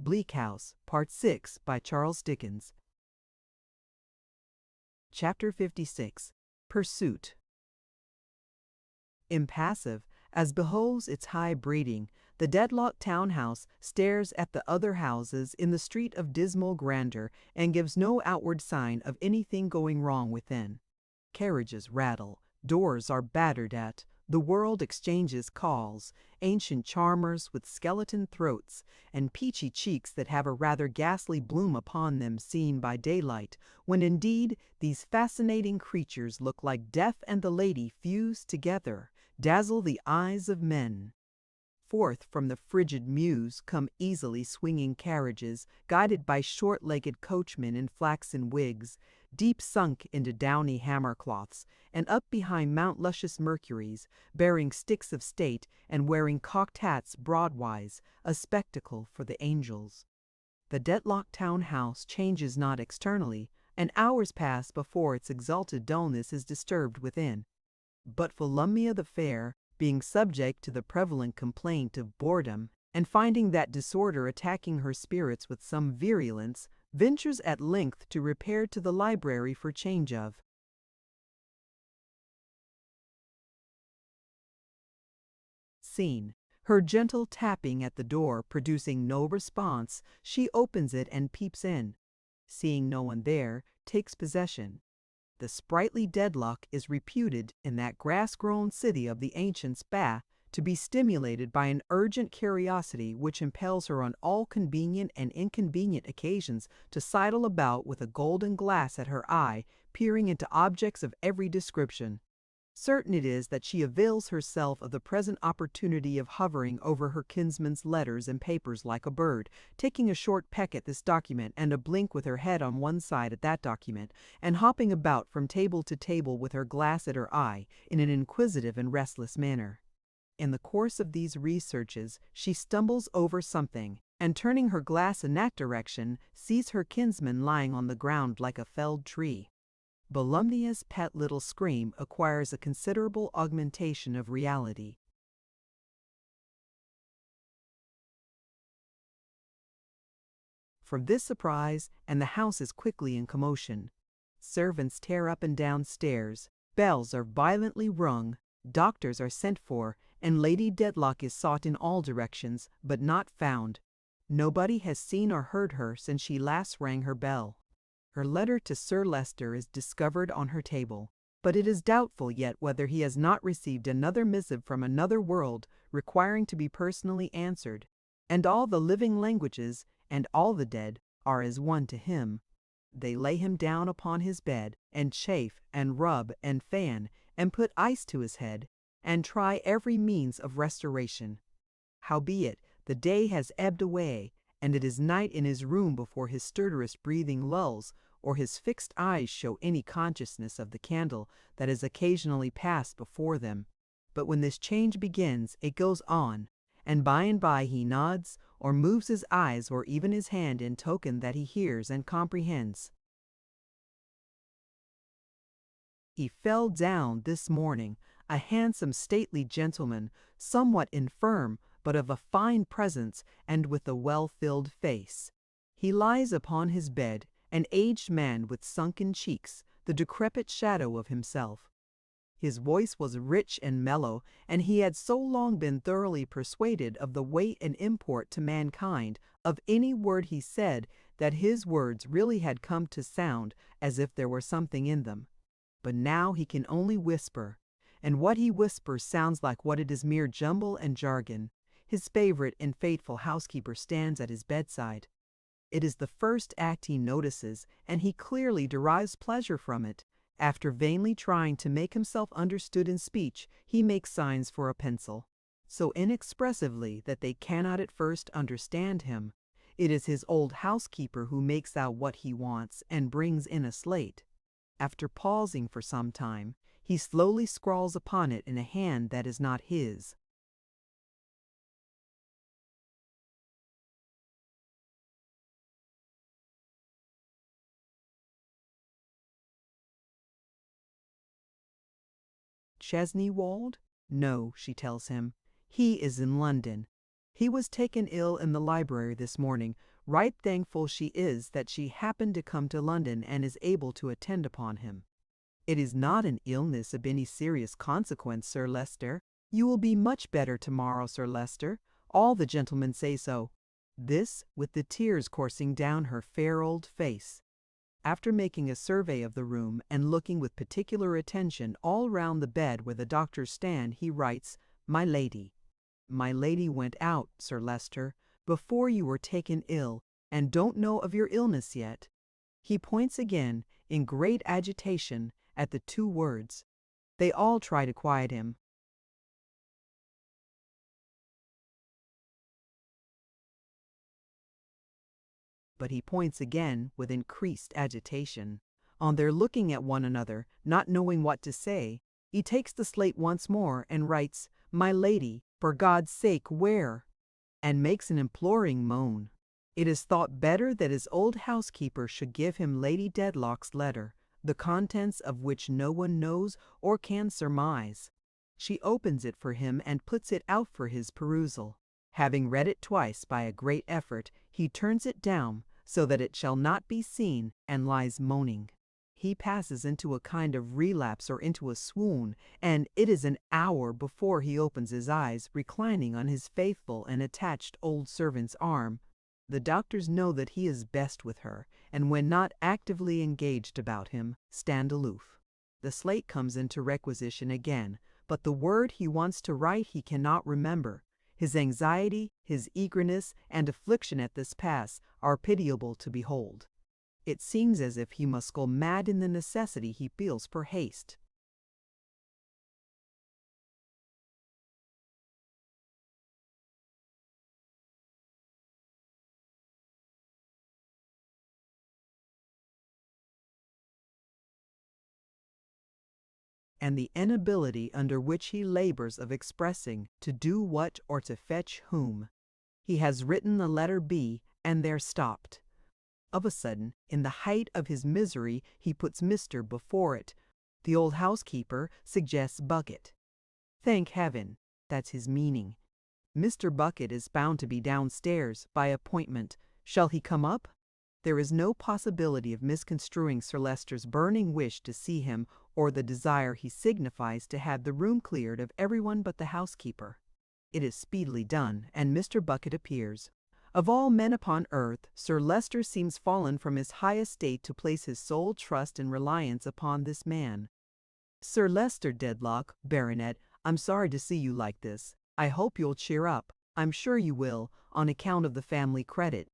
Bleak House, Part 6 by Charles Dickens. Chapter 56. Pursuit. Impassive, as behoves its high breeding, the deadlocked townhouse stares at the other houses in the street of dismal grandeur and gives no outward sign of anything going wrong within. Carriages rattle, doors are battered at, the world exchanges calls, ancient charmers with skeleton throats and peachy cheeks that have a rather ghastly bloom upon them seen by daylight, when indeed these fascinating creatures look like Death and the Lady fused together, dazzle the eyes of men. Forth from the frigid mews come easily swinging carriages, guided by short-legged coachmen in flaxen wigs, deep sunk into downy hammercloths, and up behind Mount Luscious Mercuries, bearing sticks of state and wearing cocked hats broadwise, a spectacle for the angels. The deadlocked town house changes not externally, and hours pass before its exalted dullness is disturbed within. But Volumnia the fair, being subject to the prevalent complaint of boredom, and finding that disorder attacking her spirits with some virulence, ventures at length to repair to the library for change of. Scene. Her gentle tapping at the door producing no response, she opens it and peeps in. Seeing no one there, takes possession. The sprightly deadlock is reputed in that grass-grown city of the ancients Bath to be stimulated by an urgent curiosity which impels her on all convenient and inconvenient occasions to sidle about with a golden glass at her eye, peering into objects of every description. Certain it is that she avails herself of the present opportunity of hovering over her kinsman's letters and papers like a bird, taking a short peck at this document and a blink with her head on one side at that document, and hopping about from table to table with her glass at her eye in an inquisitive and restless manner. In the course of these researches she stumbles over something, and turning her glass in that direction, sees her kinsman lying on the ground like a felled tree. Volumnia's pet little scream acquires a considerable augmentation of reality. From this surprise, and the house is quickly in commotion. Servants tear up and down stairs, bells are violently rung, doctors are sent for, and Lady Dedlock is sought in all directions, but not found. Nobody has seen or heard her since she last rang her bell. Her letter to Sir Leicester is discovered on her table, but it is doubtful yet whether he has not received another missive from another world requiring to be personally answered, and all the living languages and all the dead are as one to him. They lay him down upon his bed, and chafe and rub and fan, and put ice to his head, and try every means of restoration. Howbeit, the day has ebbed away, and it is night in his room before his stertorous breathing lulls, or his fixed eyes show any consciousness of the candle that has occasionally passed before them. But when this change begins, it goes on, and by he nods, or moves his eyes or even his hand in token that he hears and comprehends. He fell down this morning, a handsome stately gentleman, somewhat infirm, but of a fine presence and with a well-filled face. He lies upon his bed, an aged man with sunken cheeks, the decrepit shadow of himself. His voice was rich and mellow, and he had so long been thoroughly persuaded of the weight and import to mankind of any word he said that his words really had come to sound as if there were something in them. But now he can only whisper, and what he whispers sounds like what it is mere jumble and jargon. His favorite and faithful housekeeper stands at his bedside. It is the first act he notices, and he clearly derives pleasure from it. After vainly trying to make himself understood in speech, he makes signs for a pencil, so inexpressively that they cannot at first understand him. It is his old housekeeper who makes out what he wants and brings in a slate. After pausing for some time, he slowly scrawls upon it in a hand that is not his. Chesney Wold? No, she tells him. He is in London. He was taken ill in the library this morning. Right thankful she is that she happened to come to London and is able to attend upon him. It is not an illness of any serious consequence, Sir Leicester. You will be much better tomorrow, Sir Leicester. All the gentlemen say so. This with the tears coursing down her fair old face. After making a survey of the room and looking with particular attention all round the bed where the doctors stand, he writes, "My lady. My lady went out, Sir Leicester, before you were taken ill, and don't know of your illness yet." He points again, in great agitation, at the two words. They all try to quiet him. But he points again with increased agitation. On their looking at one another, not knowing what to say, he takes the slate once more and writes, "My lady, for God's sake, where?" and makes an imploring moan. It is thought better that his old housekeeper should give him Lady Dedlock's letter, the contents of which no one knows or can surmise. She opens it for him and puts it out for his perusal. Having read it twice by a great effort, he turns it down so that it shall not be seen and lies moaning. He passes into a kind of relapse or into a swoon, and it is an hour before he opens his eyes, reclining on his faithful and attached old servant's arm. The doctors know that he is best with her, and when not actively engaged about him, stand aloof. The slate comes into requisition again, but the word he wants to write he cannot remember. His anxiety, his eagerness, and affliction at this pass are pitiable to behold. It seems as if he must go mad in the necessity he feels for haste. And the inability under which he labors of expressing to do what or to fetch whom. He has written the letter B, and there stopped. Of a sudden, in the height of his misery, he puts Mr. before it. The old housekeeper suggests Bucket. Thank heaven, that's his meaning. Mr. Bucket is bound to be downstairs, by appointment. Shall he come up? There is no possibility of misconstruing Sir Leicester's burning wish to see him, or the desire he signifies to have the room cleared of everyone but the housekeeper. It is speedily done, and Mr. Bucket appears. Of all men upon earth, Sir Leicester seems fallen from his high estate to place his sole trust and reliance upon this man. "Sir Leicester Dedlock, Baronet, I'm sorry to see you like this. I hope you'll cheer up. I'm sure you will, on account of the family credit."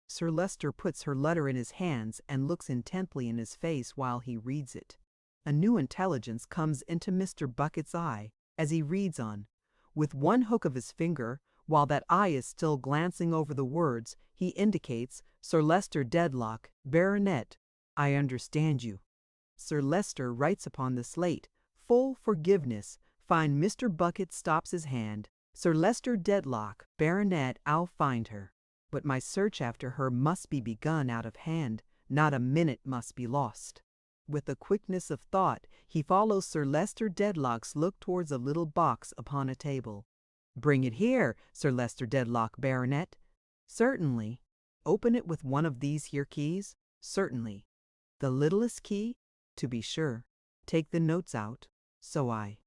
Sir Leicester puts her letter in his hands and looks intently in his face while he reads it. A new intelligence comes into Mr. Bucket's eye as he reads on. With one hook of his finger, while that eye is still glancing over the words, he indicates, "Sir Leicester Dedlock, Baronet, I understand you." Sir Leicester writes upon the slate, "Full forgiveness." Find Mr. Bucket stops his hand. "Sir Leicester Dedlock, Baronet, I'll find her. But my search after her must be begun out of hand. Not a minute must be lost." With the quickness of thought, he follows Sir Leicester Dedlock's look towards a little box upon a table. "Bring it here, Sir Leicester Dedlock, Baronet." "Certainly." "Open it with one of these here keys." "Certainly." "The littlest key?" "To be sure." "Take the notes out." "So I."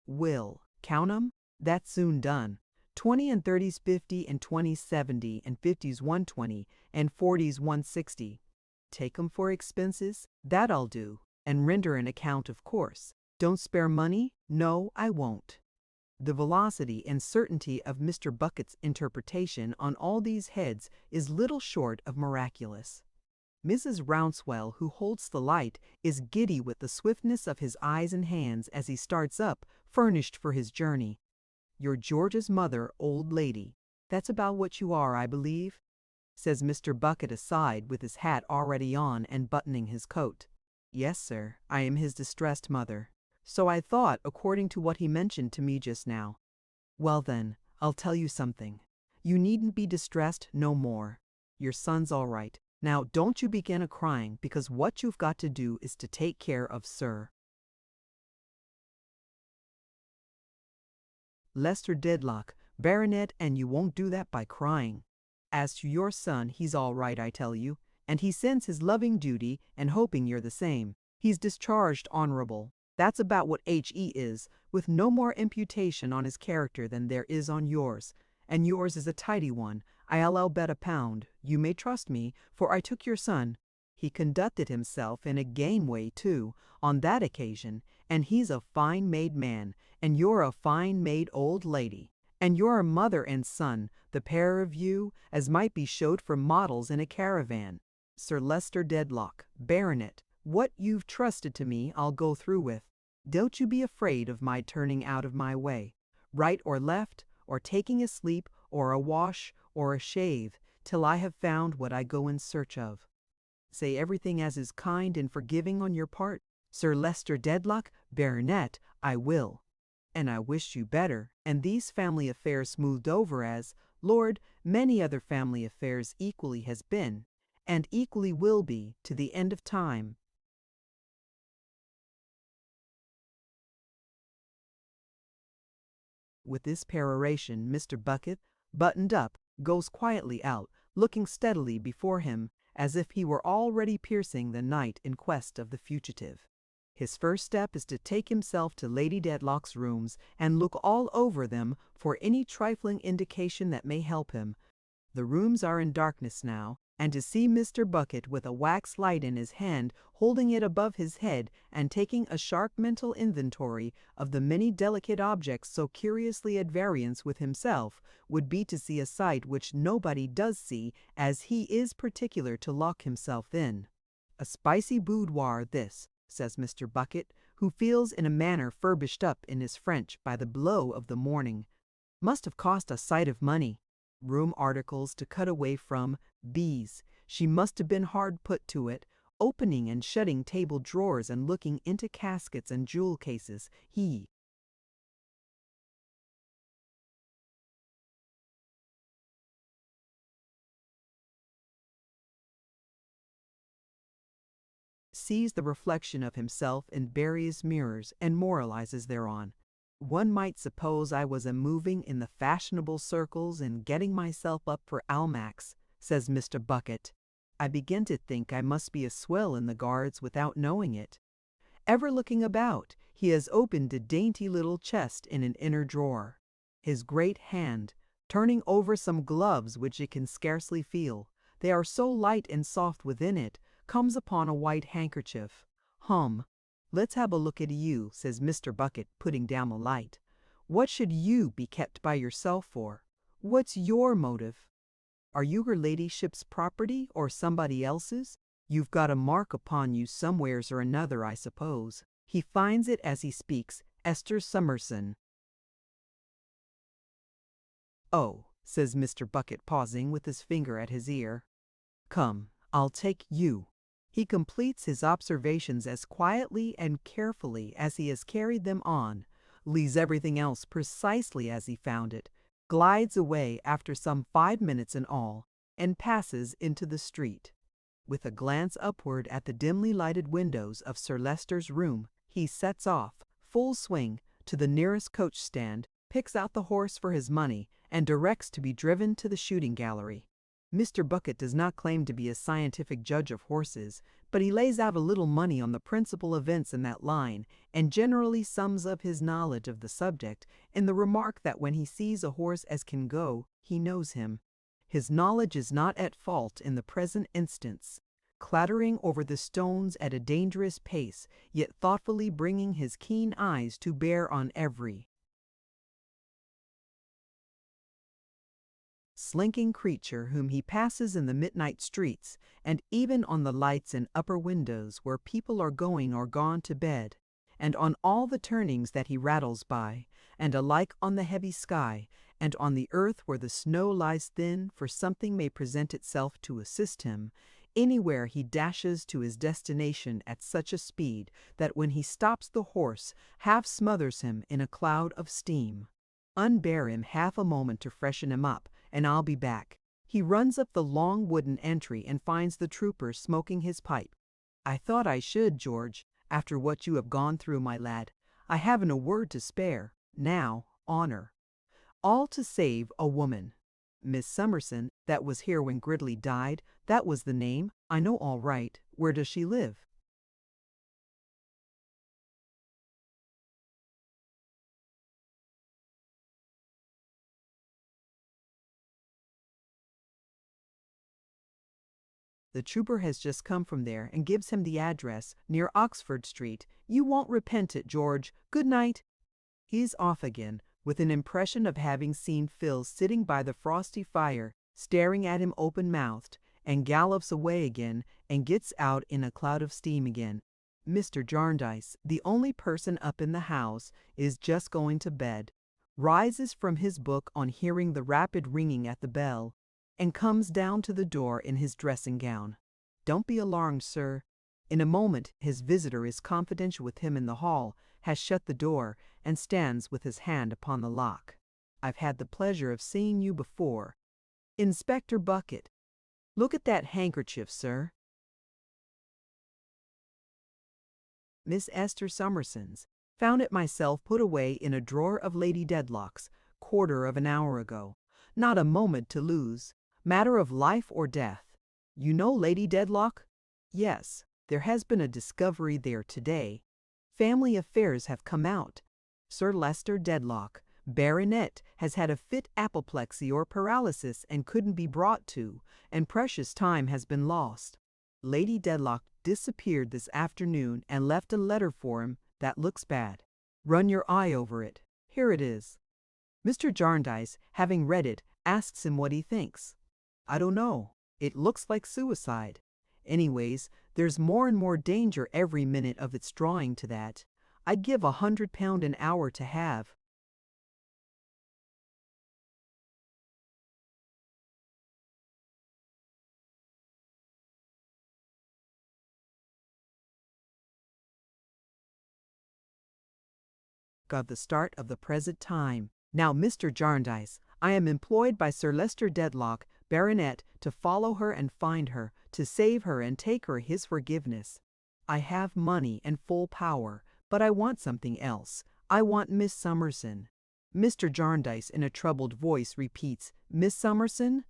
"Will. Count 'em? That's soon done. 20 and 30's 50, and 20's 70, and 50's 120, and 40's 160. Take 'em for expenses? That I'll do, and render an account, of course. Don't spare money? No, I won't." The velocity and certainty of Mr. Bucket's interpretation on all these heads is little short of miraculous. Mrs. Rouncewell, who holds the light, is giddy with the swiftness of his eyes and hands as he starts up, furnished for his journey. "You're George's mother, old lady. That's about what you are, I believe?" says Mr. Bucket aside, with his hat already on and buttoning his coat. "Yes, sir, I am his distressed mother. So I thought, according to what he mentioned to me just now." "Well then, I'll tell you something. You needn't be distressed no more. Your son's all right. Now don't you begin a-crying, because what you've got to do is to take care of Sir Lester Dedlock, Baronet, and you won't do that by crying. As to your son, he's all right, I tell you, and he sends his loving duty and hoping you're the same. He's discharged honorable. That's about what H.E. is, with no more imputation on his character than there is on yours. And yours is a tidy one. I'll bet £1. You may trust me, for I took your son. He conducted himself in a game way, too, on that occasion, and he's a fine-made man, and you're a fine-made old lady. And you're a mother and son, the pair of you, as might be showed for models in a caravan. Sir Lester Dedlock, Baronet, what you've trusted to me I'll go through with. Don't you be afraid of my turning out of my way, right or left, or taking a sleep, or a wash, or a shave, till I have found what I go in search of. Say everything as is kind and forgiving on your part. Sir Lester Dedlock, Baronet, I will. And I wish you better, and these family affairs smoothed over as, Lord, many other family affairs equally has been, and equally will be, to the end of time. With this peroration, Mr. Bucket, buttoned up, goes quietly out, looking steadily before him, as if he were already piercing the night in quest of the fugitive. His first step is to take himself to Lady Dedlock's rooms and look all over them for any trifling indication that may help him. The rooms are in darkness now, and to see Mr. Bucket with a wax light in his hand, holding it above his head and taking a sharp mental inventory of the many delicate objects so curiously at variance with himself, would be to see a sight which nobody does see, as he is particular to lock himself in. A spicy boudoir this, says Mr. Bucket, who feels in a manner furbished up in his French by the blow of the morning. Must have cost a sight of money. Room articles to cut away from, bees. She must have been hard put to it, opening and shutting table drawers and looking into caskets and jewel cases. He sees the reflection of himself in various mirrors and moralizes thereon. One might suppose I was a moving in the fashionable circles and getting myself up for Almack's, says Mr. Bucket. I begin to think I must be a swell in the Guards without knowing it. Ever looking about, he has opened a dainty little chest in an inner drawer. His great hand, turning over some gloves which it can scarcely feel, they are so light and soft within it, comes upon a white handkerchief. Let's have a look at you, says Mr. Bucket, putting down the light. What should you be kept by yourself for? What's your motive? Are you her ladyship's property or somebody else's? You've got a mark upon you somewheres or another, I suppose. He finds it as he speaks, Esther Summerson. Oh, says Mr. Bucket, pausing with his finger at his ear. Come, I'll take you. He completes his observations as quietly and carefully as he has carried them on, leaves everything else precisely as he found it, glides away after some 5 minutes in all, and passes into the street. With a glance upward at the dimly lighted windows of Sir Lester's room, he sets off, full swing, to the nearest coach stand, picks out the horse for his money, and directs to be driven to the shooting gallery. Mr. Bucket does not claim to be a scientific judge of horses, but he lays out a little money on the principal events in that line, and generally sums up his knowledge of the subject in the remark that when he sees a horse as can go, he knows him. His knowledge is not at fault in the present instance. Clattering over the stones at a dangerous pace, yet thoughtfully bringing his keen eyes to bear on every slinking creature whom he passes in the midnight streets, and even on the lights in upper windows where people are going or gone to bed, and on all the turnings that he rattles by, and alike on the heavy sky, and on the earth where the snow lies thin, for something may present itself to assist him. Anywhere he dashes to his destination at such a speed that when he stops the horse half smothers him in a cloud of steam. Unbear him half a moment to freshen him up, and I'll be back. He runs up the long wooden entry and finds the trooper smoking his pipe. "I thought I should, George, after what you have gone through, my lad. I haven't a word to spare. Now, honor. All to save a woman. Miss Summerson, that was here when Gridley died, that was the name. I know all right. Where does she live?" The trooper has just come from there and gives him the address, near Oxford Street. "You won't repent it, George. Good night." He's off again, with an impression of having seen Phil sitting by the frosty fire, staring at him open-mouthed, and gallops away again and gets out in a cloud of steam again. Mr. Jarndyce, the only person up in the house, is just going to bed, rises from his book on hearing the rapid ringing at the bell, and comes down to the door in his dressing-gown. "Don't be alarmed, sir." In a moment his visitor is confidential with him in the hall, has shut the door, and stands with his hand upon the lock. "I've had the pleasure of seeing you before. Inspector Bucket. Look at that handkerchief, sir." "Miss Esther Summerson's. Found it myself put away in a drawer of Lady Dedlock's, quarter of an hour ago. Not a moment to lose. Matter of life or death. You know Lady Dedlock?" "Yes, there has been a discovery there today. Family affairs have come out. Sir Leicester Dedlock, Baronet, has had a fit apoplexy or paralysis and couldn't be brought to, and precious time has been lost. Lady Dedlock disappeared this afternoon and left a letter for him that looks bad. Run your eye over it. Here it is." Mr. Jarndyce, having read it, asks him what he thinks. "I don't know. It looks like suicide. Anyways, there's more and more danger every minute of its drawing to that. I'd give £100 an hour to have." Got the start of the present time. "Now, Mr. Jarndyce, I am employed by Sir Leicester Dedlock, Baronet, to follow her and find her, to save her and take her his forgiveness. I have money and full power, but I want something else. I want Miss Summerson." Mr. Jarndyce, in a troubled voice, repeats, "Miss Summerson?"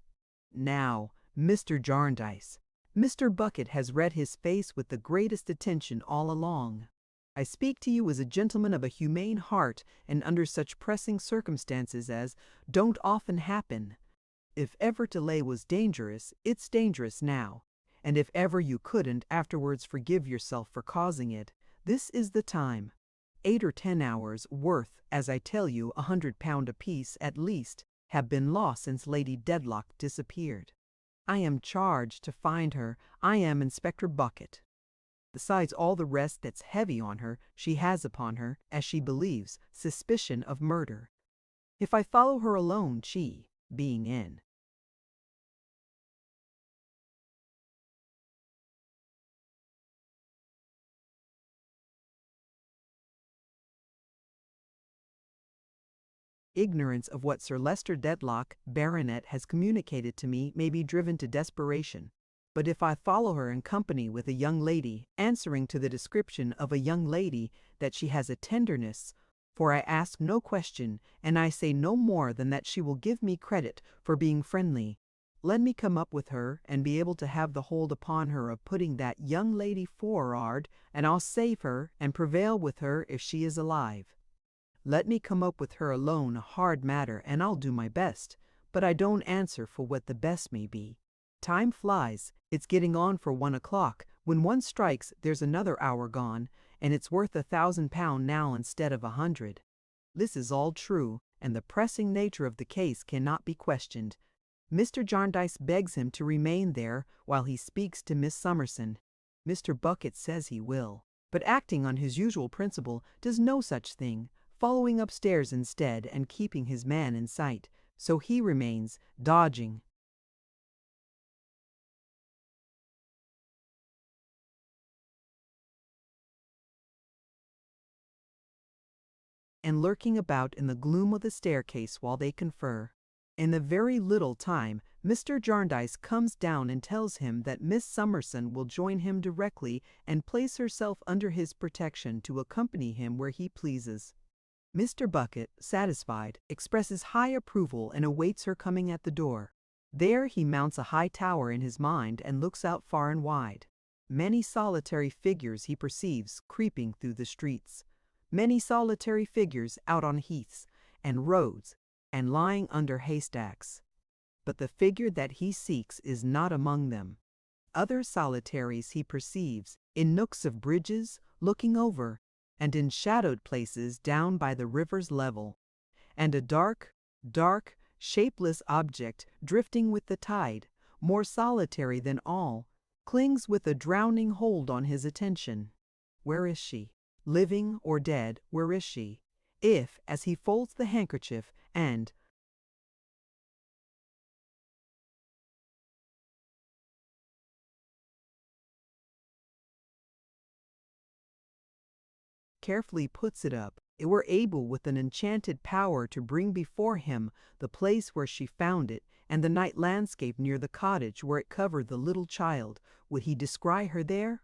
"Now, Mr. Jarndyce." Mr. Bucket has read his face with the greatest attention all along. "I speak to you as a gentleman of a humane heart, and under such pressing circumstances as don't often happen. If ever delay was dangerous, it's dangerous now. And if ever you couldn't afterwards forgive yourself for causing it, this is the time. 8 or 10 hours, worth, as I tell you, £100 apiece at least, have been lost since Lady Dedlock disappeared. I am charged to find her. I am Inspector Bucket. Besides all the rest that's heavy on her, she has upon her, as she believes, suspicion of murder. If I follow her alone, she, being in, ignorance of what Sir Leicester Dedlock, Baronet, has communicated to me may be driven to desperation. But if I follow her in company with a young lady, answering to the description of a young lady, that she has a tenderness, for I ask no question, and I say no more than that she will give me credit for being friendly. Let me come up with her, and be able to have the hold upon her of putting that young lady for'ard, and I'll save her, and prevail with her if she is alive. Let me come up with her alone, a hard matter, and I'll do my best, but I don't answer for what the best may be. Time flies. It's getting on for 1 o'clock. When one strikes, there's another hour gone, and it's worth £1,000 now instead of 100. This is all true, and the pressing nature of the case cannot be questioned. Mr. Jarndyce begs him to remain there while he speaks to Miss Summerson. Mr. Bucket says he will, but acting on his usual principle, does no such thing, following upstairs instead and keeping his man in sight. So he remains, dodging, and lurking about in the gloom of the staircase while they confer. In a very little time, Mr. Jarndyce comes down and tells him that Miss Summerson will join him directly and place herself under his protection to accompany him where he pleases. Mr. Bucket, satisfied, expresses high approval and awaits her coming at the door. There he mounts a high tower in his mind and looks out far and wide. Many solitary figures he perceives creeping through the streets. Many solitary figures out on heaths and roads and lying under haystacks. But the figure that he seeks is not among them. Other solitaries he perceives in nooks of bridges, looking over, and in shadowed places down by the river's level. And a dark, dark, shapeless object drifting with the tide, more solitary than all, clings with a drowning hold on his attention. Where is she? Living or dead, where is she? If, as he folds the handkerchief and, carefully puts it up, it were able with an enchanted power to bring before him the place where she found it, and the night landscape near the cottage where it covered the little child, would he descry her there?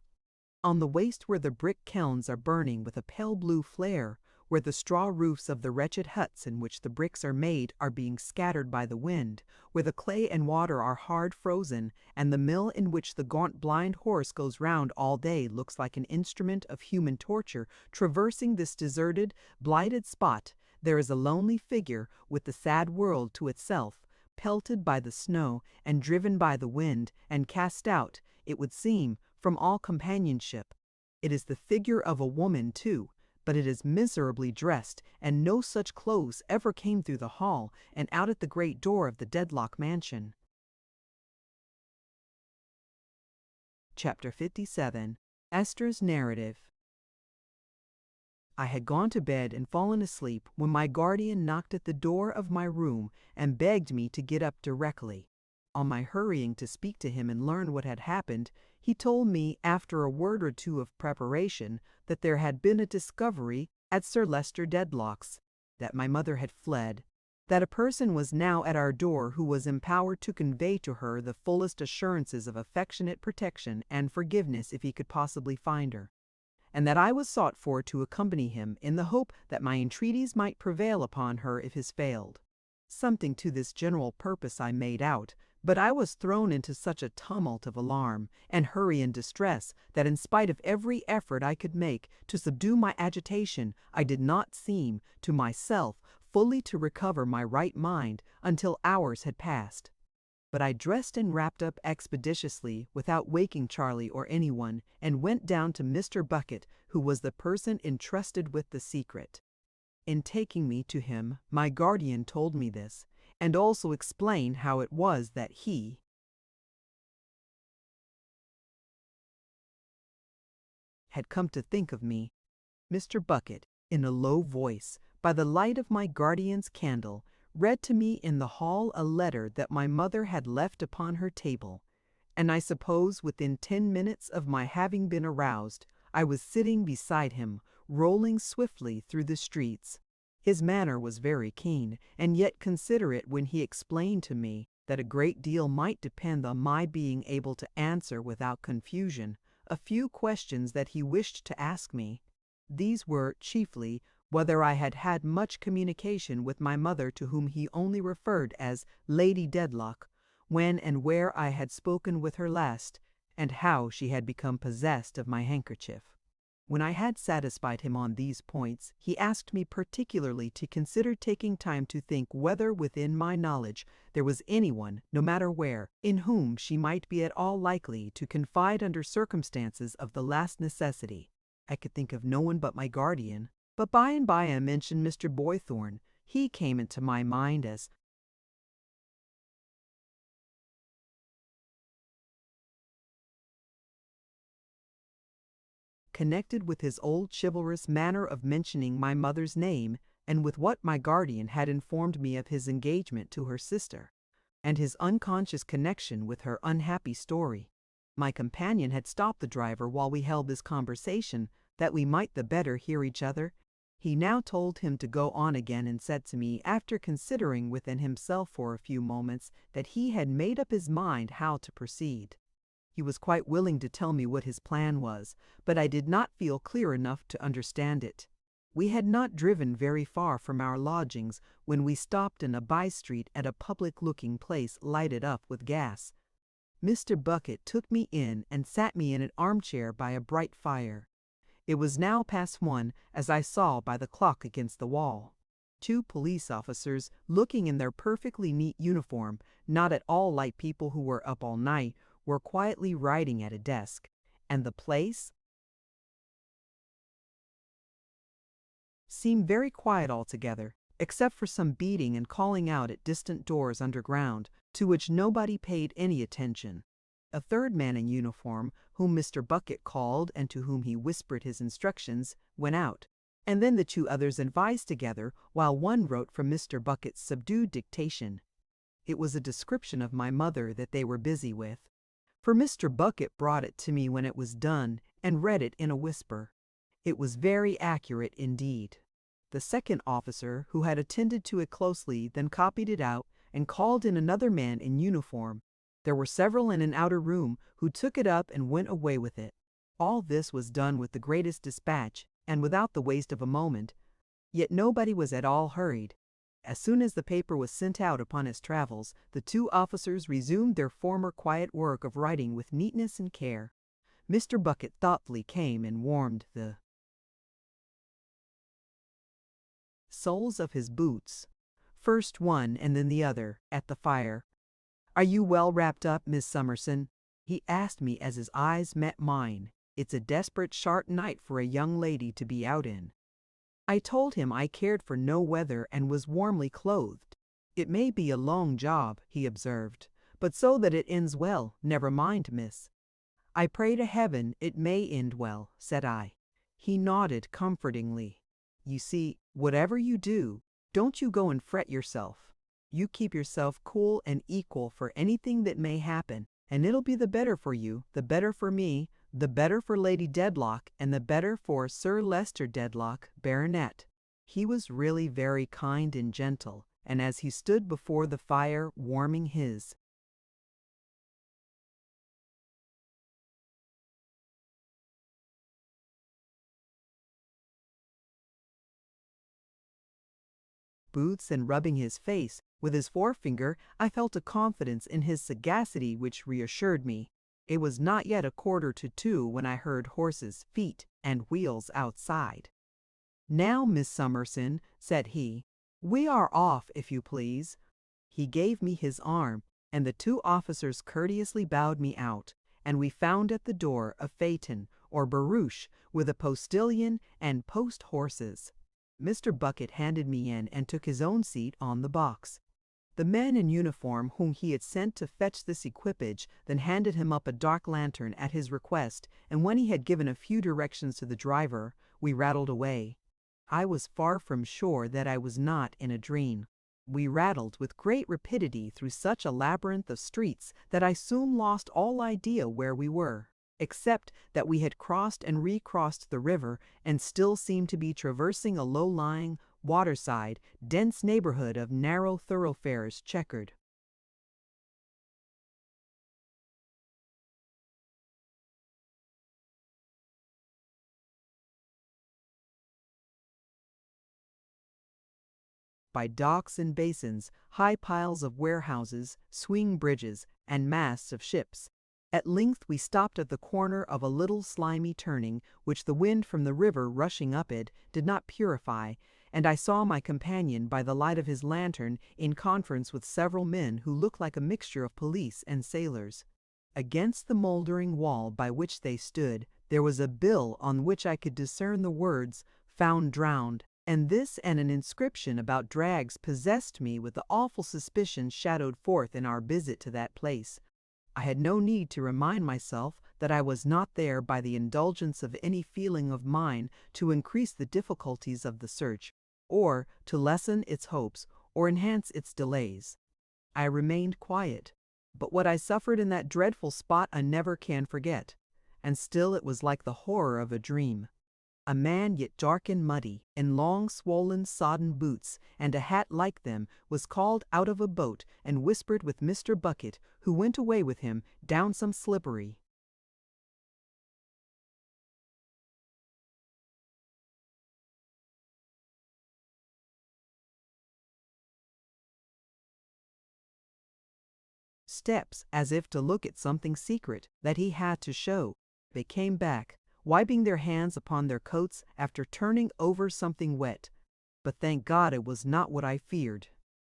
On the waste where the brick kilns are burning with a pale blue flare, where the straw roofs of the wretched huts in which the bricks are made are being scattered by the wind, where the clay and water are hard frozen, and the mill in which the gaunt blind horse goes round all day looks like an instrument of human torture, traversing this deserted, blighted spot, there is a lonely figure with the sad world to itself, pelted by the snow, and driven by the wind, and cast out, it would seem, from all companionship. It is the figure of a woman, too, but it is miserably dressed, and no such clothes ever came through the hall and out at the great door of the Dedlock mansion. Chapter 57. Esther's Narrative. I had gone to bed and fallen asleep when my guardian knocked at the door of my room and begged me to get up directly. On my hurrying to speak to him and learn what had happened, he told me, after a word or two of preparation, that there had been a discovery at Sir Leicester Dedlock's, that my mother had fled, that a person was now at our door who was empowered to convey to her the fullest assurances of affectionate protection and forgiveness if he could possibly find her, and that I was sought for to accompany him in the hope that my entreaties might prevail upon her if his failed. Something to this general purpose I made out, but I was thrown into such a tumult of alarm and hurry and distress that in spite of every effort I could make to subdue my agitation, I did not seem, to myself, fully to recover my right mind until hours had passed. But I dressed and wrapped up expeditiously without waking Charlie or anyone, and went down to Mr. Bucket, who was the person entrusted with the secret. In taking me to him, my guardian told me this, and also explained how it was that he had come to think of me. Mr. Bucket, in a low voice, by the light of my guardian's candle, read to me in the hall a letter that my mother had left upon her table, and I suppose within 10 minutes of my having been aroused, I was sitting beside him, rolling swiftly through the streets. His manner was very keen, and yet considerate when he explained to me that a great deal might depend on my being able to answer without confusion a few questions that he wished to ask me. These were, chiefly, whether I had had much communication with my mother, to whom he only referred as Lady Dedlock, when and where I had spoken with her last, and how she had become possessed of my handkerchief. When I had satisfied him on these points, he asked me particularly to consider taking time to think whether within my knowledge there was anyone, no matter where, in whom she might be at all likely to confide under circumstances of the last necessity. I could think of no one but my guardian, but by and by I mentioned Mr. Boythorn. He came into my mind as connected with his old chivalrous manner of mentioning my mother's name, and with what my guardian had informed me of his engagement to her sister, and his unconscious connection with her unhappy story. My companion had stopped the driver while we held this conversation, that we might the better hear each other, He now told him to go on again and said to me, after considering within himself for a few moments, that he had made up his mind how to proceed. He was quite willing to tell me what his plan was, but I did not feel clear enough to understand it. We had not driven very far from our lodgings when we stopped in a by-street at a public-looking place lighted up with gas. Mr. Bucket took me in and sat me in an armchair by a bright fire. It was now past 1, as I saw by the clock against the wall. 2 police officers, looking in their perfectly neat uniform, not at all like people who were up all night, were quietly writing at a desk. And the place seemed very quiet altogether, except for some beating and calling out at distant doors underground, to which nobody paid any attention. A third man in uniform, whom Mr. Bucket called and to whom he whispered his instructions, went out, and then the 2 others advised together, while one wrote from Mr. Bucket's subdued dictation. It was a description of my mother that they were busy with, for Mr. Bucket brought it to me when it was done and read it in a whisper. It was very accurate indeed. The second officer, who had attended to it closely, then copied it out and called in another man in uniform. There were several in an outer room who took it up and went away with it. All this was done with the greatest dispatch and without the waste of a moment, yet nobody was at all hurried. As soon as the paper was sent out upon its travels, the 2 officers resumed their former quiet work of writing with neatness and care. Mr. Bucket thoughtfully came and warmed the soles of his boots, first one and then the other, at the fire. "Are you well wrapped up, Miss Summerson?" he asked me as his eyes met mine. "It's a desperate sharp night for a young lady to be out in." I told him I cared for no weather and was warmly clothed. "It may be a long job," he observed, "but so that it ends well, never mind, miss." "I pray to heaven it may end well," said I. He nodded comfortingly. "You see, whatever you do, don't you go and fret yourself. You keep yourself cool and equal for anything that may happen, and it'll be the better for you, the better for me, the better for Lady Dedlock, and the better for Sir Leicester Dedlock, Baronet." He was really very kind and gentle, and as he stood before the fire warming his boots and rubbing his face with his forefinger, I felt a confidence in his sagacity which reassured me. It was not yet 1:45 when I heard horses' feet and wheels outside. "Now, Miss Summerson," said he, "we are off, if you please." He gave me his arm, and the 2 officers courteously bowed me out, and we found at the door a phaeton, or barouche, with a postilion and post horses. Mr. Bucket handed me in and took his own seat on the box. The man in uniform whom he had sent to fetch this equipage then handed him up a dark lantern at his request, and when he had given a few directions to the driver, we rattled away. I was far from sure that I was not in a dream. We rattled with great rapidity through such a labyrinth of streets that I soon lost all idea where we were, except that we had crossed and recrossed the river and still seemed to be traversing a low-lying, waterside, dense neighborhood of narrow thoroughfares checkered by docks and basins, high piles of warehouses, swing bridges, and masts of ships. At length we stopped at the corner of a little slimy turning, which the wind from the river rushing up it did not purify, and I saw my companion by the light of his lantern in conference with several men who looked like a mixture of police and sailors. Against the mouldering wall by which they stood, there was a bill on which I could discern the words, "Found drowned," and this and an inscription about drags possessed me with the awful suspicion shadowed forth in our visit to that place. I had no need to remind myself that I was not there by the indulgence of any feeling of mine to increase the difficulties of the search, or to lessen its hopes, or enhance its delays. I remained quiet, but what I suffered in that dreadful spot I never can forget, and still it was like the horror of a dream. A man yet dark and muddy, in long swollen sodden boots, and a hat like them, was called out of a boat and whispered with Mr. Bucket, who went away with him down some slippery steps as if to look at something secret that he had to show. They came back, wiping their hands upon their coats after turning over something wet. But thank God it was not what I feared.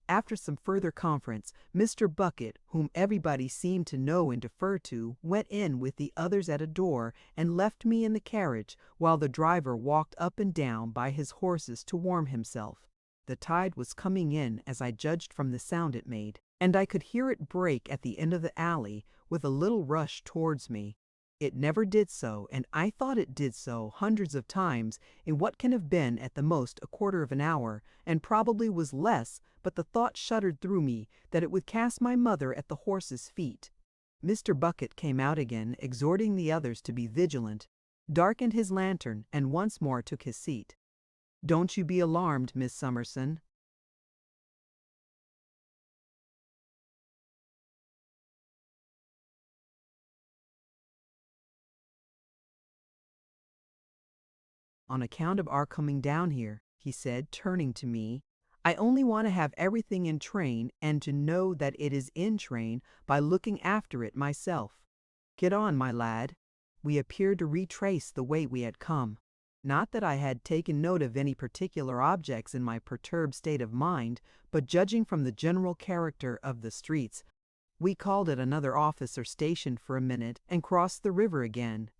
After some further conference, Mr. Bucket, whom everybody seemed to know and defer to, went in with the others at a door and left me in the carriage while the driver walked up and down by his horses to warm himself. The tide was coming in, as I judged from the sound it made, and I could hear it break at the end of the alley with a little rush towards me. It never did so, and I thought it did so hundreds of times in what can have been at the most a quarter of an hour, and probably was less, but the thought shuddered through me that it would cast my mother at the horse's feet. Mr. Bucket came out again, exhorting the others to be vigilant, darkened his lantern, and once more took his seat. "Don't you be alarmed, Miss Summerson." "On account of our coming down here," he said, turning to me, "I only want to have everything in train and to know that it is in train by looking after it myself. Get on, my lad." We appeared to retrace the way we had come. Not that I had taken note of any particular objects in my perturbed state of mind, but judging from the general character of the streets, we called at another office or station for a minute and crossed the river again.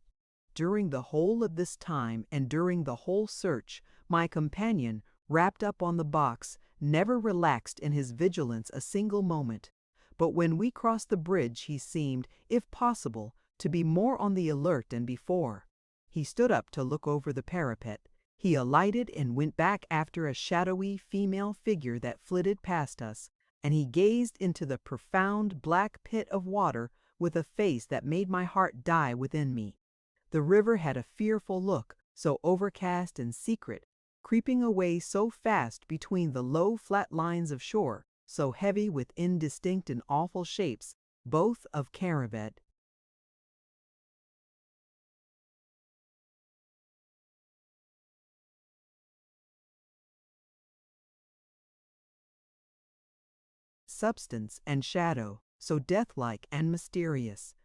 During the whole of this time and during the whole search, my companion, wrapped up on the box, never relaxed in his vigilance a single moment. But when we crossed the bridge he seemed, if possible, to be more on the alert than before. He stood up to look over the parapet. He alighted and went back after a shadowy female figure that flitted past us, and he gazed into the profound black pit of water with a face that made my heart die within me. The river had a fearful look, so overcast and secret, creeping away so fast between the low flat lines of shore, so heavy with indistinct and awful shapes, both of caravet. Substance and shadow, so death-like and mysterious.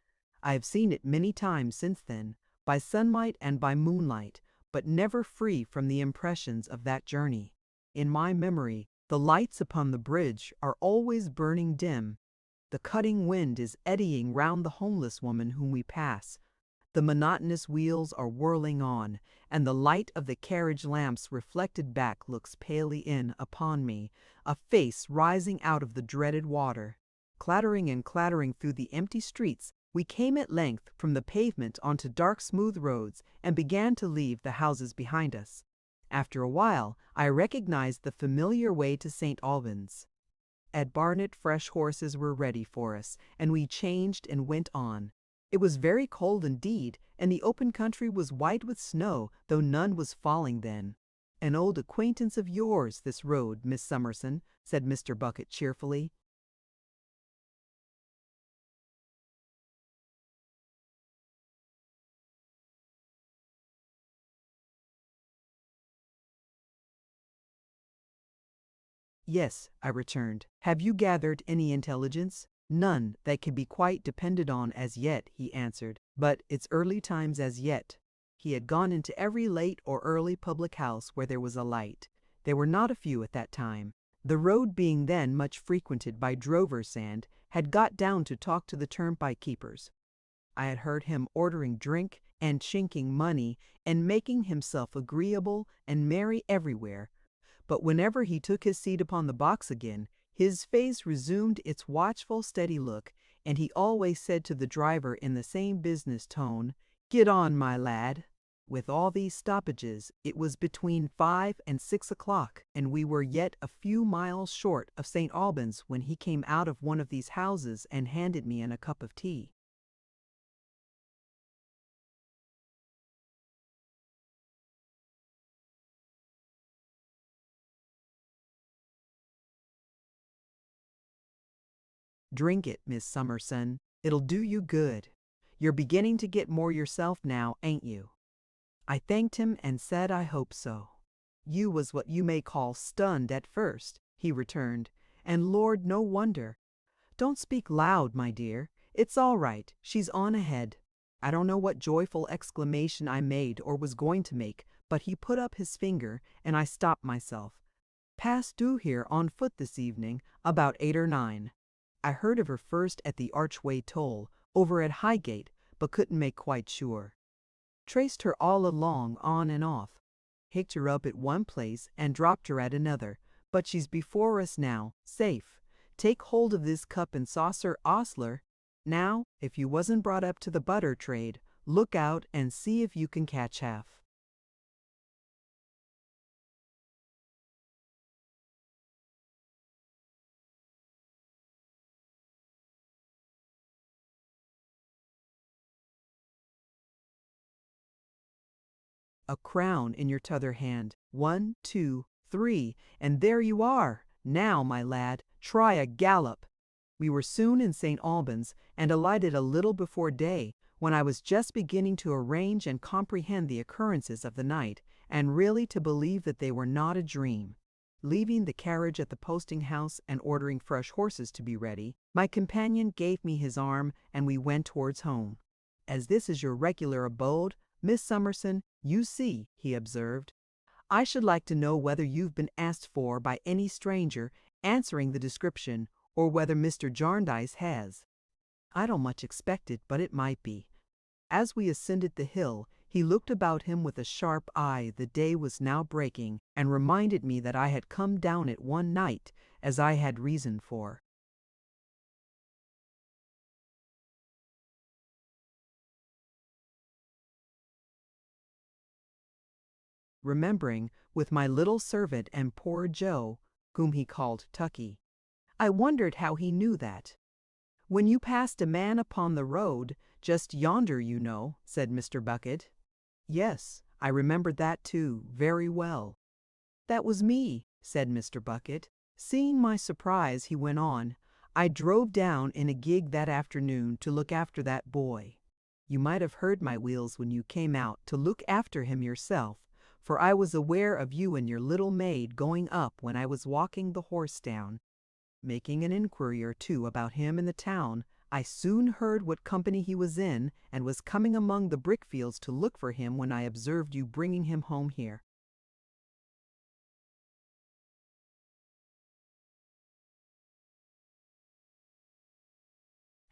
I have seen it many times since then, by sunlight and by moonlight, but never free from the impressions of that journey. In my memory, the lights upon the bridge are always burning dim. The cutting wind is eddying round the homeless woman whom we pass. The monotonous wheels are whirling on, and the light of the carriage lamps reflected back looks palely in upon me, a face rising out of the dreaded water. Clattering and clattering through the empty streets, we came at length from the pavement onto dark smooth roads and began to leave the houses behind us. After a while, I recognized the familiar way to St. Albans. At Barnet fresh horses were ready for us, and we changed and went on. It was very cold indeed, and the open country was white with snow, though none was falling then. "An old acquaintance of yours, this road, Miss Summerson," said Mr. Bucket cheerfully. "Yes," I returned. "Have you gathered any intelligence?" "None that can be quite depended on as yet," he answered. "But it's early times as yet." He had gone into every late or early public house where there was a light. There were not a few at that time. The road being then much frequented by drovers and had got down to talk to the turnpike keepers. I had heard him ordering drink and chinking money and making himself agreeable and merry everywhere. But whenever he took his seat upon the box again, his face resumed its watchful, steady look, and he always said to the driver in the same business tone, "Get on, my lad." With all these stoppages, it was between 5 and 6 o'clock, and we were yet a few miles short of St. Albans when he came out of one of these houses and handed me in a cup of tea. Drink it, Miss Summerson. It'll do you good. You're beginning to get more yourself now, ain't you?" I thanked him and said I hope so. "You was what you may call stunned at first," he returned, "and Lord, no wonder. Don't speak loud, my dear. It's all right. She's on ahead." I don't know what joyful exclamation I made or was going to make, but he put up his finger, and I stopped myself. "Passed due here on foot this evening, about 8 or 9. I heard of her first at the Archway Toll, over at Highgate, but couldn't make quite sure. Traced her all along, on and off. Hicked her up at one place and dropped her at another, but she's before us now, safe. Take hold of this cup and saucer, ostler. Now, if you wasn't brought up to the butter trade, look out and see if you can catch half." A crown in your t'other hand. 1, 2, 3, and there you are. Now, my lad, try a gallop. We were soon in St. Albans, and alighted a little before day, when I was just beginning to arrange and comprehend the occurrences of the night, and really to believe that they were not a dream. Leaving the carriage at the posting-house and ordering fresh horses to be ready, my companion gave me his arm, and we went towards home. "As this is your regular abode, Miss Summerson, you see," he observed. "I should like to know whether you've been asked for by any stranger answering the description, or whether Mr. Jarndyce has. I don't much expect it, but it might be." As we ascended the hill, he looked about him with a sharp eye. The day was now breaking, and reminded me that I had come down it one night, as I had reason for. Remembering, with my little servant and poor Joe, whom he called Tucky. I wondered how he knew that. "When you passed a man upon the road, just yonder, you know," said Mr. Bucket. Yes, I remembered that too, very well. "That was me," said Mr. Bucket. Seeing my surprise, he went on, "I drove down in a gig that afternoon to look after that boy. You might have heard my wheels when you came out to look after him yourself, for I was aware of you and your little maid going up when I was walking the horse down. Making an inquiry or two about him in the town, I soon heard what company he was in, and was coming among the brickfields to look for him when I observed you bringing him home here."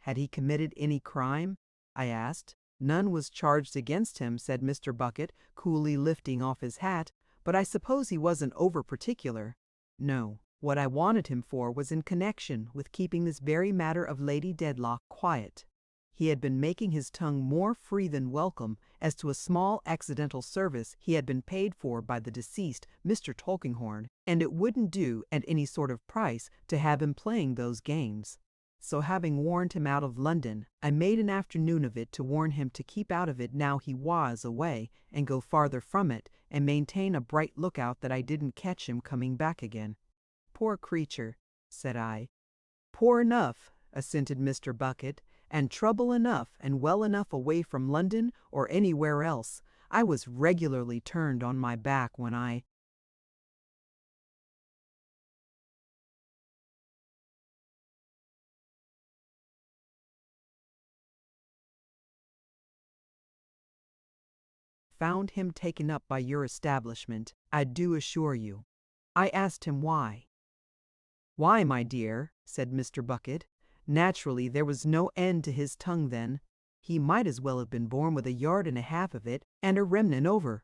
"Had he committed any crime?" I asked. "None was charged against him," said Mr. Bucket, coolly lifting off his hat, "but I suppose he wasn't over-particular." "No. What I wanted him for was in connection with keeping this very matter of Lady Dedlock quiet. He had been making his tongue more free than welcome as to a small accidental service he had been paid for by the deceased Mr. Tulkinghorn, and it wouldn't do at any sort of price to have him playing those games. So having warned him out of London, I made an afternoon of it to warn him to keep out of it now he was away, and go farther from it, and maintain a bright lookout that I didn't catch him coming back again." "Poor creature," said I. "Poor enough," assented Mr. Bucket, "and trouble enough and well enough away from London or anywhere else. I was regularly turned on my back when I found him taken up by your establishment, I do assure you." I asked him why. "Why, my dear," said Mr. Bucket, "naturally there was no end to his tongue then. He might as well have been born with 1.5 yards of it, and a remnant over.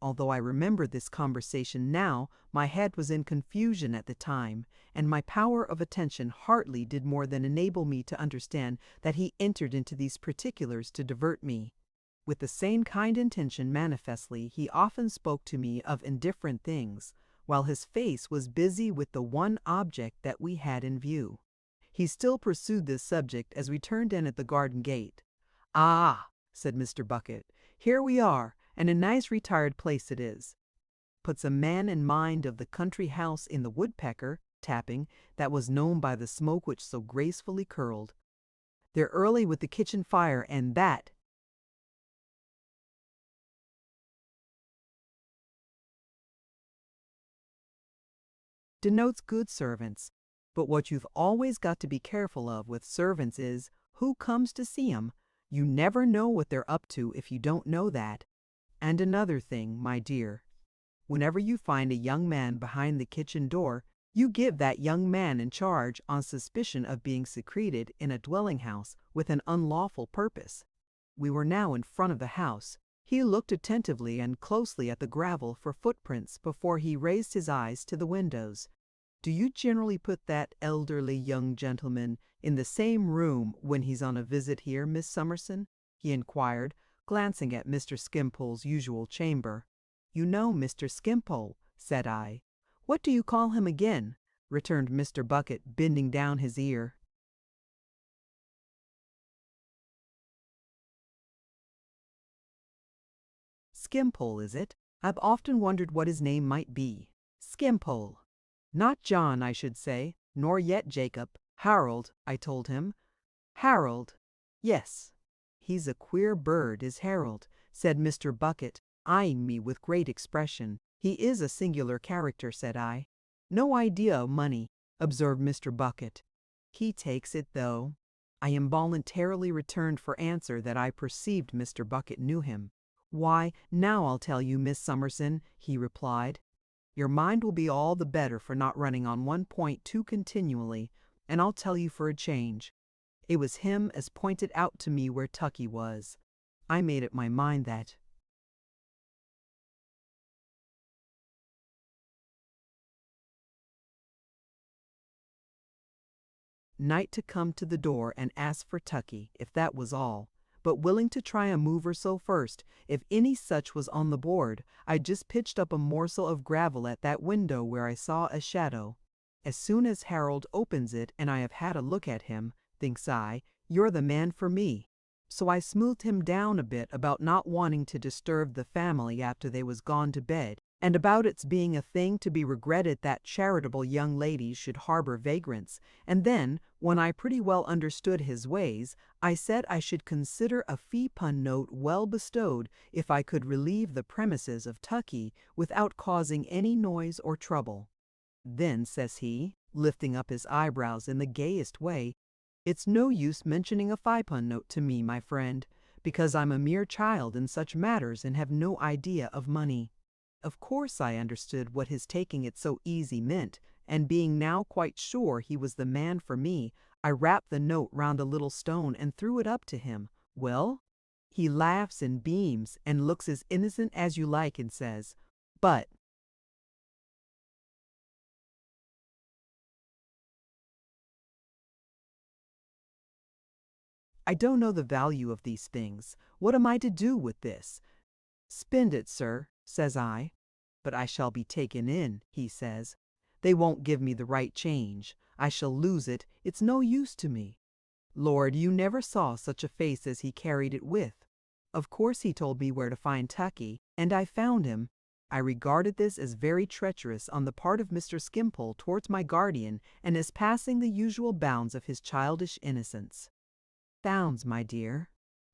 Although I remember this conversation now, my head was in confusion at the time, and my power of attention hardly did more than enable me to understand that he entered into these particulars to divert me. With the same kind intention manifestly, he often spoke to me of indifferent things, while his face was busy with the one object that we had in view. He still pursued this subject as we turned in at the garden gate. "Ah," said Mr. Bucket, "here we are, and a nice retired place it is. Puts a man in mind of the country house in the Woodpecker, tapping that was known by the smoke which so gracefully curled. "They're early with the kitchen fire, and that," denotes good servants. But what you've always got to be careful of with servants is who comes to see 'em. You never know what they're up to if you don't know that. And another thing, my dear, whenever you find a young man behind the kitchen door, you give that young man in charge on suspicion of being secreted in a dwelling house with an unlawful purpose." We were now in front of the house. He looked attentively and closely at the gravel for footprints before he raised his eyes to the windows. "Do you generally put that elderly young gentleman in the same room when he's on a visit here, Miss Summerson?" he inquired, glancing at Mr. Skimpole's usual chamber. "You know Mr. Skimpole," said I. "What do you call him again?" returned Mr. Bucket, bending down his ear. "Skimpole, is it? I've often wondered what his name might be. Skimpole. Not John, I should say, nor yet Jacob. Harold, I told him. Harold. Yes. He's a queer bird, is Harold," said Mr. Bucket, eyeing me with great expression. "He is a singular character," said I. "No idea of money," observed Mr. Bucket. "He takes it, though." I involuntarily returned for answer that I perceived Mr. Bucket knew him. "Why, now I'll tell you, Miss Summerson," he replied. "Your mind will be all the better for not running on one point too continually, and I'll tell you for a change. It was him as pointed out to me where Tucky was. I made up my mind that." Night to come to the door and ask for Tucky, if that was all, but willing to try a move or so first, if any such was on the board. I just pitched up a morsel of gravel at that window where I saw a shadow. As soon as Harold opens it and I have had a look at him, thinks I, you're the man for me. So I smoothed him down a bit about not wanting to disturb the family after they was gone to bed, and about its being a thing to be regretted that charitable young ladies should harbor vagrants. And then, when I pretty well understood his ways, I said I should consider a fee-pun note well bestowed if I could relieve the premises of Tucky without causing any noise or trouble. Then says he, lifting up his eyebrows in the gayest way, "It's no use mentioning a fee-pun note to me, my friend, because I'm a mere child in such matters and have no idea of money." Of course I understood what his taking it so easy meant, and being now quite sure he was the man for me, I wrapped the note round a little stone and threw it up to him. Well, he laughs and beams and looks as innocent as you like and says, "But I don't know the value of these things. What am I to do with this?" "Spend it, sir," says I. "But I shall be taken in," he says. "They won't give me the right change. I shall lose it. It's no use to me." Lord, you never saw such a face as he carried it with. Of course he told me where to find Tucky, and I found him. I regarded this as very treacherous on the part of Mr. Skimpole towards my guardian, and as passing the usual bounds of his childish innocence. "Bounds, my dear,"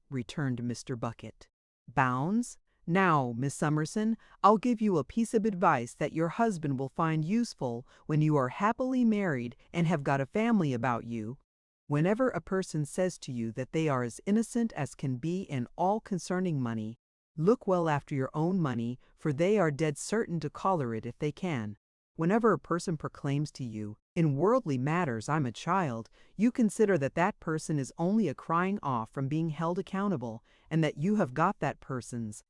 returned Mr. Bucket. "Bounds? Now, Miss Summerson, I'll give you a piece of advice that your husband will find useful when you are happily married and have got a family about you. Whenever a person says to you that they are as innocent as can be in all concerning money, look well after your own money, for they are dead certain to collar it if they can. Whenever a person proclaims to you, 'In worldly matters I'm a child,' you consider that that person is only a crying off from being held accountable, and that you have got that person's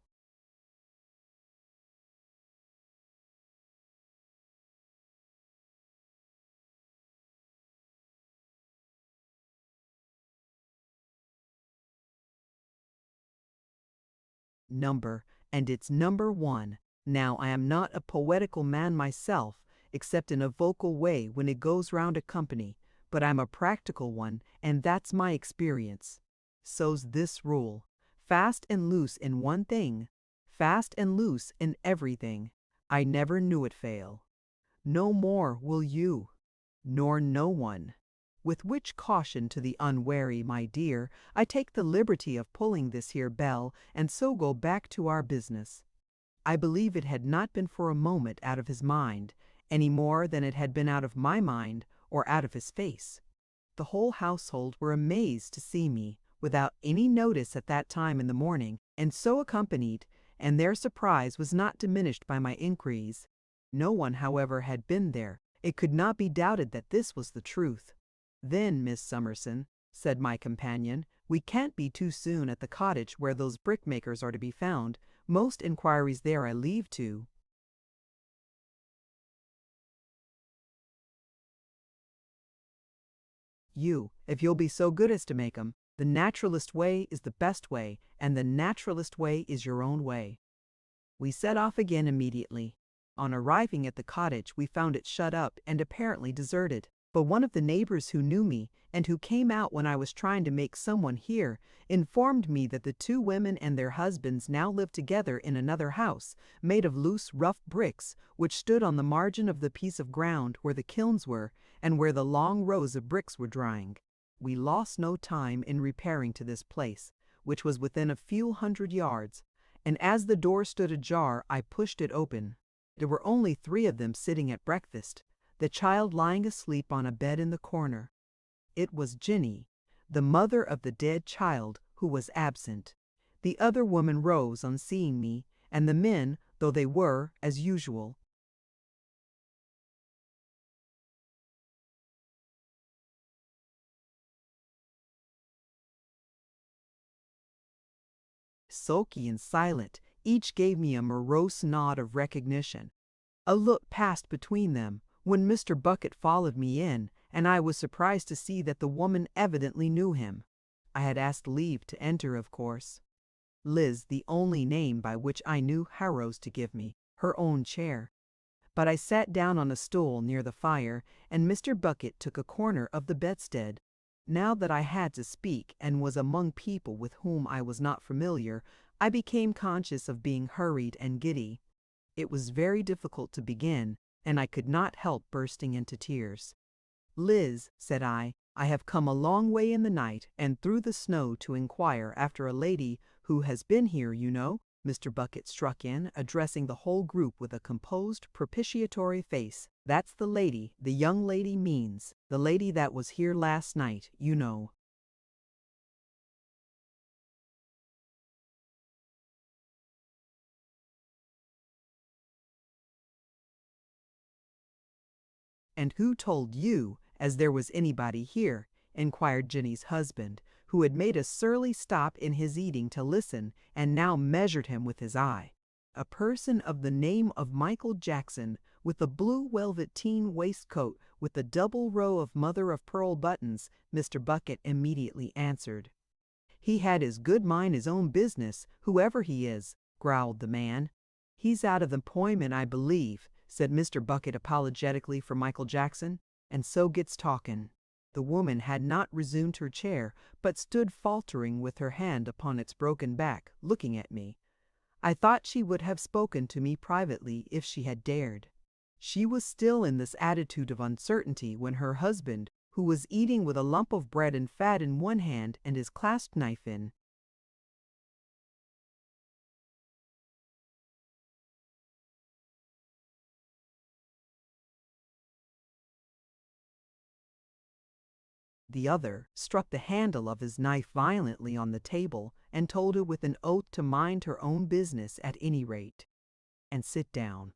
number, and it's number one. Now I am not a poetical man myself, except in a vocal way when it goes round a company, but I'm a practical one, and that's my experience. So's this rule: fast and loose in one thing, fast and loose in everything. I never knew it fail. No more will you." nor no one. With which caution to the unwary, my dear, I take the liberty of pulling this here bell, and so go back to our business. I believe it had not been for a moment out of his mind, any more than it had been out of my mind or out of his face. The whole household were amazed to see me, without any notice at that time in the morning, and so accompanied, and their surprise was not diminished by my inquiries. No one, however, had been there. It could not be doubted that this was the truth. "Then, Miss Summerson," said my companion, "we can't be too soon at the cottage where those brickmakers are to be found. Most inquiries there I leave to you, if you'll be so good as to make 'em. The naturalist way is the best way, and the naturalist way is your own way." We set off again immediately. On arriving at the cottage, we found it shut up and apparently deserted. But one of the neighbors who knew me, and who came out when I was trying to make someone hear, informed me that the two women and their husbands now lived together in another house, made of loose, rough bricks, which stood on the margin of the piece of ground where the kilns were, and where the long rows of bricks were drying. We lost no time in repairing to this place, which was within a few hundred yards, and as the door stood ajar, I pushed it open. There were only 3 of them sitting at breakfast, the child lying asleep on a bed in the corner. It was Jenny, the mother of the dead child, who was absent. The other woman rose on seeing me, and the men, though they were, as usual, sulky and silent, each gave me a morose nod of recognition. A look passed between them, when Mr. Bucket followed me in, and I was surprised to see that the woman evidently knew him. I had asked leave to enter, of course. Liz, the only name by which I knew Harrow's to give me, her own chair. But I sat down on a stool near the fire, and Mr. Bucket took a corner of the bedstead. Now that I had to speak, and was among people with whom I was not familiar, I became conscious of being hurried and giddy. It was very difficult to begin, and I could not help bursting into tears. "Liz," said I have come a long way in the night and through the snow to inquire after a lady who has been here, you know," Mr. Bucket struck in, addressing the whole group with a composed, propitiatory face. "That's the lady, the young lady means, the lady that was here last night, you know." "And who told you as there was anybody here?" inquired Jenny's husband, who had made a surly stop in his eating to listen, and now measured him with his eye. "A person of the name of Michael Jackson, with a blue velveteen waistcoat with a double row of mother-of-pearl buttons," Mr. Bucket immediately answered. "He had as good mind his own business, whoever he is," growled the man. "He's out of the 'ployment, I believe," said Mr. Bucket apologetically for Michael Jackson, "and so gets talkin'." The woman had not resumed her chair, but stood faltering with her hand upon its broken back, looking at me. I thought she would have spoken to me privately if she had dared. She was still in this attitude of uncertainty when her husband, who was eating with a lump of bread and fat in one hand and his clasp knife in the other, struck the handle of his knife violently on the table, and told her with an oath to mind her own business at any rate, and sit down.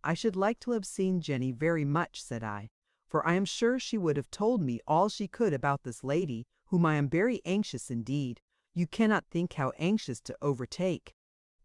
"I should like to have seen Jenny very much," said I, "for I am sure she would have told me all she could about this lady, whom I am very anxious indeed. You cannot think how anxious to overtake.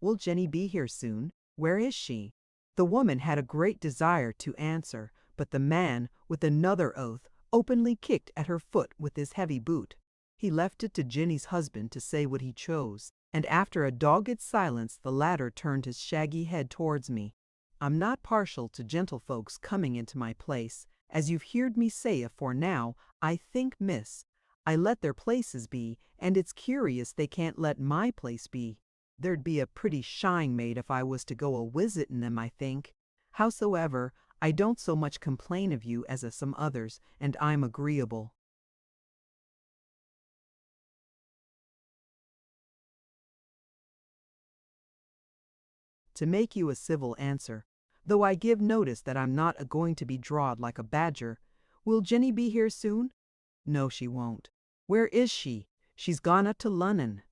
Will Jenny be here soon? Where is she?" The woman had a great desire to answer, but the man, with another oath, openly kicked at her foot with his heavy boot. He left it to Jenny's husband to say what he chose, and after a dogged silence the latter turned his shaggy head towards me. "I'm not partial to gentlefolks coming into my place, as you've heard me say afore now. I think, miss, I let their places be, and it's curious they can't let my place be. There'd be a pretty shine made if I was to go a-wisitin' them, I think. Howsoever, I don't so much complain of you as of some others, and I'm agreeable to make you a civil answer, though I give notice that I'm not a-going to be drawed like a badger. Will Jenny be here soon? No, she won't. Where is she? She's gone up to London.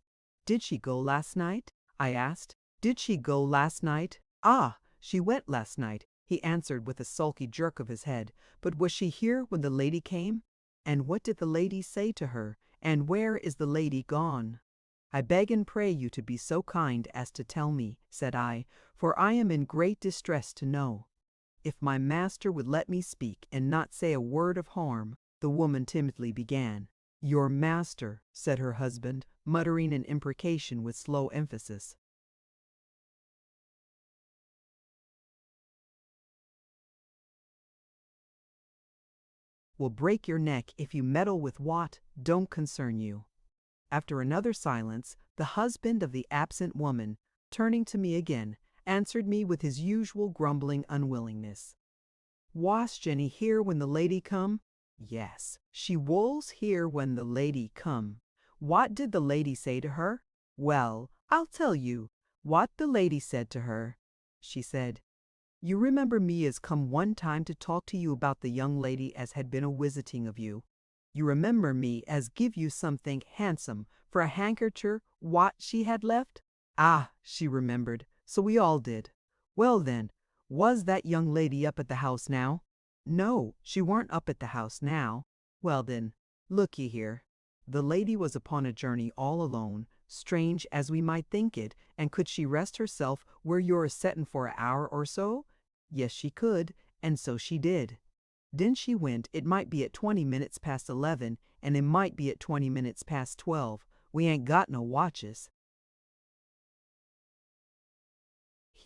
Did she go last night? I asked. Did she go last night? Ah, she went last night, he answered with a sulky jerk of his head. But was she here when the lady came? And what did the lady say to her? And where is the lady gone? I beg and pray you to be so kind as to tell me, said I, for I am in great distress to know. If my master would let me speak and not say a word of harm, the woman timidly began. Your master, said her husband, muttering an imprecation with slow emphasis. Will break your neck if you meddle with what don't concern you. After another silence, the husband of the absent woman, turning to me again, answered me with his usual grumbling unwillingness. Was Jenny here when the lady come? Yes, she was here when the lady come. What did the lady say to her? Well, I'll tell you what the lady said to her. She said, you remember me as come one time to talk to you about the young lady as had been a visiting of you. You remember me as give you something handsome for a handkercher what she had left? Ah, she remembered, so we all did. Well then, was that young lady up at the house now? No, she weren't up at the house now. Well then, look ye here. The lady was upon a journey all alone, strange as we might think it, and could she rest herself where you're a-settin' for an hour or so? Yes, she could, and so she did. Then she went, it might be at 20 minutes past 11, and it might be at 20 minutes past 12. We ain't got no watches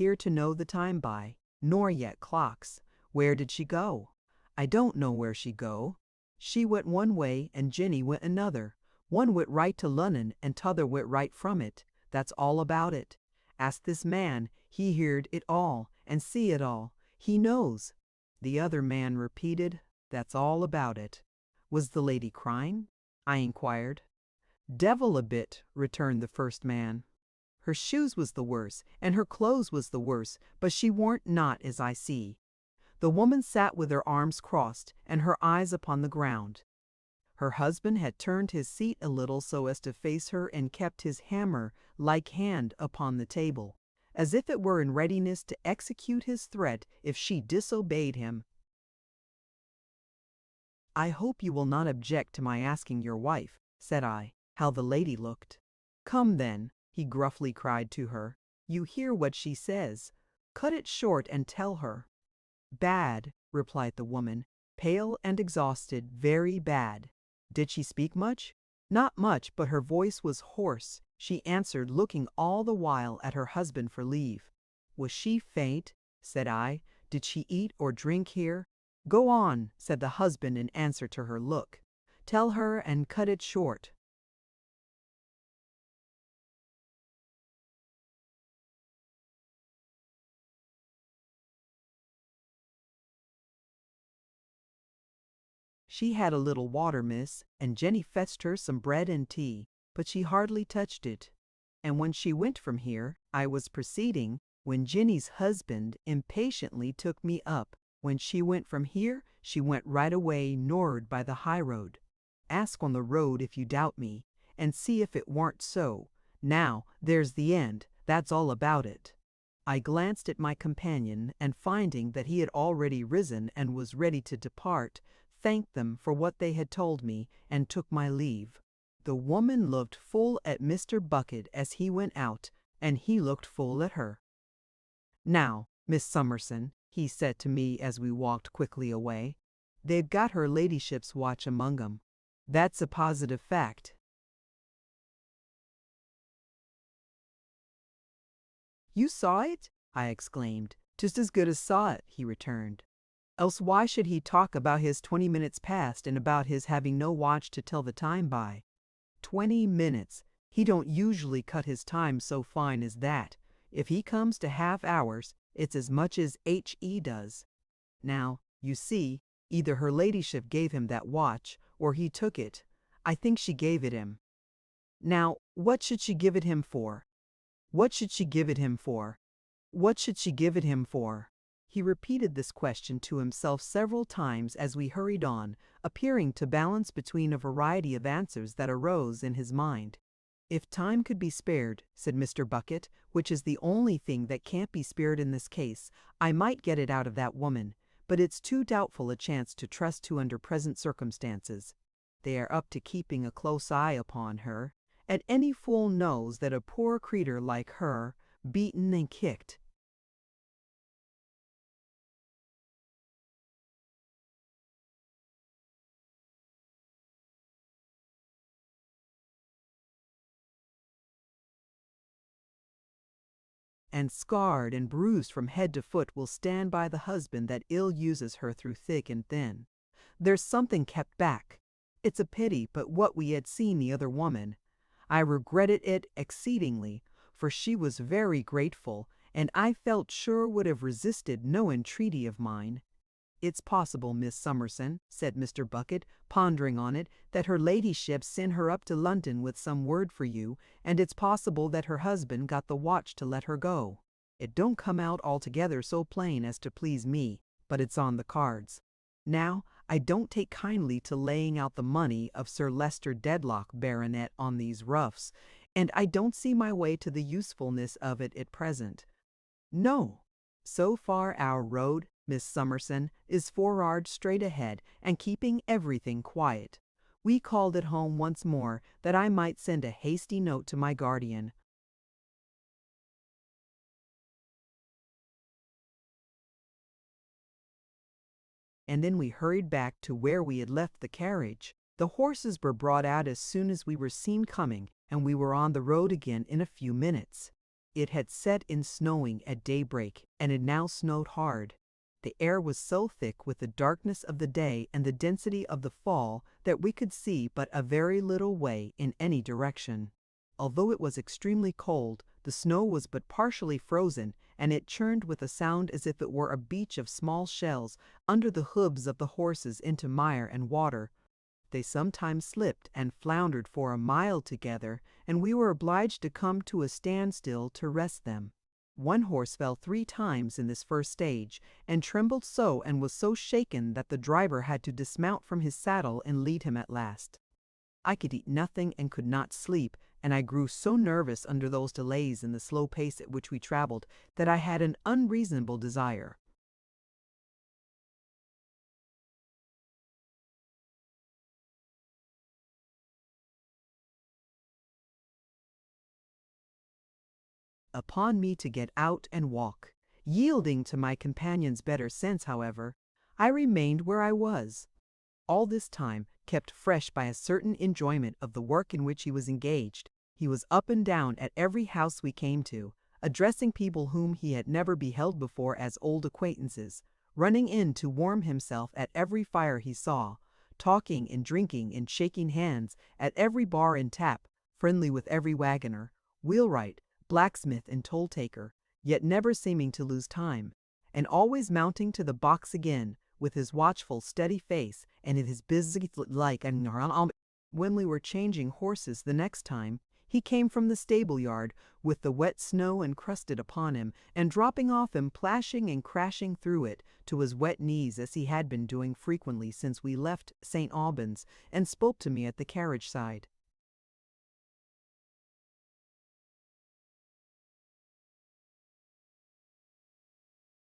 here to know the time by, nor yet clocks. Where did she go? I don't know where she go. She went one way and Jenny went another. One went right to London and t'other went right from it. That's all about it. Ask this man, he heard it all and see it all. He knows. The other man repeated, that's all about it. Was the lady crying? I inquired. Devil a bit, returned the first man. Her shoes was the worse, and her clothes was the worse, but she warn't not as I see. The woman sat with her arms crossed, and her eyes upon the ground. Her husband had turned his seat a little so as to face her and kept his hammer-like hand upon the table, as if it were in readiness to execute his threat if she disobeyed him. I hope you will not object to my asking your wife, said I, how the lady looked. Come then, he gruffly cried to her. You hear what she says. Cut it short and tell her. Bad, replied the woman, pale and exhausted, very bad. Did she speak much? Not much, but her voice was hoarse. She answered, looking all the while at her husband for leave. Was she faint? Said I. Did she eat or drink here? Go on, said the husband in answer to her look. Tell her and cut it short. She had a little water, miss, and Jenny fetched her some bread and tea, but she hardly touched it. And when she went from here, I was proceeding, when Jenny's husband impatiently took me up. When she went from here, she went right away nor'ard by the high road. Ask on the road if you doubt me, and see if it warn't so. Now, there's the end, that's all about it. I glanced at my companion, and finding that he had already risen and was ready to depart, thanked them for what they had told me, and took my leave. The woman looked full at Mr. Bucket as he went out, and he looked full at her. Now, Miss Summerson, he said to me as we walked quickly away, they've got her ladyship's watch among 'em. That's a positive fact. You saw it? I exclaimed. Just as good as saw it, he returned. Else why should he talk about his 20 minutes past and about his having no watch to tell the time by? 20 minutes. He don't usually cut his time so fine as that. If he comes to half hours, it's as much as H.E. does. Now, you see, either her ladyship gave him that watch, or he took it. I think she gave it him. Now, what should she give it him for? What should she give it him for? What should she give it him for? He repeated this question to himself several times as we hurried on, appearing to balance between a variety of answers that arose in his mind. If time could be spared, said Mr. Bucket, which is the only thing that can't be spared in this case, I might get it out of that woman, but it's too doubtful a chance to trust to under present circumstances. They are up to keeping a close eye upon her, and any fool knows that a poor creetur like her, beaten and kicked, and scarred and bruised from head to foot will stand by the husband that ill uses her through thick and thin. There's something kept back. It's a pity but what we had seen the other woman. I regretted it exceedingly, for she was very grateful, and I felt sure would have resisted no entreaty of mine. It's possible, Miss Summerson, said Mr. Bucket, pondering on it, that her ladyship sent her up to London with some word for you, and it's possible that her husband got the watch to let her go. It don't come out altogether so plain as to please me, but it's on the cards. Now, I don't take kindly to laying out the money of Sir Leicester Dedlock, Baronet, on these roughs, and I don't see my way to the usefulness of it at present. No. So far our road, Miss Summerson, is for'ard straight ahead and keeping everything quiet. We called at home once more that I might send a hasty note to my guardian. And then we hurried back to where we had left the carriage. The horses were brought out as soon as we were seen coming, and we were on the road again in a few minutes. It had set in snowing at daybreak, and it now snowed hard. The air was so thick with the darkness of the day and the density of the fall that we could see but a very little way in any direction. Although it was extremely cold, the snow was but partially frozen, and it churned with a sound as if it were a beach of small shells under the hoofs of the horses into mire and water. They sometimes slipped and floundered for a mile together, and we were obliged to come to a standstill to rest them. One horse fell 3 times in this first stage, and trembled so and was so shaken that the driver had to dismount from his saddle and lead him at last. I could eat nothing and could not sleep, and I grew so nervous under those delays in the slow pace at which we traveled that I had an unreasonable desire. Upon me to get out and walk. Yielding to my companion's better sense, however, I remained where I was. All this time, kept fresh by a certain enjoyment of the work in which he was engaged, he was up and down at every house we came to, addressing people whom he had never beheld before as old acquaintances, running in to warm himself at every fire he saw, talking and drinking and shaking hands at every bar and tap, friendly with every wagoner, wheelwright, blacksmith and toll-taker, yet never seeming to lose time, and always mounting to the box again, with his watchful, steady face and his busy-like. When we were changing horses the next time, he came from the stable-yard, with the wet snow encrusted upon him, and dropping off and plashing and crashing through it to his wet knees as he had been doing frequently since we left St. Albans, and spoke to me at the carriage side.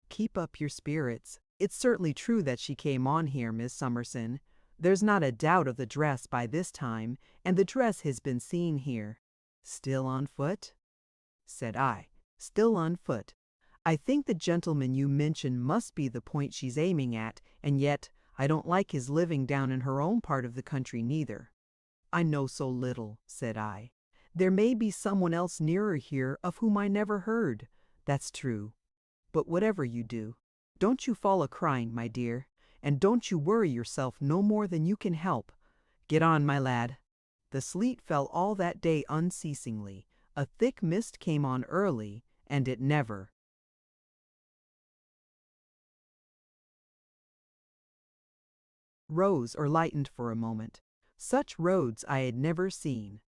Keep up your spirits. It's certainly true that she came on here, Miss Summerson. There's not a doubt of the dress by this time, and the dress has been seen here. Still on foot? Said I. Still on foot. I think the gentleman you mention must be the point she's aiming at, and yet I don't like his living down in her own part of the country neither. I know so little, said I. There may be someone else nearer here of whom I never heard. That's true. But whatever you do, don't you fall a-crying, my dear, and don't you worry yourself no more than you can help. Get on, my lad. The sleet fell all that day unceasingly. A thick mist came on early, and it never, rose or lightened for a moment. Such roads I had never seen.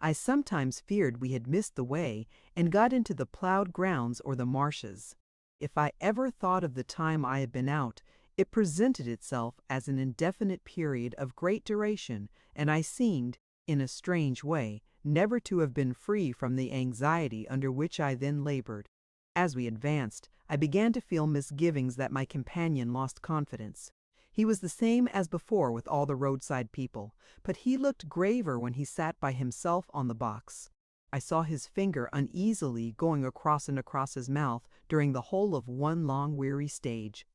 I sometimes feared we had missed the way and got into the plowed grounds or the marshes. If I ever thought of the time I had been out, it presented itself as an indefinite period of great duration, and I seemed, in a strange way, never to have been free from the anxiety under which I then labored. As we advanced, I began to feel misgivings that my companion lost confidence. He was the same as before with all the roadside people, but he looked graver when he sat by himself on the box. I saw his finger uneasily going across and across his mouth during the whole of one long weary stage.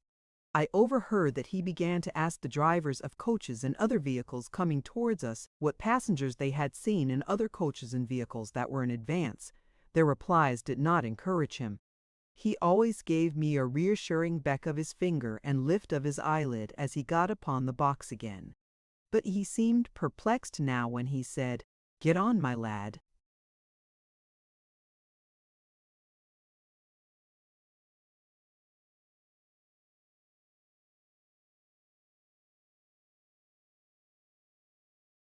I overheard that he began to ask the drivers of coaches and other vehicles coming towards us what passengers they had seen in other coaches and vehicles that were in advance. Their replies did not encourage him. He always gave me a reassuring beck of his finger and lift of his eyelid as he got upon the box again. But he seemed perplexed now when he said, "Get on, my lad."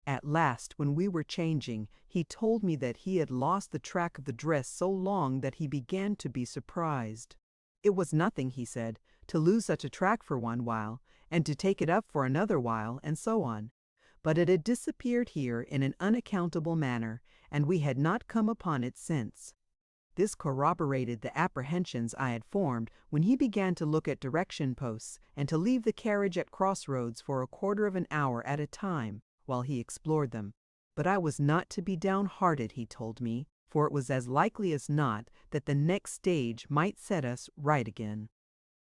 At last, when we were changing, he told me that he had lost the track of the dress so long that he began to be surprised. It was nothing, he said, to lose such a track for one while, and to take it up for another while, and so on. But it had disappeared here in an unaccountable manner, and we had not come upon it since. This corroborated the apprehensions I had formed when he began to look at direction posts and to leave the carriage at crossroads for a quarter of an hour at a time, while he explored them. But I was not to be downhearted, he told me, for it was as likely as not that the next stage might set us right again.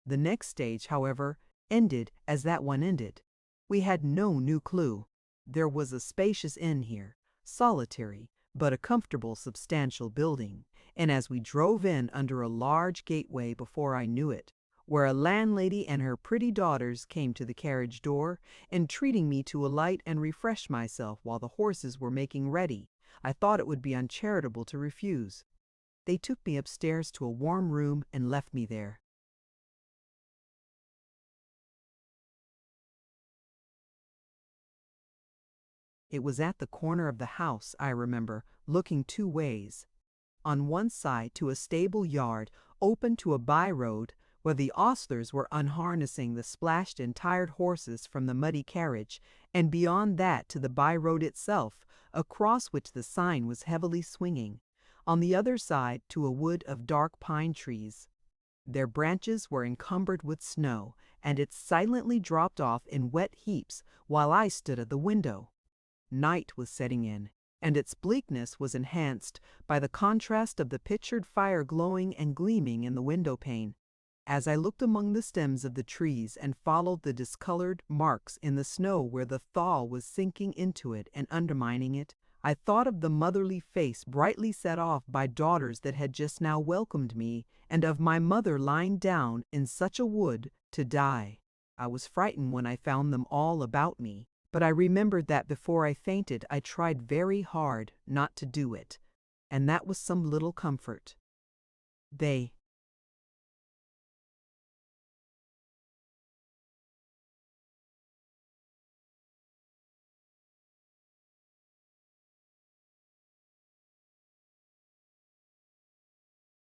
The next stage, however, ended as that one ended. We had no new clue. There was a spacious inn here, solitary, but a comfortable, substantial building, and as we drove in under a large gateway before I knew it, where a landlady and her pretty daughters came to the carriage door, entreating me to alight and refresh myself while the horses were making ready, I thought it would be uncharitable to refuse. They took me upstairs to a warm room and left me there. It was at the corner of the house, I remember, looking two ways. On one side to a stable yard open to a by-road where the ostlers were unharnessing the splashed and tired horses from the muddy carriage, and beyond that to the by-road itself, across which the sign was heavily swinging. On the other side to a wood of dark pine trees. Their branches were encumbered with snow, and it silently dropped off in wet heaps while I stood at the window. Night was setting in, and its bleakness was enhanced by the contrast of the pictured fire glowing and gleaming in the window pane. As I looked among the stems of the trees and followed the discolored marks in the snow where the thaw was sinking into it and undermining it, I thought of the motherly face brightly set off by daughters that had just now welcomed me, and of my mother lying down in such a wood to die. I was frightened when I found them all about me, but I remembered that before I fainted I tried very hard not to do it, and that was some little comfort. They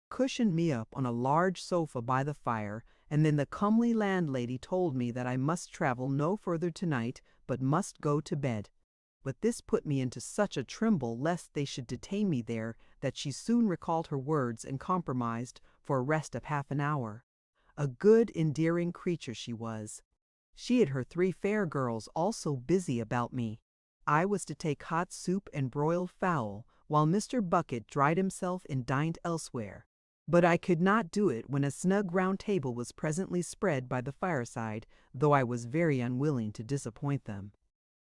cushioned me up on a large sofa by the fire, and then the comely landlady told me that I must travel no further tonight, but must go to bed. But this put me into such a tremble lest they should detain me there that she soon recalled her words and compromised for a rest of half an hour. A good, endearing creature she was. She had her 3 fair girls also busy about me. I was to take hot soup and broiled fowl, while Mr. Bucket dried himself and dined elsewhere. But I could not do it when a snug round table was presently spread by the fireside, though I was very unwilling to disappoint them.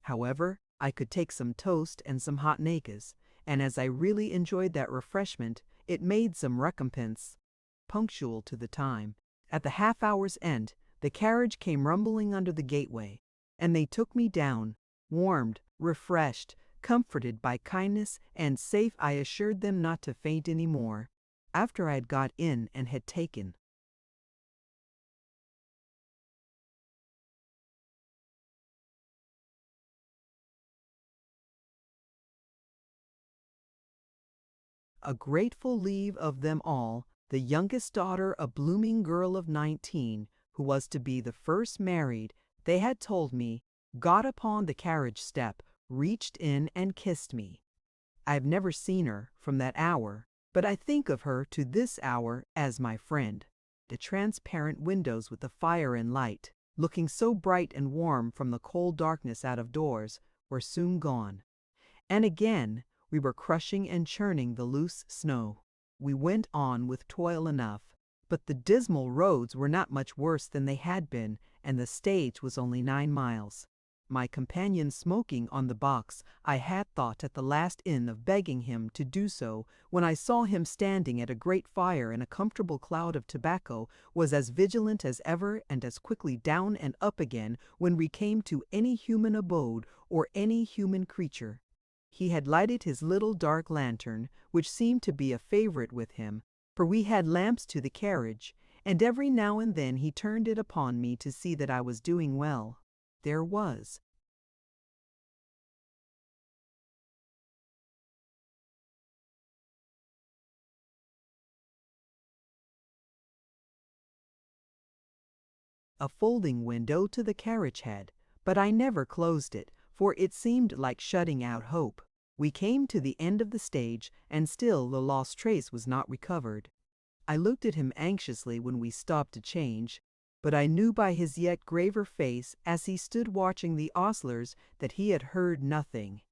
However, I could take some toast and some hot negus, and as I really enjoyed that refreshment, it made some recompense. Punctual to the time, at the half-hour's end, the carriage came rumbling under the gateway, and they took me down, warmed, refreshed, comforted by kindness, and safe. I assured them not to faint any more. After I had got in and had taken A grateful leave of them all, the youngest daughter, a blooming girl of 19, who was to be the first married, they had told me, got upon the carriage step, reached in and kissed me. I have never seen her from that hour, but I think of her to this hour as my friend. The transparent windows with the fire and light, looking so bright and warm from the cold darkness out of doors, were soon gone. And again we were crushing and churning the loose snow. We went on with toil enough, but the dismal roads were not much worse than they had been, and the stage was only 9 miles. My companion smoking on the box, I had thought at the last inn of begging him to do so, when I saw him standing at a great fire in a comfortable cloud of tobacco, was as vigilant as ever and as quickly down and up again when we came to any human abode or any human creature. He had lighted his little dark lantern, which seemed to be a favorite with him, for we had lamps to the carriage, and every now and then he turned it upon me to see that I was doing well. There was. A folding window to the carriage head, but I never closed it, for it seemed like shutting out hope. We came to the end of the stage, and still the lost trace was not recovered. I looked at him anxiously when we stopped to change, but I knew by his yet graver face as he stood watching the ostlers that he had heard nothing.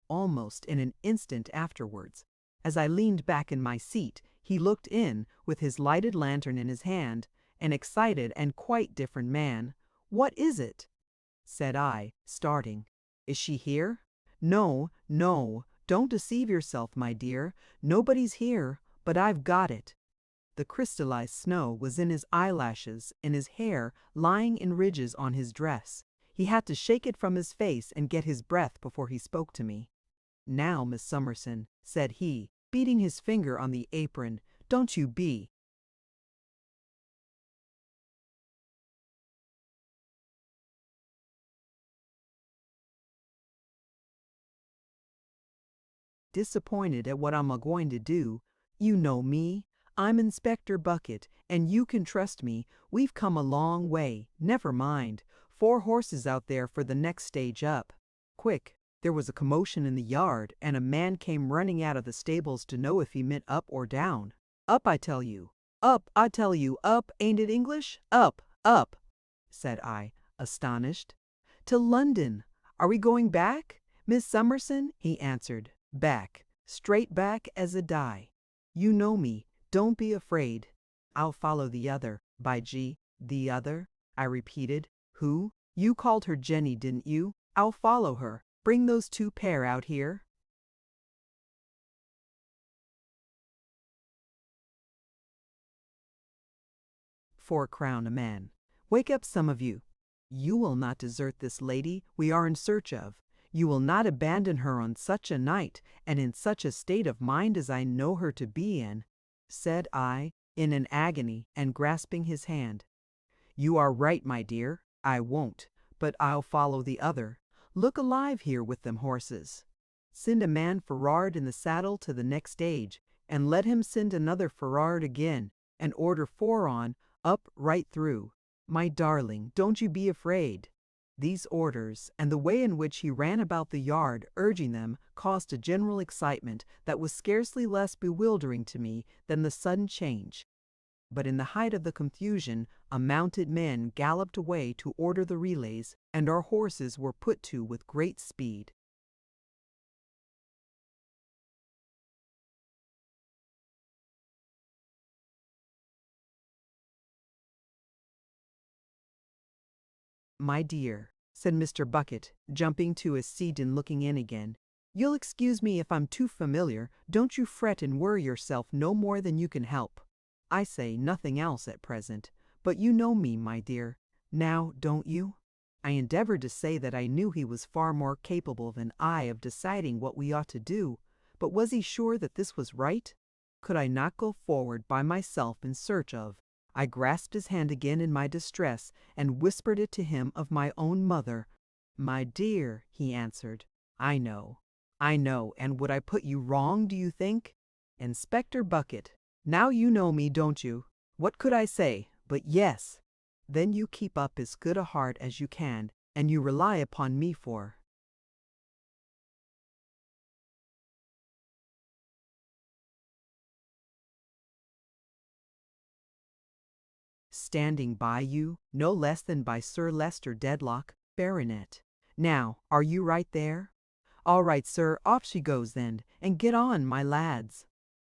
Almost in an instant afterwards, as I leaned back in my seat, he looked in, with his lighted lantern in his hand, an excited and quite different man. "What is it?" said I, starting. "Is she here?" "No, no, don't deceive yourself, my dear. Nobody's here, but I've got it." The crystallized snow was in his eyelashes, in his hair, lying in ridges on his dress. He had to shake it from his face and get his breath before he spoke to me. "Now, Miss Summerson," said he, beating his finger on the apron, "don't you be disappointed at what I'm a-going to do. You know me. I'm Inspector Bucket, and you can trust me. We've come a long way. Never mind. 4 horses out there for the next stage up. Quick." There was a commotion in the yard, and a man came running out of the stables to know if he meant up or down. "Up, I tell you. Up, I tell you. Up, ain't it English? Up, up," said I, astonished. "To London. Are we going back, Miss Summerson?" he answered. "Back, straight back as a die. You know me. Don't be afraid." "I'll follow the other, by G." "The other?" I repeated. "Who? You called her Jenny, didn't you? I'll follow her. Bring those 2 pair out here." £4 a man. "Wake up, some of you. You will not desert this lady we are in search of. You will not abandon her on such a night, and in such a state of mind as I know her to be in," said I, in an agony, and grasping his hand. "You are right, my dear. I won't, but I'll follow the other. Look alive here with them horses. Send a man forrard in the saddle to the next stage, and let him send another forrard again, and order 4 on, up right through. My darling, don't you be afraid." These orders, and the way in which he ran about the yard urging them, caused a general excitement that was scarcely less bewildering to me than the sudden change. But in the height of the confusion, a mounted man galloped away to order the relays, and our horses were put to with great speed. "My dear," said Mr. Bucket, jumping to his seat and looking in again, "you'll excuse me if I'm too familiar. Don't you fret and worry yourself no more than you can help. I say nothing else at present, but you know me, my dear. Now, don't you?" I endeavored to say that I knew he was far more capable than I of deciding what we ought to do, but was he sure that this was right? Could I not go forward by myself in search of? I grasped his hand again in my distress, and whispered it to him of my own mother. "My dear," he answered, I know, and would I put you wrong, do you think?" Inspector Bucket. Now you know me, don't you? What could I say but yes? Then you keep up as good a heart as you can, and you rely upon me for standing by you, no less than by Sir Leicester Dedlock, Baronet. Now, are you right there? All right, sir, off she goes then, and get on, my lads.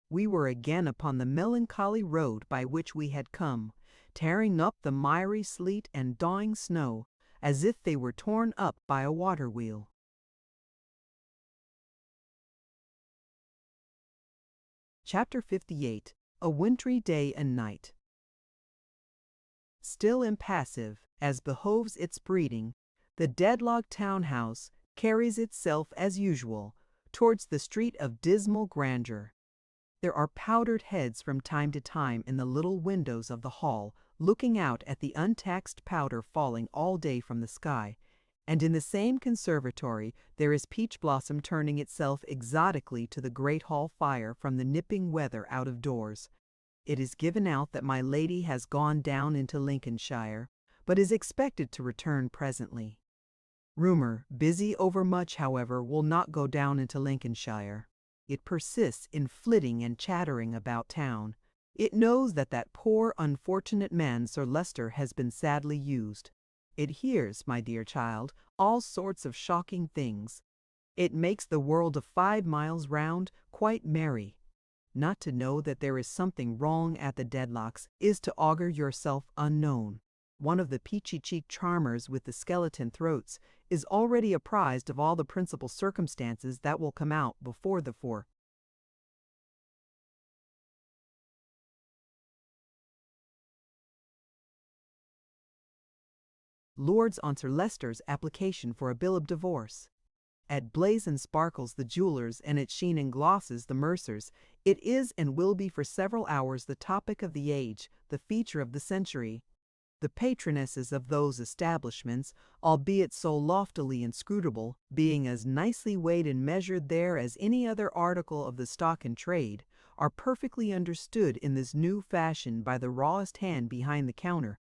We were again upon the melancholy road by which we had come, tearing up the miry sleet and dawing snow, as if they were torn up by a water-wheel. Chapter 58. A Wintry Day and Night. Still impassive, as behoves its breeding, the Dedlock townhouse carries itself as usual towards the street of dismal grandeur. There are powdered heads from time to time in the little windows of the hall, looking out at the untaxed powder falling all day from the sky, and in the same conservatory there is peach blossom turning itself exotically to the great hall fire from the nipping weather out of doors. It is given out that my lady has gone down into Lincolnshire, but is expected to return presently. Rumor, busy overmuch, however, will not go down into Lincolnshire. It persists in flitting and chattering about town. It knows that that poor unfortunate man Sir Leicester has been sadly used. It hears, my dear child, all sorts of shocking things. It makes the world of 5 miles round quite merry. Not to know that there is something wrong at the Dedlocks is to augur yourself unknown. One of the peachy-cheeked charmers with the skeleton throats is already apprised of all the principal circumstances that will come out before the four. Lords on Sir Leicester's application for a bill of divorce. At Blaze and Sparkles the jewelers, and at Sheen and Glosses the mercers, it is and will be for several hours the topic of the age, the feature of the century. The patronesses of those establishments, albeit so loftily inscrutable, being as nicely weighed and measured there as any other article of the stock in trade, are perfectly understood in this new fashion by the rawest hand behind the counter.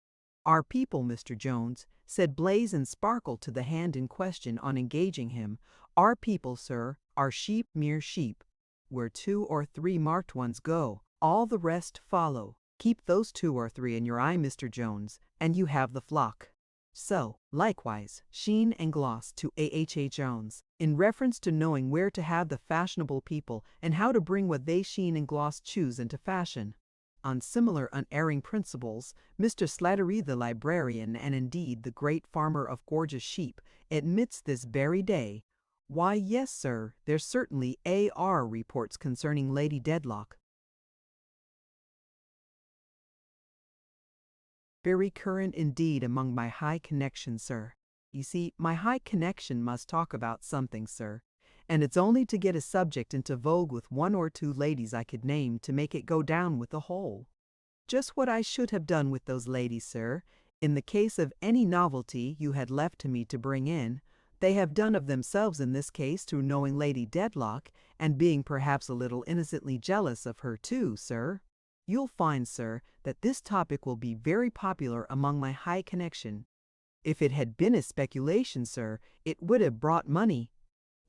Our people, Mr. Jones, said Blaze and Sparkle to the hand in question on engaging him, our people, sir, are sheep, mere sheep. Where 2 or 3 marked ones go, all the rest follow. Keep those 2 or 3 in your eye, Mr. Jones, and you have the flock. So, likewise, Sheen and Gloss to A.H.A. Jones, in reference to knowing where to have the fashionable people and how to bring what they Sheen and Gloss choose into fashion. On similar unerring principles, Mr. Slattery the librarian, and indeed the great farmer of gorgeous sheep, admits this very day, why yes, sir, there certainly are reports concerning Lady Dedlock. Very current indeed among my high connections, sir. You see, my high connection must talk about something, sir, and it's only to get a subject into vogue with 1 or 2 ladies I could name to make it go down with the whole. Just what I should have done with those ladies, sir, in the case of any novelty you had left to me to bring in. They have done of themselves in this case through knowing Lady Dedlock, and being perhaps a little innocently jealous of her too, sir. You'll find, sir, that this topic will be very popular among my high connection. If it had been a speculation, sir, it would have brought money.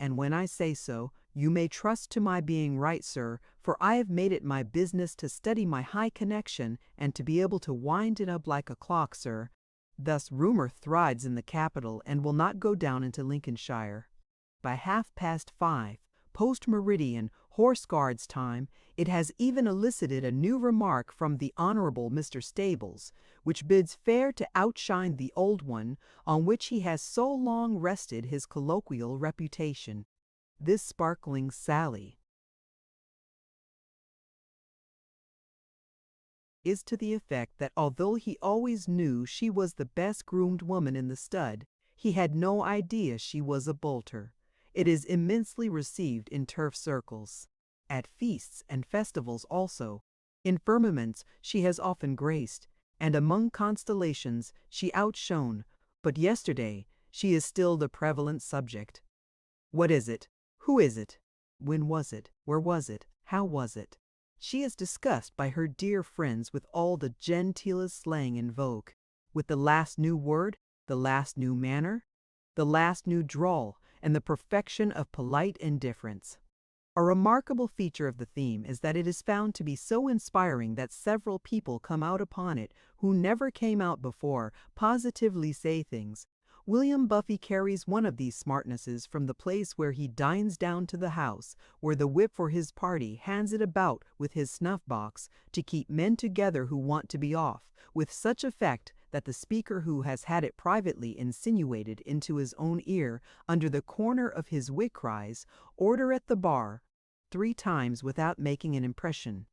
And when I say so, you may trust to my being right, sir, for I have made it my business to study my high connection and to be able to wind it up like a clock, sir. Thus rumor thrives in the capital and will not go down into Lincolnshire. By 5:30, post-meridian, horse guards time, it has even elicited a new remark from the Honourable Mr. Stables, which bids fair to outshine the old one on which he has so long rested his colloquial reputation. This sparkling sally is to the effect that although he always knew she was the best groomed woman in the stud, he had no idea she was a bolter. It is immensely received in turf circles. At feasts and festivals also, in firmaments she has often graced, and among constellations she outshone, but yesterday she is still the prevalent subject. What is it? Who is it? When was it? Where was it? How was it? She is discussed by her dear friends with all the genteelest slang in vogue, with the last new word, the last new manner, the last new drawl, and the perfection of polite indifference. A remarkable feature of the theme is that it is found to be so inspiring that several people come out upon it who never came out before, positively say things. William Buffy carries one of these smartnesses from the place where he dines down to the house, where the whip for his party hands it about with his snuff-box to keep men together who want to be off, with such effect that the speaker who has had it privately insinuated into his own ear under the corner of his wig cries, "Order at the bar," 3 times without making an impression.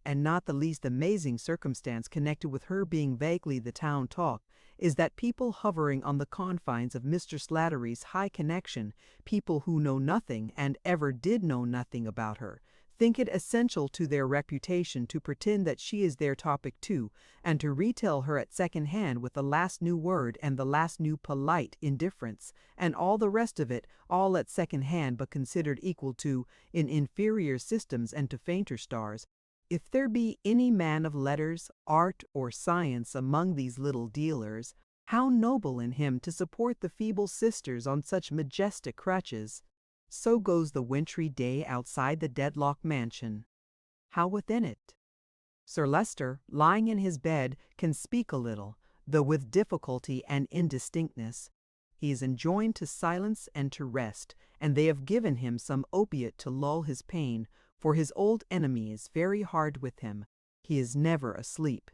And not the least amazing circumstance connected with her being vaguely the town talk is that people hovering on the confines of Mr. Slattery's high connection, people who know nothing and ever did know nothing about her, think it essential to their reputation to pretend that she is their topic too, and to retell her at second hand with the last new word and the last new polite indifference, and all the rest of it, all at second hand but considered equal to, in inferior systems and to fainter stars. If there be any man of letters, art, or science among these little dealers, how noble in him to support the feeble sisters on such majestic crutches! So goes the wintry day outside the Dedlock mansion. How within it? Sir Leicester, lying in his bed, can speak a little, though with difficulty and indistinctness. He is enjoined to silence and to rest, and they have given him some opiate to lull his pain, for his old enemy is very hard with him. He is never asleep,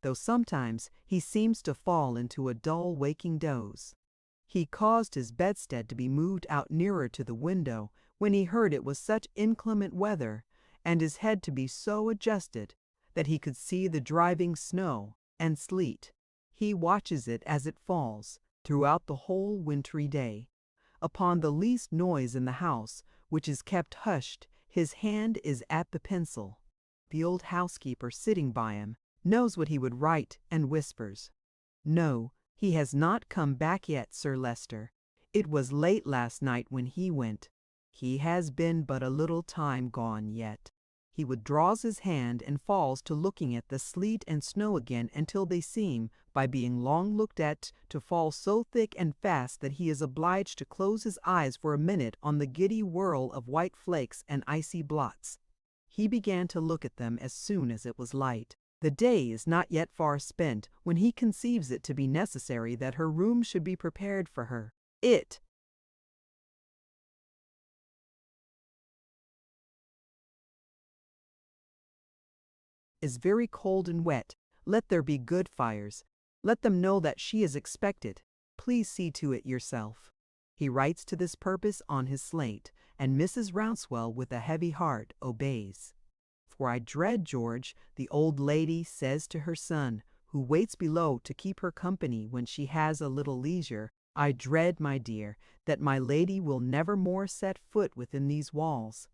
though sometimes he seems to fall into a dull waking doze. He caused his bedstead to be moved out nearer to the window when he heard it was such inclement weather, and his head to be so adjusted that he could see the driving snow and sleet. He watches it as it falls throughout the whole wintry day. Upon the least noise in the house, which is kept hushed, his hand is at the pencil. The old housekeeper, sitting by him, knows what he would write and whispers, "No, he has not come back yet, Sir Leicester. It was late last night when he went. He has been but a little time gone yet." He withdraws his hand and falls to looking at the sleet and snow again until they seem, by being long looked at, to fall so thick and fast that he is obliged to close his eyes for a minute on the giddy whirl of white flakes and icy blots. He began to look at them as soon as it was light. The day is not yet far spent when he conceives it to be necessary that her room should be prepared for her. It is very cold and wet. Let there be good fires. Let them know that she is expected. Please see to it yourself. He writes to this purpose on his slate, and Mrs. Rouncewell, with a heavy heart, obeys. "For I dread, George," the old lady says to her son, who waits below to keep her company when she has a little leisure, "I dread, my dear, that my lady will never more set foot within these walls."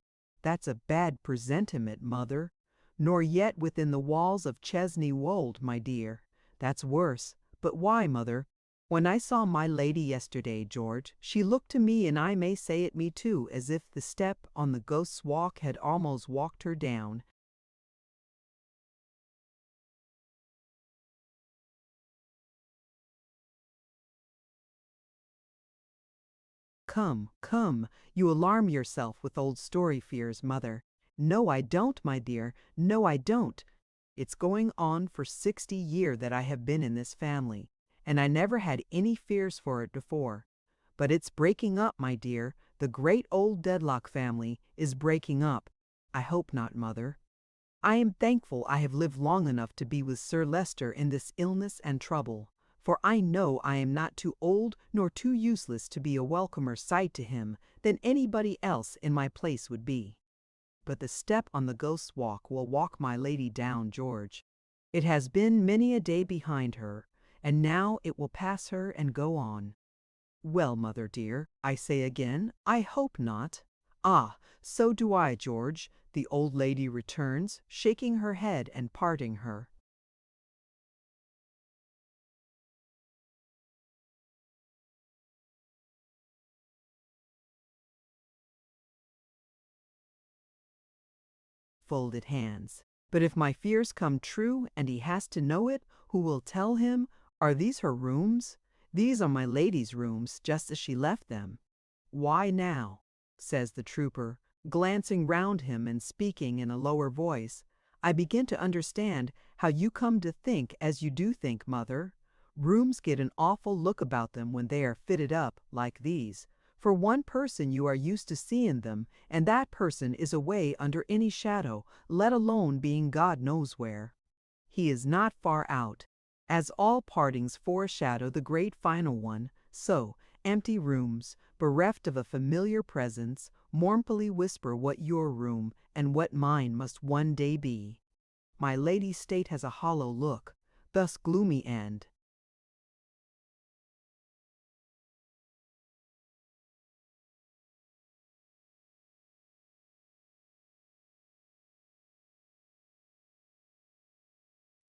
"That's a bad presentiment, mother." "Nor yet within the walls of Chesney Wold, my dear." "That's worse. But why, mother?" "When I saw my lady yesterday, George, she looked to me, and I may say it me too, as if the step on the Ghost's Walk had almost walked her down. Come, come, you alarm yourself with old story fears, mother." "No, I don't, my dear, no, I don't. It's going on for 60 year that I have been in this family, and I never had any fears for it before. But it's breaking up, my dear. The great old Dedlock family is breaking up." "I hope not, mother." "I am thankful I have lived long enough to be with Sir Leicester in this illness and trouble, for I know I am not too old nor too useless to be a welcomer sight to him than anybody else in my place would be. But the step on the Ghost's Walk will walk my lady down, George. It has been many a day behind her, and now it will pass her and go on." "Well, mother dear, I say again, I hope not." "Ah, so do I, George. The old lady returns, shaking her head and parting her. Folded hands. But if my fears come true and he has to know it, who will tell him? Are these her rooms? These are my lady's rooms, just as she left them. Why now, says the trooper, glancing round him and speaking in a lower voice, I begin to understand how you come to think as you do think, mother. Rooms get an awful look about them when they are fitted up like these. For one person you are used to seeing them, and that person is away under any shadow, let alone being God knows where. He is not far out. As all partings foreshadow the great final one, so empty rooms, bereft of a familiar presence, mournfully whisper what your room and what mine must one day be. My lady's state has a hollow look, thus gloomy and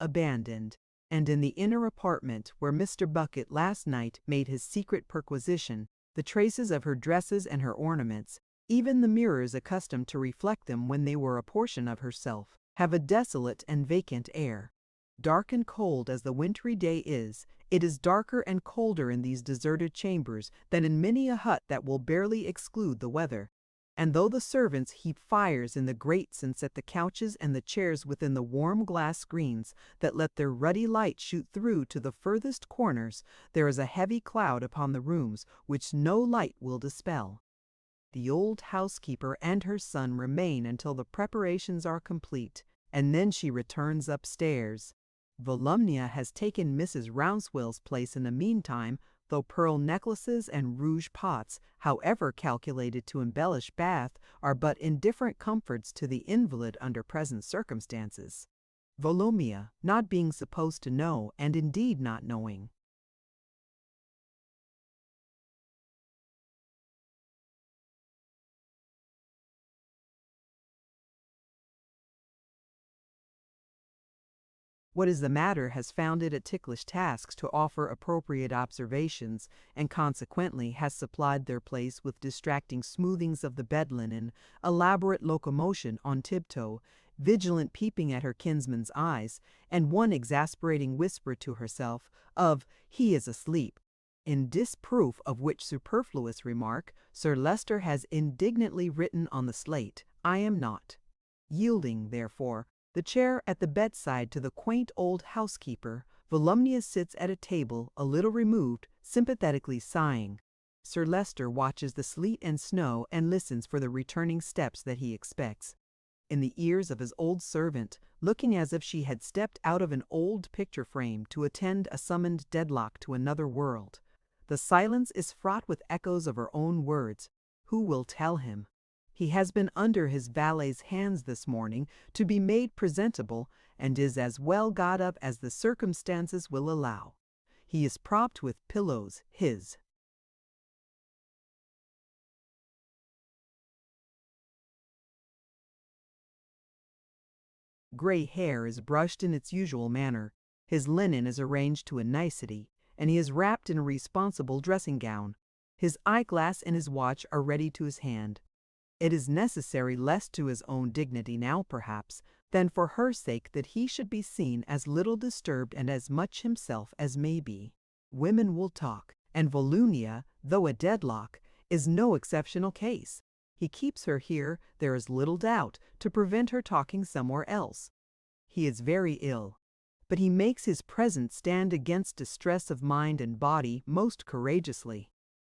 abandoned, and in the inner apartment where Mr. Bucket last night made his secret perquisition, the traces of her dresses and her ornaments, even the mirrors accustomed to reflect them when they were a portion of herself, have a desolate and vacant air. Dark and cold as the wintry day is, it is darker and colder in these deserted chambers than in many a hut that will barely exclude the weather. And though the servants heap fires in the grates and set the couches and the chairs within the warm glass screens that let their ruddy light shoot through to the furthest corners, there is a heavy cloud upon the rooms which no light will dispel. The old housekeeper and her son remain until the preparations are complete, and then she returns upstairs. Volumnia has taken Mrs. Rouncewell's place in the meantime, though pearl necklaces and rouge pots, however calculated to embellish Bath, are but indifferent comforts to the invalid under present circumstances. Volumnia, not being supposed to know, and indeed not knowing, what is the matter has found it a ticklish task to offer appropriate observations, and consequently has supplied their place with distracting smoothings of the bed linen, elaborate locomotion on tiptoe, vigilant peeping at her kinsman's eyes, and one exasperating whisper to herself of "he is asleep," in disproof of which superfluous remark Sir Leicester has indignantly written on the slate, "I am not." Yielding, therefore, the chair at the bedside to the quaint old housekeeper, Volumnia sits at a table a little removed, sympathetically sighing. Sir Leicester watches the sleet and snow and listens for the returning steps that he expects. In the ears of his old servant, looking as if she had stepped out of an old picture frame to attend a summoned deadlock to another world, the silence is fraught with echoes of her own words. Who will tell him? He has been under his valet's hands this morning to be made presentable, and is as well got up as the circumstances will allow. He is propped with pillows, his gray hair is brushed in its usual manner, his linen is arranged to a nicety, and he is wrapped in a responsible dressing gown. His eyeglass and his watch are ready to his hand. It is necessary less to his own dignity now, perhaps, than for her sake that he should be seen as little disturbed and as much himself as may be. Women will talk, and Volumnia, though a deadlock, is no exceptional case. He keeps her here, there is little doubt, to prevent her talking somewhere else. He is very ill, but he makes his presence stand against distress of mind and body most courageously.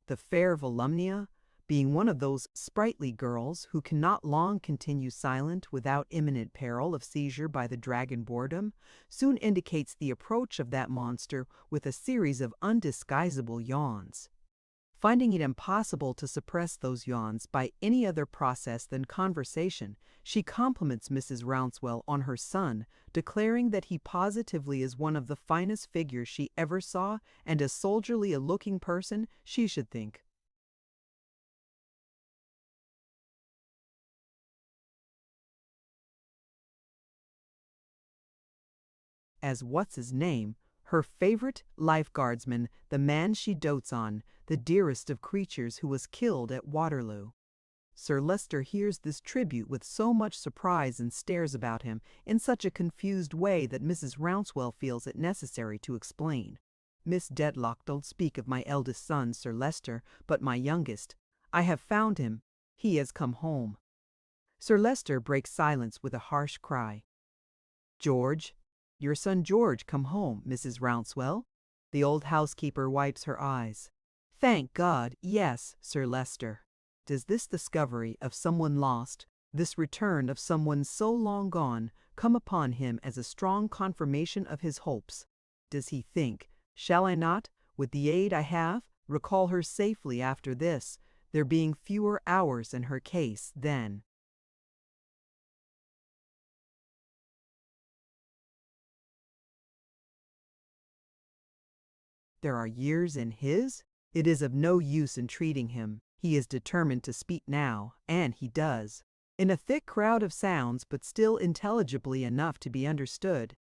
The fair Volumnia, being one of those sprightly girls who cannot long continue silent without imminent peril of seizure by the dragon boredom, soon indicates the approach of that monster with a series of undisguisable yawns. Finding it impossible to suppress those yawns by any other process than conversation, she compliments Mrs. Rouncewell on her son, declaring that he positively is one of the finest figures she ever saw, and as soldierly a looking person, she should think. as what's-his-name, her favorite lifeguardsman, the man she dotes on, the dearest of creatures who was killed at Waterloo. Sir Leicester hears this tribute with so much surprise and stares about him in such a confused way that Mrs. Rouncewell feels it necessary to explain. Miss Dedlock, don't speak of my eldest son, Sir Leicester, but my youngest. I have found him. He has come home. Sir Leicester breaks silence with a harsh cry. George, your son George come home, Mrs. Rouncewell? The old housekeeper wipes her eyes. Thank God, yes, Sir Leicester. Does this discovery of someone lost, this return of someone so long gone, come upon him as a strong confirmation of his hopes? Does he think, shall I not, with the aid I have, recall her safely after this, there being fewer hours in her case then? There are years in his? It is of no use entreating him. He is determined to speak now, and he does. In a thick crowd of sounds, but still intelligibly enough to be understood.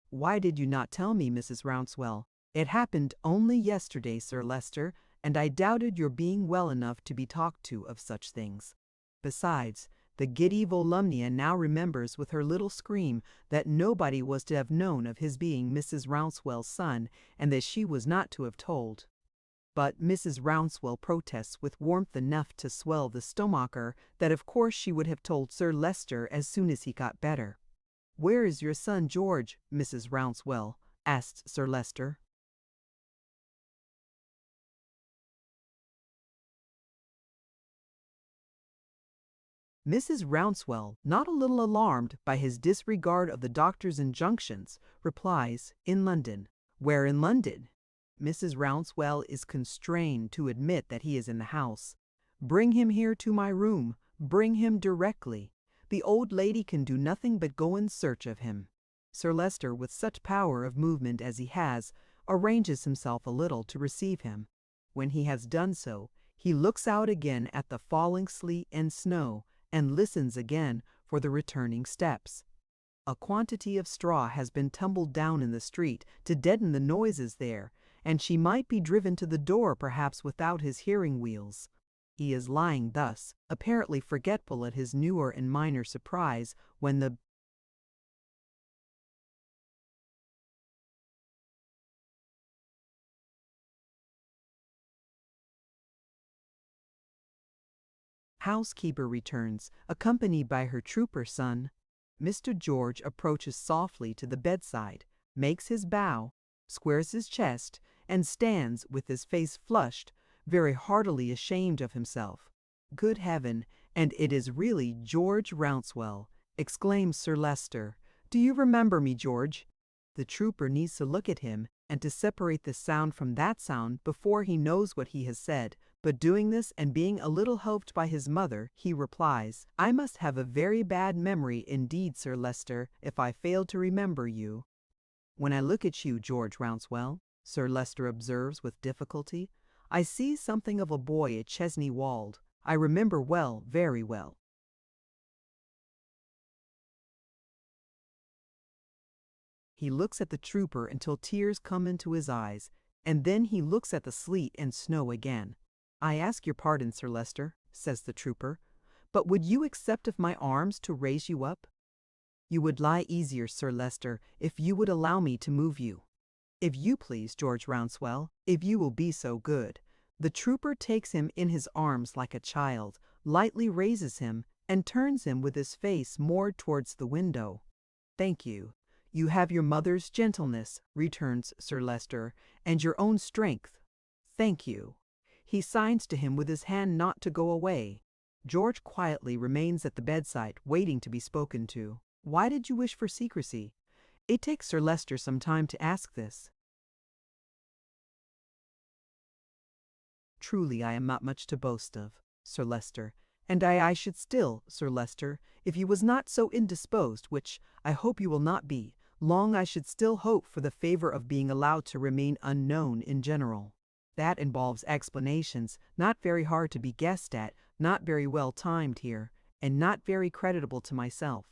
Why did you not tell me, Mrs. Rouncewell? It happened only yesterday, Sir Leicester, and I doubted your being well enough to be talked to of such things. Besides, the giddy Volumnia now remembers with her little scream that nobody was to have known of his being Mrs. Rouncewell's son, and that she was not to have told. But Mrs. Rouncewell protests with warmth enough to swell the stomacher that of course she would have told Sir Leicester as soon as he got better. Where is your son George, Mrs. Rouncewell? Asked Sir Leicester. Mrs. Rouncewell, not a little alarmed by his disregard of the doctor's injunctions, replies, in London. Where in London? Mrs. Rouncewell is constrained to admit that he is in the house. Bring him here to my room. Bring him directly. The old lady can do nothing but go in search of him. Sir Leicester, with such power of movement as he has, arranges himself a little to receive him. When he has done so, he looks out again at the falling sleet and snow, and listens again for the returning steps. A quantity of straw has been tumbled down in the street to deaden the noises there, and she might be driven to the door perhaps without his hearing wheels. He is lying thus, apparently forgetful at his newer and minor surprise, when the housekeeper returns, accompanied by her trooper son. Mr. George approaches softly to the bedside, makes his bow, squares his chest, and stands with his face flushed, very heartily ashamed of himself. Good heaven, and it is really George Rouncewell, exclaims Sir Leicester. Do you remember me, George? The trooper needs to look at him and to separate the sound from that sound before he knows what he has said, but doing this and being a little helped by his mother, he replies, I must have a very bad memory indeed, Sir Leicester, if I fail to remember you. When I look at you, George Rouncewell, Sir Leicester observes with difficulty, I see something of a boy at Chesney Wold. I remember well, very well. He looks at the trooper until tears come into his eyes, and then he looks at the sleet and snow again. I ask your pardon, Sir Leicester, says the trooper, but would you accept of my arms to raise you up? You would lie easier, Sir Leicester, if you would allow me to move you. If you please, George Rouncewell, if you will be so good. The trooper takes him in his arms like a child, lightly raises him, and turns him with his face more towards the window. Thank you. You have your mother's gentleness, returns Sir Leicester, and your own strength. Thank you. He signs to him with his hand not to go away. George quietly remains at the bedside, waiting to be spoken to. Why did you wish for secrecy? It takes Sir Leicester some time to ask this. Truly I am not much to boast of, Sir Leicester, and I should still, Sir Leicester, if you was not so indisposed, which I hope you will not be, long I should still hope for the favor of being allowed to remain unknown in general. That involves explanations, not very hard to be guessed at, not very well timed here, and not very creditable to myself.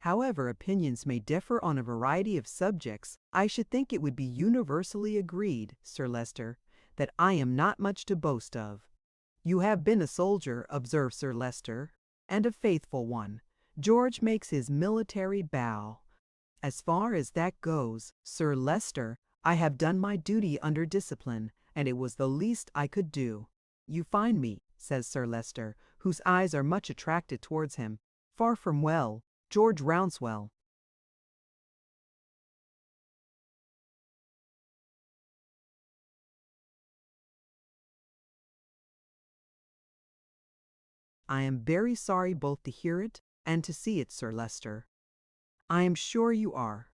However opinions may differ on a variety of subjects, I should think it would be universally agreed, Sir Leicester, that I am not much to boast of. You have been a soldier, observed Sir Leicester, and a faithful one. George makes his military bow. As far as that goes, Sir Leicester, I have done my duty under discipline, and it was the least I could do. You find me, says Sir Leicester, whose eyes are much attracted towards him, far from well, George Rouncewell. I am very sorry both to hear it and to see it, Sir Leicester. I am sure you are.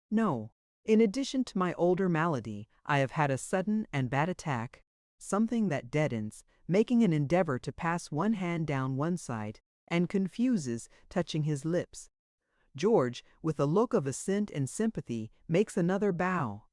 No, in addition to my older malady, I have had a sudden and bad attack, something that deadens, making an endeavor to pass one hand down one side, and confuses, touching his lips. George, with a look of assent and sympathy, makes another bow.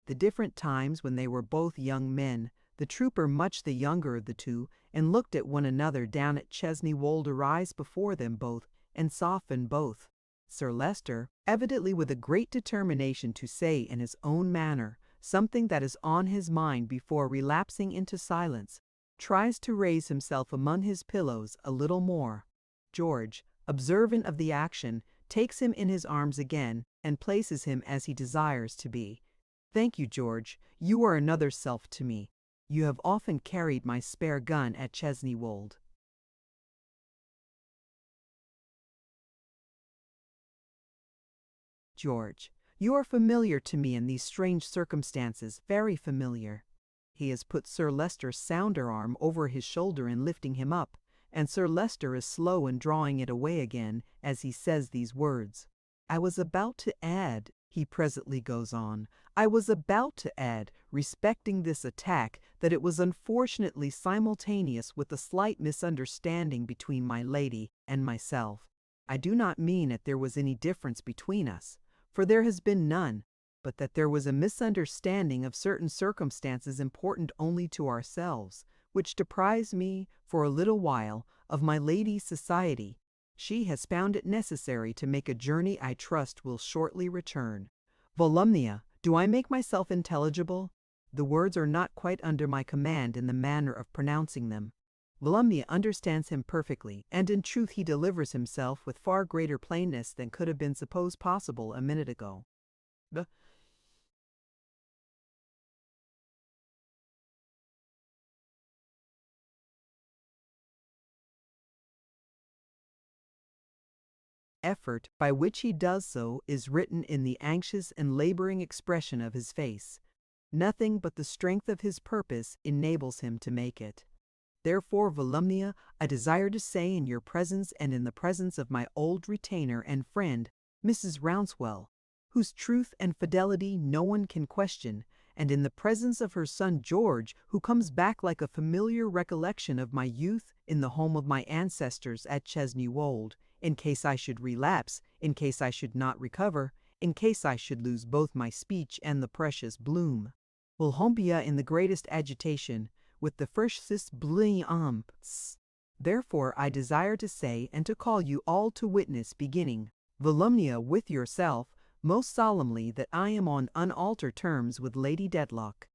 The different times when they were both young men, the trooper much the younger of the two, and looked at one another down at Chesney Wold arise before them both, and soften both. Sir Leicester, evidently with a great determination to say in his own manner something that is on his mind before relapsing into silence, tries to raise himself among his pillows a little more. George, observant of the action, takes him in his arms again, and places him as he desires to be. Thank you, George. You are another self to me. You have often carried my spare gun at Chesney Wold. George, you are familiar to me in these strange circumstances, very familiar. He has put Sir Leicester's sounder arm over his shoulder in lifting him up, and Sir Leicester is slow in drawing it away again as he says these words. I was about to add, he presently goes on, I was about to add, respecting this attack, that it was unfortunately simultaneous with a slight misunderstanding between my lady and myself. I do not mean that there was any difference between us, for there has been none, but that there was a misunderstanding of certain circumstances important only to ourselves, which deprives me, for a little while, of my lady's society. She has found it necessary to make a journey I trust will shortly return. Volumnia, do I make myself intelligible? The words are not quite under my command in the manner of pronouncing them. Volumnia understands him perfectly, and in truth he delivers himself with far greater plainness than could have been supposed possible a minute ago. The effort by which he does so is written in the anxious and laboring expression of his face. Nothing but the strength of his purpose enables him to make it. Therefore, Volumnia, I desire to say in your presence and in the presence of my old retainer and friend, Mrs. Rouncewell, whose truth and fidelity no one can question, and in the presence of her son George, who comes back like a familiar recollection of my youth in the home of my ancestors at Chesney Wold, in case I should relapse, in case I should not recover, in case I should lose both my speech and the precious bloom. Volhumbia in the greatest agitation, with the freshest brilliance. Therefore I desire to say and to call you all to witness, beginning, Volumnia, with yourself, most solemnly that I am on unaltered terms with Lady Dedlock.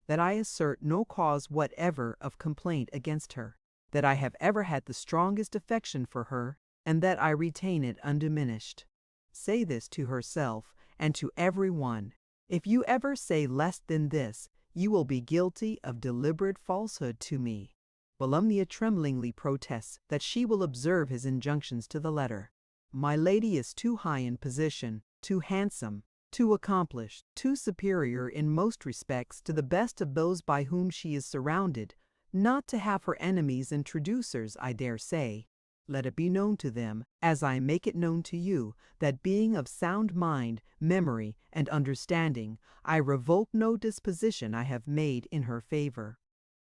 That I assert no cause whatever of complaint against her, that I have ever had the strongest affection for her, and that I retain it undiminished. Say this to herself and to every one. If you ever say less than this, you will be guilty of deliberate falsehood to me. Volumnia tremblingly protests that she will observe his injunctions to the letter. My lady is too high in position, too handsome, too accomplished, too superior in most respects to the best of those by whom she is surrounded, not to have her enemies and traducers, I dare say. Let it be known to them, as I make it known to you, that being of sound mind, memory, and understanding, I revoke no disposition I have made in her favor.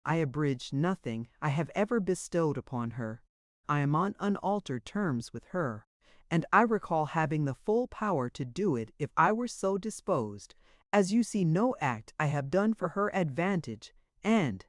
I abridge nothing I have ever bestowed upon her. I am on unaltered terms with her, and I recall having the full power to do it if I were so disposed, as you see no act I have done for her advantage, and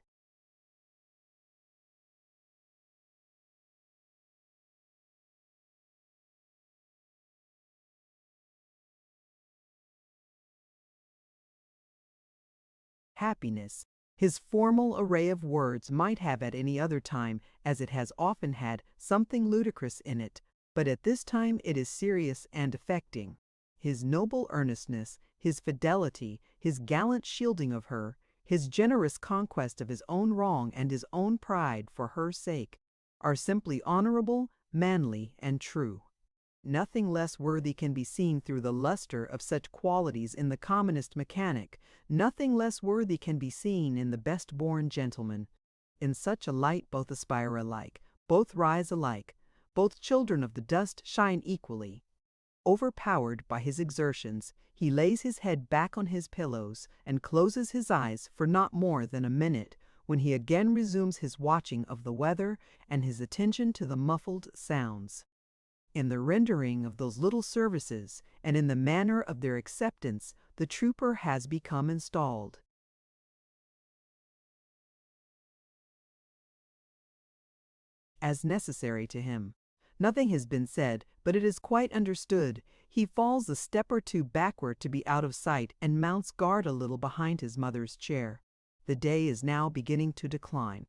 happiness. His formal array of words might have at any other time, as it has often had, something ludicrous in it, but at this time it is serious and affecting. His noble earnestness, his fidelity, his gallant shielding of her, his generous conquest of his own wrong and his own pride for her sake, are simply honorable, manly, and true. Nothing less worthy can be seen through the luster of such qualities in the commonest mechanic, nothing less worthy can be seen in the best-born gentleman. In such a light both aspire alike, both rise alike, both children of the dust shine equally. Overpowered by his exertions, he lays his head back on his pillows and closes his eyes for not more than a minute, when he again resumes his watching of the weather and his attention to the muffled sounds. In the rendering of those little services, and in the manner of their acceptance, the trooper has become installed. As necessary to him. Nothing has been said, but it is quite understood. He falls a step or two backward to be out of sight, and mounts guard a little behind his mother's chair. The day is now beginning to decline.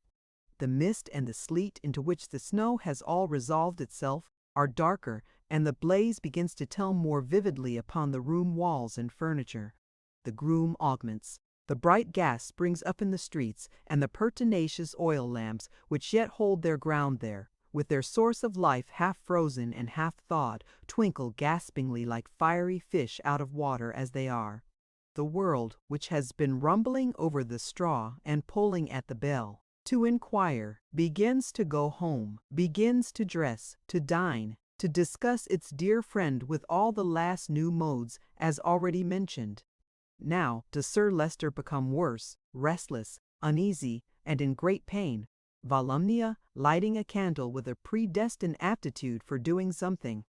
The mist and the sleet into which the snow has all resolved itself are darker, and the blaze begins to tell more vividly upon the room walls and furniture. The gloom augments. The bright gas springs up in the streets, and the pertinacious oil lamps, which yet hold their ground there, with their source of life half frozen and half thawed, twinkle gaspingly like fiery fish out of water as they are. The world, which has been rumbling over the straw and pulling at the bell, to inquire, begins to go home, begins to dress, to dine, to discuss its dear friend with all the last new modes, as already mentioned. Now does Sir Leicester become worse, restless, uneasy, and in great pain, Volumnia lighting a candle with a predestined aptitude for doing something.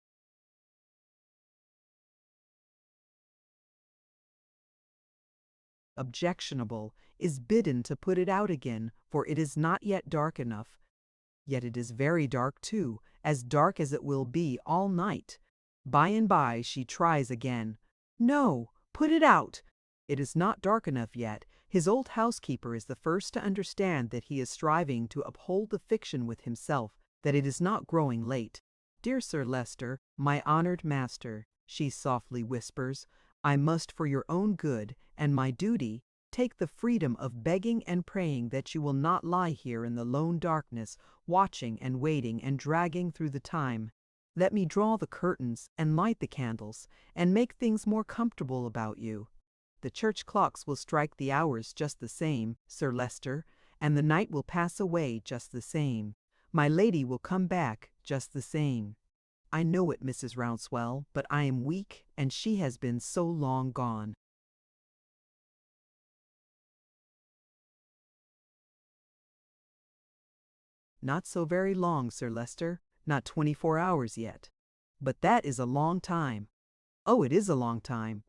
Objectionable, is bidden to put it out again, for it is not yet dark enough. Yet it is very dark too, as dark as it will be all night. By and by she tries again. No, put it out. It is not dark enough yet. His old housekeeper is the first to understand that he is striving to uphold the fiction with himself, that it is not growing late. Dear Sir Leicester, my honored master, she softly whispers, I must for your own good, and my duty, take the freedom of begging and praying that you will not lie here in the lone darkness, watching and waiting and dragging through the time. Let me draw the curtains and light the candles, and make things more comfortable about you. The church clocks will strike the hours just the same, Sir Leicester, and the night will pass away just the same. My lady will come back just the same. I know it, Mrs. Rouncewell, but I am weak, and she has been so long gone. Not so very long, Sir Leicester, not 24 hours yet. But that is a long time. Oh, it is a long time.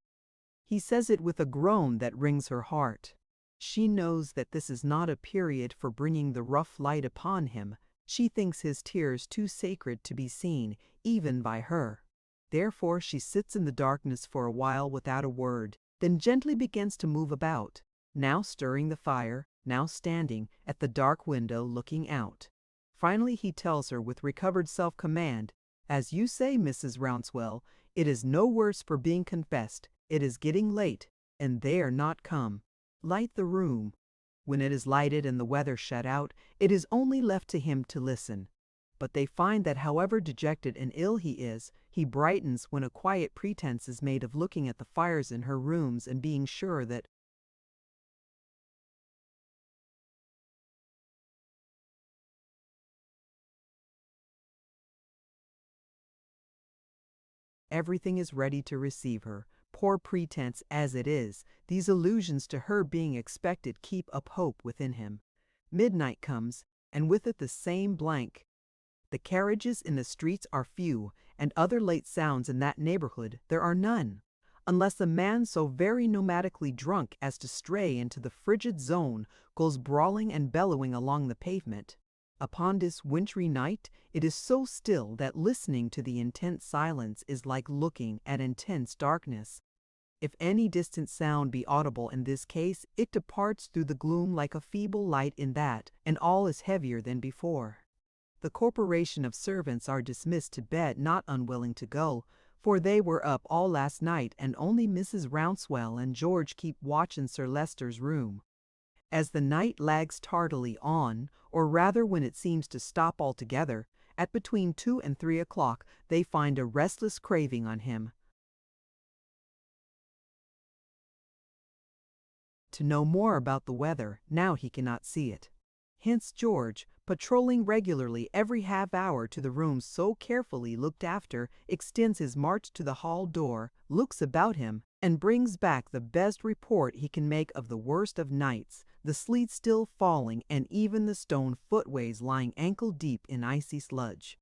He says it with a groan that wrings her heart. She knows that this is not a period for bringing the rough light upon him. She thinks his tears too sacred to be seen, even by her. Therefore she sits in the darkness for a while without a word, then gently begins to move about, now stirring the fire, now standing at the dark window looking out. Finally he tells her with recovered self-command, As you say, Mrs. Rouncewell, it is no worse for being confessed. It is getting late, and they are not come. Light the room. When it is lighted and the weather shut out, it is only left to him to listen. But they find that however dejected and ill he is, he brightens when a quiet pretense is made of looking at the fires in her rooms and being sure that everything is ready to receive her. Poor pretense as it is, these allusions to her being expected keep up hope within him. Midnight comes, and with it the same blank. The carriages in the streets are few, and other late sounds in that neighborhood there are none. unless a man so very nomadically drunk as to stray into the frigid zone goes brawling and bellowing along the pavement. Upon this wintry night, it is so still that listening to the intense silence is like looking at intense darkness. If any distant sound be audible in this case, it departs through the gloom like a feeble light in that, and all is heavier than before. The corporation of servants are dismissed to bed, not unwilling to go, for they were up all last night, and only Mrs. Rouncewell and George keep watch in Sir Leicester's room. As the night lags tardily on, or rather when it seems to stop altogether, at between 2 and 3 o'clock they find a restless craving on him to know more about the weather, now he cannot see it. Hence George, patrolling regularly every half hour to the rooms so carefully looked after, extends his march to the hall door, looks about him, and brings back the best report he can make of the worst of nights, the sleet still falling and even the stone footways lying ankle deep in icy sludge.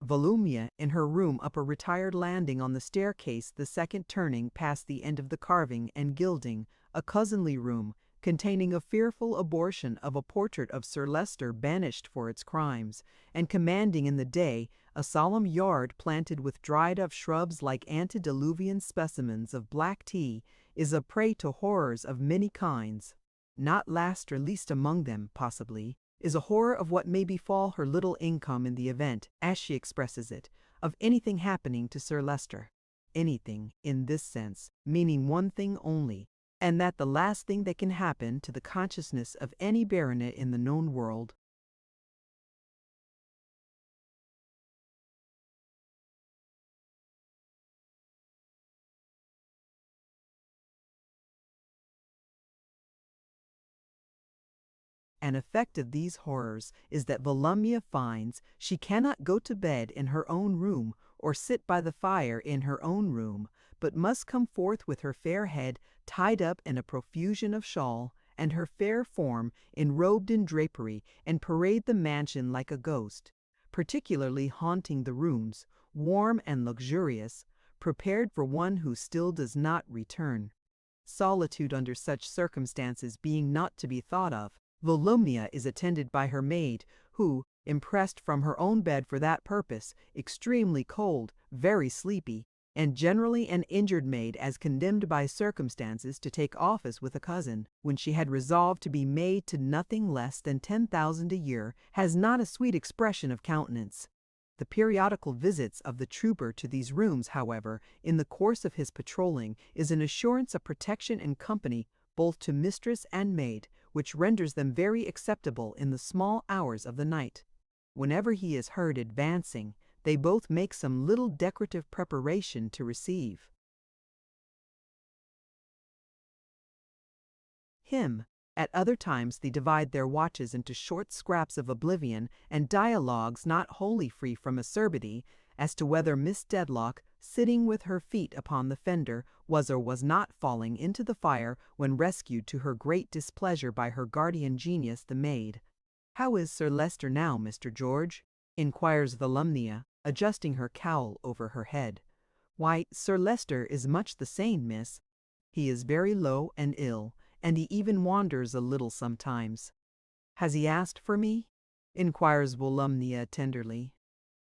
Volumnia, in her room up a retired landing on the staircase, the second turning past the end of the carving and gilding, a cousinly room, containing a fearful abortion of a portrait of Sir Leicester banished for its crimes, and commanding in the day a solemn yard planted with dried-up shrubs like antediluvian specimens of black tea, is a prey to horrors of many kinds. Not last or least among them, possibly, is a horror of what may befall her little income in the event, as she expresses it, of anything happening to Sir Leicester. Anything, in this sense, meaning one thing only, and that the last thing that can happen to the consciousness of any baronet in the known world. An effect of these horrors is that Volumnia finds she cannot go to bed in her own room or sit by the fire in her own room, but must come forth with her fair head tied up in a profusion of shawl, and her fair form enrobed in drapery, and parade the mansion like a ghost, particularly haunting the rooms, warm and luxurious, prepared for one who still does not return. Solitude under such circumstances being not to be thought of, Volumnia is attended by her maid, who, impressed from her own bed for that purpose, extremely cold, very sleepy, and generally an injured maid as condemned by circumstances to take office with a cousin, when she had resolved to be maid to nothing less than 10,000 a year, has not a sweet expression of countenance. The periodical visits of the trooper to these rooms, however, in the course of his patrolling, is an assurance of protection and company both to mistress and maid, which renders them very acceptable in the small hours of the night. Whenever he is heard advancing, they both make some little decorative preparation to receive him. At other times they divide their watches into short scraps of oblivion and dialogues not wholly free from acerbity, as to whether Miss Dedlock, sitting with her feet upon the fender, was or was not falling into the fire when rescued to her great displeasure by her guardian genius, the maid. "How is Sir Leicester now, Mr. George?" inquires Volumnia, adjusting her cowl over her head. "Why, Sir Leicester is much the same, miss. He is very low and ill, and he even wanders a little sometimes." "Has he asked for me?" inquires Volumnia tenderly.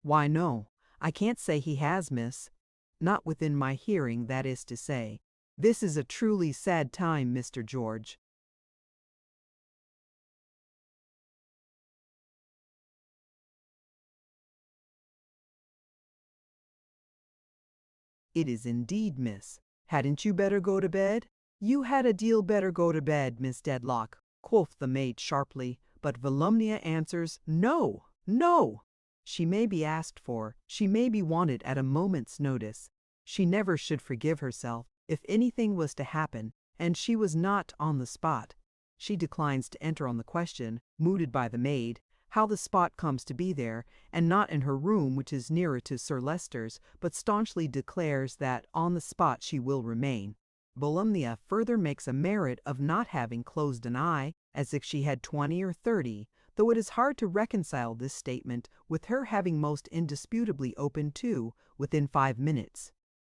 "Why, no, I can't say he has, miss. Not within my hearing, that is to say. This is a truly sad time, Mr. George." "It is indeed, miss. Hadn't you better go to bed?" "You had a deal better go to bed, Miss Dedlock," quoth the maid sharply, but Volumnia answers, "No, no! She may be asked for, she may be wanted at a moment's notice. She never should forgive herself if anything was to happen, and she was not on the spot." She declines to enter on the question, mooted by the maid, how the spot comes to be there, and not in her room, which is nearer to Sir Leicester's, but staunchly declares that on the spot she will remain. Volumnia further makes a merit of not having closed an eye, as if she had 20 or 30, though it is hard to reconcile this statement with her having most indisputably opened two within 5 minutes.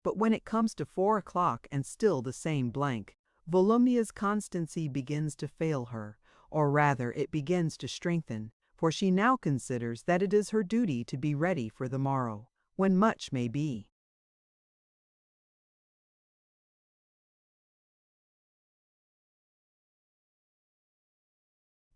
But when it comes to 4 o'clock and still the same blank, Volumnia's constancy begins to fail her, or rather it begins to strengthen, for she now considers that it is her duty to be ready for the morrow, when much may be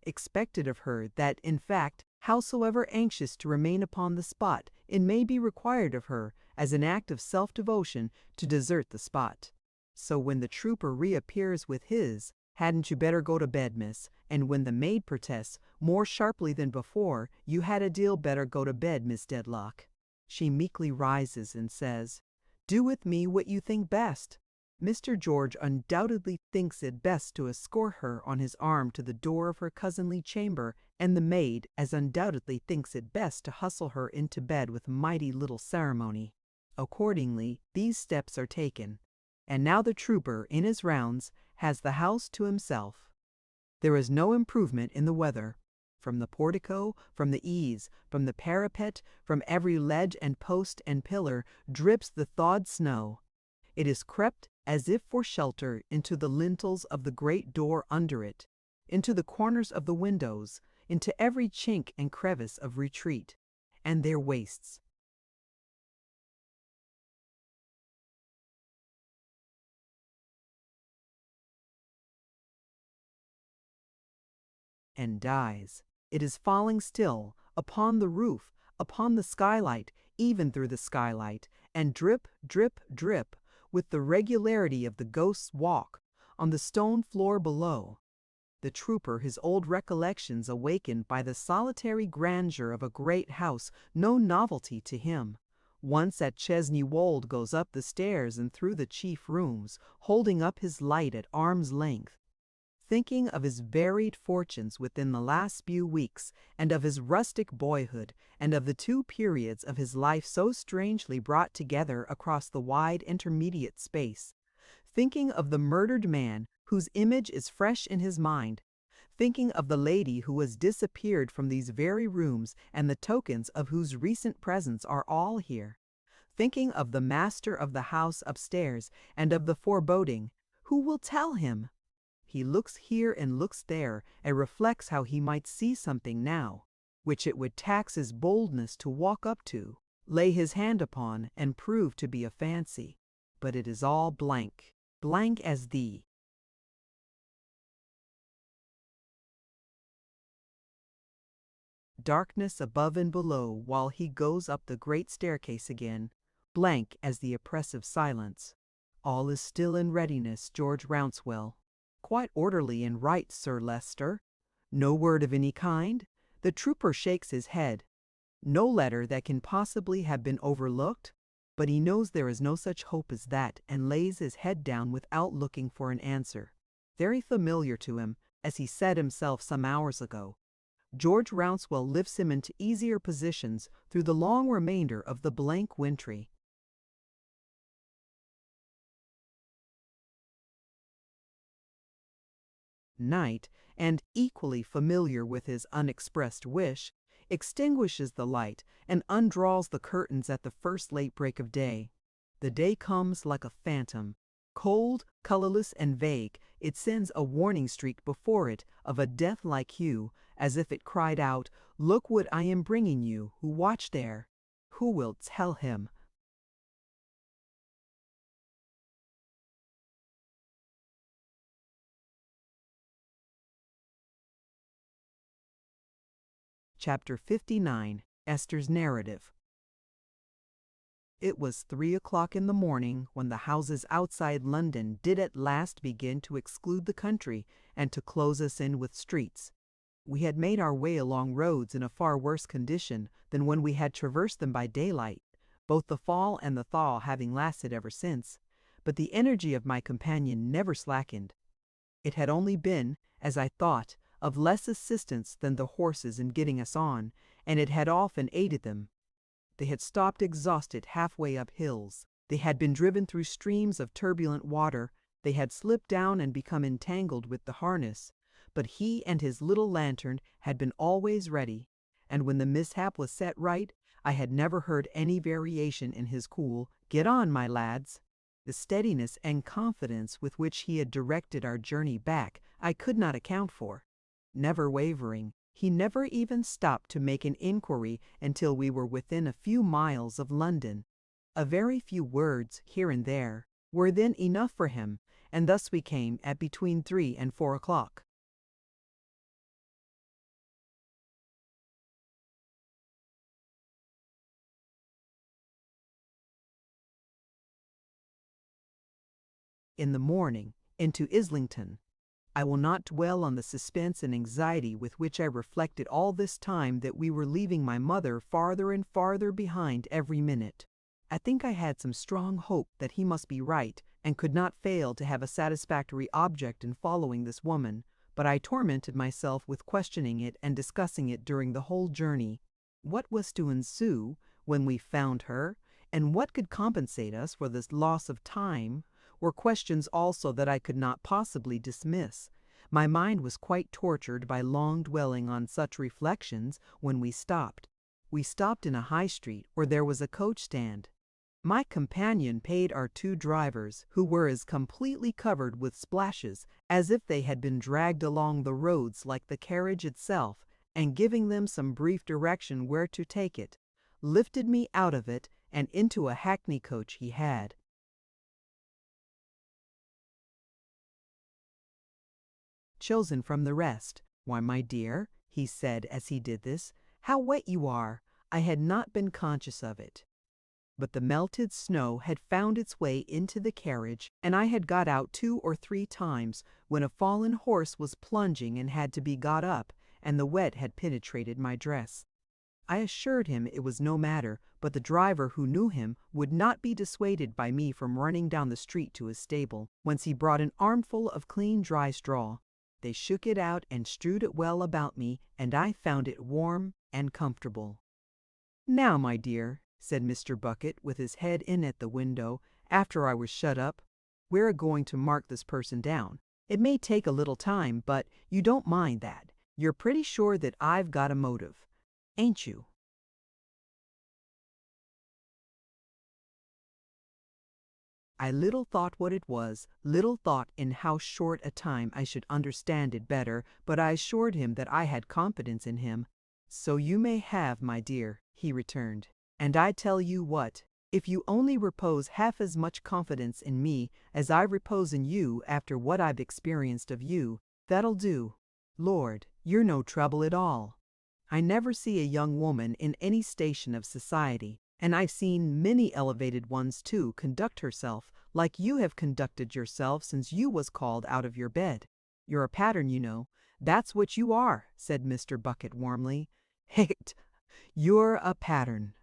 expected of her, that, in fact, howsoever anxious to remain upon the spot, it may be required of her, as an act of self-devotion, to desert the spot. So when the trooper reappears with his, "Hadn't you better go to bed, miss?" and when the maid protests, more sharply than before, "You had a deal better go to bed, Miss Dedlock," she meekly rises and says, "Do with me what you think best." Mr. George undoubtedly thinks it best to escort her on his arm to the door of her cousinly chamber, and the maid as undoubtedly thinks it best to hustle her into bed with mighty little ceremony. Accordingly, these steps are taken, and now the trooper, in his rounds, has the house to himself. There is no improvement in the weather. From the portico, from the eaves, from the parapet, from every ledge and post and pillar, drips the thawed snow. It is crept, as if for shelter, into the lintels of the great door under it, into the corners of the windows, into every chink and crevice of retreat, and there wastes. And dies. It is falling still, upon the roof, upon the skylight, even through the skylight, and drip, drip, drip, with the regularity of the ghost's walk, on the stone floor below. The trooper, his old recollections awakened by the solitary grandeur of a great house, no novelty to him, once at Chesney Wold goes up the stairs and through the chief rooms, holding up his light at arm's length, thinking of his varied fortunes within the last few weeks, and of his rustic boyhood, and of the two periods of his life so strangely brought together across the wide intermediate space, thinking of the murdered man whose image is fresh in his mind, thinking of the lady who has disappeared from these very rooms and the tokens of whose recent presence are all here, thinking of the master of the house upstairs, and of the foreboding, "Who will tell him?" He looks here and looks there, and reflects how he might see something now, which it would tax his boldness to walk up to, lay his hand upon, and prove to be a fancy. But it is all blank, blank as thee. Darkness above and below while he goes up the great staircase again, blank as the oppressive silence. All is still in readiness, George Rouncewell. Quite orderly and right, Sir Leicester. No word of any kind. The trooper shakes his head. No letter that can possibly have been overlooked, but he knows there is no such hope as that, and lays his head down without looking for an answer. Very familiar to him, as he said himself some hours ago. George Rouncewell lifts him into easier positions through the long remainder of the blank wintry. Night, and equally familiar with his unexpressed wish, extinguishes the light and undraws the curtains at the first late break of day. The day comes like a phantom. Cold, colorless, and vague, it sends a warning streak before it of a death-like hue, as if it cried out, "Look what I am bringing you, who watch there. Who will tell him?" Chapter 59, Esther's Narrative. It was 3 o'clock in the morning when the houses outside London did at last begin to exclude the country and to close us in with streets. We had made our way along roads in a far worse condition than when we had traversed them by daylight, both the fall and the thaw having lasted ever since, but the energy of my companion never slackened. It had only been, as I thought, of less assistance than the horses in getting us on, and it had often aided them. They had stopped exhausted halfway up hills. They had been driven through streams of turbulent water. They had slipped down and become entangled with the harness. But he and his little lantern had been always ready, and when the mishap was set right, I had never heard any variation in his cool, "Get on, my lads." The steadiness and confidence with which he had directed our journey back I could not account for. Never wavering, he never even stopped to make an inquiry until we were within a few miles of London. A very few words, here and there, were then enough for him, and thus we came at between 3 and 4 o'clock. In the morning, into Islington. I will not dwell on the suspense and anxiety with which I reflected all this time that we were leaving my mother farther and farther behind every minute. I think I had some strong hope that he must be right and could not fail to have a satisfactory object in following this woman, but I tormented myself with questioning it and discussing it during the whole journey. What was to ensue when we found her, and what could compensate us for this loss of time, were questions also that I could not possibly dismiss. My mind was quite tortured by long dwelling on such reflections when we stopped. We stopped in a high street where there was a coach stand. My companion paid our 2 drivers, who were as completely covered with splashes as if they had been dragged along the roads like the carriage itself, and giving them some brief direction where to take it, lifted me out of it and into a hackney coach he had. Chosen from the rest. "Why, my dear," he said as he did this, "how wet you are! I had not been conscious of it." But the melted snow had found its way into the carriage, and I had got out 2 or 3 times when a fallen horse was plunging and had to be got up, and the wet had penetrated my dress. I assured him it was no matter, but the driver, who knew him, would not be dissuaded by me from running down the street to his stable, whence he brought an armful of clean dry straw. They shook it out and strewed it well about me, and I found it warm and comfortable. "Now, my dear," said Mr. Bucket, with his head in at the window, after I was shut up, "we're going to mark this person down. It may take a little time, but you don't mind that. You're pretty sure that I've got a motive, ain't you?" I little thought what it was, little thought in how short a time I should understand it better, but I assured him that I had confidence in him. "So you may have, my dear," he returned. "And I tell you what, if you only repose half as much confidence in me as I repose in you after what I've experienced of you, that'll do. Lord, you're no trouble at all. I never see a young woman in any station of society, and I've seen many elevated ones too conduct herself like you have conducted yourself since you was called out of your bed. You're a pattern, you know. That's what you are," said Mr. Bucket warmly. "Hic, you're a pattern."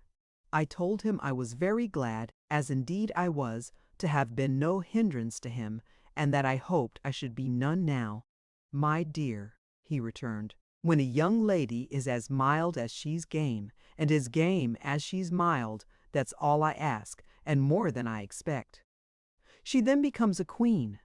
I told him I was very glad, as indeed I was, to have been no hindrance to him, and that I hoped I should be none now. "My dear," he returned, "when a young lady is as mild as she's game, and as game as she's mild, that's all I ask, and more than I expect. She then becomes a queen."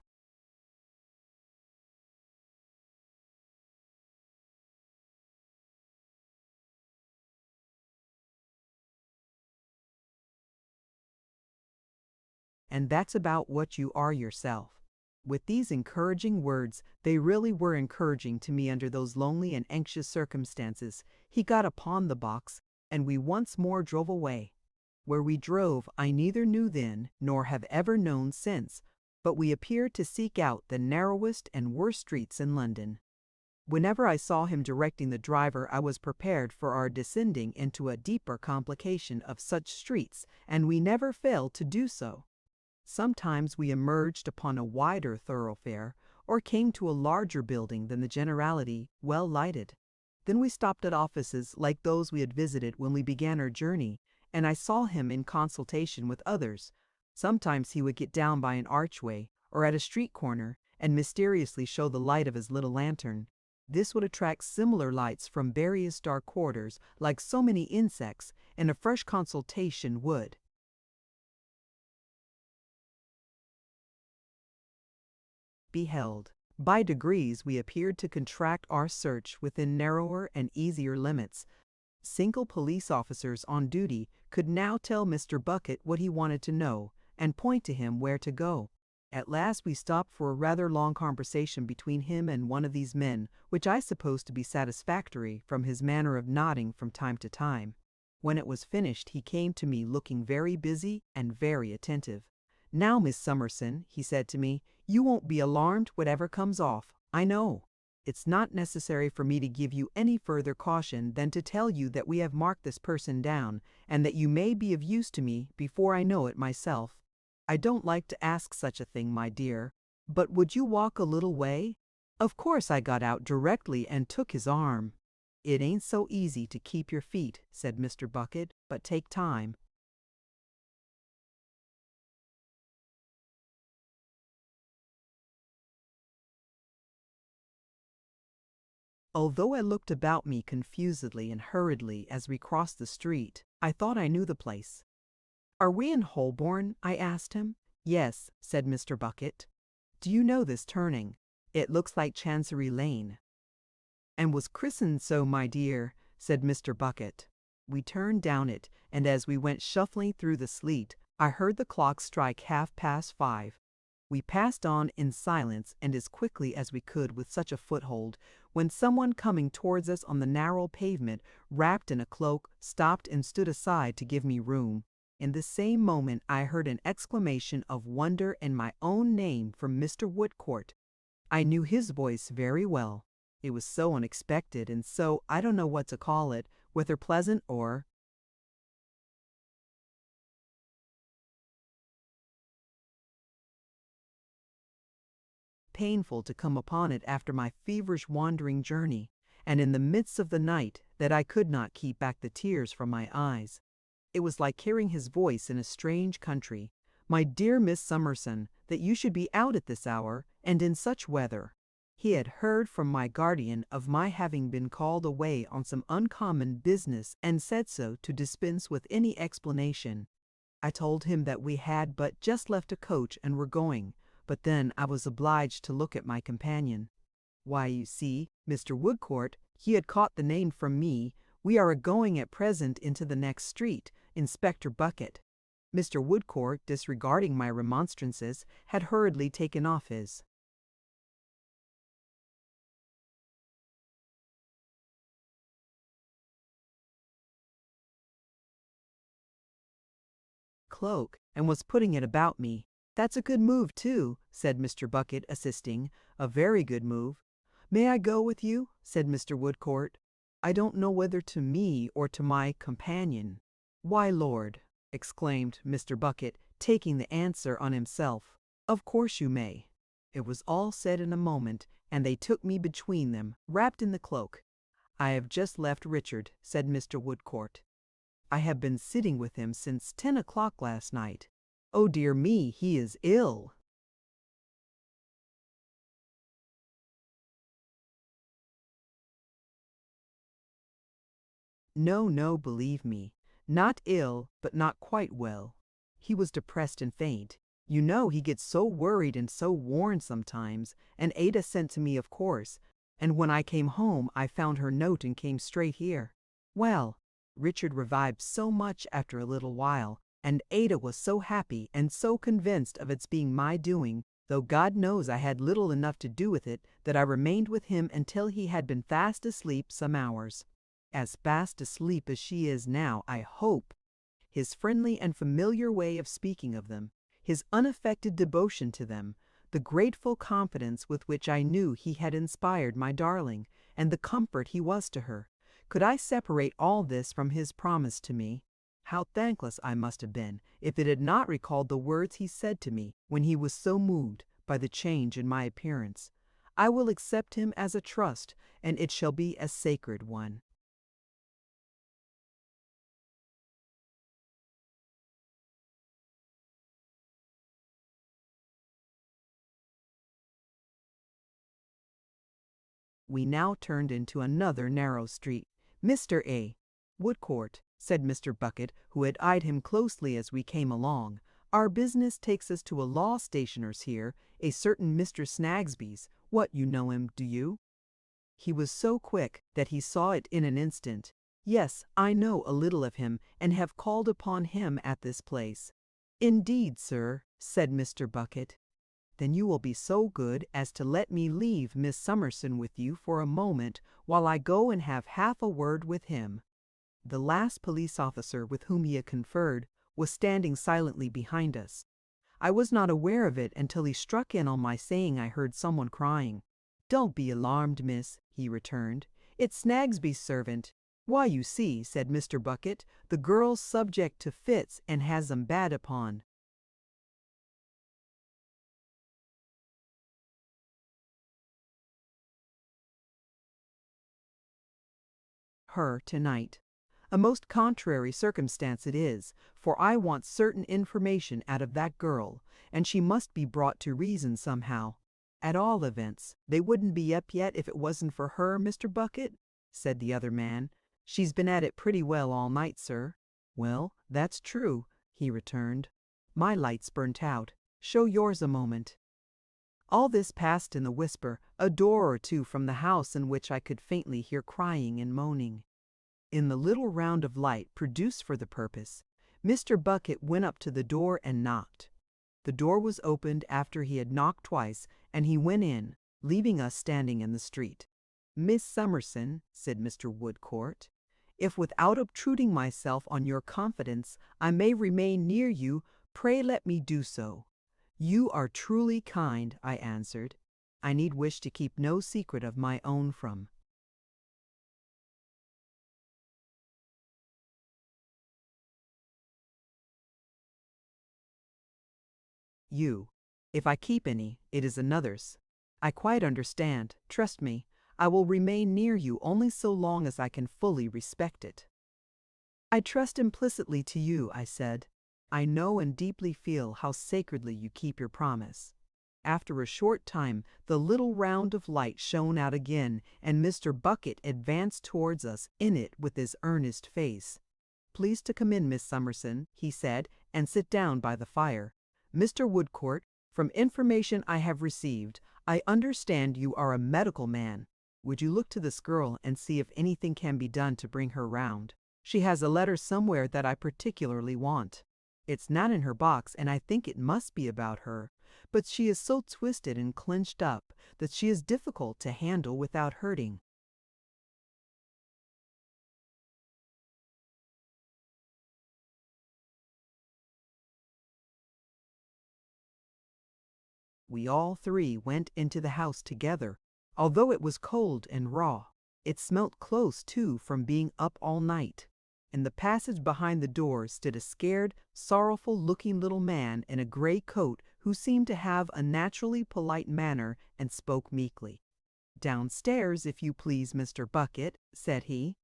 And that's about what you are yourself. With these encouraging words, they really were encouraging to me under those lonely and anxious circumstances, he got upon the box, and we once more drove away. Where we drove I neither knew then, nor have ever known since, but we appeared to seek out the narrowest and worst streets in London. Whenever I saw him directing the driver, I was prepared for our descending into a deeper complication of such streets, and we never failed to do so. Sometimes we emerged upon a wider thoroughfare, or came to a larger building than the generality, well lighted. Then we stopped at offices like those we had visited when we began our journey, and I saw him in consultation with others. Sometimes he would get down by an archway, or at a street corner, and mysteriously show the light of his little lantern. This would attract similar lights from various dark quarters, like so many insects, and a fresh consultation would be held. By degrees we appeared to contract our search within narrower and easier limits. Single police officers on duty could now tell Mr. Bucket what he wanted to know and point to him where to go. At last we stopped for a rather long conversation between him and one of these men, which I supposed to be satisfactory from his manner of nodding from time to time. When it was finished, he came to me looking very busy and very attentive. "Now, Miss Summerson," he said to me, "you won't be alarmed whatever comes off, I know. It's not necessary for me to give you any further caution than to tell you that we have marked this person down, and that you may be of use to me before I know it myself. I don't like to ask such a thing, my dear, but would you walk a little way?" Of course I got out directly and took his arm. "It ain't so easy to keep your feet," said Mr. Bucket, "but take time." Although I looked about me confusedly and hurriedly as we crossed the street, I thought I knew the place. "Are we in Holborn?" I asked him. "Yes," said Mr. Bucket. "Do you know this turning? It looks like Chancery Lane." "And was christened so, my dear," said Mr. Bucket. We turned down it, and as we went shuffling through the sleet, I heard the clock strike 5:30. We passed on in silence and as quickly as we could with such a foothold, when someone coming towards us on the narrow pavement, wrapped in a cloak, stopped and stood aside to give me room. In the same moment I heard an exclamation of wonder and my own name from Mr. Woodcourt. I knew his voice very well. It was so unexpected and so, I don't know what to call it, whether pleasant or painful to come upon it after my feverish wandering journey, and in the midst of the night, that I could not keep back the tears from my eyes. It was like hearing his voice in a strange country. "My dear Miss Summerson, that you should be out at this hour, and in such weather." He had heard from my guardian of my having been called away on some uncommon business, and said so to dispense with any explanation. I told him that we had but just left a coach and were going, but then I was obliged to look at my companion. "Why, you see, Mr. Woodcourt," he had caught the name from me, "we are a-going at present into the next street, Inspector Bucket." Mr. Woodcourt, disregarding my remonstrances, had hurriedly taken off his cloak and was putting it about me. "That's a good move, too," said Mr. Bucket, assisting. "A very good move." "May I go with you?" said Mr. Woodcourt. I don't know whether to me or to my companion. "Why, Lord," exclaimed Mr. Bucket, taking the answer on himself, "of course you may." It was all said in a moment, and they took me between them, wrapped in the cloak. "I have just left Richard," said Mr. Woodcourt. "I have been sitting with him since 10 o'clock last night. Oh dear me, he is ill." "No, no, believe me. Not ill, but not quite well. He was depressed and faint. You know he gets so worried and so worn sometimes, and Ada sent to me, of course, and when I came home I found her note and came straight here. Well, Richard revived so much after a little while, and Ada was so happy and so convinced of its being my doing, though God knows I had little enough to do with it, that I remained with him until he had been fast asleep some hours. As fast asleep as she is now, I hope. His friendly and familiar way of speaking of them, his unaffected devotion to them, the grateful confidence with which I knew he had inspired my darling, and the comfort he was to her. Could I separate all this from his promise to me? How thankless I must have been if it had not recalled the words he said to me when he was so moved by the change in my appearance. I will accept him as a trust, and it shall be a sacred one. We now turned into another narrow street. "Mr. A. Woodcourt," said Mr. Bucket, who had eyed him closely as we came along, "our business takes us to a law stationer's here, a certain Mr. Snagsby's. What, you know him, do you?" He was so quick that he saw it in an instant. Yes, I know a little of him, and have called upon him at this place. Indeed, sir, said Mr. Bucket. Then you will be so good as to let me leave Miss Summerson with you for a moment while I go and have half a word with him. The last police officer with whom he had conferred was standing silently behind us. I was not aware of it until he struck in on my saying I heard someone crying. Don't be alarmed, miss, he returned. It's Snagsby's servant. Why, you see, said Mr. Bucket, the girl's subject to fits and has 'em bad upon her tonight. A most contrary circumstance it is, for I want certain information out of that girl, and she must be brought to reason somehow. At all events, they wouldn't be up yet if it wasn't for her, Mr. Bucket, said the other man. She's been at it pretty well all night, sir. Well, that's true, he returned. My light's burnt out. Show yours a moment. All this passed in a whisper, a door or two from the house in which I could faintly hear crying and moaning. In the little round of light produced for the purpose, Mr. Bucket went up to the door and knocked. The door was opened after he had knocked twice, and he went in, leaving us standing in the street. Miss Summerson, said Mr. Woodcourt, if without obtruding myself on your confidence I may remain near you, pray let me do so. You are truly kind, I answered. I need wish to keep no secret of my own from you. If I keep any, it is another's. I quite understand. Trust me, I will remain near you only so long as I can fully respect it. I trust implicitly to you, I said. I know and deeply feel how sacredly you keep your promise. After a short time, the little round of light shone out again, and Mr. Bucket advanced towards us in it with his earnest face. Please to come in, Miss Summerson, he said, and sit down by the fire. Mr. Woodcourt, from information I have received, I understand you are a medical man. Would you look to this girl and see if anything can be done to bring her round? She has a letter somewhere that I particularly want. It's not in her box, and I think it must be about her, but she is so twisted and clenched up that she is difficult to handle without hurting. We all three went into the house together. Although it was cold and raw, it smelt close too from being up all night. In the passage behind the door stood a scared, sorrowful-looking little man in a gray coat who seemed to have a naturally polite manner and spoke meekly. "Downstairs, if you please, Mr. Bucket," said he.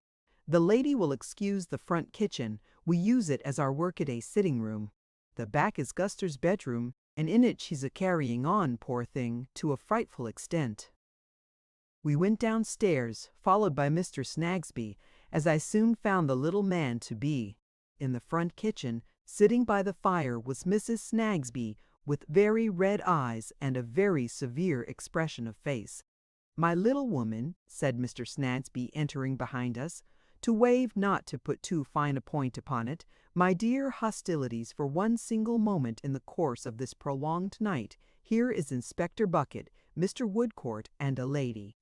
"The lady will excuse the front kitchen. We use it as our workaday sitting room. The back is Guster's bedroom, and in it she's a-carrying on, poor thing, to a frightful extent." We went downstairs, followed by Mr. Snagsby, as I soon found the little man to be. In the front kitchen, sitting by the fire, was Mrs. Snagsby, with very red eyes and a very severe expression of face. "My little woman," said Mr. Snagsby, entering behind us, "to waive not to put too fine a point upon it, my dear hostilities for one single moment in the course of this prolonged night, here is Inspector Bucket, Mr. Woodcourt, and a lady."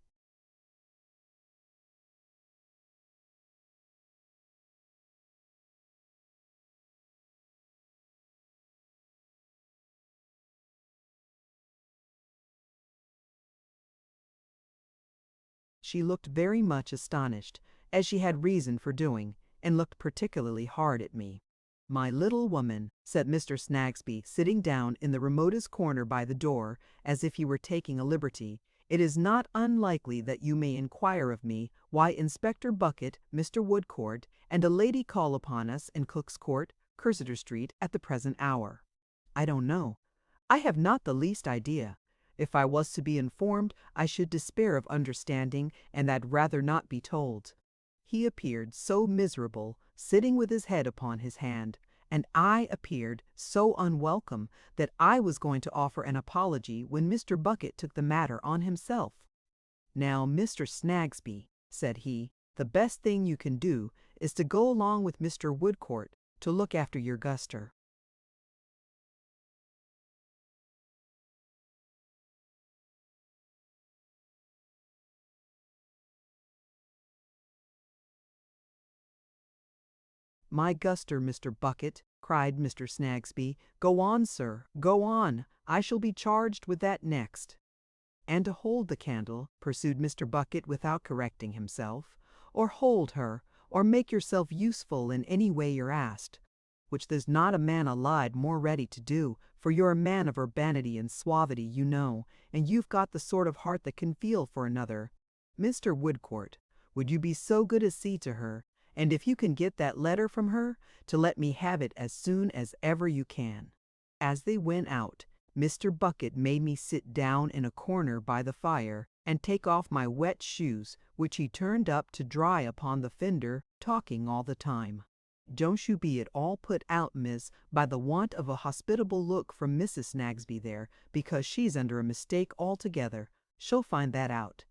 She looked very much astonished, as she had reason for doing, and looked particularly hard at me. "My little woman," said Mr. Snagsby, sitting down in the remotest corner by the door, as if he were taking a liberty, "it is not unlikely that you may inquire of me why Inspector Bucket, Mr. Woodcourt, and a lady call upon us in Cook's Court, Cursitor Street, at the present hour. I don't know. I have not the least idea. If I was to be informed, I should despair of understanding, and I'd rather not be told." He appeared so miserable, sitting with his head upon his hand, and I appeared so unwelcome that I was going to offer an apology when Mr. Bucket took the matter on himself. "Now, Mr. Snagsby," said he, The best thing you can do is to go along with Mr. Woodcourt to look after your Guster. My Guster, Mr. Bucket, cried Mr. Snagsby. Go on, sir, go on. I shall be charged with that next. And to hold the candle, pursued Mr. Bucket without correcting himself, or hold her, or make yourself useful in any way you're asked, which there's not a man alive more ready to do, for you're a man of urbanity and suavity, you know, and you've got the sort of heart that can feel for another. Mr. Woodcourt, would you be so good as see to her, and if you can get that letter from her, to let me have it as soon as ever you can. As they went out, Mr. Bucket made me sit down in a corner by the fire and take off my wet shoes, which he turned up to dry upon the fender, talking all the time. Don't you be at all put out, miss, by the want of a hospitable look from Mrs. Snagsby there, because she's under a mistake altogether. She'll find that out.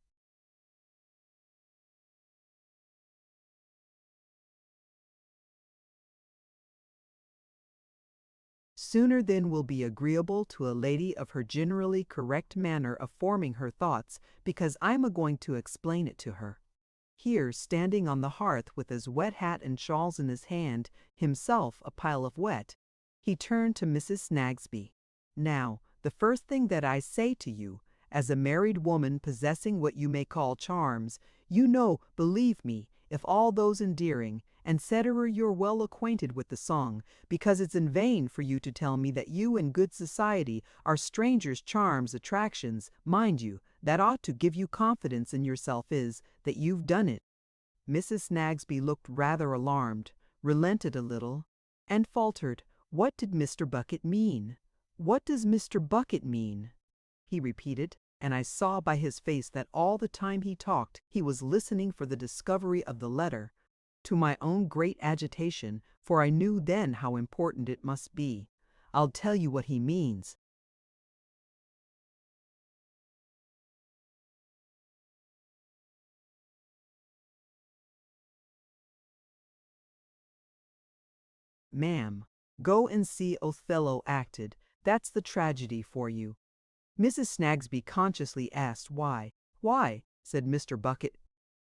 Sooner than will be agreeable to a lady of her generally correct manner of forming her thoughts, because I'm a-going to explain it to her. Here, standing on the hearth with his wet hat and shawls in his hand, himself a pile of wet, he turned to Mrs. Snagsby. Now, the first thing that I say to you, as a married woman possessing what you may call charms, you know, believe me, if all those endearing, and cetera you're well acquainted with the song, because it's in vain for you to tell me that you in good society are strangers' charms, attractions, mind you, that ought to give you confidence in yourself is, that you've done it. Mrs. Snagsby looked rather alarmed, relented a little, and faltered. What did Mr. Bucket mean? What does Mr. Bucket mean? He repeated, and I saw by his face that all the time he talked he was listening for the discovery of the letter, to my own great agitation, for I knew then how important it must be. I'll tell you what he means. Ma'am, go and see Othello acted. That's the tragedy for you. Mrs. Snagsby consciously asked why. Why? Said Mr. Bucket.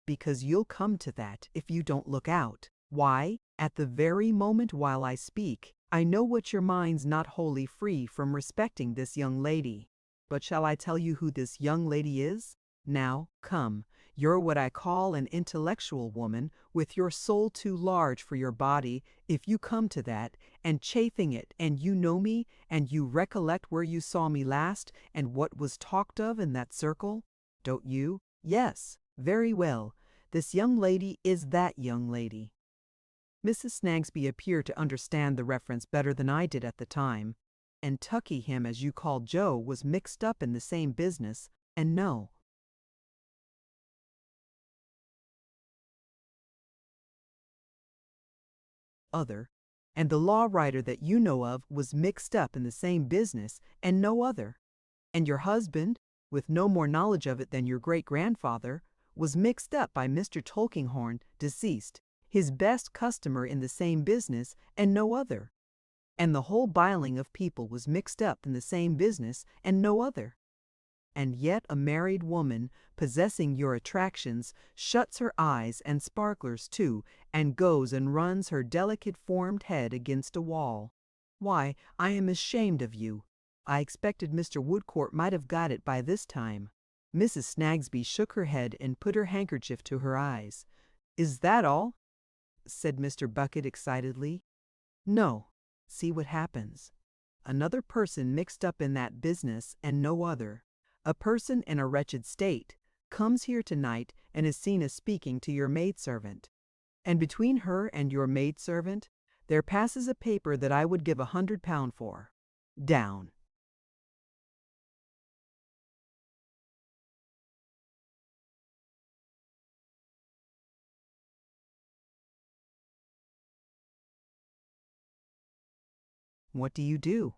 Because you'll come to that if you don't look out. Why? At the very moment while I speak, I know what your mind's not wholly free from respecting this young lady. But shall I tell you who this young lady is? Now, come, you're what I call an intellectual woman, with your soul too large for your body, if you come to that, and chafing it, and you know me, and you recollect where you saw me last, and what was talked of in that circle. Don't you? Yes, very well. This young lady is that young lady. Mrs. Snagsby appeared to understand the reference better than I did at the time, and Tucky him as you call Joe was mixed up in the same business, and no. Other, and the law writer that you know of was mixed up in the same business, and no other. And your husband, with no more knowledge of it than your great-grandfather, was mixed up by Mr. Tulkinghorn, deceased, his best customer in the same business, and no other. And the whole biling of people was mixed up in the same business, and no other. And yet a married woman, possessing your attractions, shuts her eyes and sparklers too, and goes and runs her delicate formed head against a wall. Why, I am ashamed of you. I expected Mr. Woodcourt might have got it by this time. Mrs. Snagsby shook her head and put her handkerchief to her eyes. Is that all? Said Mr. Bucket excitedly. No. See what happens. Another person mixed up in that business and no other. A person in a wretched state comes here tonight and is seen as speaking to your maidservant. And between her and your maidservant there passes a paper that I would give £100 for. Down. What do?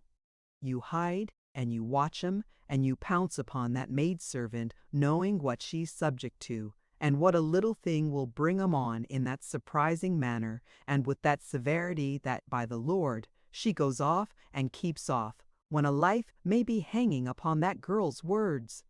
You hide, and you watch 'em, and you pounce upon that maidservant, knowing what she's subject to, and what a little thing will bring 'em on in that surprising manner, and with that severity that, by the Lord, she goes off and keeps off, when a life may be hanging upon that girl's words."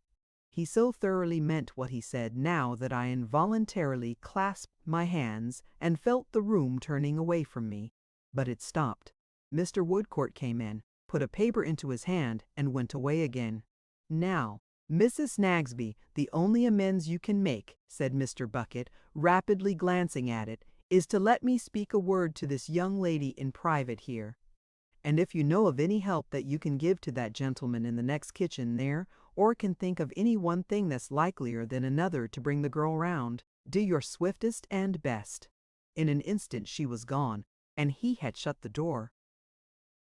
He so thoroughly meant what he said now that I involuntarily clasped my hands and felt the room turning away from me. But it stopped. Mr. Woodcourt came in, put a paper into his hand, and went away again. "Now, Mrs. Snagsby, the only amends you can make," said Mr. Bucket, rapidly glancing at it, "is to let me speak a word to this young lady in private here. And if you know of any help that you can give to that gentleman in the next kitchen there, or can think of any one thing that's likelier than another to bring the girl round, do your swiftest and best." In an instant she was gone, and he had shut the door.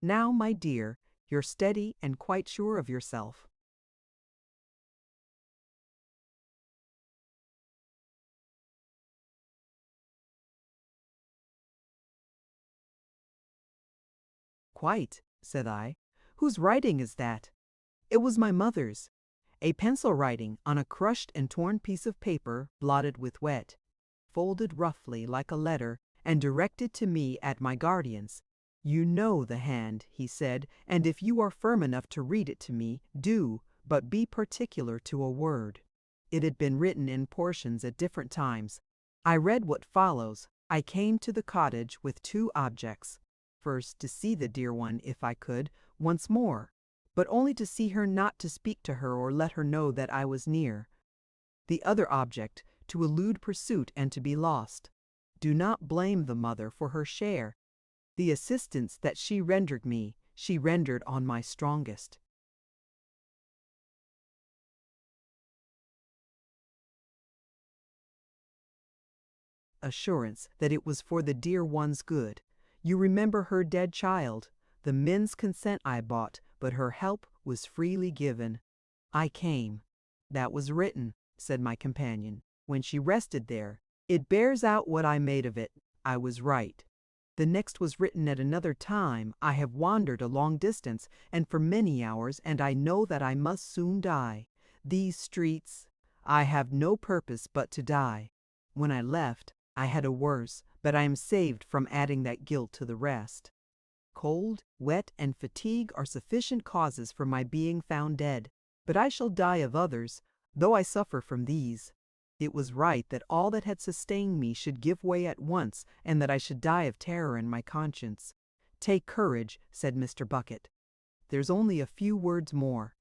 "Now, my dear, you're steady and quite sure of yourself." "Quite," said I. "Whose writing is that?" It was my mother's. A pencil writing on a crushed and torn piece of paper, blotted with wet, folded roughly like a letter, and directed to me at my guardian's. "You know the hand," he said, "and if you are firm enough to read it to me, do, but be particular to a word." It had been written in portions at different times. I read what follows. I came to the cottage with two objects. First, to see the dear one, if I could, once more, but only to see her, not to speak to her or let her know that I was near. The other object, to elude pursuit and to be lost. Do not blame the mother for her share. The assistance that she rendered me, she rendered on my strongest. Assurance that it was for the dear one's good. You remember her dead child. The men's consent I bought, but her help was freely given. I came. That was written, said my companion, when she rested there. It bears out what I made of it. I was right. The next was written at another time. I have wandered a long distance, and for many hours, and I know that I must soon die. These streets, I have no purpose but to die. When I left, I had a worse, but I am saved from adding that guilt to the rest. Cold, wet, and fatigue are sufficient causes for my being found dead, but I shall die of others, though I suffer from these. It was right that all that had sustained me should give way at once, and that I should die of terror in my conscience. Take courage, said Mr. Bucket. There's only a few words more.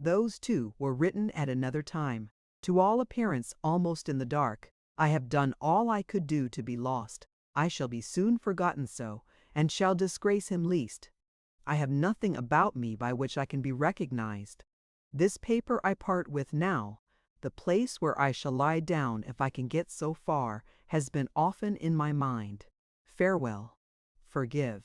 Those two were written at another time. To all appearance almost in the dark. I have done all I could do to be lost. I shall be soon forgotten so, and shall disgrace him least. I have nothing about me by which I can be recognized. This paper I part with now. The place where I shall lie down if I can get so far has been often in my mind. Farewell. Forgive.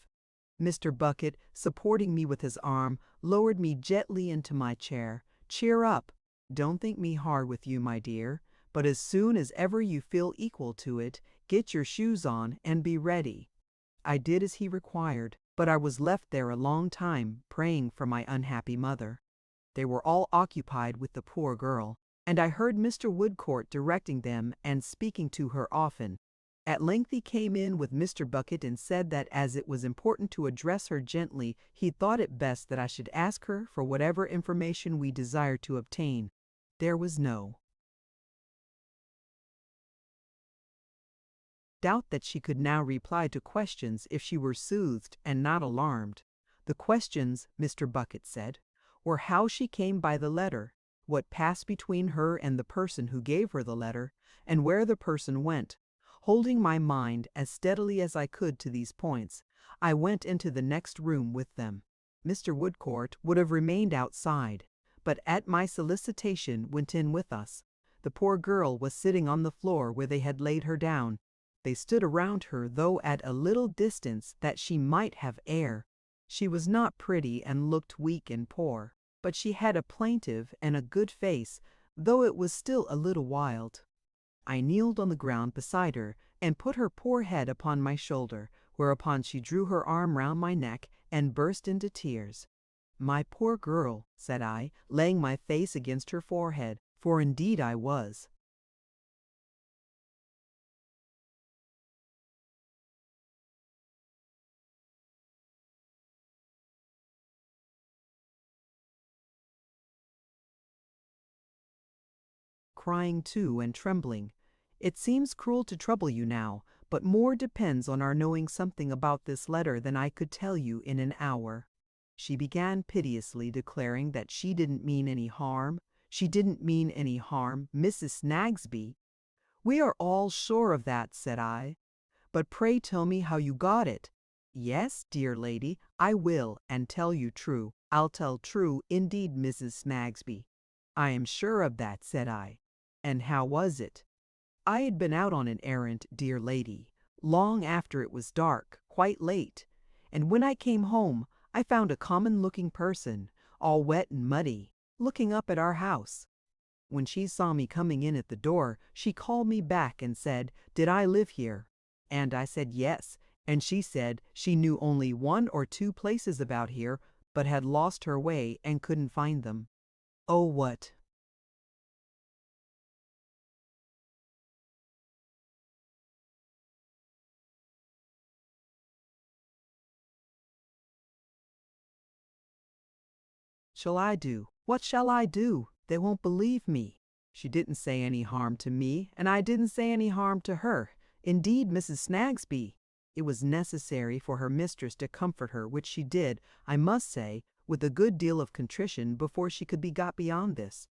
Mr. Bucket, supporting me with his arm, lowered me gently into my chair. Cheer up. Don't think me hard with you, my dear, but as soon as ever you feel equal to it, get your shoes on and be ready. I did as he required, but I was left there a long time praying for my unhappy mother. They were all occupied with the poor girl, and I heard Mr. Woodcourt directing them and speaking to her often. At length he came in with Mr. Bucket and said that as it was important to address her gently, he thought it best that I should ask her for whatever information we desired to obtain. There was no doubt that she could now reply to questions if she were soothed and not alarmed. The questions, Mr. Bucket said, were how she came by the letter, what passed between her and the person who gave her the letter, and where the person went. Holding my mind as steadily as I could to these points, I went into the next room with them. Mr. Woodcourt would have remained outside, but at my solicitation went in with us. The poor girl was sitting on the floor where they had laid her down. They stood around her, though at a little distance, that she might have air. She was not pretty and looked weak and poor, but she had a plaintive and a good face, though it was still a little wild. I kneeled on the ground beside her, and put her poor head upon my shoulder, whereupon she drew her arm round my neck and burst into tears. "My poor girl," said I, laying my face against her forehead, for indeed I was. Crying too and trembling. "It seems cruel to trouble you now, but more depends on our knowing something about this letter than I could tell you in an hour." She began piteously declaring that she didn't mean any harm. She didn't mean any harm, Mrs. Snagsby. "We are all sure of that," said I. "But pray tell me how you got it." "Yes, dear lady, I will, and tell you true. I'll tell true, indeed, Mrs. Snagsby." "I am sure of that," said I. "And how was it?" "I had been out on an errand, dear lady, long after it was dark, quite late, and when I came home I found a common-looking person, all wet and muddy, looking up at our house. When she saw me coming in at the door, she called me back and said, did I live here? And I said yes, and she said she knew only 1 or 2 places about here, but had lost her way and couldn't find them. Oh, what shall I do? What shall I do? They won't believe me. She didn't say any harm to me, and I didn't say any harm to her. Indeed, Mrs. Snagsby, it was necessary for her mistress to comfort her, which she did, I must say, with a good deal of contrition before she could be got beyond this.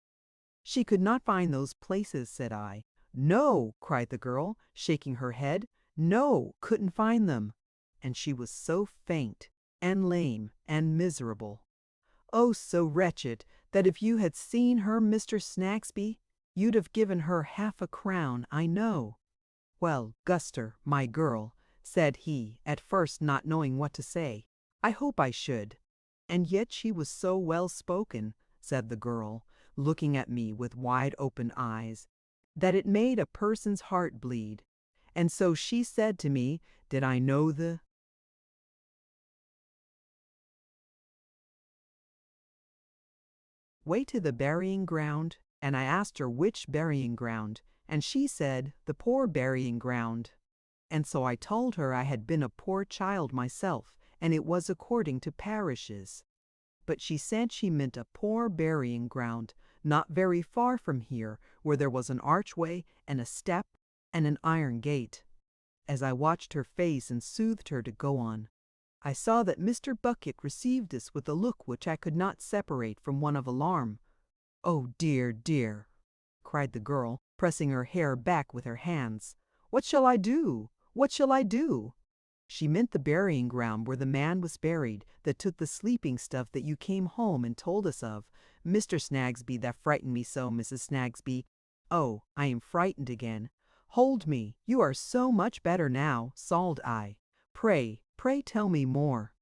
She could not find those places, said I. No, cried the girl, shaking her head. No, couldn't find them. And she was so faint, and lame, and miserable. Oh, so wretched, that if you had seen her, Mr. Snagsby, you'd have given her 1/2 crown, I know. Well, Guster, my girl, said he, at first not knowing what to say, I hope I should. And yet she was so well spoken, said the girl, looking at me with wide open eyes, that it made a person's heart bleed. And so she said to me, did I know the way to the burying ground? And I asked her which burying ground, and she said, the poor burying ground. And so I told her I had been a poor child myself, and it was according to parishes. But she said she meant a poor burying ground, not very far from here, where there was an archway and a step and an iron gate. As I watched her face and soothed her to go on, I saw that Mr. Bucket received us with a look which I could not separate from one of alarm. "Oh, dear, dear!" cried the girl, pressing her hair back with her hands. "What shall I do? What shall I do?" She meant the burying ground where the man was buried that took the sleeping stuff that you came home and told us of. Mr. Snagsby, that frightened me so, Mrs. Snagsby. Oh, I am frightened again. Hold me, you are so much better now, sobbed I. Pray, pray tell me more.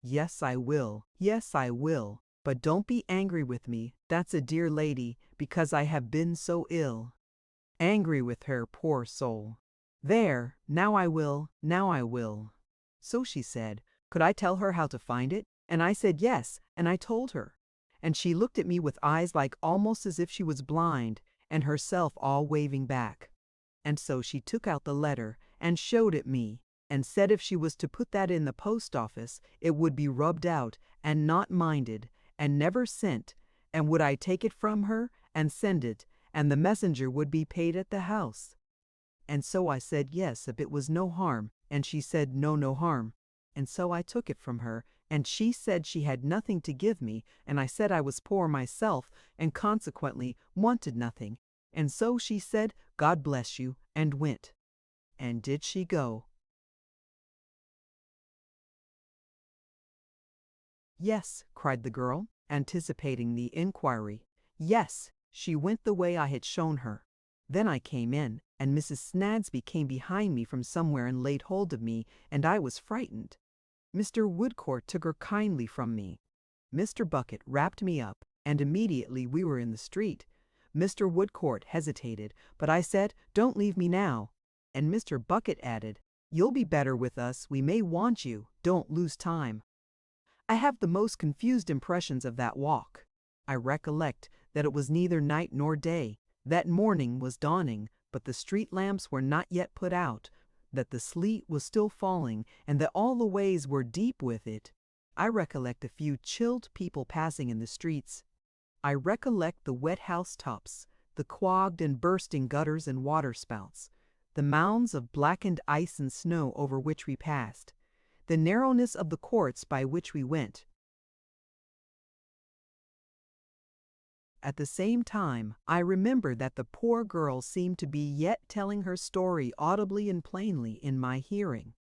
Yes, I will. Yes, I will. But don't be angry with me, that's a dear lady, because I have been so ill. Angry with her, poor soul. There, now I will, now I will. So she said, could I tell her how to find it? And I said yes, and I told her. And she looked at me with eyes like almost as if she was blind, and herself all waving back. And so she took out the letter and showed it me, and said if she was to put that in the post office, it would be rubbed out and not minded, and never sent, and would I take it from her and send it, and the messenger would be paid at the house. And so I said yes, if it was no harm, and she said no, no harm. And so I took it from her, and she said she had nothing to give me, and I said I was poor myself, and consequently wanted nothing. And so she said, God bless you, and went. And did she go? Yes, cried the girl, anticipating the inquiry. Yes, she went the way I had shown her. Then I came in, and Mrs. Snagsby came behind me from somewhere and laid hold of me, and I was frightened. Mr. Woodcourt took her kindly from me. Mr. Bucket wrapped me up, and immediately we were in the street. Mr. Woodcourt hesitated, but I said, "Don't leave me now." And Mr. Bucket added, "You'll be better with us, we may want you, don't lose time." I have the most confused impressions of that walk. I recollect that it was neither night nor day, that morning was dawning, but the street lamps were not yet put out, that the sleet was still falling, and that all the ways were deep with it. I recollect a few chilled people passing in the streets. I recollect the wet house tops, the clogged and bursting gutters and waterspouts, the mounds of blackened ice and snow over which we passed, the narrowness of the courts by which we went. At the same time, I remember that the poor girl seemed to be yet telling her story audibly and plainly in my hearing,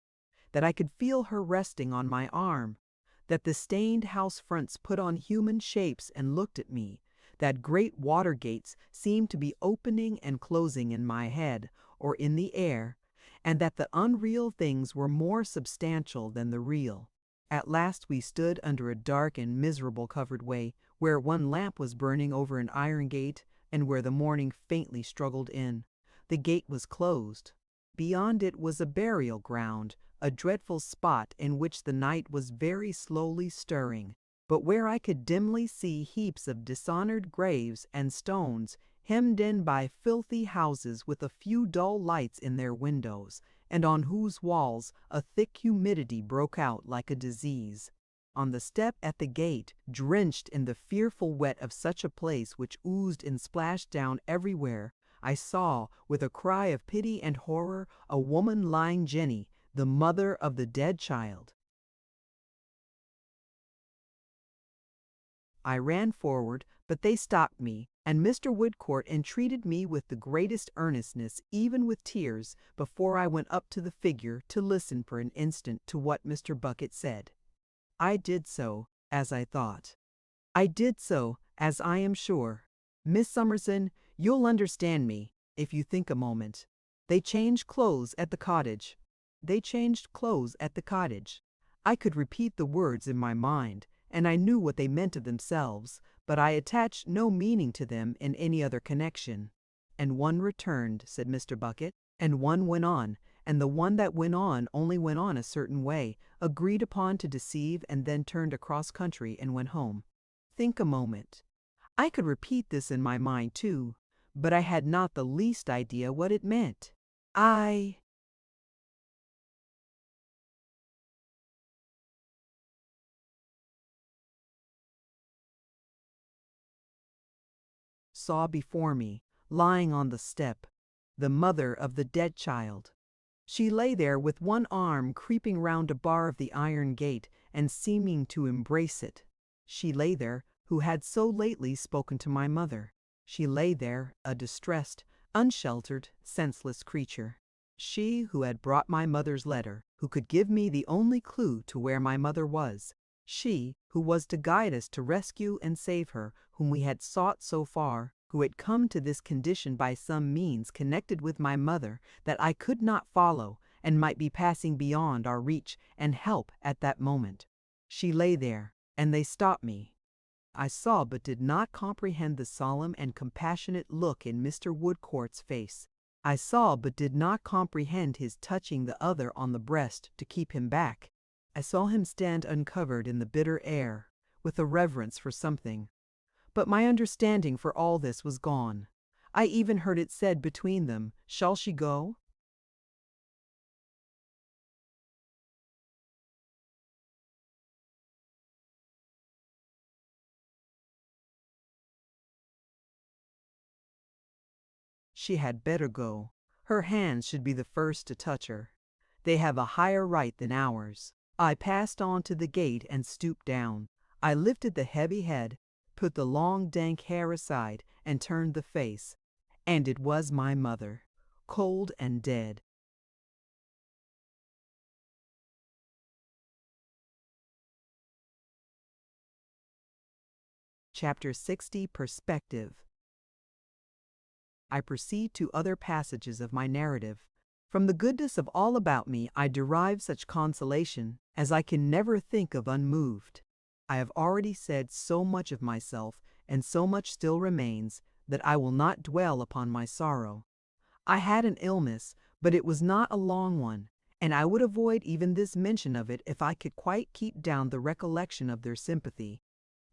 that I could feel her resting on my arm, that the stained house fronts put on human shapes and looked at me, that great water gates seemed to be opening and closing in my head or in the air, and that the unreal things were more substantial than the real. At last we stood under a dark and miserable covered way, where one lamp was burning over an iron gate, and where the morning faintly struggled in. The gate was closed. Beyond it was a burial ground, a dreadful spot in which the night was very slowly stirring, but where I could dimly see heaps of dishonored graves and stones hemmed in by filthy houses with a few dull lights in their windows, and on whose walls a thick humidity broke out like a disease. On the step at the gate, drenched in the fearful wet of such a place which oozed and splashed down everywhere, I saw, with a cry of pity and horror, a woman lying Jenny, the mother of the dead child. I ran forward, but they stopped me, and Mr. Woodcourt entreated me with the greatest earnestness, even with tears, before I went up to the figure to listen for an instant to what Mr. Bucket said. I did so, as I thought. I did so, as I am sure. Miss Summerson, you'll understand me, if you think a moment. They changed clothes at the cottage. They changed clothes at the cottage. I could repeat the words in my mind, and I knew what they meant of themselves, but I attached no meaning to them in any other connection. And one returned, said Mr. Bucket, and one went on, and the one that went on only went on a certain way, agreed upon to deceive, and then turned across country and went home. Think a moment. I could repeat this in my mind too, but I had not the least idea what it meant. I saw before me, lying on the step, the mother of the dead child. She lay there with one arm creeping round a bar of the iron gate and seeming to embrace it. She lay there, who had so lately spoken to my mother. She lay there, a distressed, unsheltered, senseless creature. She who had brought my mother's letter, who could give me the only clue to where my mother was. She who was to guide us to rescue and save her, whom we had sought so far, who had come to this condition by some means connected with my mother that I could not follow, and might be passing beyond our reach and help at that moment. She lay there, and they stopped me. I saw but did not comprehend the solemn and compassionate look in Mr. Woodcourt's face. I saw but did not comprehend his touching the other on the breast to keep him back. I saw him stand uncovered in the bitter air, with a reverence for something. But my understanding for all this was gone. I even heard it said between them, "Shall she go?" She had better go. Her hands should be the first to touch her. They have a higher right than ours. I passed on to the gate and stooped down. I lifted the heavy head, put the long dank hair aside, and turned the face. And it was my mother, cold and dead. Chapter 60, Perspective. I proceed to other passages of my narrative. From the goodness of all about me I derive such consolation as I can never think of unmoved. I have already said so much of myself, and so much still remains, that I will not dwell upon my sorrow. I had an illness, but it was not a long one, and I would avoid even this mention of it if I could quite keep down the recollection of their sympathy.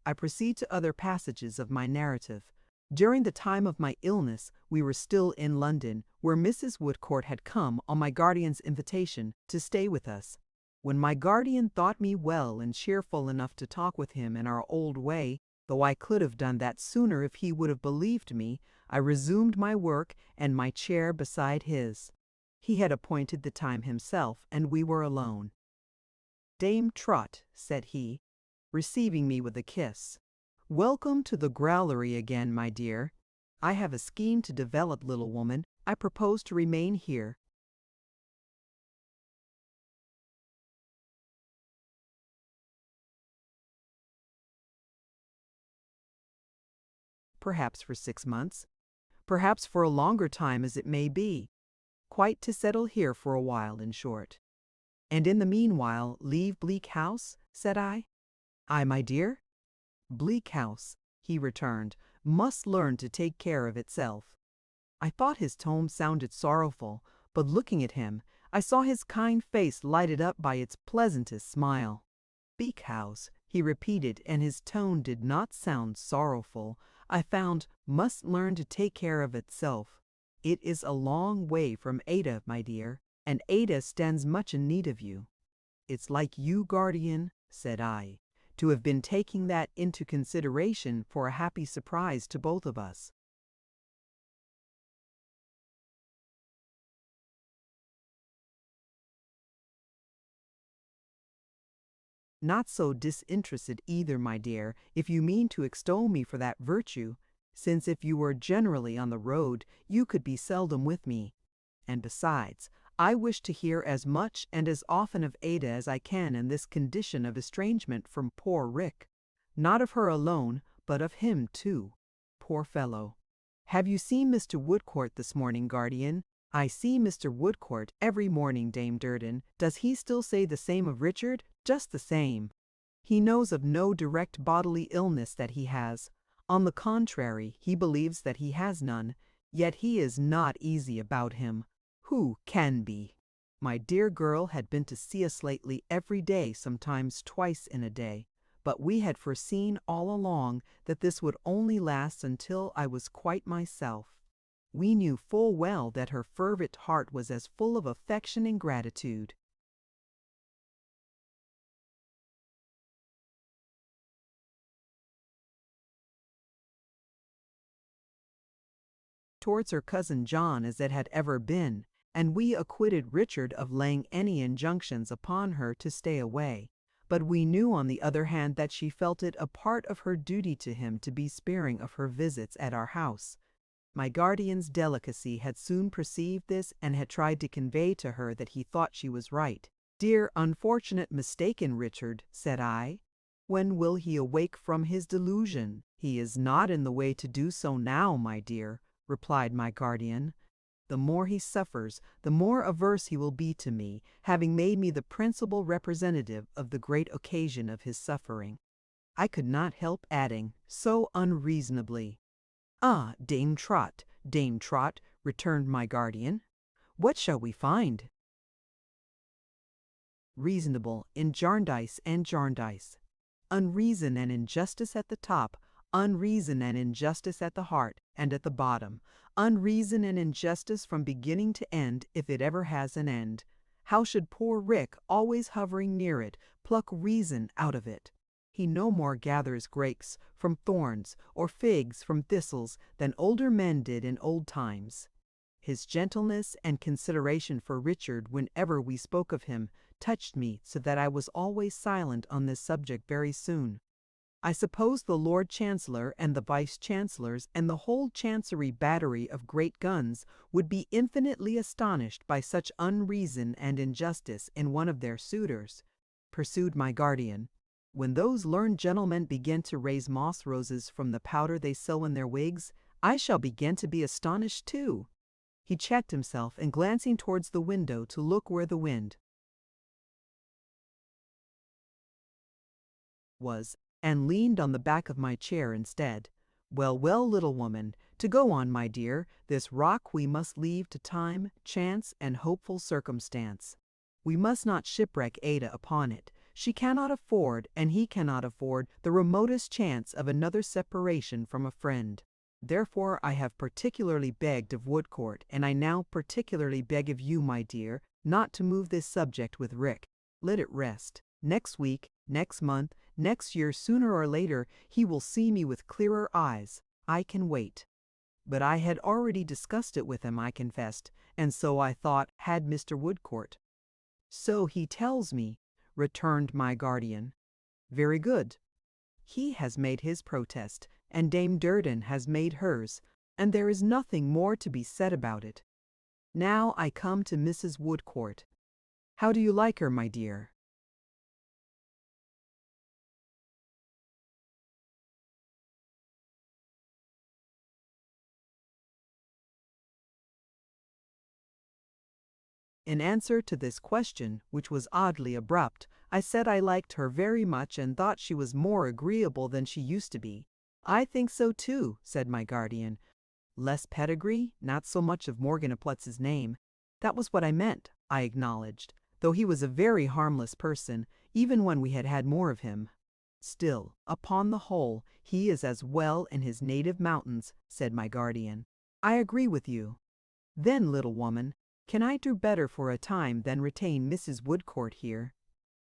I proceed to other passages of my narrative. During the time of my illness, we were still in London, where Mrs. Woodcourt had come, on my guardian's invitation, to stay with us. When my guardian thought me well and cheerful enough to talk with him in our old way, though I could have done that sooner if he would have believed me, I resumed my work and my chair beside his. He had appointed the time himself, and we were alone. "Dame Trot," said he, receiving me with a kiss, "welcome to the growlery again, my dear. I have a scheme to develop, little woman. I propose to remain here. Perhaps for 6 months, perhaps for a longer time, as it may be. Quite to settle here for a while, in short." "And in the meanwhile leave Bleak House?" said I. "Ay, my dear. Bleak House," he returned, "must learn to take care of itself." I thought his tone sounded sorrowful, but looking at him, I saw his kind face lighted up by its pleasantest smile. "Bleak House," he repeated, and his tone did not sound sorrowful. I found, "must learn to take care of itself." It is a long way from Ada, my dear, and Ada stands much in need of you. "It's like you, guardian," said I, "to have been taking that into consideration for a happy surprise to both of us." "Not so disinterested either, my dear, if you mean to extol me for that virtue, since if you were generally on the road, you could be seldom with me. And besides, I wish to hear as much and as often of Ada as I can in this condition of estrangement from poor Rick. Not of her alone, but of him too. Poor fellow. Have you seen Mr. Woodcourt this morning, guardian?" "I see Mr. Woodcourt every morning, Dame Durden. Does he still say the same of Richard?" "Just the same. He knows of no direct bodily illness that he has. On the contrary, he believes that he has none. Yet he is not easy about him. Who can be? My dear girl had been to see us lately every day, sometimes twice in a day. But we had foreseen all along that this would only last until I was quite myself. We knew full well that her fervent heart was as full of affection and gratitude. Towards her cousin John as it had ever been, and we acquitted Richard of laying any injunctions upon her to stay away. But we knew on the other hand that she felt it a part of her duty to him to be sparing of her visits at our house. My guardian's delicacy had soon perceived this and had tried to convey to her that he thought she was right. "Dear unfortunate mistaken Richard," said I. "When will he awake from his delusion?" "He is not in the way to do so now, my dear," replied my guardian. "The more he suffers, the more averse he will be to me, having made me the principal representative of the great occasion of his suffering." I could not help adding, so unreasonably, "Ah, Dame Trot, Dame Trot," returned my guardian, "what shall we find?" Reasonable in Jarndyce and Jarndyce. Unreason and injustice at the top, unreason and injustice at the heart and at the bottom, unreason and injustice from beginning to end, if it ever has an end. How should poor Rick, always hovering near it, pluck reason out of it? He no more gathers grapes from thorns or figs from thistles than older men did in old times. His gentleness and consideration for Richard whenever we spoke of him touched me so that I was always silent on this subject very soon. I suppose the Lord Chancellor and the Vice Chancellors and the whole Chancery battery of great guns would be infinitely astonished by such unreason and injustice in one of their suitors, pursued my guardian. When those learned gentlemen begin to raise moss roses from the powder they sew in their wigs, I shall begin to be astonished too. He checked himself, and glancing towards the window to look where the wind was, and leaned on the back of my chair instead. Well, well, little woman, to go on, my dear, this rock we must leave to time, chance, and hopeful circumstance. We must not shipwreck Ada upon it. She cannot afford, and he cannot afford, the remotest chance of another separation from a friend. Therefore I have particularly begged of Woodcourt, and I now particularly beg of you, my dear, not to move this subject with Rick. Let it rest. Next week, next month, next year, sooner or later, he will see me with clearer eyes. I can wait. But I had already discussed it with him, I confessed, and so I thought had Mr. Woodcourt. So he tells me, returned my guardian. Very good. He has made his protest, and Dame Durden has made hers, and there is nothing more to be said about it. Now I come to Mrs. Woodcourt. How do you like her, my dear? In answer to this question, which was oddly abrupt, I said I liked her very much and thought she was more agreeable than she used to be. I think so too, said my guardian. Less pedigree, not so much of Morganaplutz's name. That was what I meant, I acknowledged, though he was a very harmless person, even when we had had more of him. Still, upon the whole, he is as well in his native mountains, said my guardian. I agree with you. Then, little woman, can I do better for a time than retain Mrs. Woodcourt here?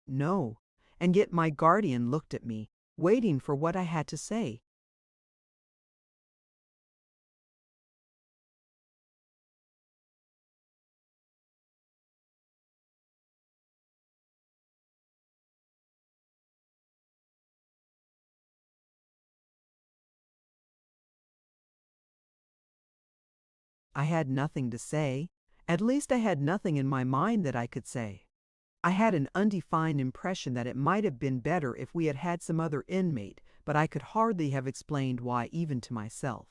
No, and yet my guardian looked at me, waiting for what I had to say. I had nothing to say. At least I had nothing in my mind that I could say. I had an undefined impression that it might have been better if we had had some other inmate, but I could hardly have explained why even to myself.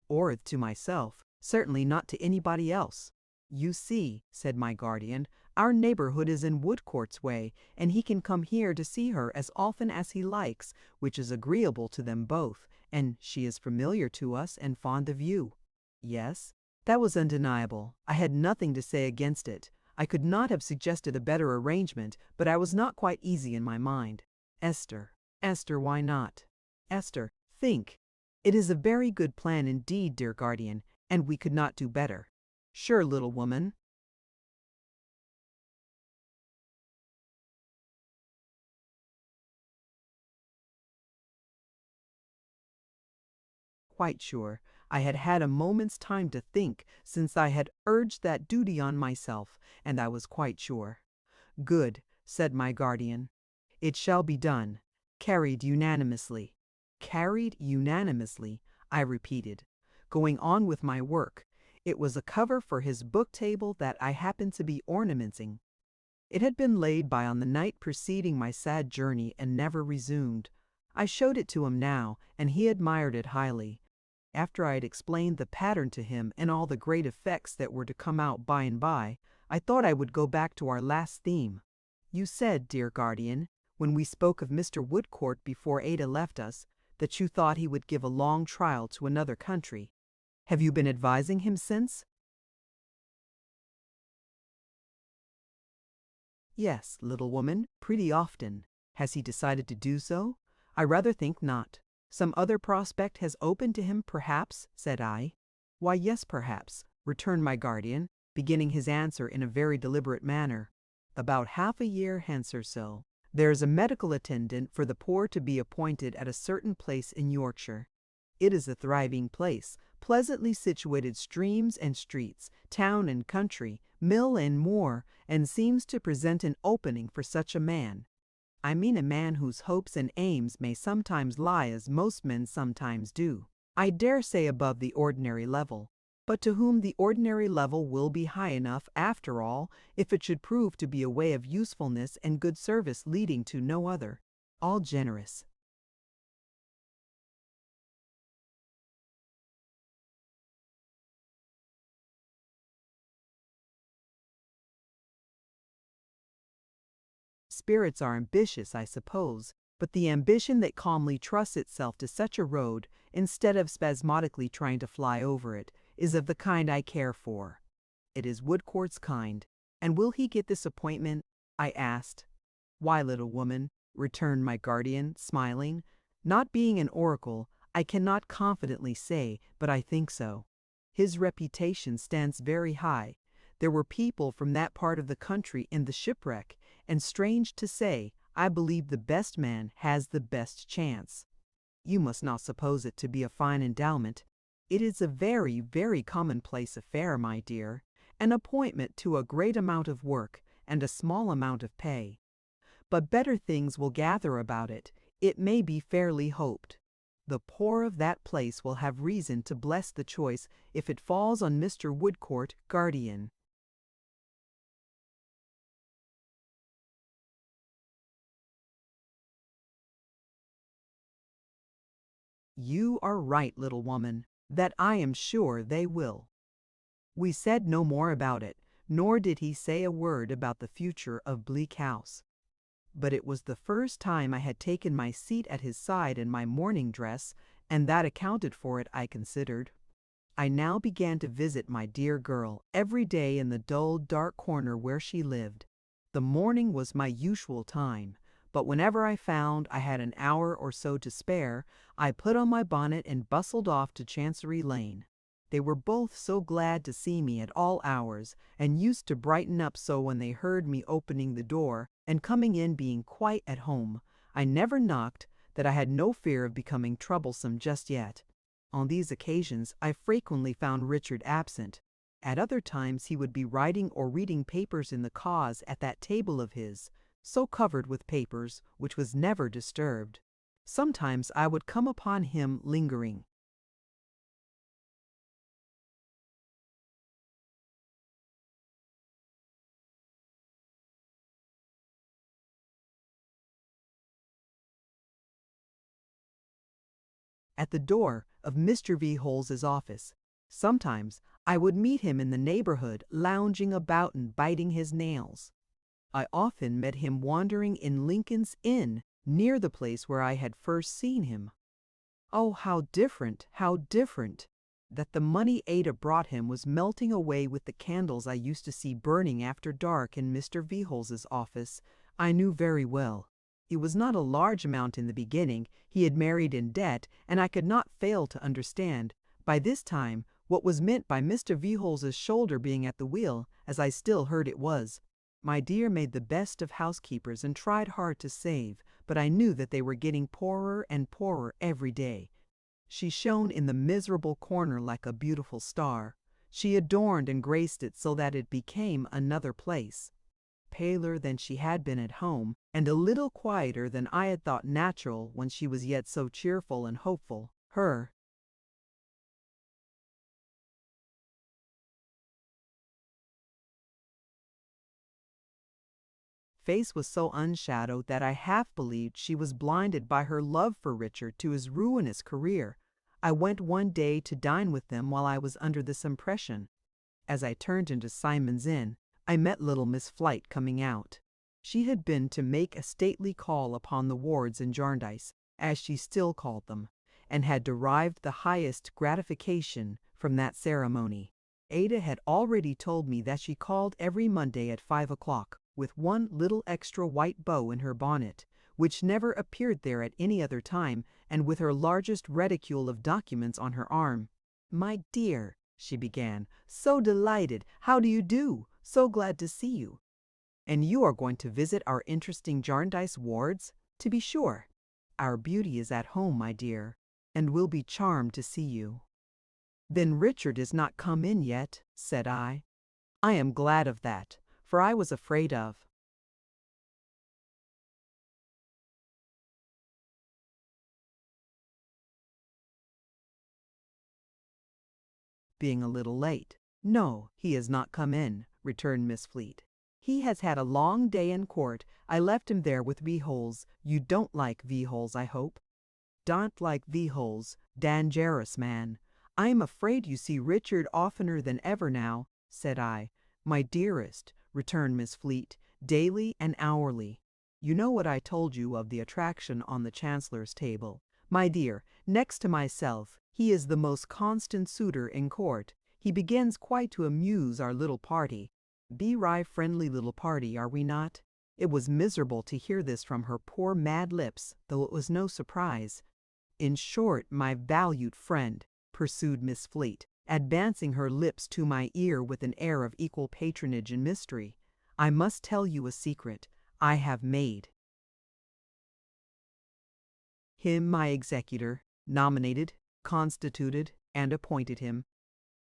Or to myself, certainly not to anybody else. You see, said my guardian, our neighborhood is in Woodcourt's way, and he can come here to see her as often as he likes, which is agreeable to them both, and she is familiar to us and fond of you. Yes, that was undeniable. I had nothing to say against it. I could not have suggested a better arrangement, but I was not quite easy in my mind. Esther, Esther, why not? Esther, think. It is a very good plan indeed, dear guardian, and we could not do better. Sure, little woman. Quite sure. I had had a moment's time to think since I had urged that duty on myself, and I was quite sure. Good, said my guardian. It shall be done. Carried unanimously. Carried unanimously, I repeated, going on with my work. It was a cover for his book table that I happened to be ornamenting. It had been laid by on the night preceding my sad journey and never resumed. I showed it to him now, and he admired it highly. After I had explained the pattern to him and all the great effects that were to come out by and by, I thought I would go back to our last theme. You said, dear guardian, when we spoke of Mr. Woodcourt before Ada left us, that you thought he would give a long trial to another country. Have you been advising him since? Yes, little woman, pretty often. Has he decided to do so? I rather think not. Some other prospect has opened to him, perhaps, said I. Why, yes, perhaps, returned my guardian, beginning his answer in a very deliberate manner. About half a year hence or so, there is a medical attendant for the poor to be appointed at a certain place in Yorkshire. It is a thriving place, pleasantly situated streams and streets, town and country, mill and moor, and seems to present an opening for such a man. I mean a man whose hopes and aims may sometimes lie as most men sometimes do. I dare say above the ordinary level, but to whom the ordinary level will be high enough after all, if it should prove to be a way of usefulness and good service leading to no other. All generous. Spirits are ambitious, I suppose. But the ambition that calmly trusts itself to such a road, instead of spasmodically trying to fly over it, is of the kind I care for. It is Woodcourt's kind. And will he get this appointment? I asked. Why, little woman, returned my guardian, smiling. Not being an oracle, I cannot confidently say, but I think so. His reputation stands very high. There were people from that part of the country in the shipwreck, and strange to say, I believe the best man has the best chance. You must not suppose it to be a fine endowment. It is a very, very commonplace affair, my dear, an appointment to a great amount of work and a small amount of pay. But better things will gather about it, it may be fairly hoped. The poor of that place will have reason to bless the choice if it falls on Mr. Woodcourt, guardian. You are right, little woman, that I am sure they will. We said no more about it, nor did he say a word about the future of Bleak House. But it was the first time I had taken my seat at his side in my morning dress, and that accounted for it, I considered. I now began to visit my dear girl every day in the dull, dark corner where she lived. The morning was my usual time, but whenever I found I had an hour or so to spare, I put on my bonnet and bustled off to Chancery Lane. They were both so glad to see me at all hours, and used to brighten up so when they heard me opening the door, and coming in being quite at home. I never knocked, that I had no fear of becoming troublesome just yet. On these occasions I frequently found Richard absent. At other times he would be writing or reading papers in the cause at that table of his, so covered with papers, which was never disturbed. Sometimes I would come upon him lingering. At the door of Mr. V. Holes's office. Sometimes I would meet him in the neighborhood, lounging about and biting his nails. I often met him wandering in Lincoln's Inn, near the place where I had first seen him. Oh, how different, how different! That the money Ada brought him was melting away with the candles I used to see burning after dark in Mr. V. Holes's office, I knew very well. It was not a large amount in the beginning, he had married in debt, and I could not fail to understand, by this time, what was meant by Mr. V. Holes's shoulder being at the wheel, as I still heard it was. My dear made the best of housekeepers and tried hard to save, but I knew that they were getting poorer and poorer every day. She shone in the miserable corner like a beautiful star. She adorned and graced it so that it became another place. Paler than she had been at home, and a little quieter than I had thought natural when she was yet so cheerful and hopeful, her face was so unshadowed that I half believed she was blinded by her love for Richard to his ruinous career. I went one day to dine with them while I was under this impression. As I turned into Simon's Inn, I met little Miss Flite coming out. She had been to make a stately call upon the wards in Jarndyce, as she still called them, and had derived the highest gratification from that ceremony. Ada had already told me that she called every Monday at 5 o'clock, with one little extra white bow in her bonnet, which never appeared there at any other time, and with her largest reticule of documents on her arm. "My dear," she began, "so delighted. How do you do? So glad to see you. And you are going to visit our interesting Jarndyce wards? To be sure. Our beauty is at home, my dear, and will be charmed to see you." "Then Richard is not come in yet," said I. "I am glad of that, for I was afraid of being a little late." "No, he has not come in," returned Miss Fleet. "He has had a long day in court. I left him there with V. Holes. You don't like V. Holes, I hope?" "Don't like V. Holes, dangerous man. I am afraid you see Richard oftener than ever now," said I. "My dearest," returned Miss Fleet, "daily and hourly." You know what I told you of the attraction on the Chancellor's table. My dear, next to myself, he is the most constant suitor in court. He begins quite to amuse our little party. Be friendly little party, are we not? It was miserable to hear this from her poor mad lips, though it was no surprise. In short, my valued friend, pursued Miss Fleet, advancing her lips to my ear with an air of equal patronage and mystery, I must tell you a secret. I have made him my executor, nominated, constituted, and appointed him.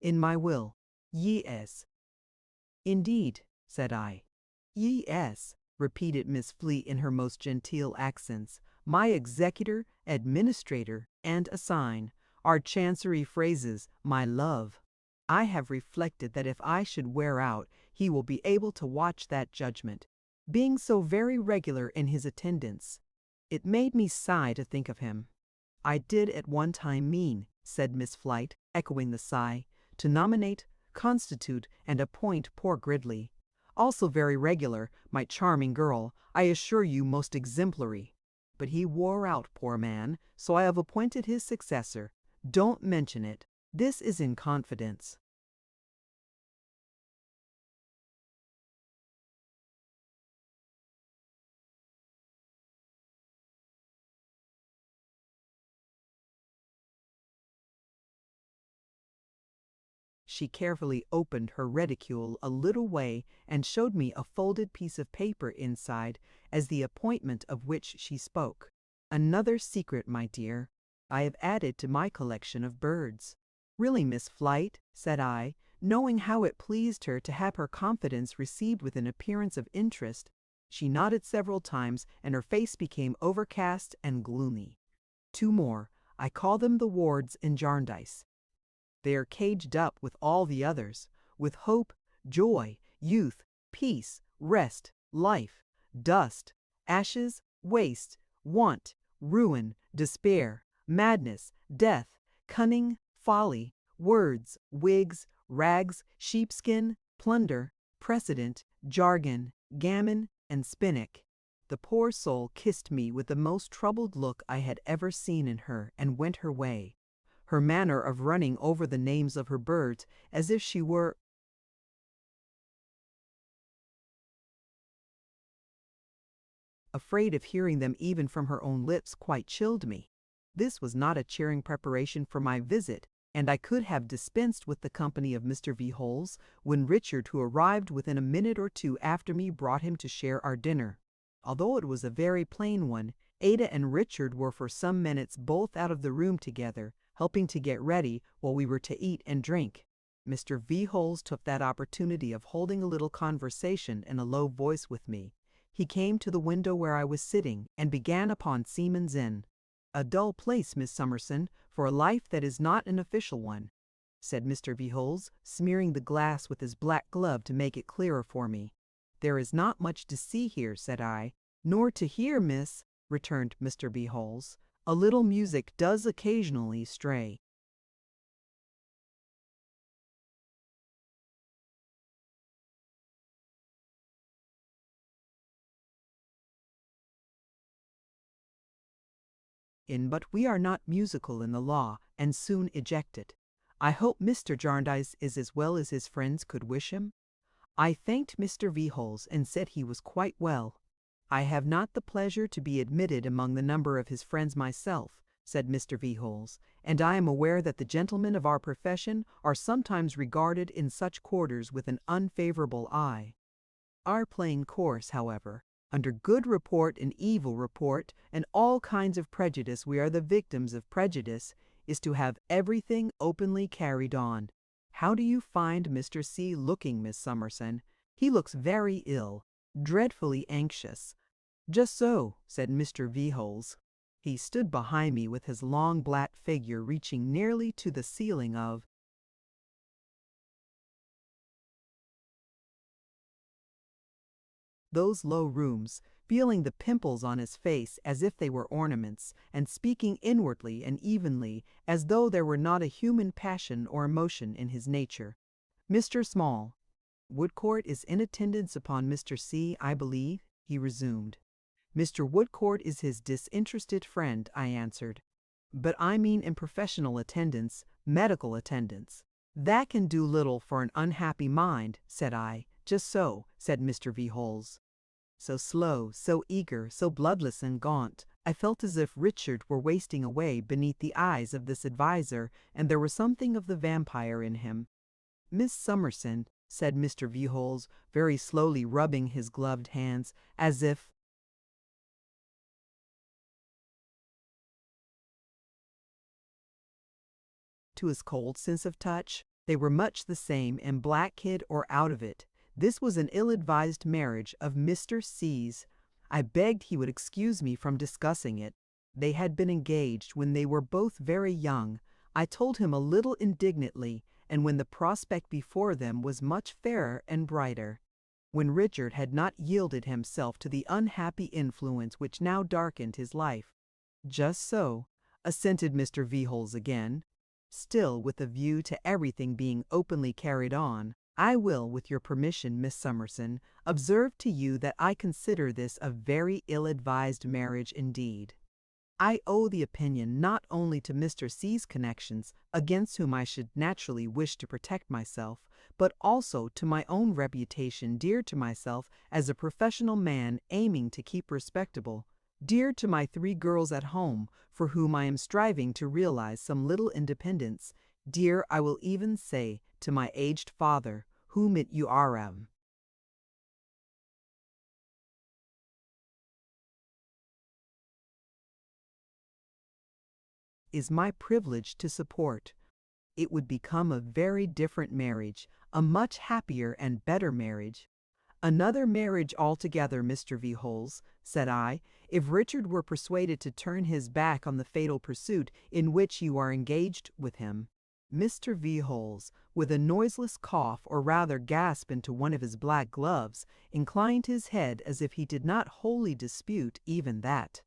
In my will. Yes. Indeed, said I. Yes, repeated Miss Fleet in her most genteel accents. My executor, administrator, and assign are chancery phrases, my love. I have reflected that if I should wear out, he will be able to watch that judgment, being so very regular in his attendance. It made me sigh to think of him. I did at one time mean, said Miss Flight, echoing the sigh, to nominate, constitute, and appoint poor Gridley. Also very regular, my charming girl, I assure you most exemplary. But he wore out, poor man, so I have appointed his successor. Don't mention it. This is in confidence. She carefully opened her reticule a little way and showed me a folded piece of paper inside, as the appointment of which she spoke. Another secret, my dear, I have added to my collection of birds. Really, Miss Flight, said I, knowing how it pleased her to have her confidence received with an appearance of interest. She nodded several times, and her face became overcast and gloomy. Two more. I call them the wards in Jarndyce. They are caged up with all the others, with hope, joy, youth, peace, rest, life, dust, ashes, waste, want, ruin, despair, madness, death, cunning, folly, words, wigs, rags, sheepskin, plunder, precedent, jargon, gammon, and spinach. The poor soul kissed me with the most troubled look I had ever seen in her, and went her way. Her manner of running over the names of her birds as if she were afraid of hearing them even from her own lips quite chilled me. This was not a cheering preparation for my visit, and I could have dispensed with the company of Mr. V. Holes, when Richard, who arrived within a minute or two after me, brought him to share our dinner. Although it was a very plain one, Ada and Richard were for some minutes both out of the room together, helping to get ready while we were to eat and drink. Mr. V. Holes took that opportunity of holding a little conversation in a low voice with me. He came to the window where I was sitting, and began upon Seaman's Inn. A dull place, Miss Summerson, for a life that is not an official one, said Mr. V. Holes, smearing the glass with his black glove to make it clearer for me. There is not much to see here, said I. Nor to hear, miss, returned Mr. V. Holes. A little music does occasionally stray. But we are not musical in the law, and soon ejected. I hope Mr. Jarndyce is as well as his friends could wish him. I thanked Mr. V. Holes and said he was quite well. I have not the pleasure to be admitted among the number of his friends myself, said Mr. V. Holes, and I am aware that the gentlemen of our profession are sometimes regarded in such quarters with an unfavorable eye. Our plain course, however, under good report and evil report, and all kinds of prejudice, we are the victims of prejudice, is to have everything openly carried on. How do you find Mr. C. looking, Miss Summerson? He looks very ill, dreadfully anxious. Just so, said Mr. V. Holes. He stood behind me with his long black figure reaching nearly to the ceiling of those low rooms, feeling the pimples on his face as if they were ornaments, and speaking inwardly and evenly as though there were not a human passion or emotion in his nature. Mr. Small, Woodcourt is in attendance upon Mr. C., I believe, he resumed. Mr. Woodcourt is his disinterested friend, I answered. But I mean in professional attendance, medical attendance. That can do little for an unhappy mind, said I. Just so, said Mr. V. Holes. So slow, so eager, so bloodless and gaunt, I felt as if Richard were wasting away beneath the eyes of this adviser, and there was something of the vampire in him. Miss Summerson, said Mr. V. Holes, very slowly rubbing his gloved hands, as if to his cold sense of touch, they were much the same in Black Kid or out of it. This was an ill-advised marriage of Mr. C.'s. I begged he would excuse me from discussing it. They had been engaged when they were both very young. I told him a little indignantly, and when the prospect before them was much fairer and brighter. When Richard had not yielded himself to the unhappy influence which now darkened his life. Just so, assented Mr. V. Holes again. Still, with a view to everything being openly carried on, I will, with your permission, Miss Summerson, observe to you that I consider this a very ill-advised marriage indeed. I owe the opinion not only to Mr. C.'s connections, against whom I should naturally wish to protect myself, but also to my own reputation dear to myself as a professional man aiming to keep respectable, dear to my 3 girls at home, for whom I am striving to realize some little independence, dear, I will even say, to my aged father, whom it you are is my privilege to support. It would become a very different marriage, a much happier and better marriage. Another marriage altogether, Mr. V. Holes, said I, if Richard were persuaded to turn his back on the fatal pursuit in which you are engaged with him. Mr. V. Holes, with a noiseless cough or rather gasp into one of his black gloves, inclined his head as if he did not wholly dispute even that.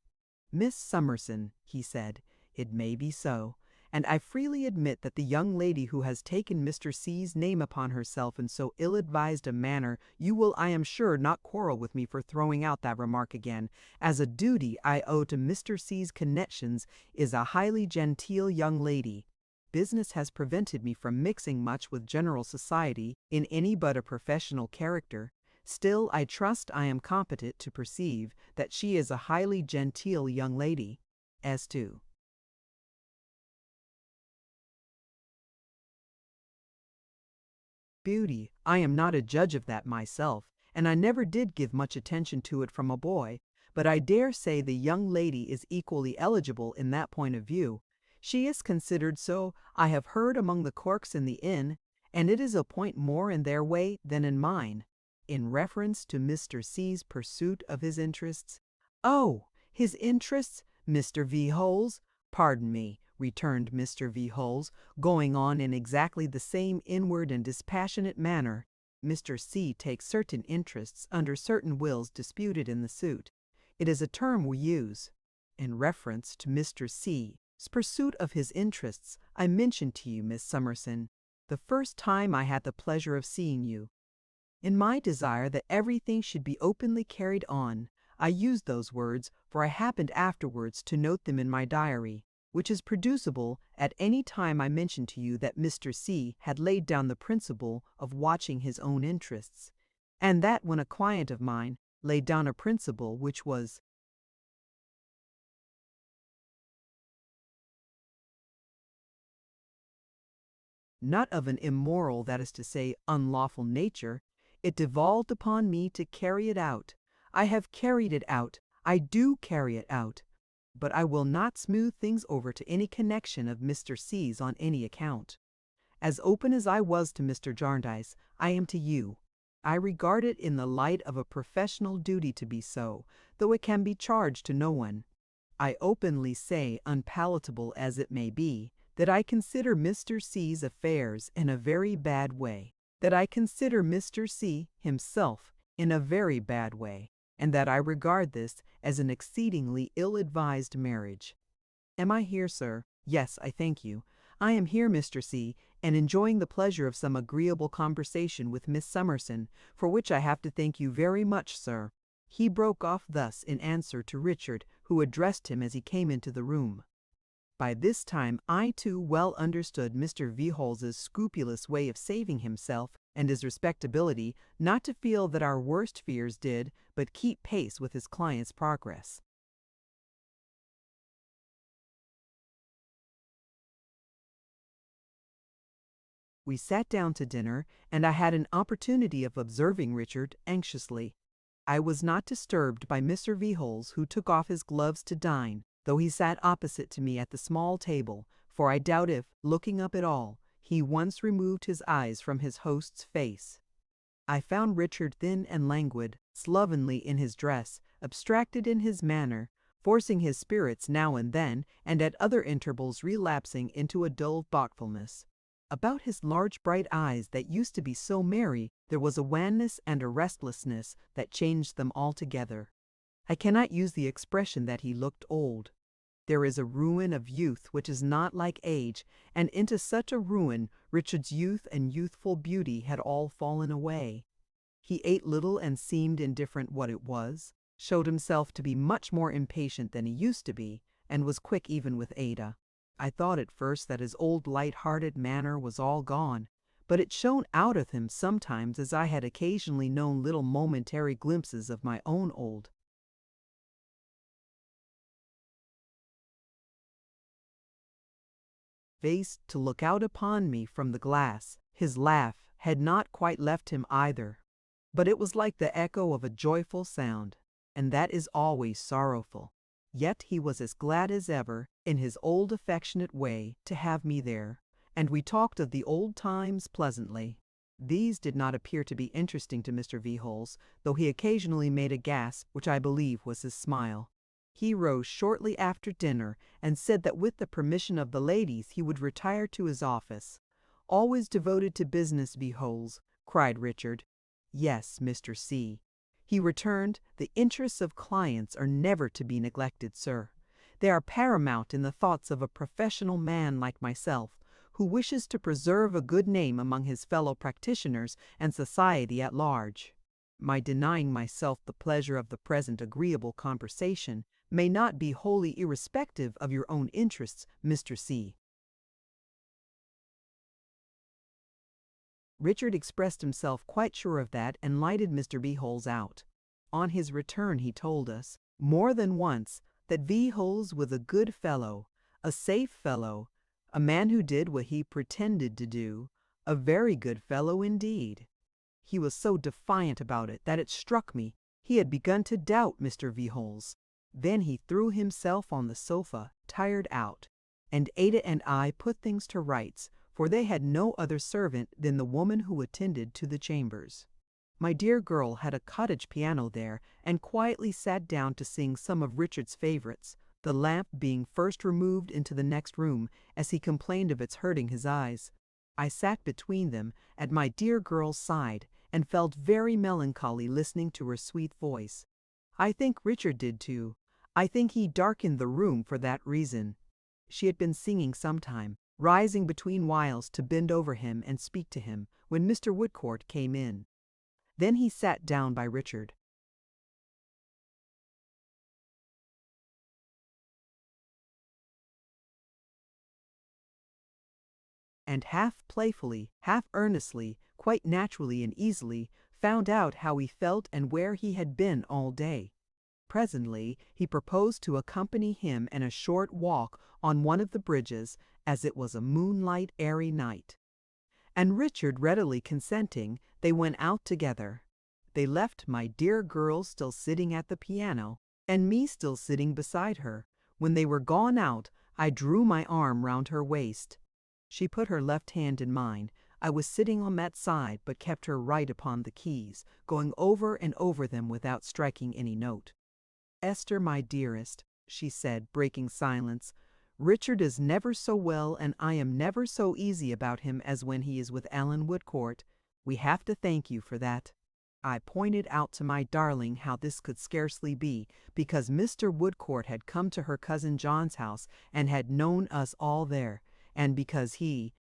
Miss Summerson, he said, it may be so, and I freely admit that the young lady who has taken Mr. C.'s name upon herself in so ill-advised a manner, you will, I am sure, not quarrel with me for throwing out that remark again, as a duty I owe to Mr. C.'s connections, is a highly genteel young lady. Business has prevented me from mixing much with general society in any but a professional character. Still, I trust I am competent to perceive that she is a highly genteel young lady. As to beauty, I am not a judge of that myself, and I never did give much attention to it from a boy, but I dare say the young lady is equally eligible in that point of view. She is considered so, I have heard, among the clerks in the inn, and it is a point more in their way than in mine. In reference to Mr. C.'s pursuit of his interests. Oh, his interests, Mr. V. Holes? Pardon me, returned Mr. V. Holes, going on in exactly the same inward and dispassionate manner. Mr. C. takes certain interests under certain wills disputed in the suit. It is a term we use. In reference to Mr. C.'s pursuit of his interests, I mentioned to you, Miss Summerson, the first time I had the pleasure of seeing you. In my desire that everything should be openly carried on, I used those words, for I happened afterwards to note them in my diary, which is producible at any time I mentioned to you that Mr. C. had laid down the principle of watching his own interests, and that when a client of mine laid down a principle which was not of an immoral, that is to say, unlawful nature, it devolved upon me to carry it out. I have carried it out. I do carry it out. But I will not smooth things over to any connection of Mr. C.'s on any account. As open as I was to Mr. Jarndyce, I am to you. I regard it in the light of a professional duty to be so, though it can be charged to no one. I openly say, unpalatable as it may be, that I consider Mr. C.'s affairs in a very bad way, that I consider Mr. C. himself in a very bad way, and that I regard this as an exceedingly ill-advised marriage. Am I here, sir? Yes, I thank you. I am here, Mr. C., and enjoying the pleasure of some agreeable conversation with Miss Summerson, for which I have to thank you very much, sir. He broke off thus in answer to Richard, who addressed him as he came into the room. By this time I too well understood Mr. Veholes's scrupulous way of saving himself and his respectability, not to feel that our worst fears did but keep pace with his client's progress. We sat down to dinner, and I had an opportunity of observing Richard anxiously. I was not disturbed by Mr. Veholes, who took off his gloves to dine, though he sat opposite to me at the small table, for I doubt if, looking up at all, he once removed his eyes from his host's face. I found Richard thin and languid, slovenly in his dress, abstracted in his manner, forcing his spirits now and then, and at other intervals relapsing into a dull thoughtfulness. About his large bright eyes that used to be so merry, there was a wanness and a restlessness that changed them altogether. I cannot use the expression that he looked old. There is a ruin of youth which is not like age, and into such a ruin Richard's youth and youthful beauty had all fallen away. He ate little and seemed indifferent what it was, showed himself to be much more impatient than he used to be, and was quick even with Ada. I thought at first that his old light-hearted manner was all gone, but it shone out of him sometimes as I had occasionally known little momentary glimpses of my own old face to look out upon me from the glass. His laugh had not quite left him either, but it was like the echo of a joyful sound, and that is always sorrowful. Yet he was as glad as ever, in his old affectionate way, to have me there, and we talked of the old times pleasantly. These did not appear to be interesting to Mr. Veholes, though he occasionally made a gasp, which I believe was his smile. He rose shortly after dinner, and said that with the permission of the ladies he would retire to his office. "Always devoted to business, Veholes," cried Richard. "Yes, Mr. C." He returned, "The interests of clients are never to be neglected, sir. They are paramount in the thoughts of a professional man like myself, who wishes to preserve a good name among his fellow practitioners and society at large. My denying myself the pleasure of the present agreeable conversation may not be wholly irrespective of your own interests, Mr. C." Richard expressed himself quite sure of that and lighted Mr. Veholes out. On his return he told us, more than once, that Veholes was a good fellow, a safe fellow, a man who did what he pretended to do, a very good fellow indeed. He was so defiant about it that it struck me he had begun to doubt Mr. Veholes. Then he threw himself on the sofa, tired out, and Ada and I put things to rights, for they had no other servant than the woman who attended to the chambers. My dear girl had a cottage piano there, and quietly sat down to sing some of Richard's favorites, the lamp being first removed into the next room, as he complained of its hurting his eyes. I sat between them, at my dear girl's side, and felt very melancholy listening to her sweet voice. I think Richard did too. I think he darkened the room for that reason. She had been singing some time, rising between whiles to bend over him and speak to him, when Mr. Woodcourt came in. Then he sat down by Richard. And half playfully, half earnestly, quite naturally and easily, found out how he felt and where he had been all day. Presently he proposed to accompany him in a short walk on one of the bridges, as it was a moonlight, airy night. And Richard readily consenting, they went out together. They left my dear girl still sitting at the piano, and me still sitting beside her. When they were gone out, I drew my arm round her waist. She put her left hand in mine. I was sitting on that side, but kept her right upon the keys, going over and over them without striking any note. "Esther, my dearest," she said, breaking silence, "Richard is never so well, and I am never so easy about him as when he is with Ellen Woodcourt. We have to thank you for that." I pointed out to my darling how this could scarcely be, because Mr. Woodcourt had come to her cousin John's house and had known us all there, and because he,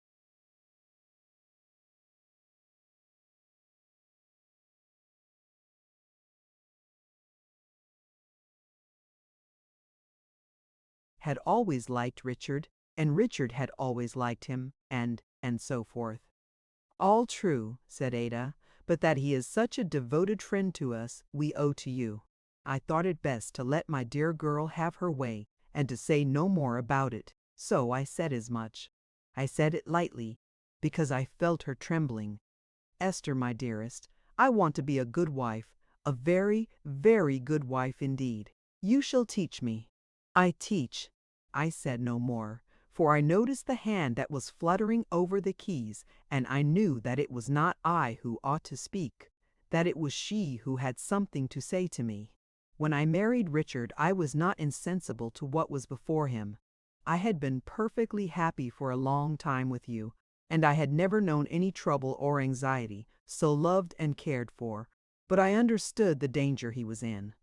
had always liked Richard, and Richard had always liked him, and so forth. All true, said Ada, but that he is such a devoted friend to us, we owe to you. I thought it best to let my dear girl have her way, and to say no more about it, so I said as much. I said it lightly, because I felt her trembling. Esther, my dearest, I want to be a good wife, a very, very good wife indeed. You shall teach me. I teach. I said no more, for I noticed the hand that was fluttering over the keys, and I knew that it was not I who ought to speak, that it was she who had something to say to me. When I married Richard, I was not insensible to what was before him. I had been perfectly happy for a long time with you, and I had never known any trouble or anxiety, so loved and cared for, but I understood the danger he was in.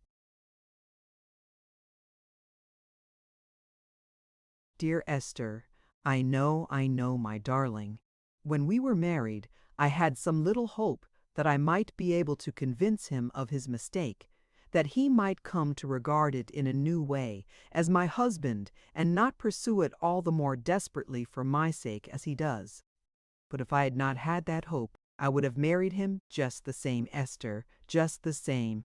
Dear Esther, I know, my darling. When we were married, I had some little hope that I might be able to convince him of his mistake, that he might come to regard it in a new way, as my husband, and not pursue it all the more desperately for my sake as he does. But if I had not had that hope, I would have married him just the same, Esther, just the same.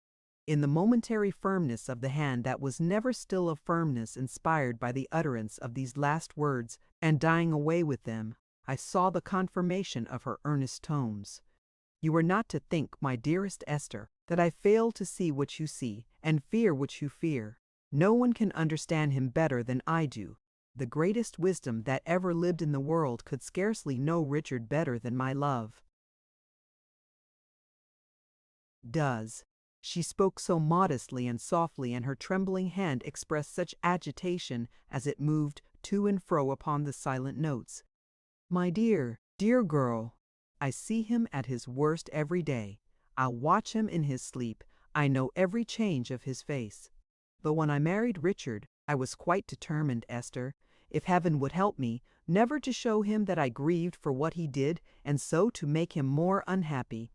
In the momentary firmness of the hand that was never still a firmness inspired by the utterance of these last words, and dying away with them, I saw the confirmation of her earnest tones. You are not to think, my dearest Esther, that I fail to see what you see, and fear what you fear. No one can understand him better than I do. The greatest wisdom that ever lived in the world could scarcely know Richard better than my love does. She spoke so modestly and softly, and her trembling hand expressed such agitation as it moved to and fro upon the silent notes. My dear, dear girl, I see him at his worst every day. I watch him in his sleep. I know every change of his face. But when I married Richard, I was quite determined, Esther, if heaven would help me, never to show him that I grieved for what he did, and so to make him more unhappy.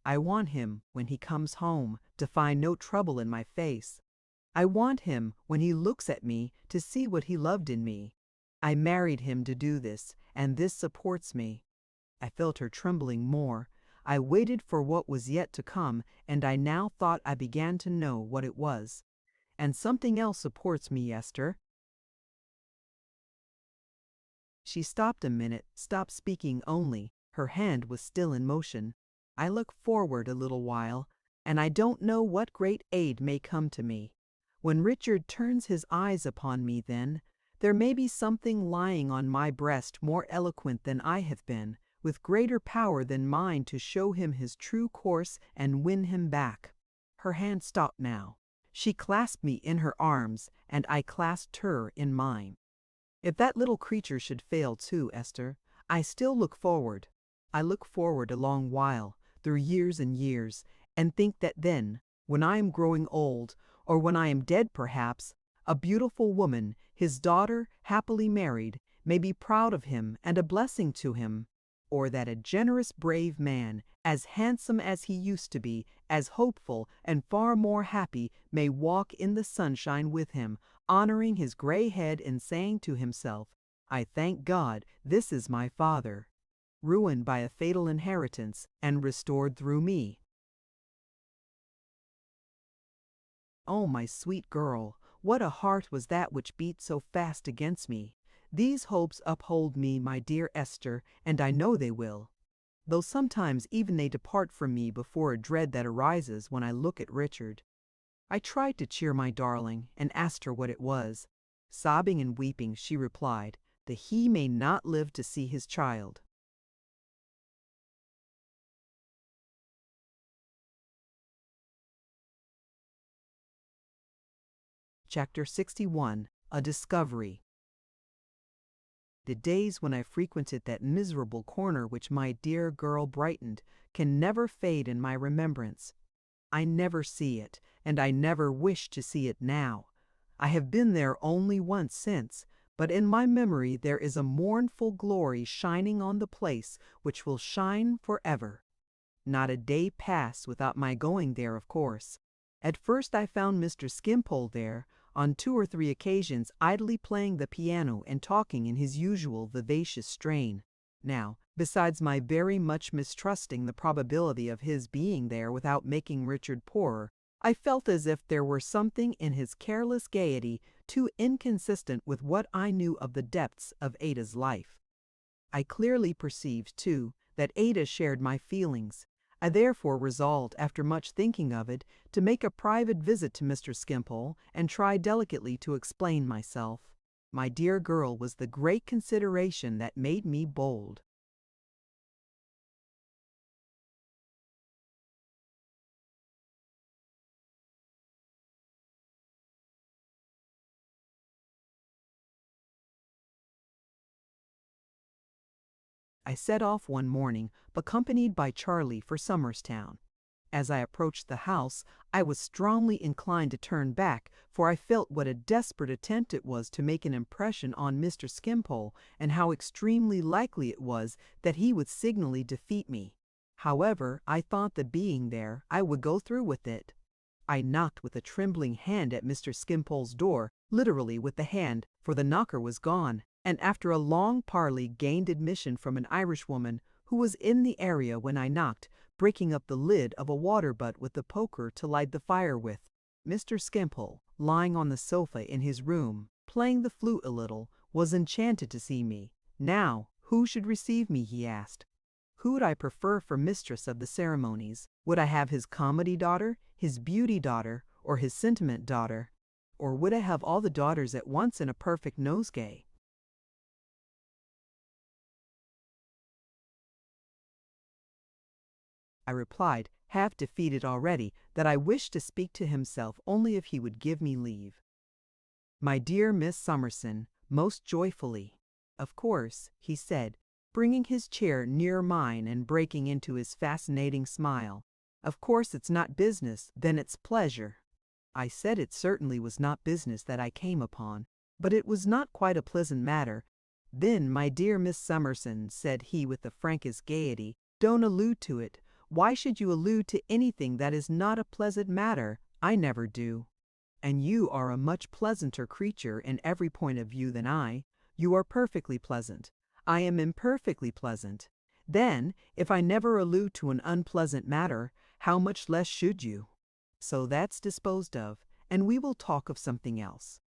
I want him, when he comes home, to find no trouble in my face. I want him, when he looks at me, to see what he loved in me. I married him to do this, and this supports me. I felt her trembling more. I waited for what was yet to come, and I now thought I began to know what it was. And something else supports me, Esther. She stopped a minute, stopped speaking only. Her hand was still in motion. I look forward a little while, and I don't know what great aid may come to me. When Richard turns his eyes upon me then, there may be something lying on my breast more eloquent than I have been, with greater power than mine to show him his true course and win him back. Her hand stopped now. She clasped me in her arms, and I clasped her in mine. If that little creature should fail too, Esther, I still look forward. I look forward a long while, through years and years, and think that then, when I am growing old, or when I am dead perhaps, a beautiful woman, his daughter, happily married, may be proud of him and a blessing to him, or that a generous, brave man, as handsome as he used to be, as hopeful and far more happy, may walk in the sunshine with him, honoring his gray head and saying to himself, I thank God this is my father, ruined by a fatal inheritance and restored through me. Oh, my sweet girl, what a heart was that which beat so fast against me! These hopes uphold me, my dear Esther, and I know they will, though sometimes even they depart from me before a dread that arises when I look at Richard. I tried to cheer my darling, and asked her what it was. Sobbing and weeping, she replied that he may not live to see his child. Chapter 61. A Discovery. The days when I frequented that miserable corner which my dear girl brightened can never fade in my remembrance. I never see it, and I never wish to see it now. I have been there only once since, but in my memory there is a mournful glory shining on the place which will shine forever. Not a day passed without my going there, of course. At first I found Mr. Skimpole there, on 2 or 3 occasions idly playing the piano and talking in his usual vivacious strain. Now, besides my very much mistrusting the probability of his being there without making Richard poorer, I felt as if there were something in his careless gaiety too inconsistent with what I knew of the depths of Ada's life. I clearly perceived, too, that Ada shared my feelings. I therefore resolved, after much thinking of it, to make a private visit to Mr. Skimpole and try delicately to explain myself. My dear girl was the great consideration that made me bold. I set off one morning, accompanied by Charlie, for Somerstown. As I approached the house, I was strongly inclined to turn back, for I felt what a desperate attempt it was to make an impression on Mr. Skimpole, and how extremely likely it was that he would signally defeat me. However, I thought that being there, I would go through with it. I knocked with a trembling hand at Mr. Skimpole's door, literally with the hand, for the knocker was gone, and after a long parley gained admission from an Irishwoman who was in the area when I knocked, breaking up the lid of a water butt with the poker to light the fire with. Mr. Skimpole, lying on the sofa in his room, playing the flute a little, was enchanted to see me. Now, who should receive me, he asked. Who would I prefer for mistress of the ceremonies? Would I have his comedy daughter, his beauty daughter, or his sentiment daughter? Or would I have all the daughters at once in a perfect nosegay? I replied, half defeated already, that I wished to speak to himself only if he would give me leave. My dear Miss Summerson, most joyfully. Of course, he said, bringing his chair near mine and breaking into his fascinating smile. Of course it's not business, then it's pleasure. I said it certainly was not business that I came upon, but it was not quite a pleasant matter. Then, my dear Miss Summerson, said he with the frankest gaiety, don't allude to it. Why should you allude to anything that is not a pleasant matter? I never do. And you are a much pleasanter creature in every point of view than I. You are perfectly pleasant. I am imperfectly pleasant. Then, if I never allude to an unpleasant matter, how much less should you? So that's disposed of, and we will talk of something else.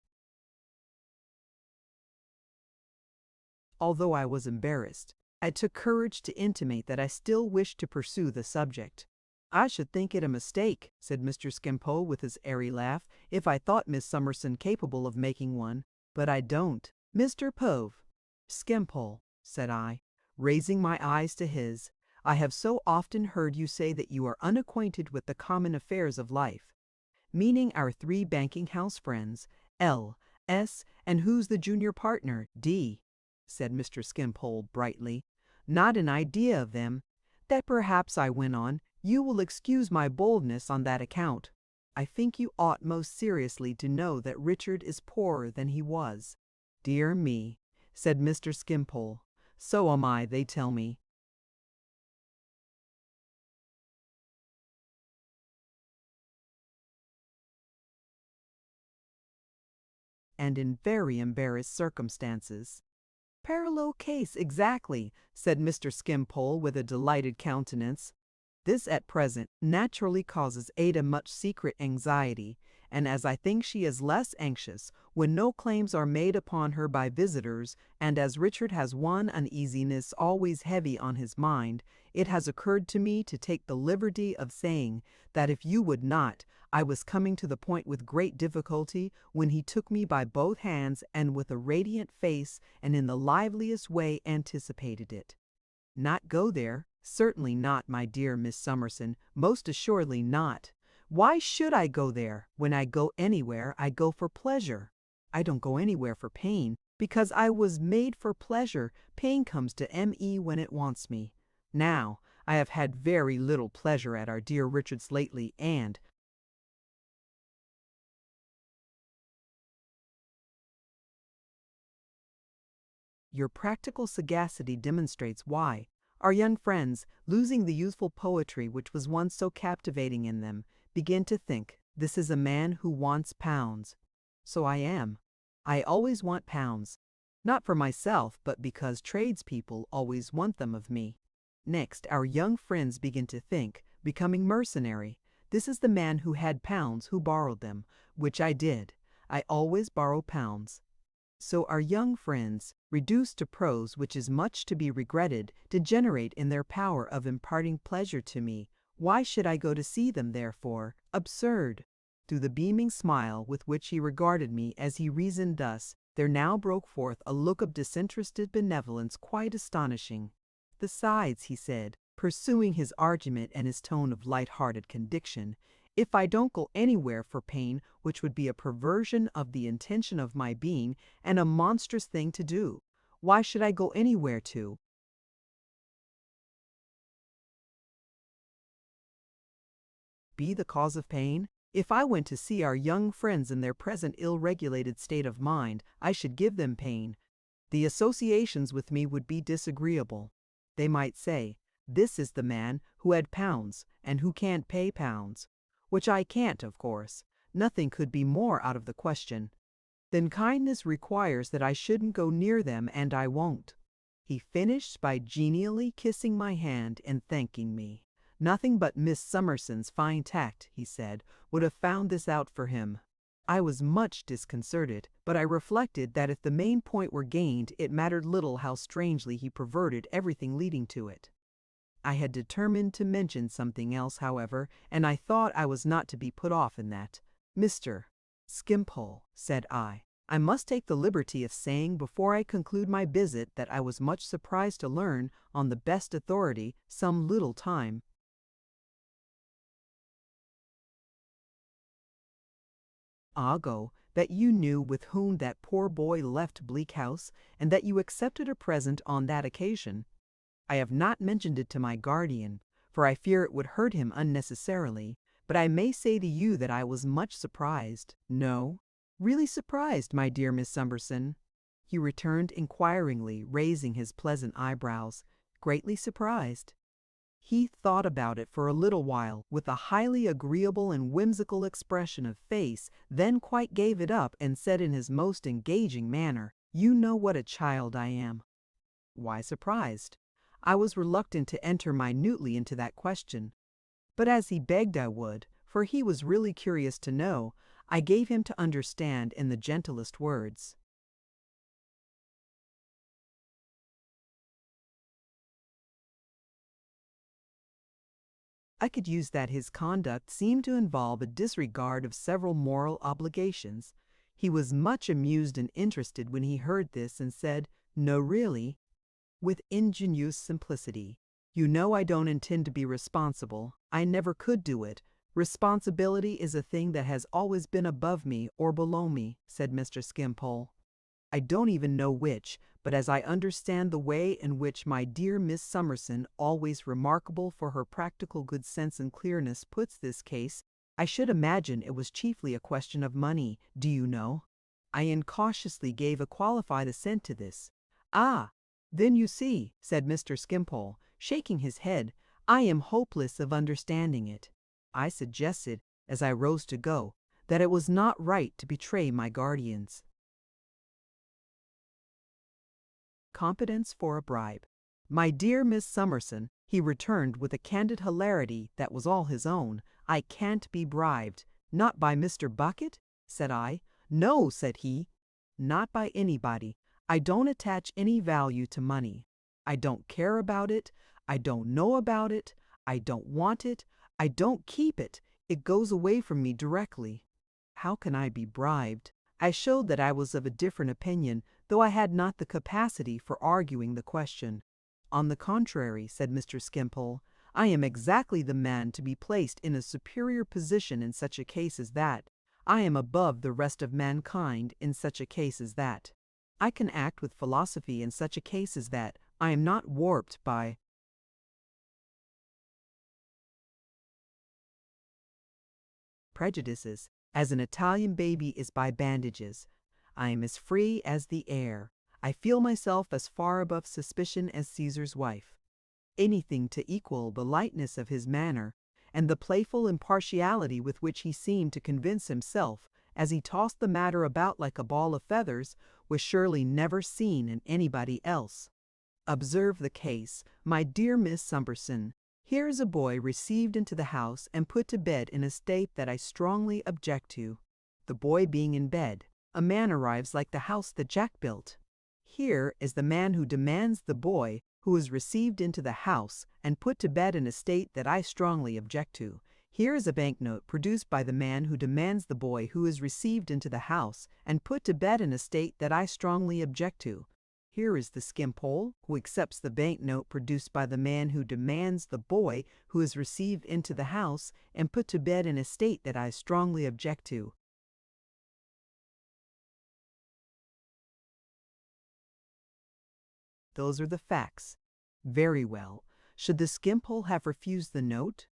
Although I was embarrassed, I took courage to intimate that I still wished to pursue the subject. I should think it a mistake, said Mr. Skimpole with his airy laugh, if I thought Miss Summerson capable of making one, but I don't. Mr. Skimpole, said I, raising my eyes to his, I have so often heard you say that you are unacquainted with the common affairs of life, meaning our 3 banking-house friends, L, S, and who's the junior partner, D, said Mr. Skimpole brightly. Not an idea of them. That perhaps, I went on, you will excuse my boldness on that account. I think you ought most seriously to know that Richard is poorer than he was. Dear me, said Mr. Skimpole, so am I, they tell me. And in very embarrassed circumstances. Parallel case, exactly, said Mr. Skimpole with a delighted countenance. This at present naturally causes Ada much secret anxiety, and as I think she is less anxious when no claims are made upon her by visitors, and as Richard has one uneasiness always heavy on his mind, it has occurred to me to take the liberty of saying that if you would not, I was coming to the point with great difficulty when he took me by both hands and with a radiant face and in the liveliest way anticipated it. Not go there? Certainly not, my dear Miss Summerson, most assuredly not. Why should I go there? When I go anywhere, I go for pleasure. I don't go anywhere for pain, because I was made for pleasure. Pain comes to me when it wants me. Now, I have had very little pleasure at our dear Richard's lately, and your practical sagacity demonstrates why. Our young friends, losing the youthful poetry which was once so captivating in them, begin to think, this is a man who wants pounds. So I am. I always want pounds. Not for myself, but because tradespeople always want them of me. Next, our young friends begin to think, becoming mercenary. This is the man who had pounds who borrowed them, which I did. I always borrow pounds. So our young friends, reduced to prose which is much to be regretted, degenerate in their power of imparting pleasure to me. Why should I go to see them, therefore? Absurd! Through the beaming smile with which he regarded me as he reasoned thus, there now broke forth a look of disinterested benevolence quite astonishing. Besides, he said, pursuing his argument and his tone of light-hearted conviction, if I don't go anywhere for pain, which would be a perversion of the intention of my being and a monstrous thing to do, why should I go anywhere to be the cause of pain? If I went to see our young friends in their present ill-regulated state of mind, I should give them pain. The associations with me would be disagreeable. They might say, "This is the man who had pounds and who can't pay pounds," which I can't, of course. Nothing could be more out of the question. Then kindness requires that I shouldn't go near them, and I won't. He finished by genially kissing my hand and thanking me. Nothing but Miss Summerson's fine tact, he said, would have found this out for him. I was much disconcerted, but I reflected that if the main point were gained, it mattered little how strangely he perverted everything leading to it. I had determined to mention something else, however, and I thought I was not to be put off in that. "Mr. Skimpole," said I must take the liberty of saying before I conclude my visit that I was much surprised to learn, on the best authority, some little time ago, that you knew with whom that poor boy left Bleak House, and that you accepted a present on that occasion. I have not mentioned it to my guardian, for I fear it would hurt him unnecessarily, but I may say to you that I was much surprised. No, really surprised, my dear Miss Summerson, he returned inquiringly, raising his pleasant eyebrows. Greatly surprised. He thought about it for a little while with a highly agreeable and whimsical expression of face, then quite gave it up and said in his most engaging manner, "You know what a child I am." Why surprised? I was reluctant to enter minutely into that question. But as he begged I would, for he was really curious to know, I gave him to understand in the gentlest words. I could use that his conduct seemed to involve a disregard of several moral obligations. He was much amused and interested when he heard this and said, "No, really?" with ingenuous simplicity. "You know I don't intend to be responsible. I never could do it. Responsibility is a thing that has always been above me or below me," said Mr. Skimpole. "I don't even know which, but as I understand the way in which my dear Miss Summerson, always remarkable for her practical good sense and clearness, puts this case, I should imagine it was chiefly a question of money, do you know?" I incautiously gave a qualified assent to this. "Ah, then you see," said Mr. Skimpole, shaking his head, "I am hopeless of understanding it." I suggested, as I rose to go, that it was not right to betray my guardians. Competence for a bribe. "My dear Miss Summerson," he returned with a candid hilarity that was all his own, "I can't be bribed." "Not by Mr. Bucket?" said I. "No," said he, "not by anybody. I don't attach any value to money. I don't care about it. I don't know about it. I don't want it. I don't keep it. It goes away from me directly. How can I be bribed?" I showed that I was of a different opinion, though I had not the capacity for arguing the question. "On the contrary," said Mr. Skimpole, "I am exactly the man to be placed in a superior position in such a case as that. I am above the rest of mankind in such a case as that. I can act with philosophy in such a case as that. I am not warped by prejudices, as an Italian baby is by bandages. I am as free as the air. I feel myself as far above suspicion as Caesar's wife. Anything to equal the lightness of his manner, and the playful impartiality with which he seemed to convince himself, as he tossed the matter about like a ball of feathers, was surely never seen in anybody else. Observe the case, my dear Miss Sumberson. Here is a boy received into the house and put to bed in a state that I strongly object to. The boy being in bed, a man arrives like the house that Jack built. Here is the man who demands the boy who is received into the house and put to bed in a state that I strongly object to. Here is a banknote produced by the man who demands the boy who is received into the house and put to bed in a state that I strongly object to. Here is the skimpole who accepts the banknote produced by the man who demands the boy who is received into the house and put to bed in a state that I strongly object to. Those are the facts. Very well. Should the skimpole have refused the note?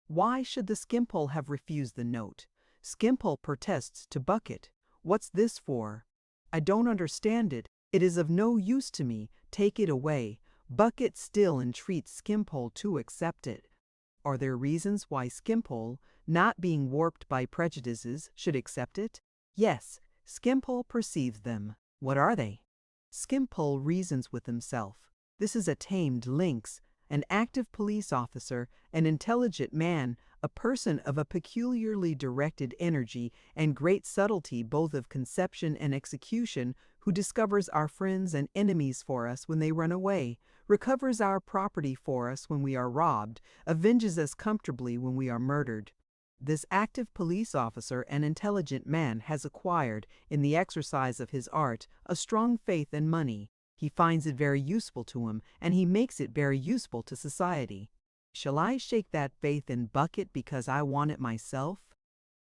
Why should the skimpole have refused the note? Skimpole protests to Bucket. What's this for? I don't understand it. It is of no use to me. Take it away. Bucket still entreats Skimpole to accept it. Are there reasons why Skimpole, not being warped by prejudices, should accept it? Yes, Skimpole perceives them. What are they? Skimpole reasons with himself. This is a tamed lynx, an active police officer, an intelligent man, a person of a peculiarly directed energy and great subtlety both of conception and execution, who discovers our friends and enemies for us when they run away, recovers our property for us when we are robbed, avenges us comfortably when we are murdered. This active police officer and intelligent man has acquired, in the exercise of his art, a strong faith in money. He finds it very useful to him, and he makes it very useful to society. Shall I shake that faith in Bucket because I want it myself?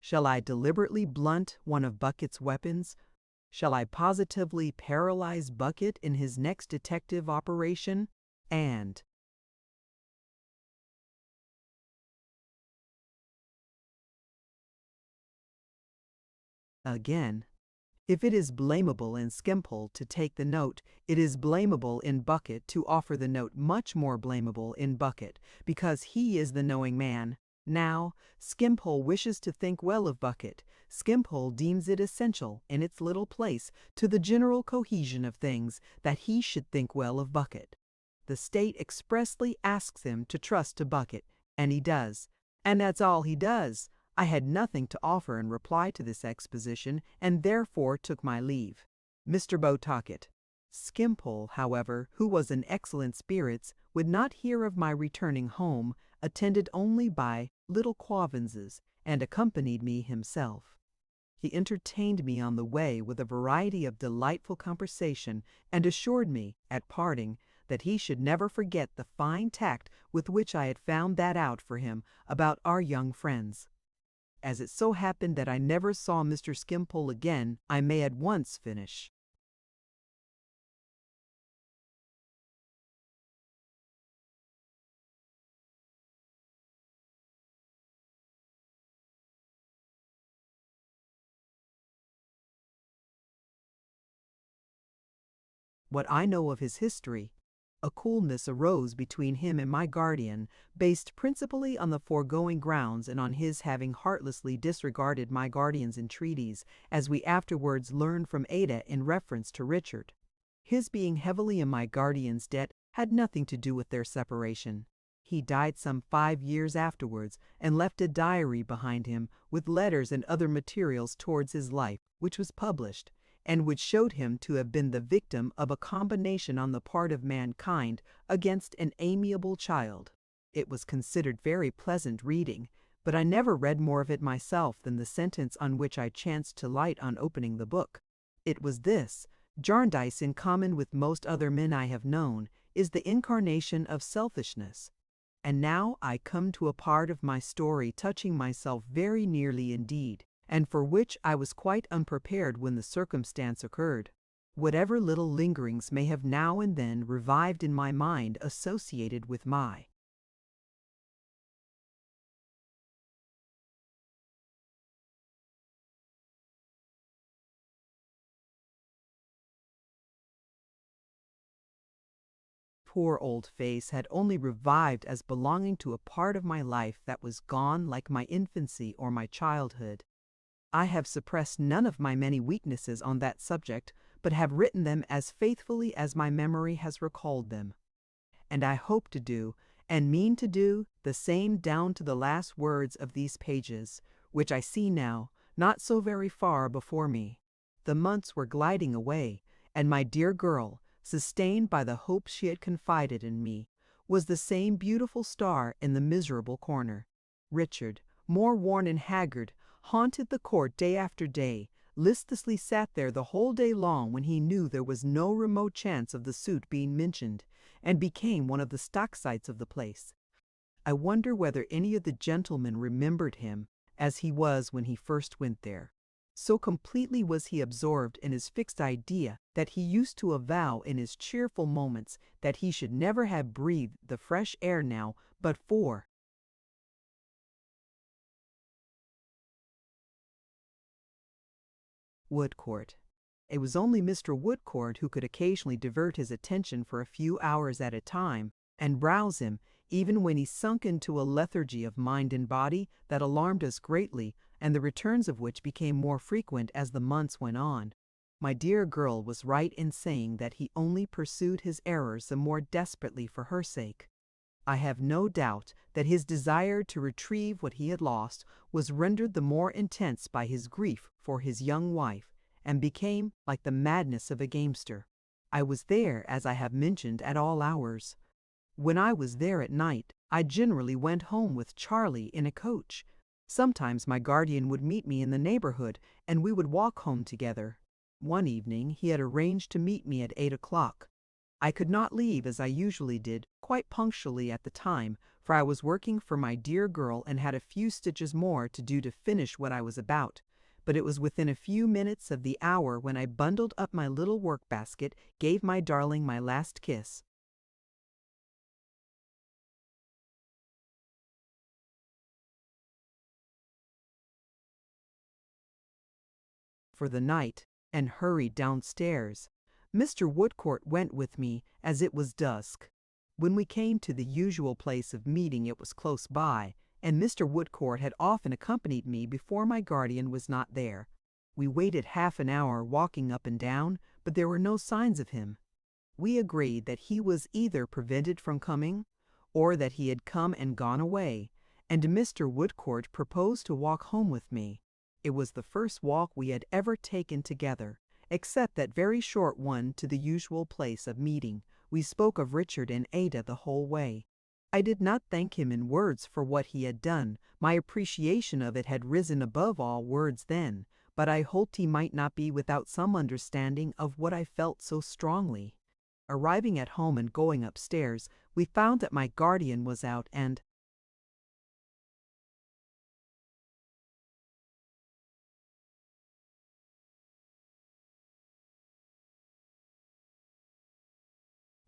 Shall I deliberately blunt one of Bucket's weapons? Shall I positively paralyze Bucket in his next detective operation? And again, if it is blamable in Skimpole to take the note, it is blamable in Bucket to offer the note, much more blamable in Bucket, because he is the knowing man. Now, Skimpole wishes to think well of Bucket. Skimpole deems it essential, in its little place, to the general cohesion of things, that he should think well of Bucket. The state expressly asks him to trust to Bucket, and he does. And that's all he does. I had nothing to offer in reply to this exposition, and therefore took my leave. Mr. Bowtucket. Skimpole, however, who was in excellent spirits, would not hear of my returning home, attended only by little Quavinses, and accompanied me himself. He entertained me on the way with a variety of delightful conversation, and assured me, at parting, that he should never forget the fine tact with which I had found that out for him about our young friends. As it so happened that I never saw Mr. Skimpole again, I may at once finish. What I know of his history. A coolness arose between him and my guardian, based principally on the foregoing grounds and on his having heartlessly disregarded my guardian's entreaties, as we afterwards learned from Ada in reference to Richard. His being heavily in my guardian's debt had nothing to do with their separation. He died some 5 years afterwards, and left a diary behind him with letters and other materials towards his life, which was published, and which showed him to have been the victim of a combination on the part of mankind against an amiable child. It was considered very pleasant reading, but I never read more of it myself than the sentence on which I chanced to light on opening the book. It was this: Jarndyce, in common with most other men I have known, is the incarnation of selfishness. And now I come to a part of my story touching myself very nearly indeed, and for which I was quite unprepared when the circumstance occurred. Whatever little lingerings may have now and then revived in my mind associated with my poor old face had only revived as belonging to a part of my life that was gone like my infancy or my childhood. I have suppressed none of my many weaknesses on that subject, but have written them as faithfully as my memory has recalled them. And I hope to do, and mean to do, the same down to the last words of these pages, which I see now, not so very far before me. The months were gliding away, and my dear girl, sustained by the hopes she had confided in me, was the same beautiful star in the miserable corner. Richard, more worn and haggard, haunted the court day after day, listlessly sat there the whole day long when he knew there was no remote chance of the suit being mentioned, and became one of the stock sights of the place. I wonder whether any of the gentlemen remembered him as he was when he first went there. So completely was he absorbed in his fixed idea that he used to avow in his cheerful moments that he should never have breathed the fresh air now but for Woodcourt. It was only Mr. Woodcourt who could occasionally divert his attention for a few hours at a time, and rouse him, even when he sunk into a lethargy of mind and body that alarmed us greatly, and the returns of which became more frequent as the months went on. My dear girl was right in saying that he only pursued his errors the more desperately for her sake. I have no doubt that his desire to retrieve what he had lost was rendered the more intense by his grief for his young wife, and became like the madness of a gamester. I was there, as I have mentioned, at all hours. When I was there at night, I generally went home with Charlie in a coach. Sometimes my guardian would meet me in the neighborhood, and we would walk home together. One evening he had arranged to meet me at 8 o'clock. I could not leave as I usually did, quite punctually at the time, for I was working for my dear girl and had a few stitches more to do to finish what I was about. But it was within a few minutes of the hour when I bundled up my little work-basket, gave my darling my last kiss for the night, and hurried downstairs. Mr. Woodcourt went with me, as it was dusk. When we came to the usual place of meeting it was close by, and Mr. Woodcourt had often accompanied me before my guardian was not there. We waited half an hour walking up and down, but there were no signs of him. We agreed that he was either prevented from coming, or that he had come and gone away, and Mr. Woodcourt proposed to walk home with me. It was the first walk we had ever taken together, except that very short one to the usual place of meeting. We spoke of Richard and Ada the whole way. I did not thank him in words for what he had done. My appreciation of it had risen above all words then, but I hoped he might not be without some understanding of what I felt so strongly. Arriving at home and going upstairs, we found that my guardian was out and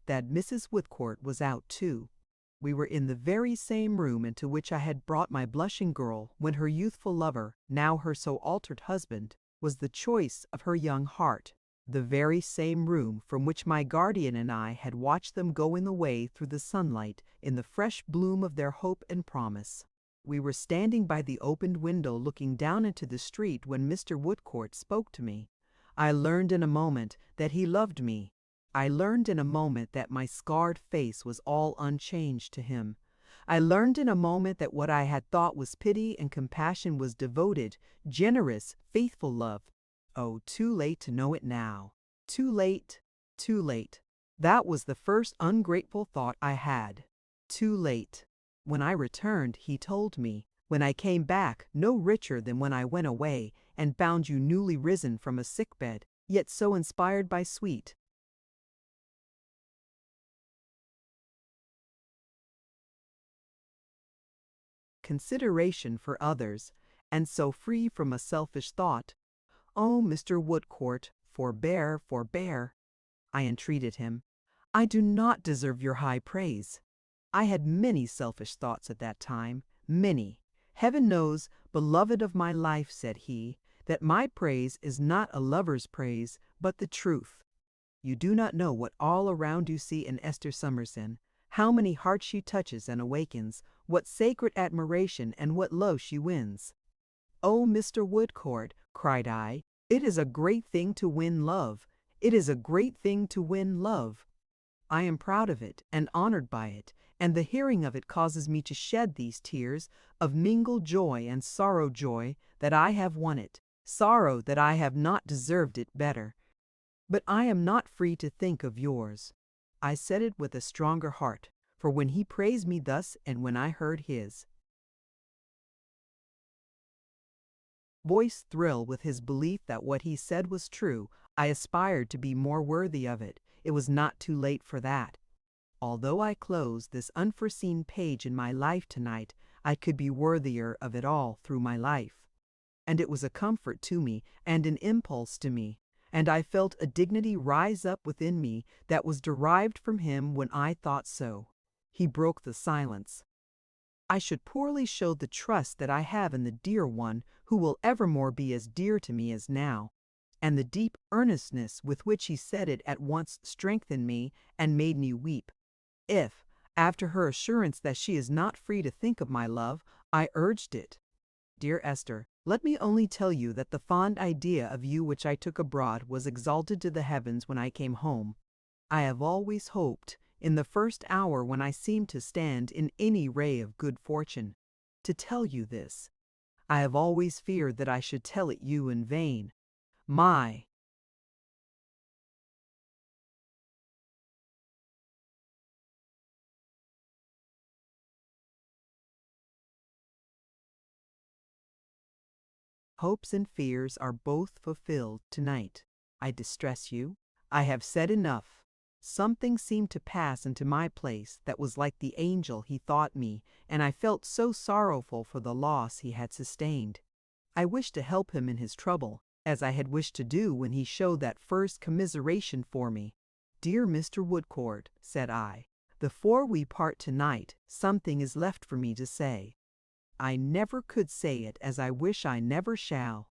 that Mrs. Woodcourt was out too. We were in the very same room into which I had brought my blushing girl when her youthful lover, now her so altered husband, was the choice of her young heart, the very same room from which my guardian and I had watched them going away through the sunlight in the fresh bloom of their hope and promise. We were standing by the opened window looking down into the street when Mr. Woodcourt spoke to me. I learned in a moment that he loved me. I learned in a moment that my scarred face was all unchanged to him. I learned in a moment that what I had thought was pity and compassion was devoted, generous, faithful love. Oh, too late to know it now. Too late, too late. That was the first ungrateful thought I had. Too late. When I returned, he told me, when I came back, no richer than when I went away, and found you newly risen from a sick-bed, yet so inspired by sweet consideration for others, and so free from a selfish thought. Oh, Mr. Woodcourt, forbear, forbear, I entreated him. I do not deserve your high praise. I had many selfish thoughts at that time, many. Heaven knows, beloved of my life, said he, that my praise is not a lover's praise, but the truth. You do not know what all around you see in Esther Summerson, how many hearts she touches and awakens, what sacred admiration and what love she wins. "Oh, Mr. Woodcourt," cried I, "it is a great thing to win love. It is a great thing to win love. I am proud of it and honored by it, and the hearing of it causes me to shed these tears of mingled joy and sorrow, joy that I have won it, sorrow that I have not deserved it better. But I am not free to think of yours." I said it with a stronger heart, for when he praised me thus and when I heard his voice thrill with his belief that what he said was true, I aspired to be more worthy of it. It was not too late for that. Although I close this unforeseen page in my life tonight, I could be worthier of it all through my life. And it was a comfort to me and an impulse to me, and I felt a dignity rise up within me that was derived from him when I thought so. He broke the silence. I should poorly show the trust that I have in the dear one who will evermore be as dear to me as now. And the deep earnestness with which he said it at once strengthened me and made me weep. If, after her assurance that she is not free to think of my love, I urged it, "Dear Esther, let me only tell you that the fond idea of you which I took abroad was exalted to the heavens when I came home. I have always hoped, in the first hour when I seemed to stand in any ray of good fortune, to tell you this. I have always feared that I should tell it you in vain. My hopes and fears are both fulfilled tonight. I distress you. I have said enough. Something seemed to pass into my place that was like the angel he thought me, and I felt so sorrowful for the loss he had sustained. I wished to help him in his trouble, as I had wished to do when he showed that first commiseration for me. "Dear Mr. Woodcourt," said I, "before we part tonight, something is left for me to say. I never could say it, as I wish I never shall,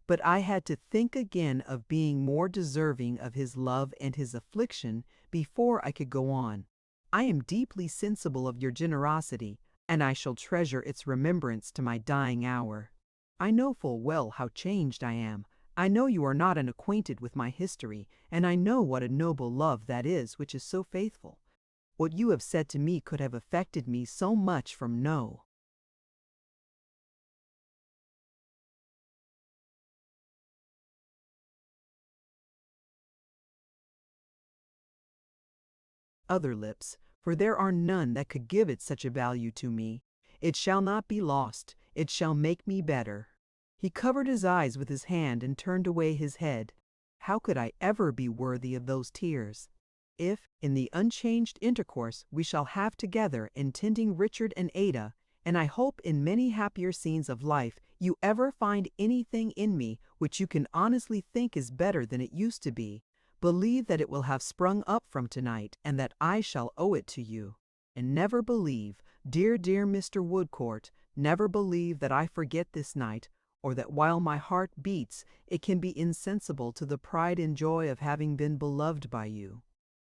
but I had to think again of being more deserving of his love and his affliction before I could go on. I am deeply sensible of your generosity, and I shall treasure its remembrance to my dying hour. I know full well how changed I am. I know you are not unacquainted with my history, and I know what a noble love that is which is so faithful. What you have said to me could have affected me so much from no other lips, for there are none that could give it such a value to me. It shall not be lost. It shall make me better." He covered his eyes with his hand and turned away his head. How could I ever be worthy of those tears? If, in the unchanged intercourse we shall have together in tending Richard and Ada, and I hope in many happier scenes of life, you ever find anything in me which you can honestly think is better than it used to be, believe that it will have sprung up from tonight, and that I shall owe it to you. And never believe, dear Mr. Woodcourt, never believe that I forget this night, or that while my heart beats, it can be insensible to the pride and joy of having been beloved by you."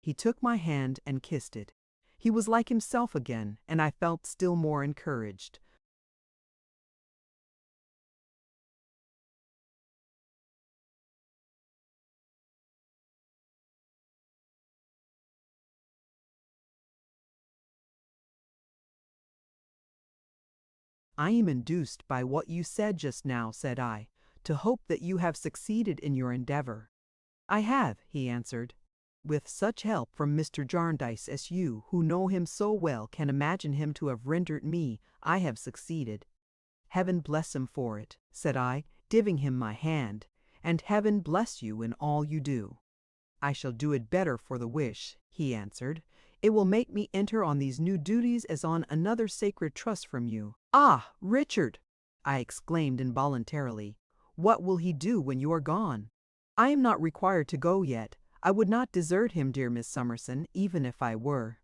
He took my hand and kissed it. He was like himself again, and I felt still more encouraged. "I am induced by what you said just now," said I, "to hope that you have succeeded in your endeavor." "I have," he answered. "With such help from Mr. Jarndyce as you, who know him so well, can imagine him to have rendered me, I have succeeded." "Heaven bless him for it," said I, giving him my hand, "and heaven bless you in all you do." "I shall do it better for the wish," he answered. "It will make me enter on these new duties as on another sacred trust from you." "Ah, Richard!" I exclaimed involuntarily. "What will he do when you are gone?" "I am not required to go yet. I would not desert him, dear Miss Summerson, even if I were."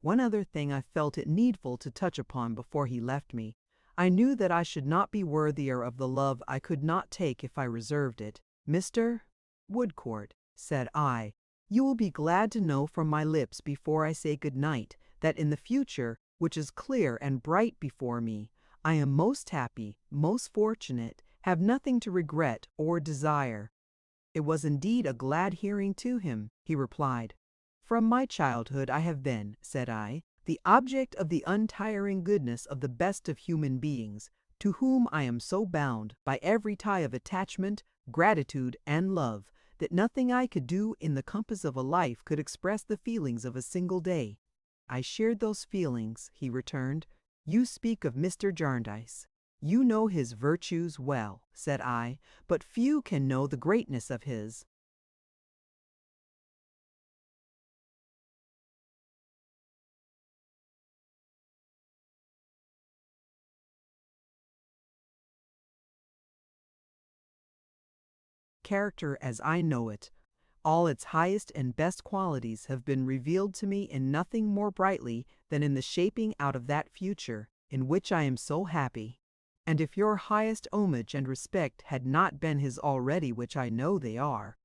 One other thing I felt it needful to touch upon before he left me. I knew that I should not be worthier of the love I could not take if I reserved it. "Mr. Woodcourt," said I. You will be glad to know from my lips before I say good night that in the future, which is clear and bright before me, I am most happy, most fortunate, have nothing to regret or desire. It was indeed a glad hearing to him, he replied. From my childhood I have been, said I, the object of the untiring goodness of the best of human beings, to whom I am so bound by every tie of attachment, gratitude, and love, that nothing I could do in the compass of a life could express the feelings of a single day. I shared those feelings, he returned. You speak of Mr. Jarndyce. You know his virtues well, said I, but few can know the greatness of his. Character as I know it, all its highest and best qualities have been revealed to me in nothing more brightly than in the shaping out of that future, in which I am so happy. And if your highest homage and respect had not been his already, which I know they are,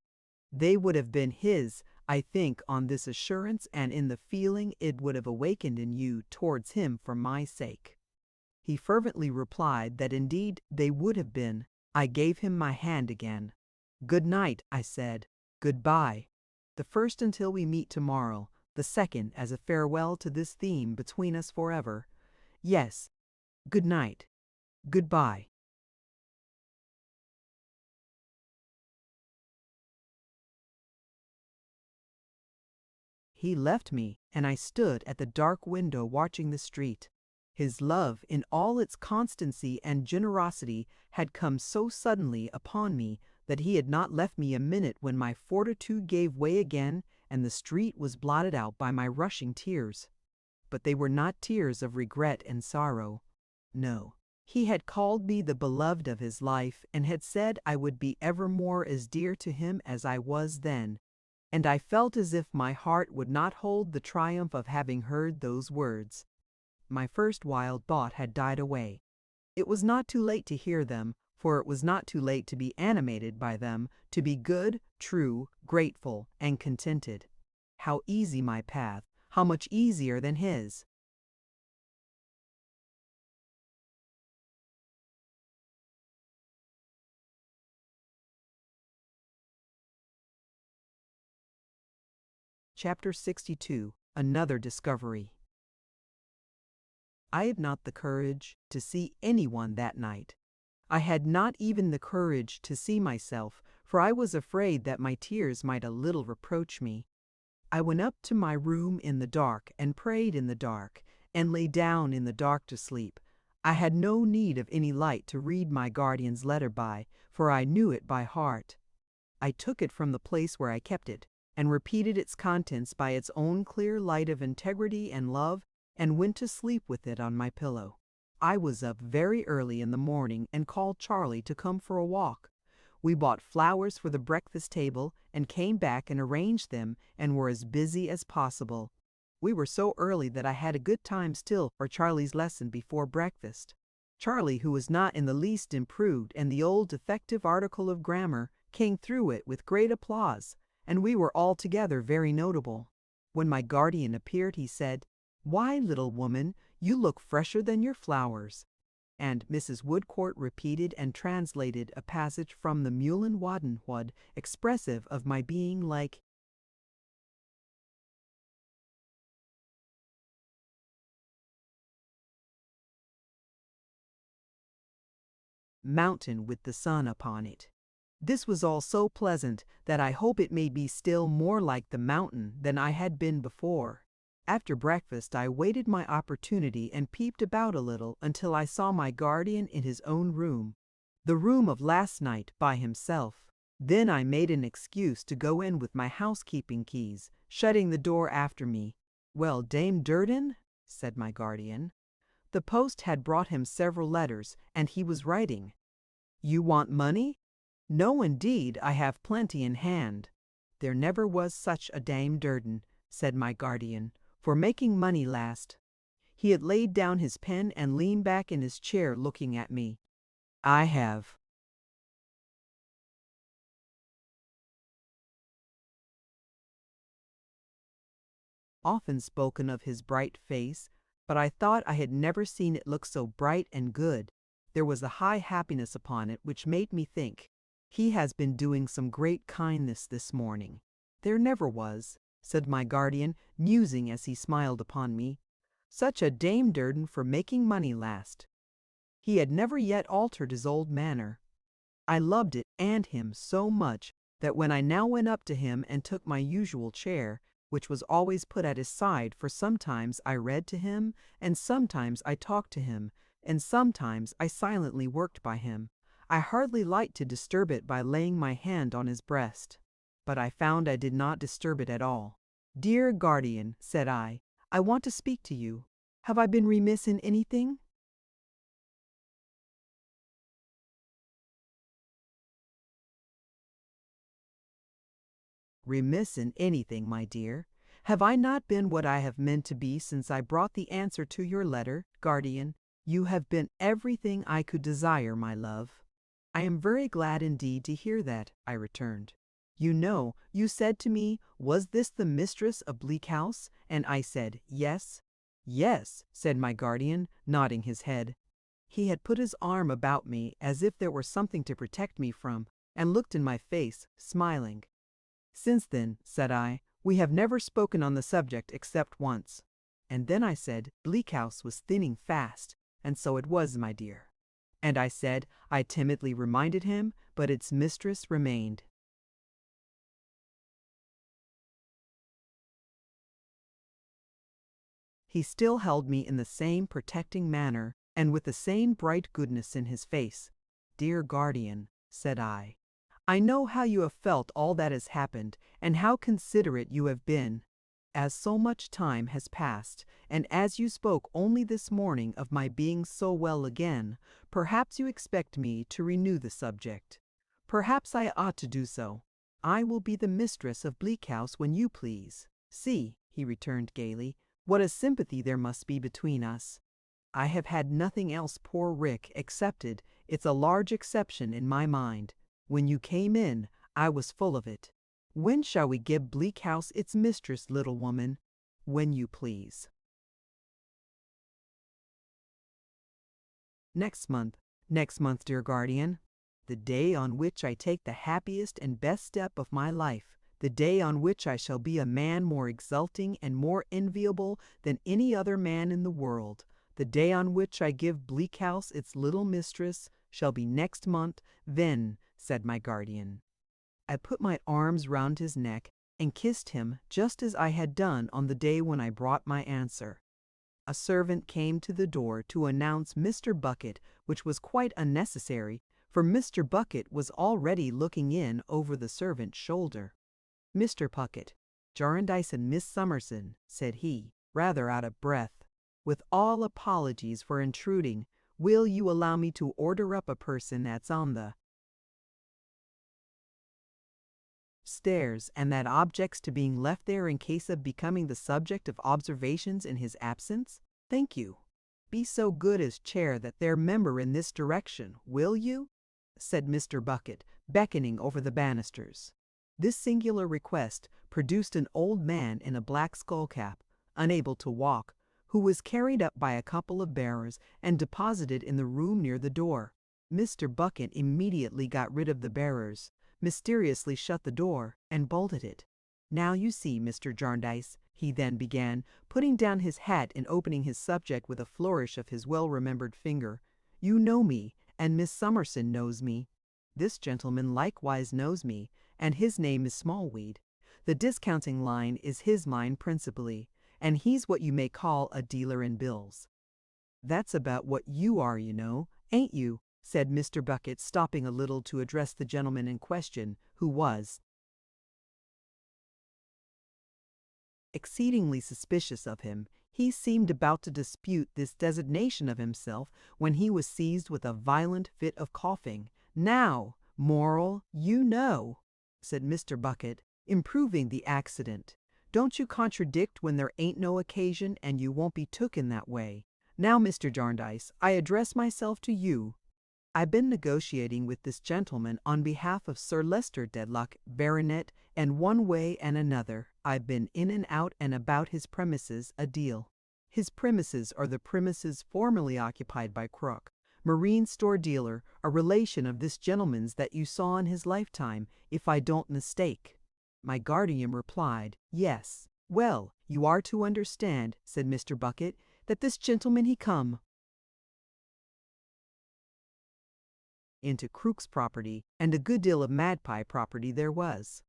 they would have been his, I think, on this assurance and in the feeling it would have awakened in you towards him for my sake. He fervently replied that indeed they would have been. I gave him my hand again. Good night, I said. Good-bye. The first until we meet tomorrow, the second as a farewell to this theme between us forever. Yes, good night. Good-bye. He left me, and I stood at the dark window watching the street. His love, in all its constancy and generosity, had come so suddenly upon me that he had not left me a minute when my fortitude gave way again and the street was blotted out by my rushing tears. But they were not tears of regret and sorrow. No. He had called me the beloved of his life and had said I would be evermore as dear to him as I was then, and I felt as if my heart would not hold the triumph of having heard those words. My first wild thought had died away. It was not too late to hear them, for it was not too late to be animated by them, to be good, true, grateful, and contented. How easy my path, how much easier than his! Chapter 62. Another Discovery. I had not the courage to see anyone that night. I had not even the courage to see myself, for I was afraid that my tears might a little reproach me. I went up to my room in the dark and prayed in the dark, and lay down in the dark to sleep. I had no need of any light to read my guardian's letter by, for I knew it by heart. I took it from the place where I kept it, and repeated its contents by its own clear light of integrity and love, and went to sleep with it on my pillow. I was up very early in the morning and called Charlie to come for a walk. We bought flowers for the breakfast table and came back and arranged them and were as busy as possible. We were so early that I had a good time still for Charlie's lesson before breakfast. Charlie, who was not in the least improved and the old defective article of grammar, came through it with great applause, and we were altogether very notable. When my guardian appeared, he said, "Why, little woman, you look fresher than your flowers." And Mrs. Woodcourt repeated and translated a passage from the Mulan Wadenwad expressive of my being like mountain with the sun upon it. This was all so pleasant that I hope it may be still more like the mountain than I had been before. After breakfast I waited my opportunity and peeped about a little until I saw my guardian in his own room, the room of last night, by himself. Then I made an excuse to go in with my housekeeping keys, shutting the door after me. "Well, Dame Durden," said my guardian. The post had brought him several letters, and he was writing. "You want money?" "No, indeed, I have plenty in hand." "There never was such a Dame Durden," said my guardian, "for making money last." He had laid down his pen and leaned back in his chair looking at me. "I have." often spoken of his bright face, but I thought I had never seen it look so bright and good. There was a high happiness upon it which made me think, he has been doing some great kindness this morning. There never was, said my guardian, musing as he smiled upon me, such a Dame Durden for making money last. He had never yet altered his old manner. I loved it and him so much that when I now went up to him and took my usual chair, which was always put at his side, for sometimes I read to him, and sometimes I talked to him, and sometimes I silently worked by him, I hardly liked to disturb it by laying my hand on his breast. But I found I did not disturb it at all. "Dear guardian," said I want to speak to you. Have I been remiss in anything?" "Remiss in anything, my dear? Have I not been what I have meant to be since I brought the answer to your letter, guardian? You have been everything I could desire, my love." "I am very glad indeed to hear that," I returned. "You know, you said to me, 'Was this the mistress of Bleak House?' And I said, 'Yes.'" "Yes," said my guardian, nodding his head. He had put his arm about me as if there were something to protect me from, and looked in my face, smiling. "Since then," said I, "we have never spoken on the subject except once." And then I said Bleak House was thinning fast, and so it was, my dear. And I said I timidly reminded him, but its mistress remained. He still held me in the same protecting manner, and with the same bright goodness in his face. "Dear guardian," said I know how you have felt all that has happened, and how considerate you have been. As so much time has passed, and as you spoke only this morning of my being so well again, perhaps you expect me to renew the subject. Perhaps I ought to do so. I will be the mistress of Bleak House when you please. See," he returned gaily, "what a sympathy there must be between us. I have had nothing else, poor Rick, excepted. It's a large exception in my mind. When you came in, I was full of it. When shall we give Bleak House its mistress, little woman?" "When you please." Next month, dear guardian. The day on which I take the happiest and best step of my life, the day on which I shall be a man more exulting and more enviable than any other man in the world, the day on which I give Bleak House its little mistress, shall be next month. Then, said my guardian. I put my arms round his neck and kissed him just as I had done on the day when I brought my answer. A servant came to the door to announce Mr. Bucket, which was quite unnecessary, for Mr. Bucket was already looking in over the servant's shoulder. "Mr. Bucket, Jarndyce and Miss Summerson," said he, rather out of breath. "With all apologies for intruding, will you allow me to order up a person that's on the stairs, and that objects to being left there in case of becoming the subject of observations in his absence? Thank you. Be so good as chair that their member in this direction, will you?" said Mr. Bucket, beckoning over the banisters. This singular request produced an old man in a black skull-cap, unable to walk, who was carried up by a couple of bearers and deposited in the room near the door. Mr. Bucket immediately got rid of the bearers, mysteriously shut the door, and bolted it. "Now you see, Mr. Jarndyce," he then began, putting down his hat and opening his subject with a flourish of his well-remembered finger, "you know me, and Miss Summerson knows me. This gentleman likewise knows me, and his name is Smallweed. The discounting line is his line principally, and he's what you may call a dealer in bills. That's about what you are, you know, ain't you?" said Mr. Bucket, stopping a little to address the gentleman in question, who was exceedingly suspicious of him. He seemed about to dispute this designation of himself when he was seized with a violent fit of coughing. "Now, moral, you know," said Mr. Bucket, improving the accident. "Don't you contradict when there ain't no occasion, and you won't be took in that way. Now, Mr. Jarndyce, I address myself to you. I've been negotiating with this gentleman on behalf of Sir Leicester Dedlock, Baronet, and one way and another I've been in and out and about his premises a deal. His premises are the premises formerly occupied by Crook, marine store dealer, a relation of this gentleman's that you saw in his lifetime, if I don't mistake." My guardian replied, "Yes." "Well, you are to understand," said Mr. Bucket, "that this gentleman he come into Crook's property, and a good deal of magpie property there was.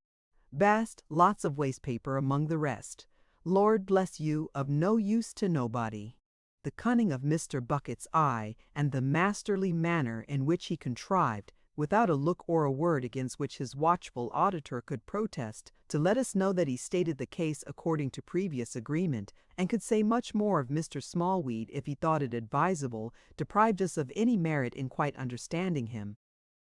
Bast, lots of waste paper among the rest. Lord bless you, of no use to nobody." The cunning of Mr. Bucket's eye, and the masterly manner in which he contrived, without a look or a word against which his watchful auditor could protest, to let us know that he stated the case according to previous agreement, and could say much more of Mr. Smallweed if he thought it advisable, deprived us of any merit in quite understanding him.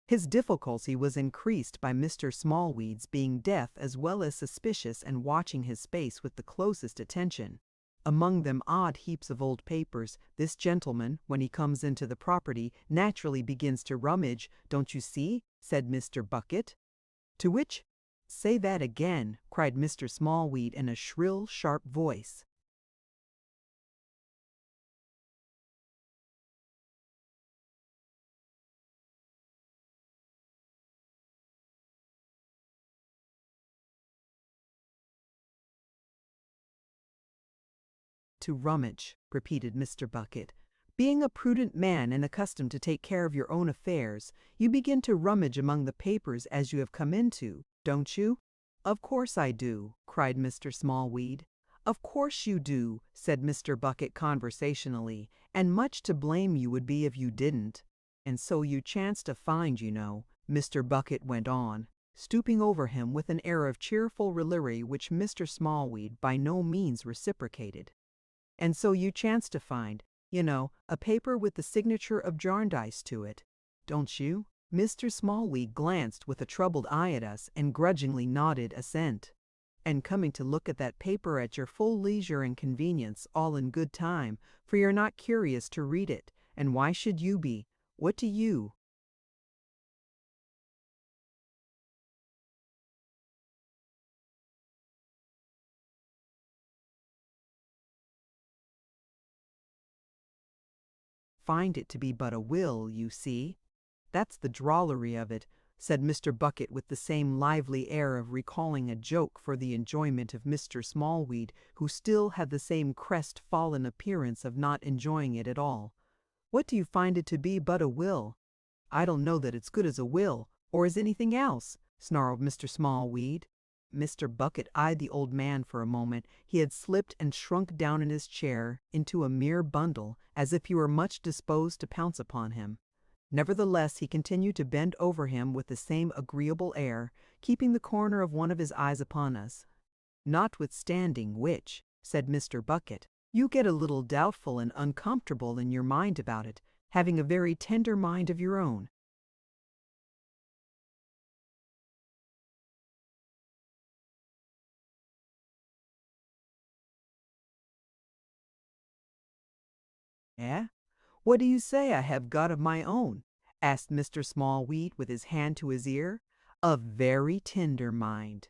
His difficulty was increased by Mr. Smallweed's being deaf as well as suspicious and watching his space with the closest attention. Among them odd heaps of old papers, this gentleman, when he comes into the property, naturally begins to rummage. "Don't you see?" said Mr. Bucket. To which, "Say that again," cried Mr. Smallweed in a shrill, sharp voice. "To rummage," repeated Mr. Bucket. "Being a prudent man and accustomed to take care of your own affairs, you begin to rummage among the papers as you have come into, don't you?" "Of course I do," cried Mr. Smallweed. "Of course you do," said Mr. Bucket conversationally, "and much to blame you would be if you didn't. And so you chance to find, you know," Mr. Bucket went on, stooping over him with an air of cheerful raillery which Mr. Smallweed by no means reciprocated. "And so you chance to find, you know, a paper with the signature of Jarndyce to it, don't you?" Mr. Smallweed glanced with a troubled eye at us and grudgingly nodded assent. "And coming to look at that paper at your full leisure and convenience, all in good time, for you're not curious to read it, and why should you be? What do you find it to be but a will, you see? That's the drollery of it," said Mr. Bucket with the same lively air of recalling a joke for the enjoyment of Mr. Smallweed, who still had the same crestfallen appearance of not enjoying it at all. "What do you find it to be but a will?" "I don't know that it's good as a will, or as anything else," snarled Mr. Smallweed. Mr. Bucket eyed the old man for a moment. He had slipped and shrunk down in his chair into a mere bundle, as if he were much disposed to pounce upon him. Nevertheless, he continued to bend over him with the same agreeable air, keeping the corner of one of his eyes upon us. "Notwithstanding which," said Mr. Bucket, "you get a little doubtful and uncomfortable in your mind about it, having a very tender mind of your own." "Eh? What do you say I have got of my own?" asked Mr. Smallweed with his hand to his ear. "A very tender mind.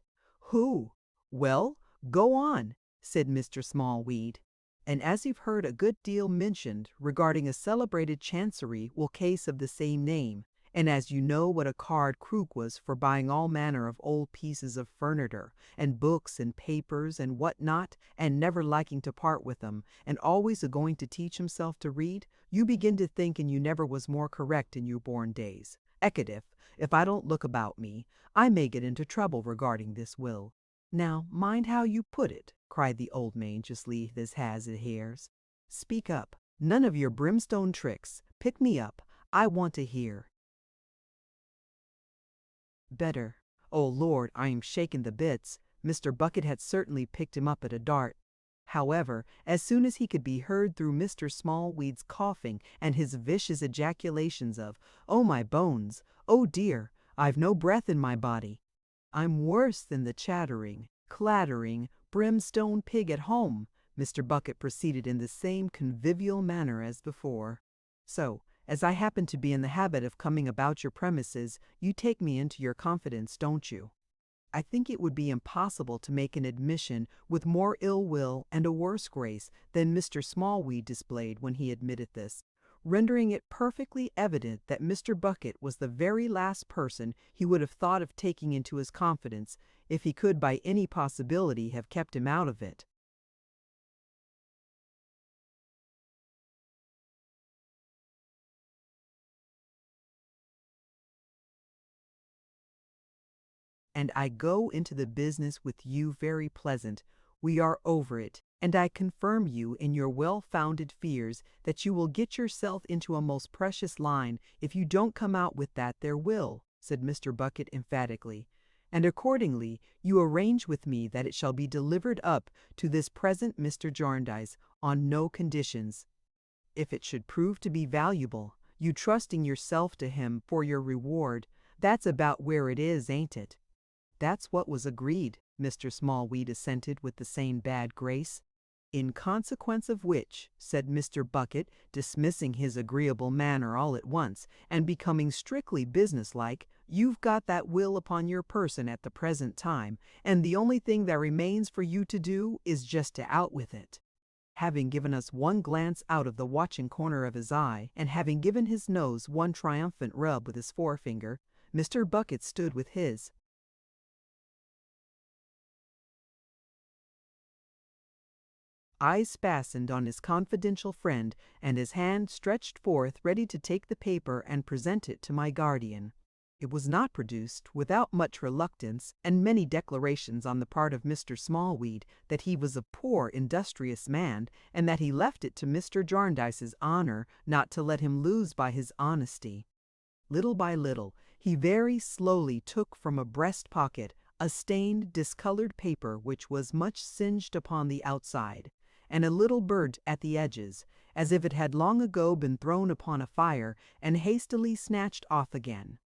Who? Well, go on," said Mr. Smallweed. "And as you've heard a good deal mentioned regarding a celebrated chancery will case of the same name, and as you know what a card Crook was for buying all manner of old pieces of furniture, and books and papers and what not, and never liking to part with them, and always a-going to teach himself to read, you begin to think and you never was more correct in your born days. Ecodif, if I don't look about me, I may get into trouble regarding this will." "Now, mind how you put it," cried the old man anxiously with his hands at hairs. "Speak up. None of your brimstone tricks. Pick me up. I want to hear." "Better. Oh Lord, I am shaken to bits." Mr. Bucket had certainly picked him up at a dart. However, as soon as he could be heard through Mr. Smallweed's coughing and his vicious ejaculations of, "Oh my bones! Oh dear! I've no breath in my body. I'm worse than the chattering, clattering, brimstone pig at home," Mr. Bucket proceeded in the same convivial manner as before. "So, as I happen to be in the habit of coming about your premises, you take me into your confidence, don't you?" I think it would be impossible to make an admission with more ill will and a worse grace than Mr. Smallweed displayed when he admitted this, rendering it perfectly evident that Mr. Bucket was the very last person he would have thought of taking into his confidence if he could by any possibility have kept him out of it. And I go into the business with you very pleasant. We are over it, and I confirm you in your well-founded fears that you will get yourself into a most precious line if you don't come out with that there will, said Mr. Bucket emphatically. And accordingly you arrange with me that it shall be delivered up to this present Mr. Jarndyce on no conditions. If it should prove to be valuable, you trusting yourself to him for your reward, that's about where it is, ain't it? That's what was agreed, Mr. Smallweed assented with the same bad grace. In consequence of which, said Mr. Bucket, dismissing his agreeable manner all at once, and becoming strictly businesslike, you've got that will upon your person at the present time, and the only thing that remains for you to do is just to out with it. Having given us one glance out of the watching corner of his eye, and having given his nose one triumphant rub with his forefinger, Mr. Bucket stood with his eyes fastened on his confidential friend, and his hand stretched forth ready to take the paper and present it to my guardian. It was not produced without much reluctance and many declarations on the part of Mr. Smallweed that he was a poor, industrious man, and that he left it to Mr. Jarndyce's honor not to let him lose by his honesty. Little by little, he very slowly took from a breast pocket a stained, discolored paper which was much singed upon the outside, and a little burnt at the edges, as if it had long ago been thrown upon a fire and hastily snatched off again.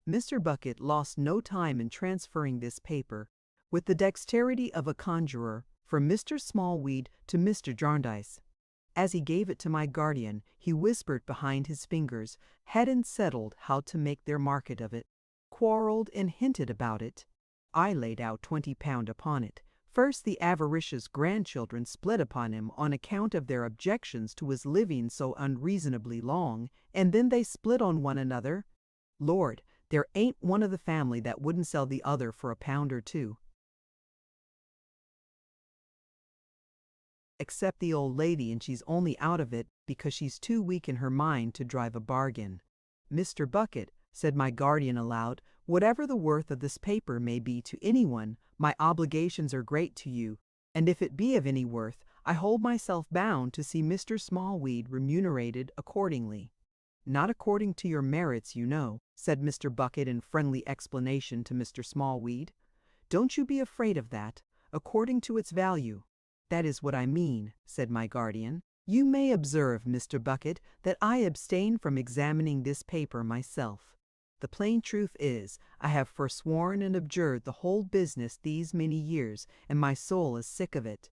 Mr. Bucket lost no time in transferring this paper, with the dexterity of a conjurer, from Mr. Smallweed to Mr. Jarndyce. As he gave it to my guardian, he whispered behind his fingers, hadn't settled how to make their market of it, quarrelled and hinted about it. I laid out £20 upon it. First the avaricious grandchildren split upon him on account of their objections to his living so unreasonably long, and then they split on one another. Lord, there ain't one of the family that wouldn't sell the other for £1 or £2. Except the old lady, and she's only out of it because she's too weak in her mind to drive a bargain. Mr. Bucket, said my guardian aloud, whatever the worth of this paper may be to anyone, my obligations are great to you, and if it be of any worth, I hold myself bound to see Mr. Smallweed remunerated accordingly. Not according to your merits, you know, said Mr. Bucket in friendly explanation to Mr. Smallweed. Don't you be afraid of that. According to its value. That is what I mean, said my guardian. You may observe, Mr. Bucket, that I abstain from examining this paper myself. The plain truth is, I have forsworn and abjured the whole business these many years, and my soul is sick of it.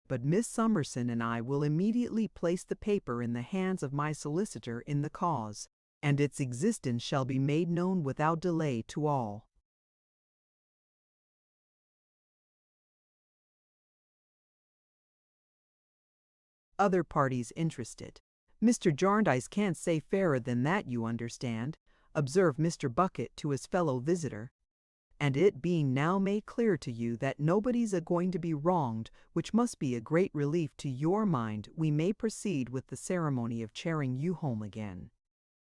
But Miss Summerson and I will immediately place the paper in the hands of my solicitor in the cause, and its existence shall be made known without delay to all. Other parties interested. Mr. Jarndyce can't say fairer than that, you understand, observed Mr. Bucket to his fellow visitor. And it being now made clear to you that nobody's going to be wronged, which must be a great relief to your mind, we may proceed with the ceremony of chairing you home again.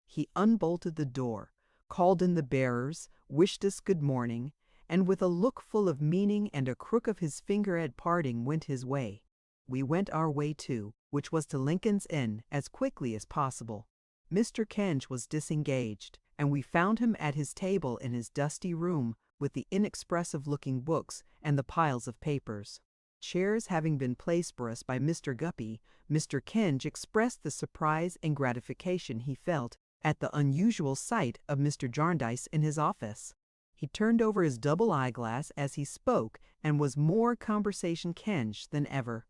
He unbolted the door, called in the bearers, wished us good morning, and with a look full of meaning and a crook of his finger at parting went his way. We went our way too, which was to Lincoln's Inn, as quickly as possible. Mr. Kenge was disengaged, and we found him at his table in his dusty room, with the inexpressive-looking books and the piles of papers. Chairs having been placed for us by Mr. Guppy, Mr. Kenge expressed the surprise and gratification he felt at the unusual sight of Mr. Jarndyce in his office. He turned over his double eyeglass as he spoke, and was more conversation Kenge than ever.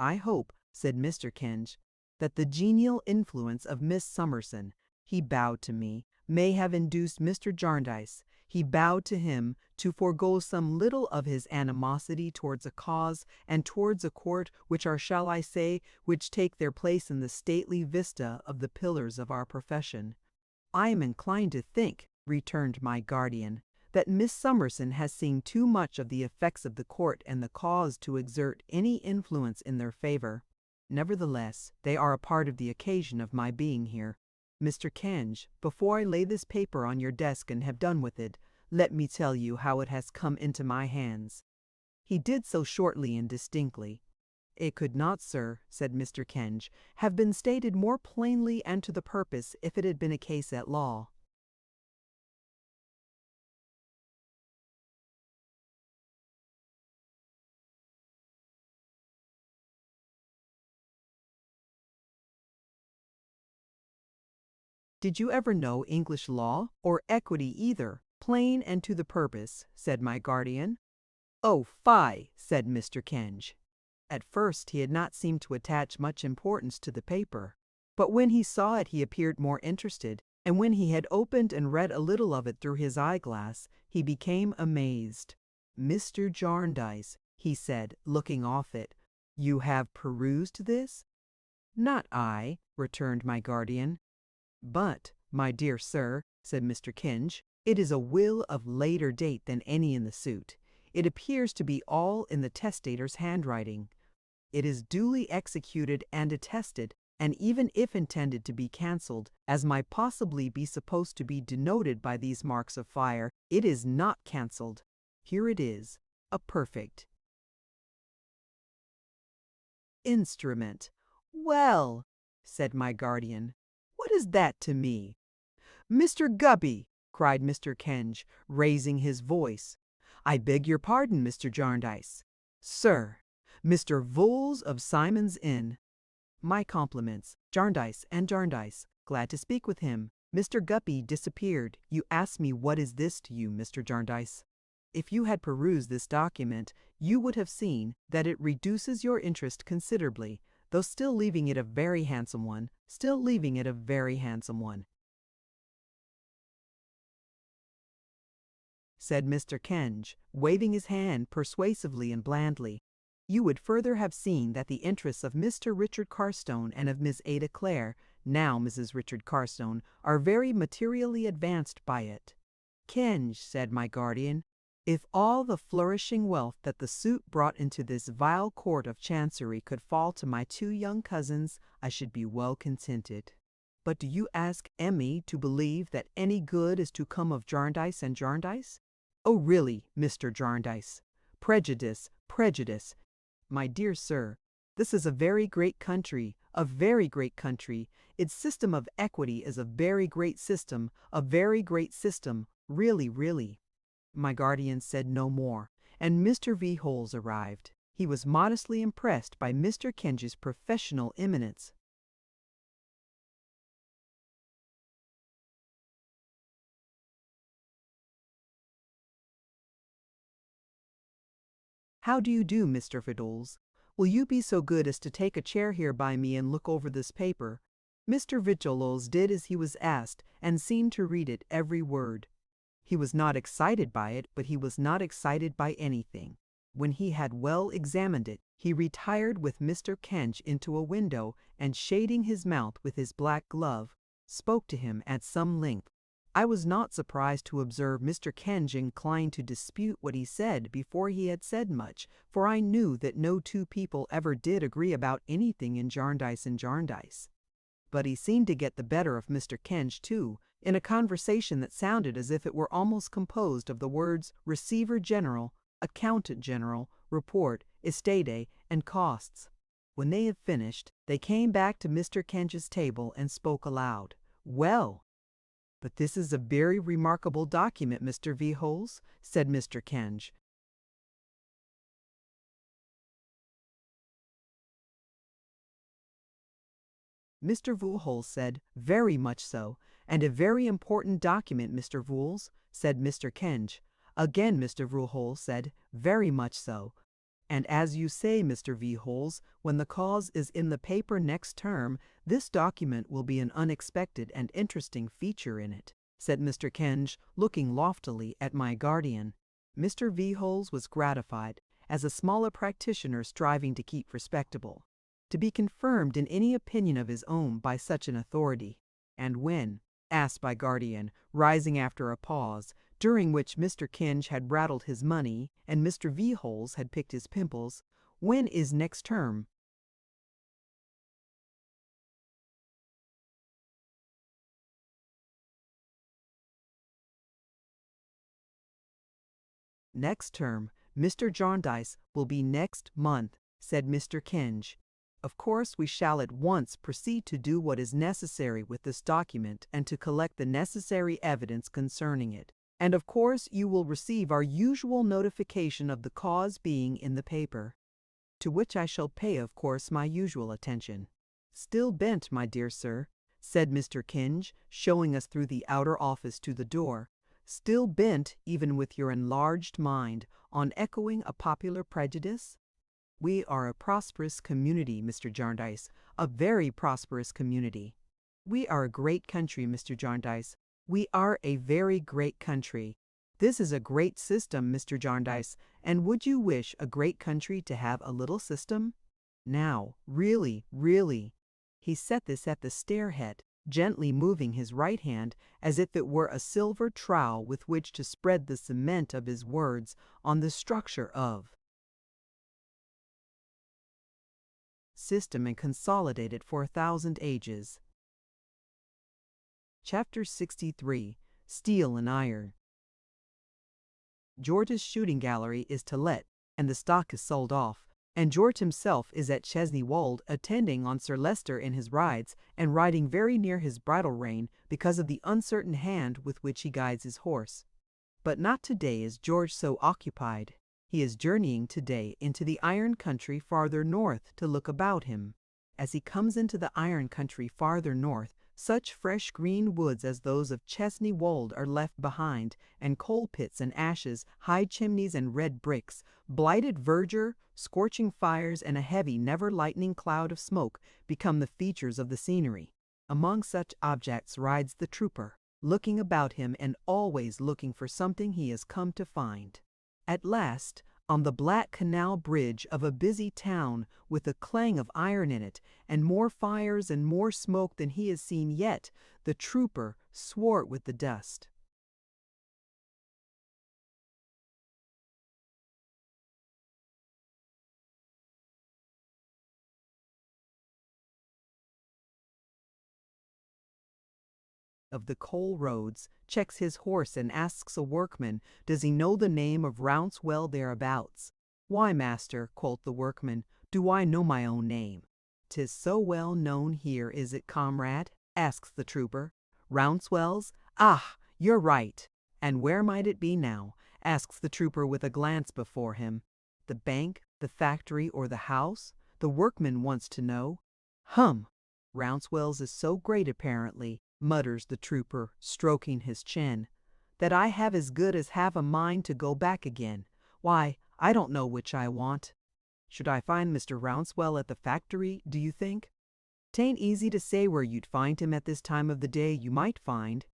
I hope, said Mr. Kenge, that the genial influence of Miss Summerson, he bowed to me, may have induced Mr. Jarndyce, he bowed to him, to forego some little of his animosity towards a cause and towards a court which are, shall I say, which take their place in the stately vista of the pillars of our profession. I am inclined to think, returned my guardian, that Miss Summerson has seen too much of the effects of the court and the cause to exert any influence in their favor. Nevertheless, they are a part of the occasion of my being here. Mr. Kenge, before I lay this paper on your desk and have done with it, let me tell you how it has come into my hands. He did so shortly and distinctly. It could not, sir, said Mr. Kenge, have been stated more plainly and to the purpose if it had been a case at law. Did you ever know English law, or equity either, plain and to the purpose? Said my guardian. Oh, fie, said Mr. Kenge. At first he had not seemed to attach much importance to the paper, but when he saw it he appeared more interested, and when he had opened and read a little of it through his eyeglass, he became amazed. Mr. Jarndyce, he said, looking off it, you have perused this? Not I, returned my guardian. But, my dear sir, said Mr. Kenge, it is a will of later date than any in the suit. It appears to be all in the testator's handwriting. It is duly executed and attested, and even if intended to be cancelled, as might possibly be supposed to be denoted by these marks of fire, it is not cancelled. Here it is, a perfect instrument. Well, said my guardian, what is that to me? Mr. Guppy, cried Mr. Kenge, raising his voice. I beg your pardon, Mr. Jarndyce. Sir, Mr. Vholes of Simon's Inn. My compliments, Jarndyce and Jarndyce. Glad to speak with him. Mr. Guppy disappeared. You ask me what is this to you, Mr. Jarndyce? If you had perused this document, you would have seen that it reduces your interest considerably, though still leaving it a very handsome one, still leaving it a very handsome one, said Mr. Kenge, waving his hand persuasively and blandly. You would further have seen that the interests of Mr. Richard Carstone and of Miss Ada Clare, now Mrs. Richard Carstone, are very materially advanced by it. Kenge, said my guardian, if all the flourishing wealth that the suit brought into this vile court of chancery could fall to my two young cousins, I should be well contented. But do you ask Emmy to believe that any good is to come of Jarndyce and Jarndyce? Oh, really, Mr. Jarndyce. Prejudice, prejudice. My dear sir, this is a very great country, a very great country. Its system of equity is a very great system, a very great system, really, really. My guardian said no more, and Mr. Vholes arrived. He was modestly impressed by Mr. Kenge's professional eminence. How do you do, Mr. Vholes? Will you be so good as to take a chair here by me and look over this paper? Mr. Vholes did as he was asked, and seemed to read it every word. He was not excited by it, but he was not excited by anything. When he had well examined it, he retired with Mr. Kenge into a window, and shading his mouth with his black glove, spoke to him at some length. I was not surprised to observe Mr. Kenge inclined to dispute what he said before he had said much, for I knew that no two people ever did agree about anything in Jarndyce and Jarndyce. But he seemed to get the better of Mr. Kenge, too, in a conversation that sounded as if it were almost composed of the words Receiver General, Accountant General, Report, Estate, and Costs. When they had finished, they came back to Mr. Kenge's table and spoke aloud. Well, but this is a very remarkable document, Mr. Vholes, said Mr. Kenge. Mr. Vholes said, very much so, and a very important document, Mr. Vholes, said Mr. Kenge. Again Mr. Vholes said, very much so. And as you say, Mr. V. Holes, when the cause is in the paper next term, this document will be an unexpected and interesting feature in it," said Mr. Kenge, looking loftily at my guardian. Mr. V. Holes was gratified, as a smaller practitioner striving to keep respectable, to be confirmed in any opinion of his own by such an authority. "And when," asked my guardian, rising after a pause, during which Mr. Kenge had rattled his money and Mr. V. Holes had picked his pimples, "when is next term?" "Next term, Mr. Jarndyce, will be next month," said Mr. Kenge. "Of course we shall at once proceed to do what is necessary with this document and to collect the necessary evidence concerning it. And of course you will receive our usual notification of the cause being in the paper, to which I shall pay of course my usual attention." "Still bent, my dear sir," said Mr. Kenge, showing us through the outer office to the door, "still bent, even with your enlarged mind, on echoing a popular prejudice? We are a prosperous community, Mr. Jarndyce, a very prosperous community. We are a great country, Mr. Jarndyce. We are a very great country. This is a great system, Mr. Jarndyce, and would you wish a great country to have a little system? Now, really." He set this at the stair-head, gently moving his right hand as if it were a silver trowel with which to spread the cement of his words on the structure of system and consolidate it for 1,000 ages. Chapter 63. Steel and Iron. George's shooting gallery is to let, and the stock is sold off, and George himself is at Chesney Wold attending on Sir Leicester in his rides, and riding very near his bridle rein because of the uncertain hand with which he guides his horse. But not today is George so occupied. He is journeying today into the iron country farther north to look about him. As he comes into the iron country farther north, such fresh green woods as those of Chesney Wold are left behind, and coal pits and ashes, high chimneys and red bricks, blighted verdure, scorching fires, and a heavy, never-lightening cloud of smoke become the features of the scenery. Among such objects rides the trooper, looking about him and always looking for something he has come to find. At last, on the black canal bridge of a busy town with a clang of iron in it, and more fires and more smoke than he has seen yet, the trooper, swart with the dust, of the coal roads, checks his horse and asks a workman, does he know the name of Rouncewell thereabouts? "Why, master," quoth the workman, "do I know my own name?" "'Tis so well known here, is it, comrade?" asks the trooper. "Rouncewell's? Ah, you're right. And where might it be now?" asks the trooper with a glance before him. "The bank, the factory, or the house?" the workman wants to know. "Hum! Rouncewell's is so great apparently," mutters the trooper, stroking his chin, "that I have as good as half a mind to go back again. Why, I don't know which I want. Should I find Mr. Rouncewell at the factory, do you think? 'Tain't easy to say where you'd find him at this time of the day. You might find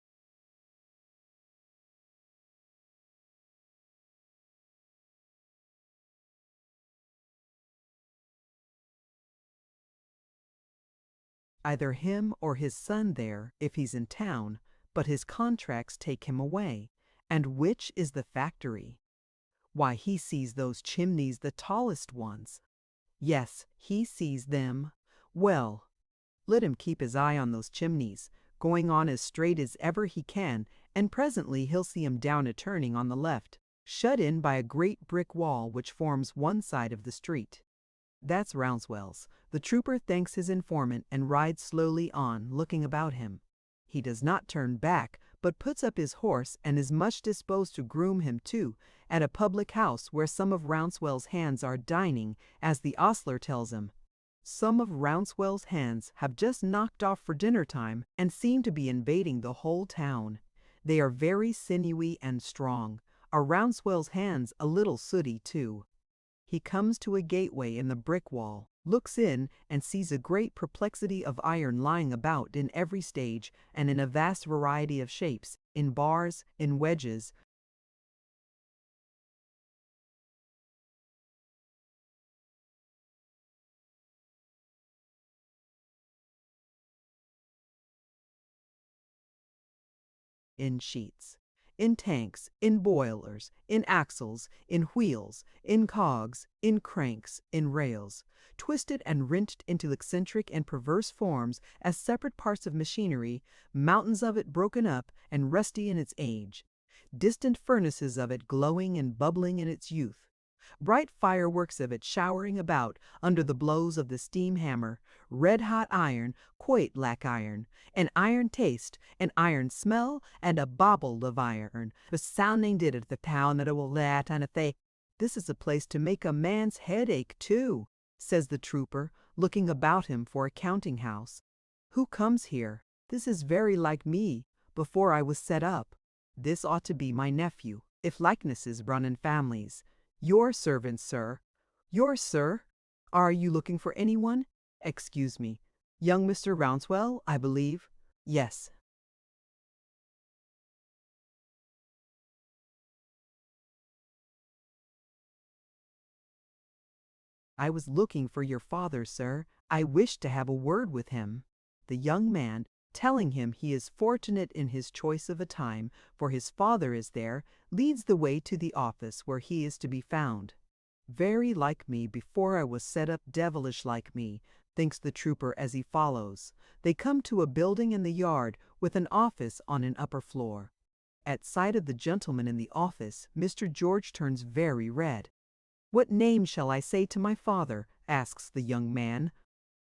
either him or his son there, if he's in town, but his contracts take him away. And which is the factory? Why, he sees those chimneys, the tallest ones. Yes, he sees them. Well, let him keep his eye on those chimneys, going on as straight as ever he can, and presently he'll see 'em down a turning on the left, shut in by a great brick wall which forms one side of the street. That's Rouncewell's. The trooper thanks his informant and rides slowly on, looking about him. He does not turn back, but puts up his horse and is much disposed to groom him too, at a public house where some of Rouncewell's hands are dining, as the ostler tells him. Some of Rouncewell's hands have just knocked off for dinner time and seem to be invading the whole town. They are very sinewy and strong. Are Rouncewell's hands a little sooty too? He comes to a gateway in the brick wall, looks in, and sees a great perplexity of iron lying about in every stage and in a vast variety of shapes, in bars, in wedges, in sheets, in tanks, in boilers, in axles, in wheels, in cogs, in cranks, in rails, twisted and wrenched into eccentric and perverse forms as separate parts of machinery, mountains of it broken up and rusty in its age, distant furnaces of it glowing and bubbling in its youth, bright fireworks of it showering about under the blows of the steam hammer, red-hot iron, quite like iron, an iron taste, an iron smell, and a bauble of iron, the sounding did it the town that it will let and if they. This is a place to make a man's head ache too, says the trooper, looking about him for a counting house. Who comes here? This is very like me, before I was set up. This ought to be my nephew, if likenesses run in families. Your servant, sir. Yours, sir. Are you looking for anyone? Excuse me. Young Mr. Rouncewell, I believe. Yes. I was looking for your father, sir. I wish to have a word with him. The young man, telling him he is fortunate in his choice of a time, for his father is there, leads the way to the office where he is to be found. Very like me before I was set up, devilish like me, thinks the trooper as he follows. They come to a building in the yard with an office on an upper floor. At sight of the gentleman in the office, Mr. George turns very red. What name shall I say to my father? Asks the young man.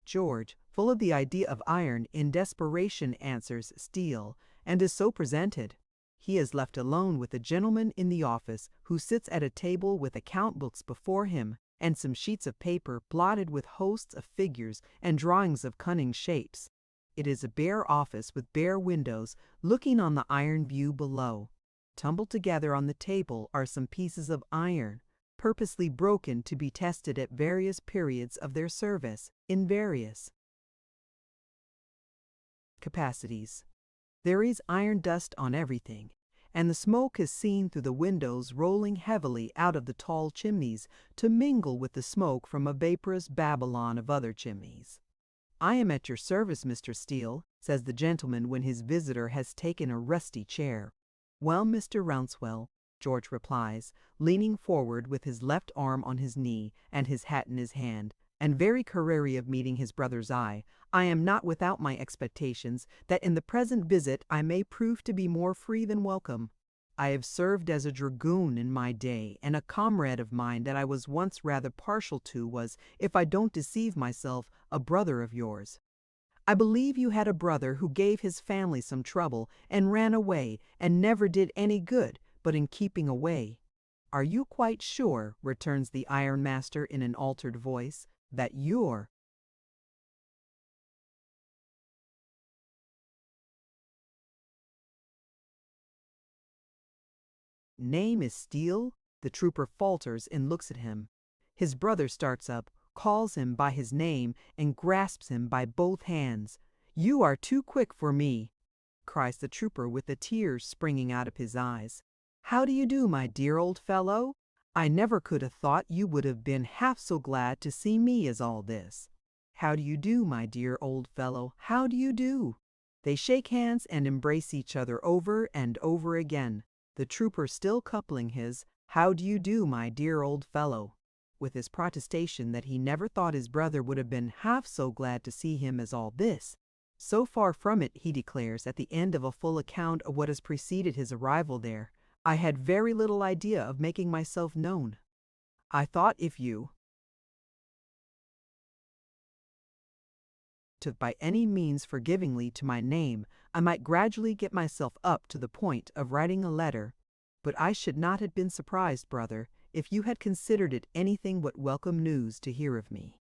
George, full of the idea of iron, in desperation answers steel, and is so presented. He is left alone with a gentleman in the office who sits at a table with account books before him and some sheets of paper blotted with hosts of figures and drawings of cunning shapes. It is a bare office with bare windows looking on the iron view below. Tumbled together on the table are some pieces of iron, purposely broken to be tested at various periods of their service, in various capacities. There is iron dust on everything, and the smoke is seen through the windows rolling heavily out of the tall chimneys to mingle with the smoke from a vaporous Babylon of other chimneys. I am at your service, Mr. Steele, says the gentleman when his visitor has taken a rusty chair. Well, Mr. Rouncewell, George replies, leaning forward with his left arm on his knee and his hat in his hand, and very chary of meeting his brother's eye, I am not without my expectations that in the present visit I may prove to be more free than welcome. I have served as a dragoon in my day, and a comrade of mine that I was once rather partial to was, if I don't deceive myself, a brother of yours. I believe you had a brother who gave his family some trouble and ran away and never did any good but in keeping away. Are you quite sure, returns the ironmaster in an altered voice, that your name is Steele? The trooper falters and looks at him. His brother starts up, calls him by his name, and grasps him by both hands. You are too quick for me, cries the trooper with the tears springing out of his eyes. How do you do, my dear old fellow? I never could have thought you would have been half so glad to see me as all this. How do you do, my dear old fellow? How do you do? They shake hands and embrace each other over and over again, the trooper still coupling his "How do you do, my dear old fellow?" with his protestation that he never thought his brother would have been half so glad to see him as all this. So far from it, he declares at the end of a full account of what has preceded his arrival there, I had very little idea of making myself known. I thought if you took by any means forgivingly to my name, I might gradually get myself up to the point of writing a letter. But I should not have been surprised, brother, if you had considered it anything but welcome news to hear of me.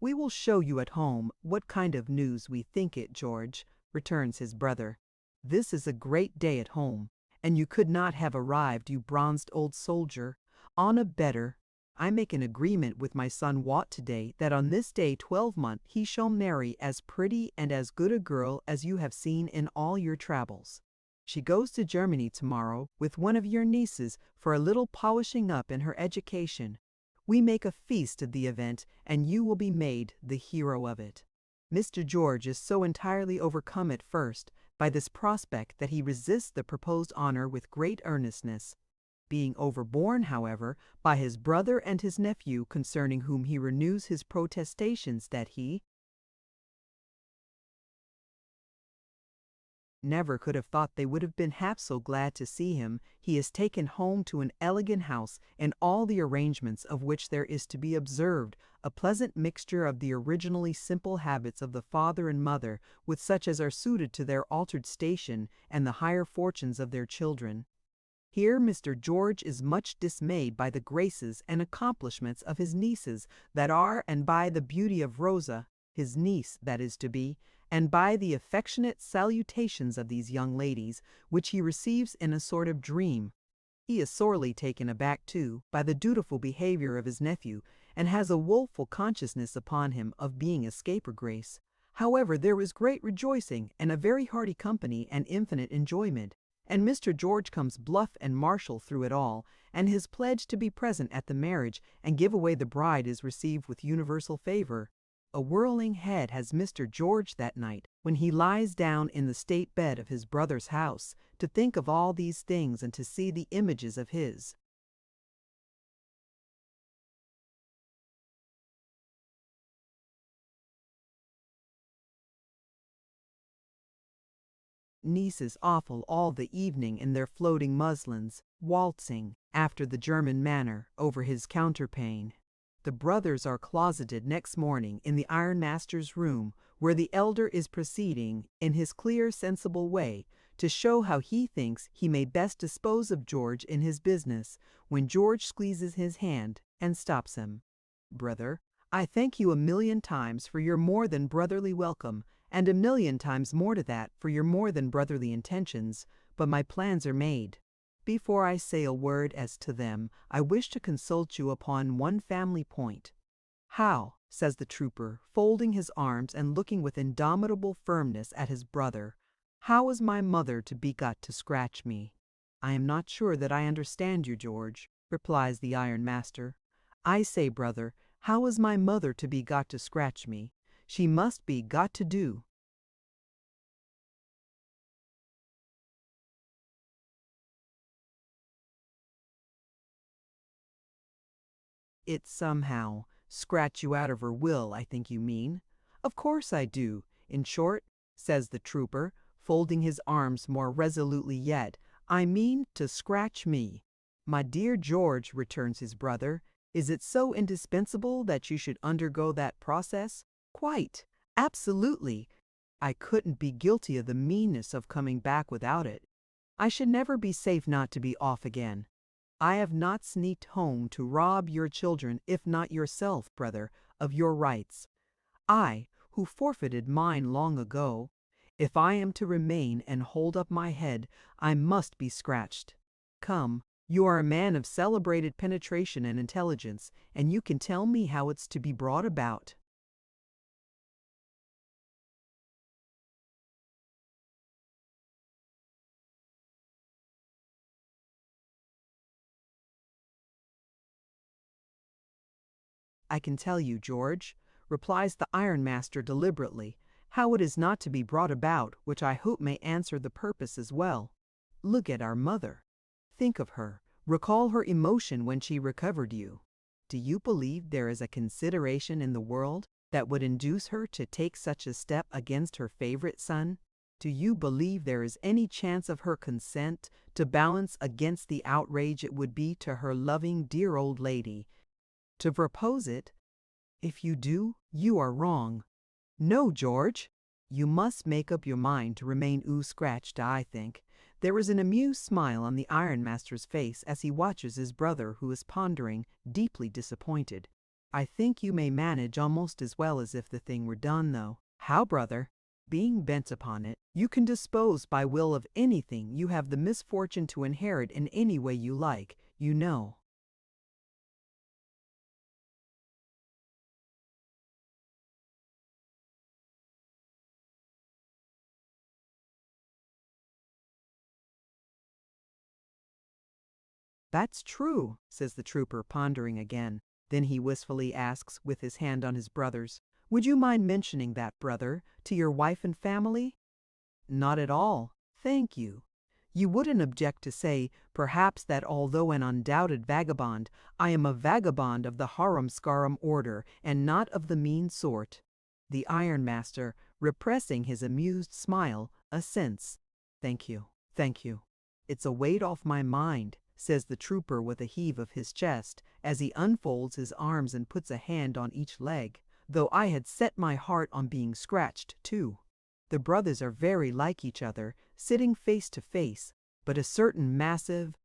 We will show you at home what kind of news we think it, George, returns his brother. This is a great day at home, and you could not have arrived, you bronzed old soldier, on a better. I make an agreement with my son Wat today that on this day 12-month he shall marry as pretty and as good a girl as you have seen in all your travels. She goes to Germany tomorrow with one of your nieces for a little polishing up in her education. We make a feast of the event, and you will be made the hero of it. Mr. George is so entirely overcome at first by this prospect that he resists the proposed honor with great earnestness. Being overborne, however, by his brother and his nephew, concerning whom he renews his protestations that he never could have thought they would have been half so glad to see him, he is taken home to an elegant house, in all the arrangements of which there is to be observed a pleasant mixture of the originally simple habits of the father and mother with such as are suited to their altered station and the higher fortunes of their children. Here Mr. George is much dismayed by the graces and accomplishments of his nieces that are, and by the beauty of Rosa, his niece that is to be, and by the affectionate salutations of these young ladies, which he receives in a sort of dream. He is sorely taken aback, too, by the dutiful behavior of his nephew, and has a woeful consciousness upon him of being a scapegrace. However, there is great rejoicing, and a very hearty company, and infinite enjoyment. And Mr. George comes bluff and martial through it all, and his pledge to be present at the marriage and give away the bride is received with universal favor. A whirling head has Mr. George that night, when he lies down in the state bed of his brother's house, to think of all these things and to see the images of his nieces awful all the evening in their floating muslins, waltzing, after the German manner, over his counterpane. The brothers are closeted next morning in the ironmaster's room, where the elder is proceeding, in his clear, sensible way, to show how he thinks he may best dispose of George in his business, when George squeezes his hand and stops him. "Brother, I thank you a million times for your more than brotherly welcome, and a million times more to that for your more than brotherly intentions, but my plans are made. Before I say a word as to them, I wish to consult you upon one family point." "How?" says the trooper, folding his arms and looking with indomitable firmness at his brother. "How is my mother to be got to scratch me?" "I am not sure that I understand you, George," replies the ironmaster. "I say, brother, how is my mother to be got to scratch me? She must be got to do it somehow. Scratch you out of her will, I think you mean." "Of course I do. In short," says the trooper, folding his arms more resolutely yet, "I mean to scratch me." "My dear George," returns his brother, "is it so indispensable that you should undergo that process?" "Quite. Absolutely. I couldn't be guilty of the meanness of coming back without it. I should never be safe not to be off again. I have not sneaked home to rob your children, if not yourself, brother, of your rights. I, who forfeited mine long ago. If I am to remain and hold up my head, I must be scratched. Come, you are a man of celebrated penetration and intelligence, and you can tell me how it's to be brought about." "I can tell you, George," replies the ironmaster deliberately, "how it is not to be brought about, which I hope may answer the purpose as well. Look at our mother. Think of her. Recall her emotion when she recovered you. Do you believe there is a consideration in the world that would induce her to take such a step against her favorite son? Do you believe there is any chance of her consent to balance against the outrage it would be to her loving dear old lady to propose it? If you do, you are wrong. No, George! You must make up your mind to remain scratched, I think." There is an amused smile on the ironmaster's face as he watches his brother, who is pondering, deeply disappointed. "I think you may manage almost as well as if the thing were done, though." "How, brother?" "Being bent upon it, you can dispose by will of anything you have the misfortune to inherit in any way you like, you know." "That's true," says the trooper, pondering again. Then he wistfully asks, with his hand on his brother's, "Would you mind mentioning that, brother, to your wife and family?" "Not at all, thank you. You wouldn't object to say, perhaps, that although an undoubted vagabond, I am a vagabond of the harum-scarum order, and not of the mean sort." The ironmaster, repressing his amused smile, assents. "Thank you, thank you. It's a weight off my mind," says the trooper with a heave of his chest, as he unfolds his arms and puts a hand on each leg, "though I had set my heart on being scratched, too." The brothers are very like each other, sitting face to face, but a certain massive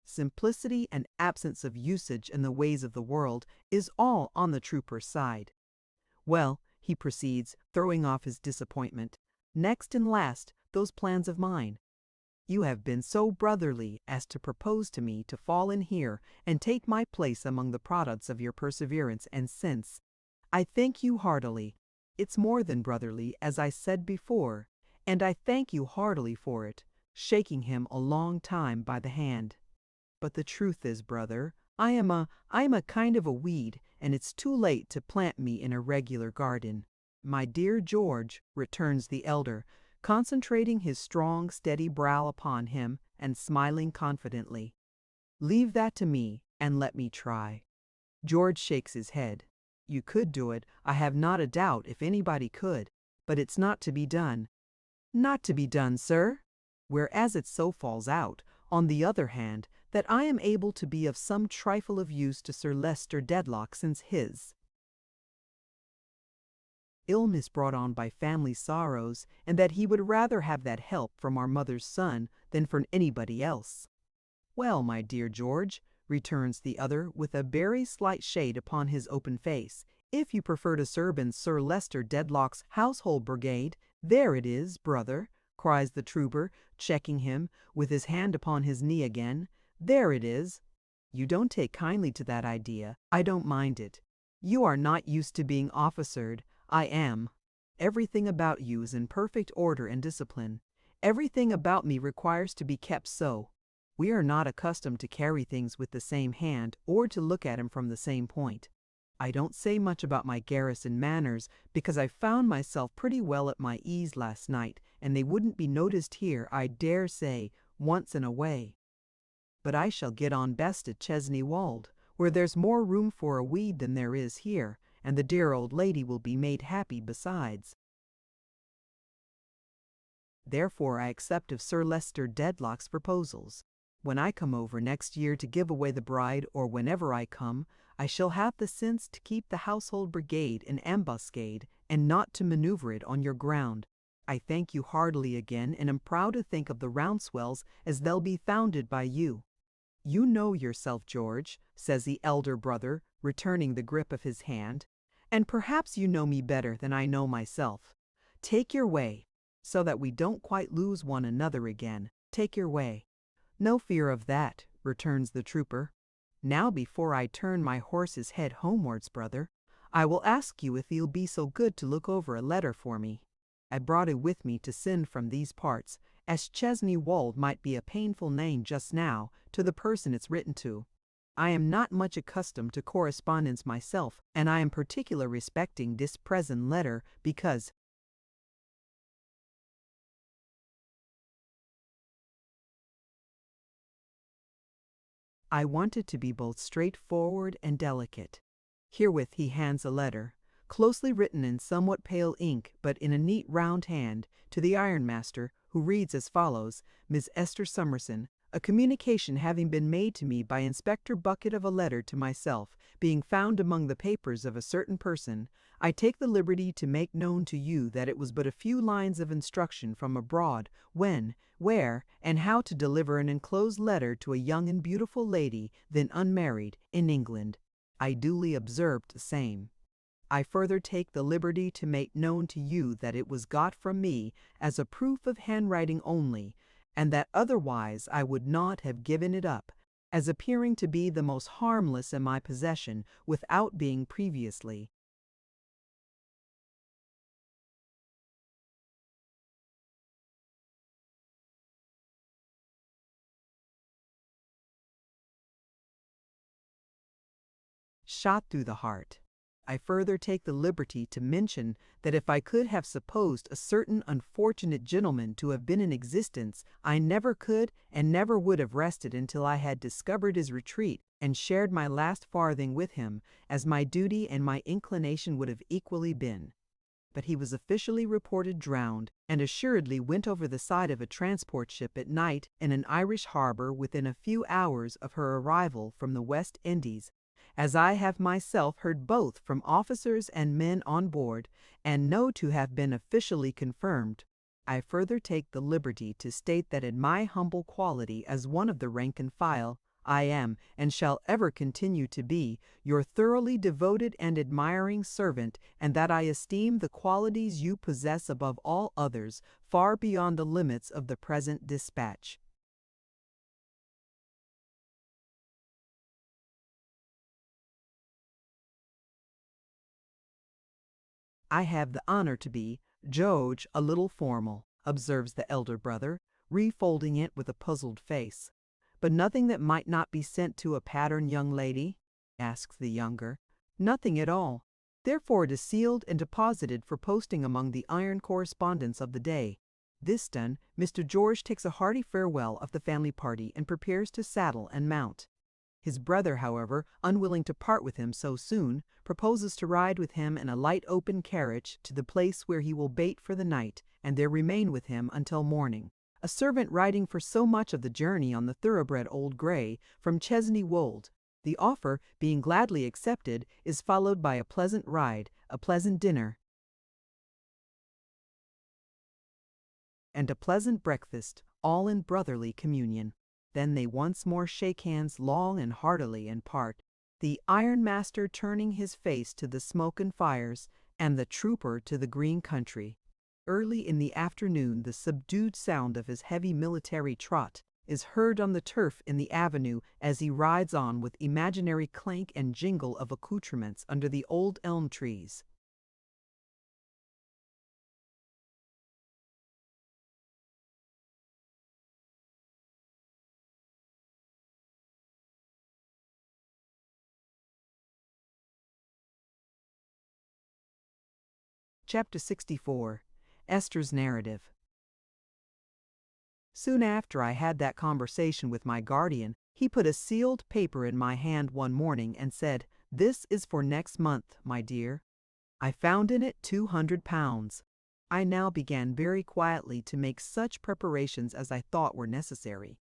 simplicity and absence of usage in the ways of the world is all on the trooper's side. "Well," he proceeds, throwing off his disappointment, "next and last, those plans of mine. You have been so brotherly as to propose to me to fall in here and take my place among the products of your perseverance and sense. I thank you heartily. It's more than brotherly, as I said before, and I thank you heartily for it," shaking him a long time by the hand. "But the truth is, brother, I am a kind of a weed, and it's too late to plant me in a regular garden." "My dear George," returns the elder, concentrating his strong, steady brow upon him and smiling confidently, "leave that to me, and let me try." George shakes his head. "You could do it, I have not a doubt, if anybody could, but it's not to be done." "Not to be done, sir?" "Whereas it so falls out, on the other hand, that I am able to be of some trifle of use to Sir Leicester Dedlock, since his illness brought on by family sorrows, and that he would rather have that help from our mother's son than from anybody else." "Well, my dear George," returns the other, with a very slight shade upon his open face, "if you prefer to serve in Sir Leicester Dedlock's household brigade, there it is, brother," cries the trooper, checking him, with his hand upon his knee again. "There it is. You don't take kindly to that idea. I don't mind it. You are not used to being officered. I am. Everything about you is in perfect order and discipline. Everything about me requires to be kept so. We are not accustomed to carry things with the same hand or to look at them from the same point. I don't say much about my garrison manners, because I found myself pretty well at my ease last night, and they wouldn't be noticed here, I dare say, once in a way. But I shall get on best at Chesney Wold, where there's more room for a weed than there is here, and the dear old lady will be made happy besides. Therefore I accept of Sir Leicester Dedlock's proposals. When I come over next year to give away the bride, or whenever I come, I shall have the sense to keep the household brigade in ambuscade, and not to maneuver it on your ground. I thank you heartily again, and am proud to think of the Rouncewells as they'll be founded by you. You know yourself, George," says the elder brother, returning the grip of his hand, "and perhaps you know me better than I know myself. Take your way, so that we don't quite lose one another again. Take your way." "No fear of that," returns the trooper. "Now, before I turn my horse's head homewards, brother, I will ask you if you'll be so good to look over a letter for me. I brought it with me to send from these parts, as Chesney Wold might be a painful name just now to the person it's written to. I am not much accustomed to correspondence myself, and I am particular respecting this present letter, because I want it to be both straightforward and delicate." Herewith he hands a letter, closely written in somewhat pale ink, but in a neat round hand, to the ironmaster, who reads as follows: "Miss Esther Summerson, a communication having been made to me by Inspector Bucket of a letter to myself, being found among the papers of a certain person, I take the liberty to make known to you that it was but a few lines of instruction from abroad when, where, and how to deliver an enclosed letter to a young and beautiful lady, then unmarried, in England. I duly observed the same. I further take the liberty to make known to you that it was got from me as a proof of handwriting only, and that otherwise I would not have given it up, as appearing to be the most harmless in my possession, without being previously shot through the heart. I further take the liberty to mention that if I could have supposed a certain unfortunate gentleman to have been in existence, I never could and never would have rested until I had discovered his retreat and shared my last farthing with him, as my duty and my inclination would have equally been. But he was officially reported drowned, and assuredly went over the side of a transport ship at night in an Irish harbor within a few hours of her arrival from the West Indies, as I have myself heard both from officers and men on board, and know to have been officially confirmed. I further take the liberty to state that in my humble quality as one of the rank and file, I am, and shall ever continue to be, your thoroughly devoted and admiring servant, and that I esteem the qualities you possess above all others, far beyond the limits of the present dispatch. I have the honor to be, George, a little formal, observes the elder brother, refolding it with a puzzled face. But nothing that might not be sent to a pattern young lady? Asks the younger. Nothing at all. Therefore it is sealed and deposited for posting among the iron correspondence of the day. This done, Mr. George takes a hearty farewell of the family party and prepares to saddle and mount. His brother, however, unwilling to part with him so soon, proposes to ride with him in a light open carriage to the place where he will bait for the night, and there remain with him until morning. A servant riding for so much of the journey on the thoroughbred old grey from Chesney Wold. The offer, being gladly accepted, is followed by a pleasant ride, a pleasant dinner, and a pleasant breakfast, all in brotherly communion. Then they once more shake hands long and heartily and part, the ironmaster turning his face to the smoke and fires, and the trooper to the green country. Early in the afternoon the subdued sound of his heavy military trot is heard on the turf in the avenue as he rides on with imaginary clank and jingle of accoutrements under the old elm trees. Chapter 64. Esther's Narrative. Soon after I had that conversation with my guardian, he put a sealed paper in my hand one morning and said, "This is for next month, my dear." I found in it £200. I now began very quietly to make such preparations as I thought were necessary,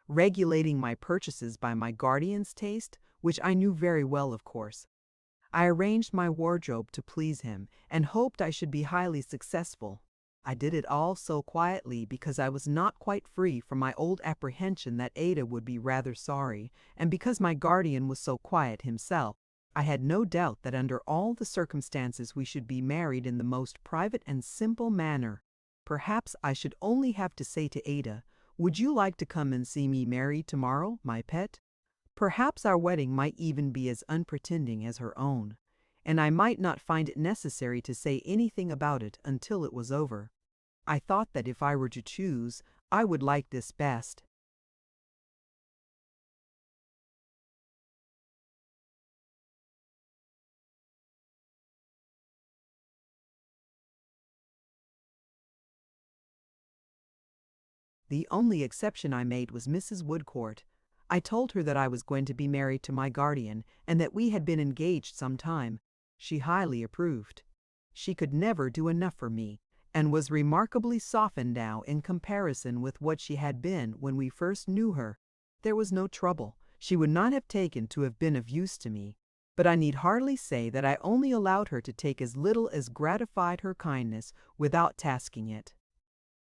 regulating my purchases by my guardian's taste, which I knew very well, of course. I arranged my wardrobe to please him, and hoped I should be highly successful. I did it all so quietly because I was not quite free from my old apprehension that Ada would be rather sorry, and because my guardian was so quiet himself. I had no doubt that under all the circumstances we should be married in the most private and simple manner. Perhaps I should only have to say to Ada, "Would you like to come and see me married tomorrow, my pet?" Perhaps our wedding might even be as unpretending as her own, and I might not find it necessary to say anything about it until it was over. I thought that if I were to choose, I would like this best. The only exception I made was Mrs. Woodcourt. I told her that I was going to be married to my guardian, and that we had been engaged some time. She highly approved. She could never do enough for me, and was remarkably softened now in comparison with what she had been when we first knew her. There was no trouble she would not have taken to have been of use to me, but I need hardly say that I only allowed her to take as little as gratified her kindness without tasking it.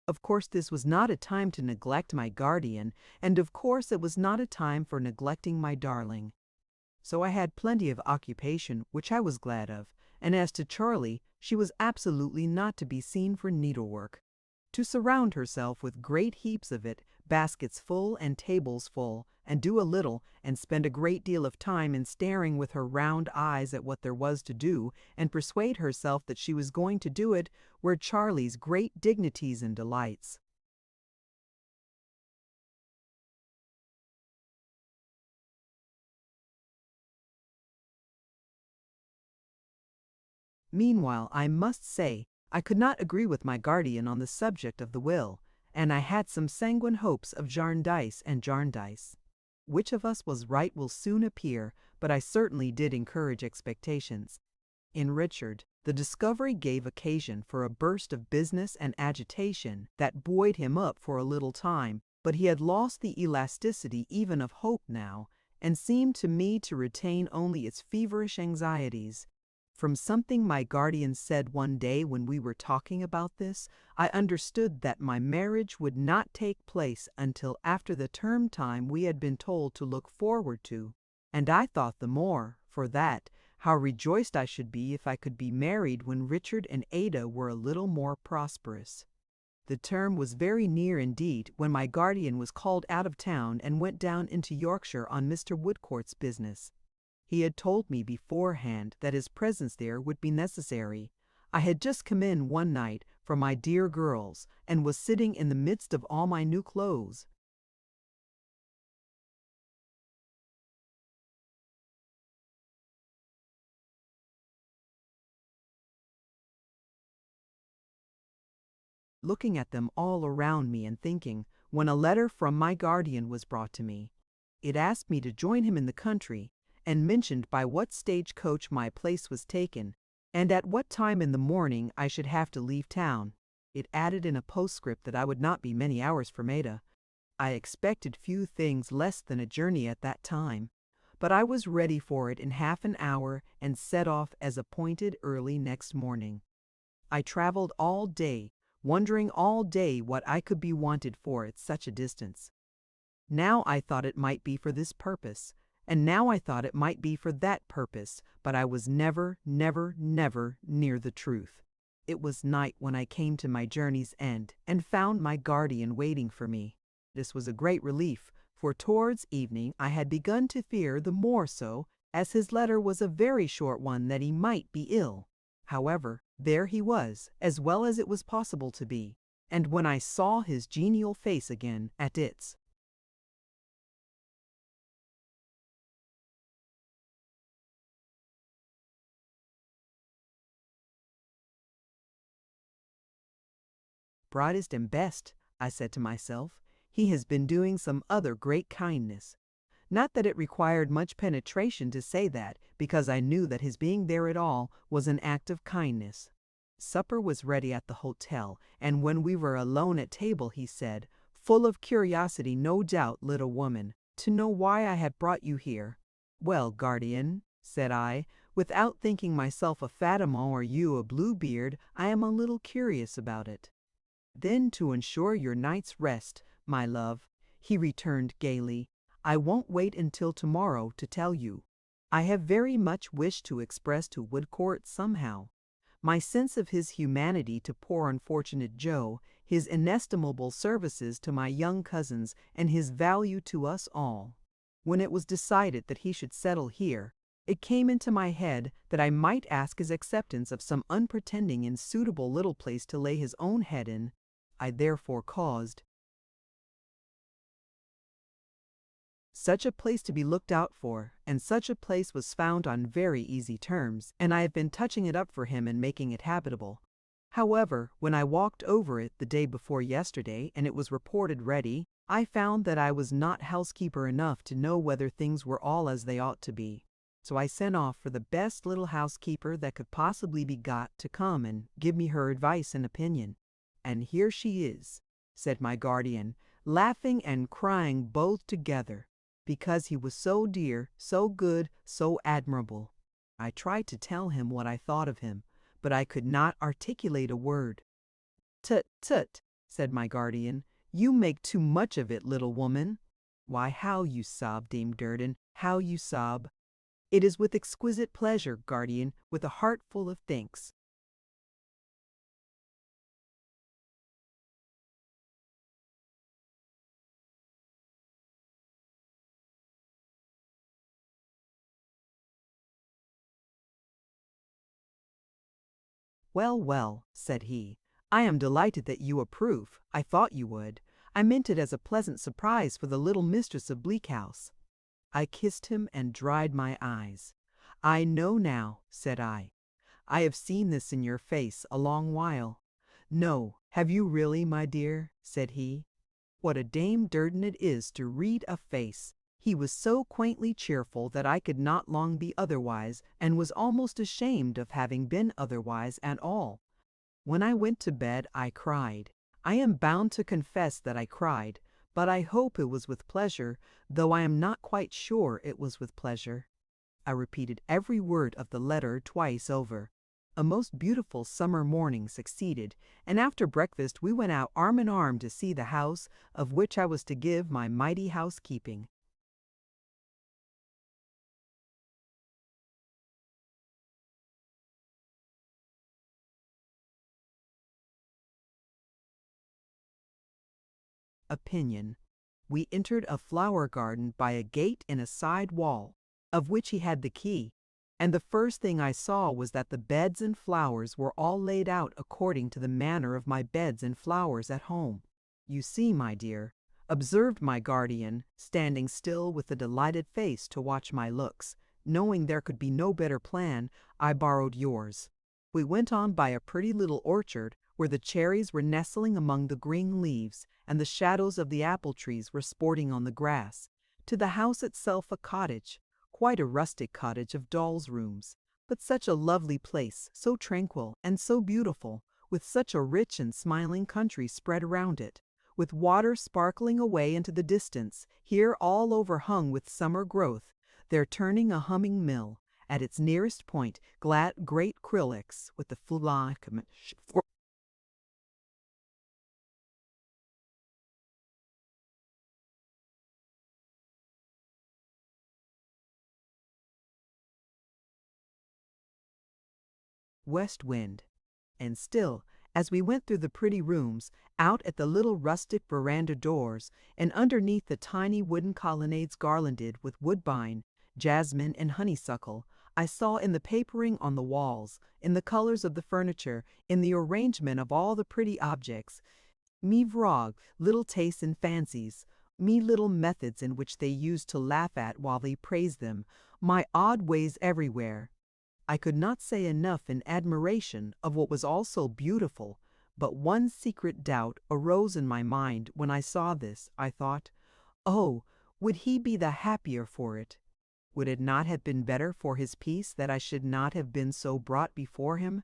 Of course this was not a time to neglect my guardian, and of course it was not a time for neglecting my darling. So I had plenty of occupation, which I was glad of, and as to Charlie, she was absolutely not to be seen for needlework. To surround herself with great heaps of it, baskets full and tables full, and do a little, and spend a great deal of time in staring with her round eyes at what there was to do, and persuade herself that she was going to do it, were Charlie's great dignities and delights. Meanwhile, I must say, I could not agree with my guardian on the subject of the will, and I had some sanguine hopes of Jarndyce and Jarndyce. Which of us was right will soon appear, but I certainly did encourage expectations. In Richard, the discovery gave occasion for a burst of business and agitation that buoyed him up for a little time, but he had lost the elasticity even of hope now, and seemed to me to retain only its feverish anxieties. From something my guardian said one day when we were talking about this, I understood that my marriage would not take place until after the term time we had been told to look forward to, and I thought the more, for that, how rejoiced I should be if I could be married when Richard and Ada were a little more prosperous. The term was very near indeed when my guardian was called out of town and went down into Yorkshire on Mr. Woodcourt's business. He had told me beforehand that his presence there would be necessary. I had just come in one night from my dear girls, and was sitting in the midst of all my new clothes. Looking at them all around me and thinking, when a letter from my guardian was brought to me. It asked me to join him in the country, and mentioned by what stage-coach my place was taken, and at what time in the morning I should have to leave town. It added in a postscript that I would not be many hours from Ada. I expected few things less than a journey at that time, but I was ready for it in half an hour and set off as appointed early next morning. I traveled all day, wondering all day what I could be wanted for at such a distance. Now I thought it might be for this purpose, and now I thought it might be for that purpose, but I was never, never, never near the truth. It was night when I came to my journey's end, and found my guardian waiting for me. This was a great relief, for towards evening I had begun to fear the more so, as his letter was a very short one, that he might be ill. However, there he was, as well as it was possible to be, and when I saw his genial face again at its brightest and best, I said to myself, he has been doing some other great kindness. Not that it required much penetration to say that, because I knew that his being there at all was an act of kindness. Supper was ready at the hotel, and when we were alone at table he said, full of curiosity no doubt, little woman, to know why I had brought you here. Well, guardian, said I, without thinking myself a Fatima or you a Bluebeard, I am a little curious about it. Then to ensure your night's rest, my love, he returned gaily, I won't wait until tomorrow to tell you. I have very much wished to express to Woodcourt somehow my sense of his humanity to poor unfortunate Joe, his inestimable services to my young cousins, and his value to us all. When it was decided that he should settle here, it came into my head that I might ask his acceptance of some unpretending and suitable little place to lay his own head in. I therefore caused such a place to be looked out for, and such a place was found on very easy terms, and I have been touching it up for him and making it habitable. However, when I walked over it the day before yesterday, and it was reported ready, I found that I was not housekeeper enough to know whether things were all as they ought to be. So I sent off for the best little housekeeper that could possibly be got to come and give me her advice and opinion. And here she is, said my guardian, laughing and crying both together, because he was so dear, so good, so admirable. I tried to tell him what I thought of him, but I could not articulate a word. Tut, tut, said my guardian, you make too much of it, little woman. Why, how you sob, Dame Durden, how you sob. It is with exquisite pleasure, guardian, with a heart full of thanks. Well, well, said he, I am delighted that you approve. I thought you would. I meant it as a pleasant surprise for the little mistress of Bleak House. I kissed him and dried my eyes. I know now, said I. I have seen this in your face a long while. No, have you really, my dear? Said he. What a Dame Durden it is to read a face! He was so quaintly cheerful that I could not long be otherwise, and was almost ashamed of having been otherwise at all. When I went to bed, I cried. I am bound to confess that I cried, but I hope it was with pleasure, though I am not quite sure it was with pleasure. I repeated every word of the letter twice over. A most beautiful summer morning succeeded, and after breakfast we went out arm in arm to see the house of which I was to give my mighty housekeeping. Opinion. We entered a flower garden by a gate in a side wall, of which he had the key, and the first thing I saw was that the beds and flowers were all laid out according to the manner of my beds and flowers at home. You see, my dear, observed my guardian, standing still with a delighted face to watch my looks. Knowing there could be no better plan, I borrowed yours. We went on by a pretty little orchard, where the cherries were nestling among the green leaves, and the shadows of the apple trees were sporting on the grass, to the house itself, a cottage, quite a rustic cottage of dolls' rooms, but such a lovely place, so tranquil and so beautiful, with such a rich and smiling country spread around it, with water sparkling away into the distance, here all overhung with summer growth, there turning a humming mill, at its nearest point great krilix with the foulon west wind. And still, as we went through the pretty rooms, out at the little rustic veranda doors, and underneath the tiny wooden colonnades garlanded with woodbine, jasmine, and honeysuckle, I saw in the papering on the walls, in the colors of the furniture, in the arrangement of all the pretty objects, me vrog, little tastes and fancies, me little methods in which they used to laugh at while they praised them, my odd ways everywhere. I could not say enough in admiration of what was all so beautiful, but one secret doubt arose in my mind when I saw this. I thought, oh, would he be the happier for it? Would it not have been better for his peace that I should not have been so brought before him?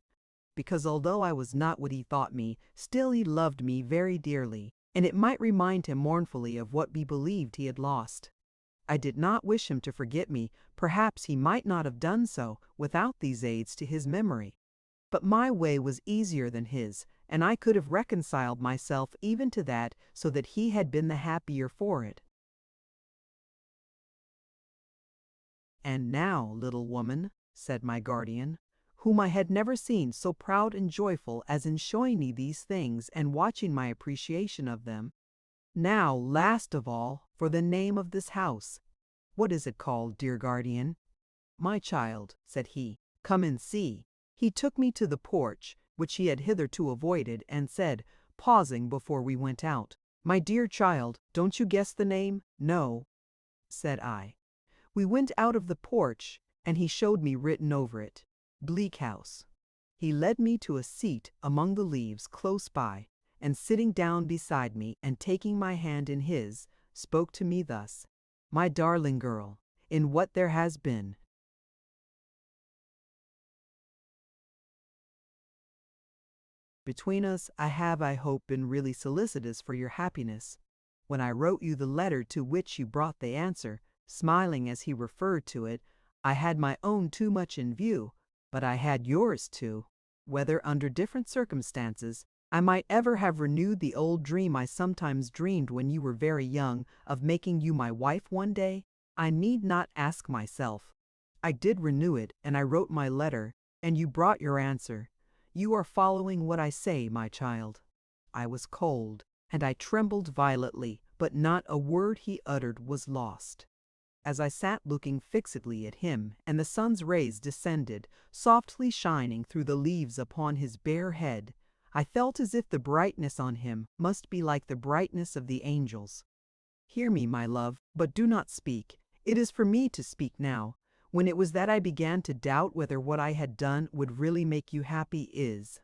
Because although I was not what he thought me, still he loved me very dearly, and it might remind him mournfully of what he believed he had lost. I did not wish him to forget me. Perhaps he might not have done so without these aids to his memory. But my way was easier than his, and I could have reconciled myself even to that, so that he had been the happier for it. And now, little woman, said my guardian, whom I had never seen so proud and joyful as in showing me these things and watching my appreciation of them, now, last of all, for the name of this house. What is it called, dear guardian? My child, said he, come and see. He took me to the porch, which he had hitherto avoided, and said, pausing before we went out, my dear child, don't you guess the name? No, said I. We went out of the porch, and he showed me written over it, Bleak House. He led me to a seat among the leaves close by, and sitting down beside me and taking my hand in his, spoke to me thus, my darling girl, in what there has been. Between us, I have, I hope, been really solicitous for your happiness. When I wrote you the letter to which you brought the answer, smiling as he referred to it, I had my own too much in view, but I had yours too. Whether under different circumstances, I might ever have renewed the old dream I sometimes dreamed when you were very young, of making you my wife one day, I need not ask myself. I did renew it, and I wrote my letter, and you brought your answer. You are following what I say, my child. I was cold, and I trembled violently, but not a word he uttered was lost. As I sat looking fixedly at him, and the sun's rays descended, softly shining through the leaves upon his bare head, I felt as if the brightness on him must be like the brightness of the angels. Hear me, my love, but do not speak. It is for me to speak now. when it was that I began to doubt whether what I had done would really make you happy is.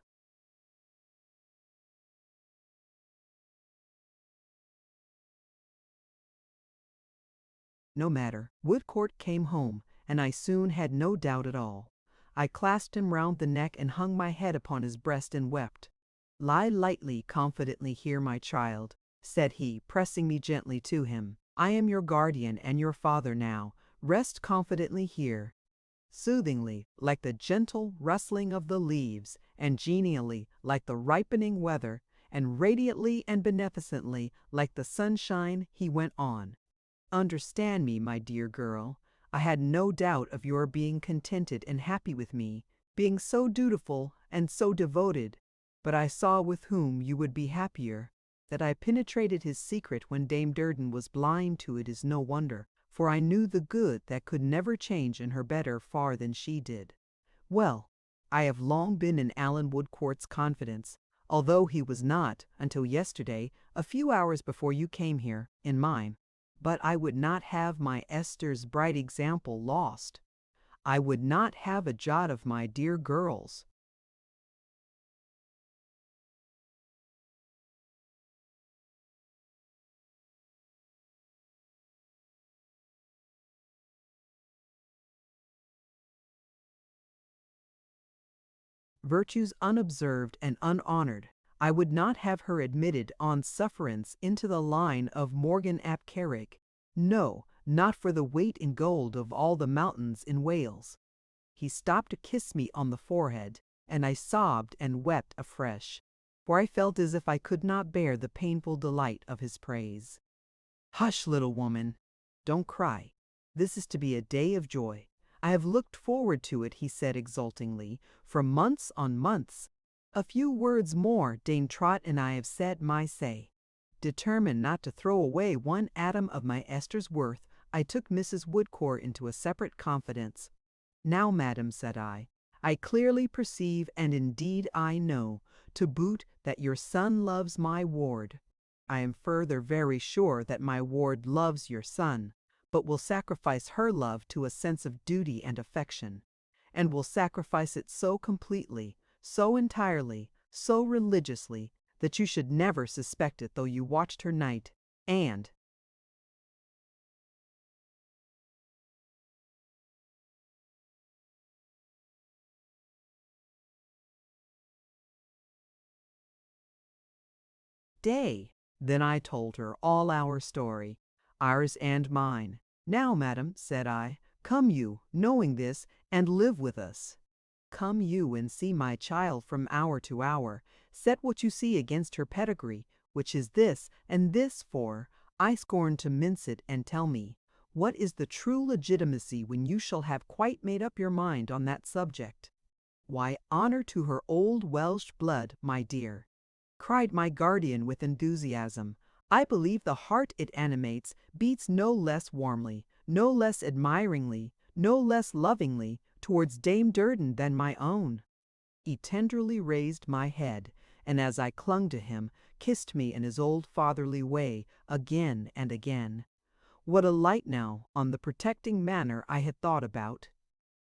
No matter. Woodcourt came home, and I soon had no doubt at all. I clasped him round the neck and hung my head upon his breast and wept. "Lie lightly, confidently here, my child," said he, pressing me gently to him. "I am your guardian and your father now. Rest confidently here." Soothingly, like the gentle rustling of the leaves, and genially, like the ripening weather, and radiantly and beneficently, like the sunshine, he went on. "Understand me, my dear girl. I had no doubt of your being contented and happy with me, being so dutiful and so devoted, but I saw with whom you would be happier. That I penetrated his secret when Dame Durden was blind to it is no wonder, for I knew the good that could never change in her better far than she did. Well, I have long been in Alan Woodcourt's confidence, although he was not, until yesterday, a few hours before you came here, in mine. But I would not have my Esther's bright example lost. I would not have a jot of my dear girls. Virtues unobserved and unhonored. I would not have her admitted on sufferance into the line of Morgan ap Kerrig. No, not for the weight in gold of all the mountains in Wales. He stopped to kiss me on the forehead, and I sobbed and wept afresh, for I felt as if I could not bear the painful delight of his praise. "Hush, little woman, don't cry. This is to be a day of joy. I have looked forward to it," he said exultingly, "for months on months. A few words more, Dame Trot and I have said my say. Determined not to throw away one atom of my Esther's worth, I took Mrs. Woodcourt into a separate confidence. 'Now, madam,' said I clearly perceive, and indeed I know, to boot, that your son loves my ward. I am further very sure that my ward loves your son, but will sacrifice her love to a sense of duty and affection, and will sacrifice it so completely, so entirely, so religiously, that you should never suspect it though you watched her night, and day. Then I told her all our story, ours and mine. 'Now, madam,' said I, 'come you, knowing this, and live with us. Come you and see my child from hour to hour. Set what you see against her pedigree, which is this and this for, I scorn to mince it, and tell me, what is the true legitimacy when you shall have quite made up your mind on that subject?' 'Why, honor to her old Welsh blood, my dear,' cried my guardian with enthusiasm. 'I believe the heart it animates beats no less warmly, no less admiringly, no less lovingly towards Dame Durden than my own.' He tenderly raised my head, and as I clung to him, kissed me in his old fatherly way again and again. What a light now on the protecting manner I had thought about!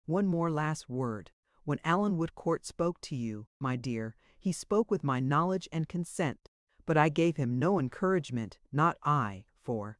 One more last word. When Alan Woodcourt spoke to you, my dear, he spoke with my knowledge and consent, but I gave him no encouragement, not I, for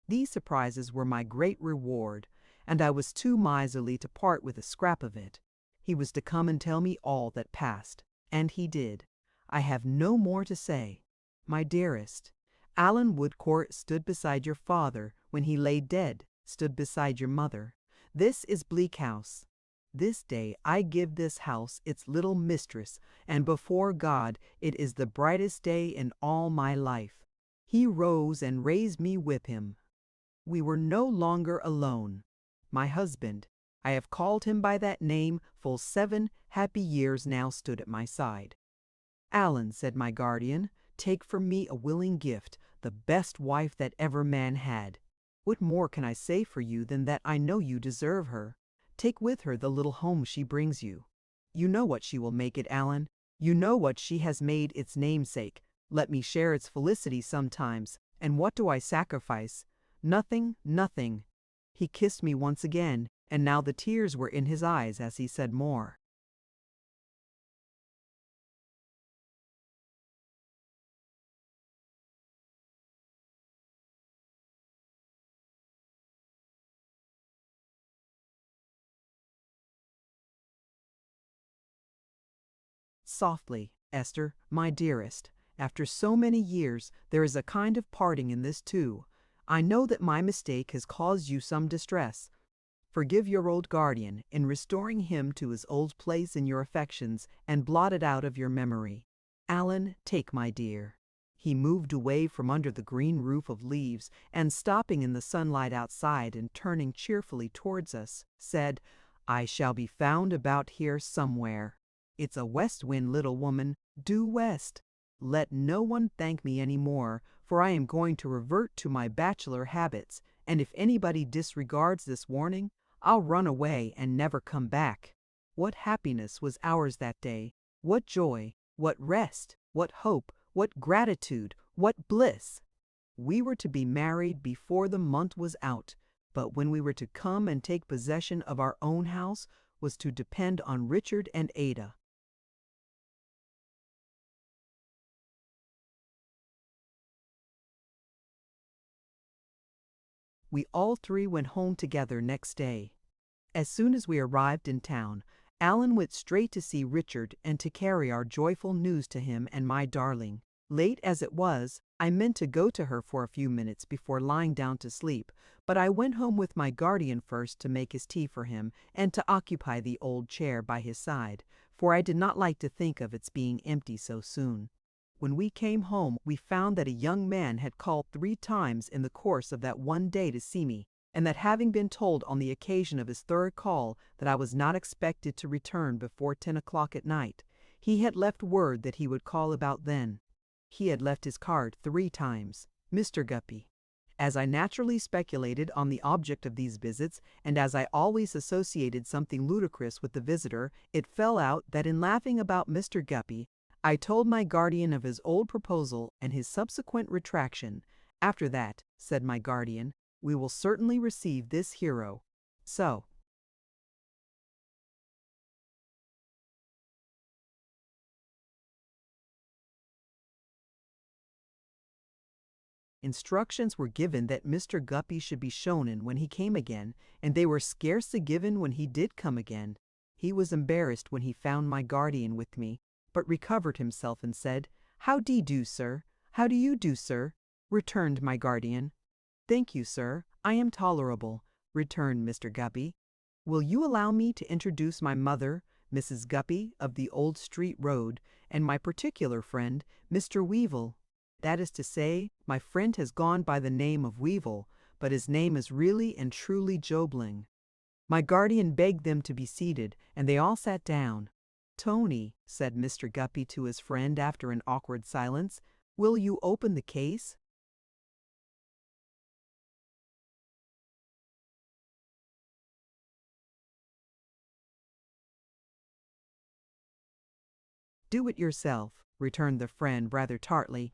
these surprises were my great reward, and I was too miserly to part with a scrap of it. He was to come and tell me all that passed, and he did. I have no more to say. My dearest, Alan Woodcourt stood beside your father when he lay dead, stood beside your mother. This is Bleak House. This day I give this house its little mistress, and before God it is the brightest day in all my life. He rose and raised me with him. We were no longer alone. My husband, I have called him by that name, full 7 happy years now stood at my side. 'Alan,' said my guardian, 'take from me a willing gift, the best wife that ever man had. What more can I say for you than that I know you deserve her? Take with her the little home she brings you. You know what she will make it, Alan. You know what she has made its namesake. Let me share its felicity sometimes. And what do I sacrifice? Nothing, nothing. He kissed me once again, and now the tears were in his eyes as he said more. Softly, Esther, my dearest. After so many years, there is a kind of parting in this too. I know that my mistake has caused you some distress. Forgive your old guardian in restoring him to his old place in your affections and blot it out of your memory. Alan, take my dear. He moved away from under the green roof of leaves and stopping in the sunlight outside and turning cheerfully towards us, said, I shall be found about here somewhere. It's a west wind, little woman, due west. Let no one thank me any more, for I am going to revert to my bachelor habits, and if anybody disregards this warning, I'll run away and never come back. What happiness was ours that day! What joy! What rest! What hope! What gratitude! What bliss! We were to be married before the month was out, but when we were to come and take possession of our own house was to depend on Richard and Ada. We all three went home together next day. As soon as we arrived in town, Alan went straight to see Richard and to carry our joyful news to him and my darling. Late as it was, I meant to go to her for a few minutes before lying down to sleep, but I went home with my guardian first to make his tea for him and to occupy the old chair by his side, for I did not like to think of its being empty so soon. When we came home, we found that a young man had called 3 times in the course of that one day to see me, and that having been told on the occasion of his third call that I was not expected to return before 10 o'clock at night, he had left word that he would call about then. He had left his card 3 times. Mr. Guppy. As I naturally speculated on the object of these visits, and as I always associated something ludicrous with the visitor, it fell out that in laughing about Mr. Guppy, I told my guardian of his old proposal and his subsequent retraction. After that, said my guardian, we will certainly receive this hero. So, instructions were given that Mr. Guppy should be shown in when he came again, and they were scarcely given when he did come again. He was embarrassed when he found my guardian with me, but recovered himself and said, How d'ye do, sir? How do you do, sir? Returned my guardian. Thank you, sir. I am tolerable, returned Mr. Guppy. Will you allow me to introduce my mother, Mrs. Guppy of the Old Street Road, and my particular friend, Mr. Weevil? That is to say, my friend has gone by the name of Weevil, but his name is really and truly Jobling. My guardian begged them to be seated, and they all sat down. Tony, said Mr. Guppy to his friend after an awkward silence, will you open the case? Do it yourself, returned the friend rather tartly.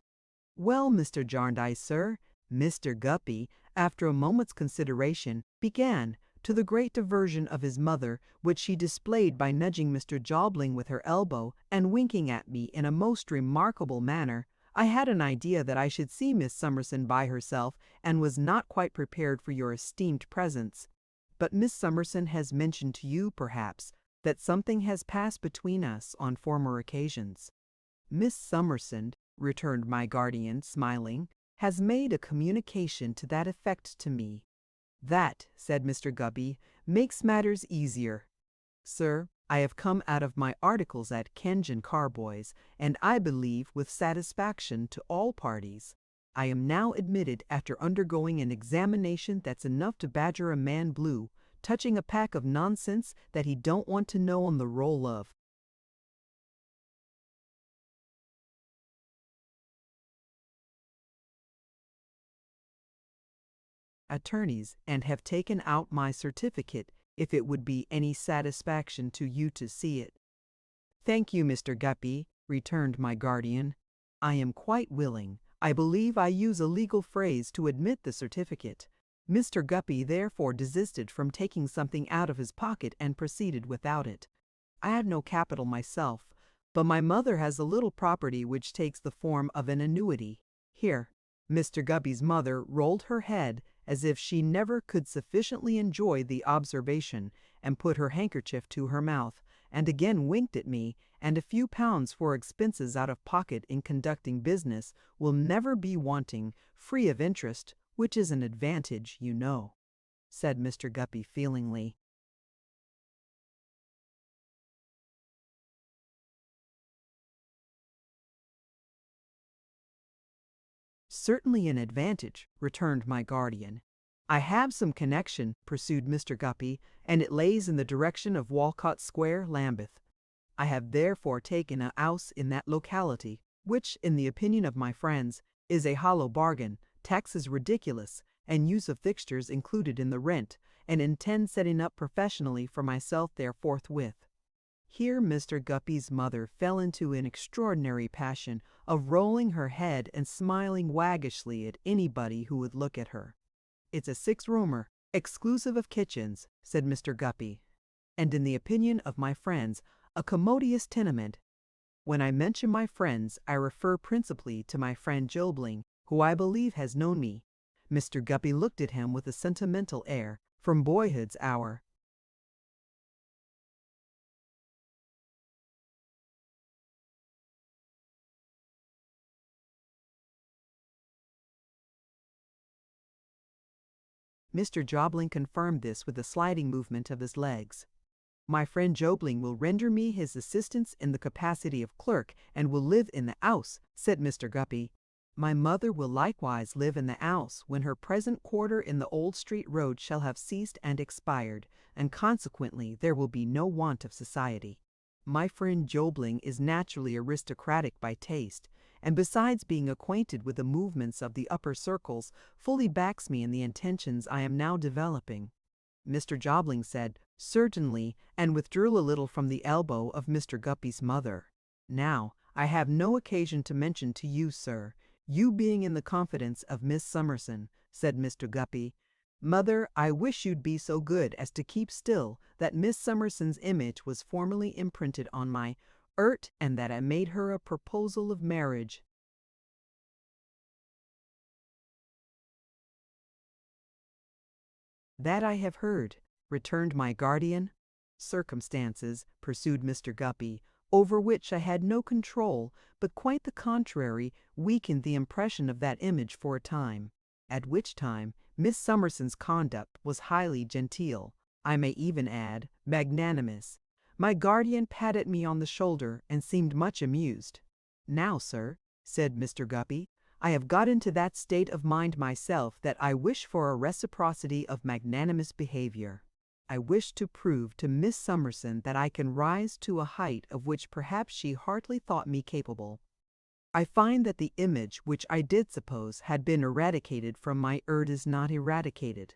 Well, Mr. Jarndyce, sir, Mr. Guppy, after a moment's consideration, began, to the great diversion of his mother, which she displayed by nudging Mr. Jobling with her elbow and winking at me in a most remarkable manner. I had an idea that I should see Miss Summerson by herself, and was not quite prepared for your esteemed presence. But Miss Summerson has mentioned to you, perhaps, that something has passed between us on former occasions. Miss Summerson, returned my guardian, smiling, has made a communication to that effect to me. That, said Mr. Guppy, makes matters easier. Sir, I have come out of my articles at Kenge and Carboy's, and I believe with satisfaction to all parties. I am now admitted after undergoing an examination that's enough to badger a man blue, touching a pack of nonsense that he don't want to know on the roll of. Attorneys, and have taken out my certificate if it would be any satisfaction to you to see it. "Thank you, Mr. Guppy," returned my guardian. "I am quite willing. I believe I use a legal phrase to admit the certificate." Mr. Guppy therefore desisted from taking something out of his pocket and proceeded without it. I had no capital myself, but my mother has a little property which takes the form of an annuity. Here. Mr. Guppy's mother rolled her head as if she never could sufficiently enjoy the observation, and put her handkerchief to her mouth, and again winked at me, and a few pounds for expenses out of pocket in conducting business will never be wanting, free of interest, which is an advantage, you know," said Mr. Guppy feelingly. "Certainly an advantage," returned my guardian. "I have some connection," pursued Mr. Guppy, "and it lays in the direction of Walcot Square, Lambeth. I have therefore taken a house in that locality, which, in the opinion of my friends, is a hollow bargain, taxes ridiculous, and use of fixtures included in the rent, and intend setting up professionally for myself there forthwith." Here Mr. Guppy's mother fell into an extraordinary passion of rolling her head and smiling waggishly at anybody who would look at her. "It's a 6-roomer, exclusive of kitchens," said Mr. Guppy, "and in the opinion of my friends, a commodious tenement." When I mention my friends, I refer principally to my friend Jobling, who I believe has known me. Mr. Guppy looked at him with a sentimental air, from boyhood's hour. Mr. Jobling confirmed this with a sliding movement of his legs. "My friend Jobling will render me his assistance in the capacity of clerk, and will live in the 'ouse," said Mr. Guppy. "My mother will likewise live in the 'ouse when her present quarter in the Old Street Road shall have ceased and expired, and consequently there will be no want of society. My friend Jobling is naturally aristocratic by taste, and besides being acquainted with the movements of the upper circles, fully backs me in the intentions I am now developing." Mr. Jobling said, "Certainly," and withdrew a little from the elbow of Mr. Guppy's mother. "Now, I have no occasion to mention to you, sir, you being in the confidence of Miss Summerson," said Mr. Guppy. "Mother, I wish you'd be so good as to keep still that Miss Summerson's image was formerly imprinted on my and that I made her a proposal of marriage." "That I have heard," returned my guardian. "Circumstances," pursued Mr. Guppy, "over which I had no control, but quite the contrary, weakened the impression of that image for a time, at which time Miss Summerson's conduct was highly genteel, I may even add, magnanimous. My guardian patted me on the shoulder and seemed much amused. 'Now, sir,' said Mr. Guppy, 'I have got into that state of mind myself that I wish for a reciprocity of magnanimous behavior. I wish to prove to Miss Summerson that I can rise to a height of which perhaps she hardly thought me capable. I find that the image which I did suppose had been eradicated from my is not eradicated.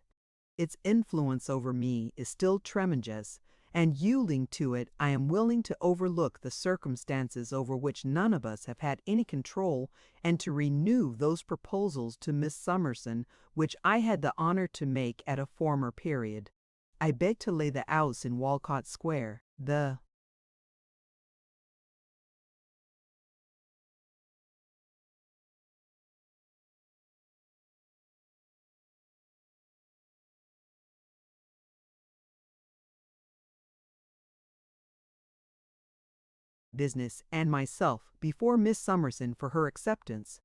Its influence over me is still tremendous, and yielding to it I am willing to overlook the circumstances over which none of us have had any control, and to renew those proposals to Miss Summerson which I had the honor to make at a former period. I beg to lay the house in Walcot Square, the business and myself before Miss Summerson for her acceptance."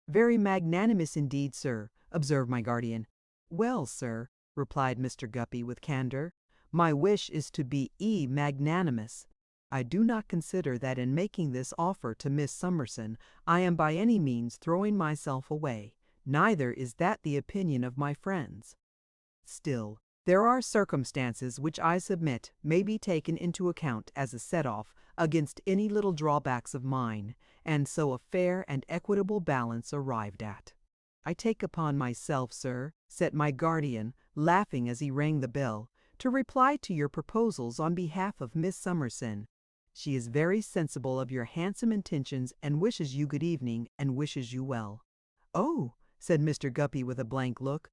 "Very magnanimous indeed, sir," observed my guardian. "Well, sir," replied Mr. Guppy with candor, "my wish is to be magnanimous. I do not consider that in making this offer to Miss Summerson I am by any means throwing myself away, neither is that the opinion of my friends. Still, there are circumstances which I submit may be taken into account as a set-off against any little drawbacks of mine, and so a fair and equitable balance arrived at." "I take upon myself, sir," said my guardian, laughing as he rang the bell, "to reply to your proposals on behalf of Miss Summerson, She is very sensible of your handsome intentions and wishes you good evening and wishes you well." "Oh," said Mr. Guppy with a blank look.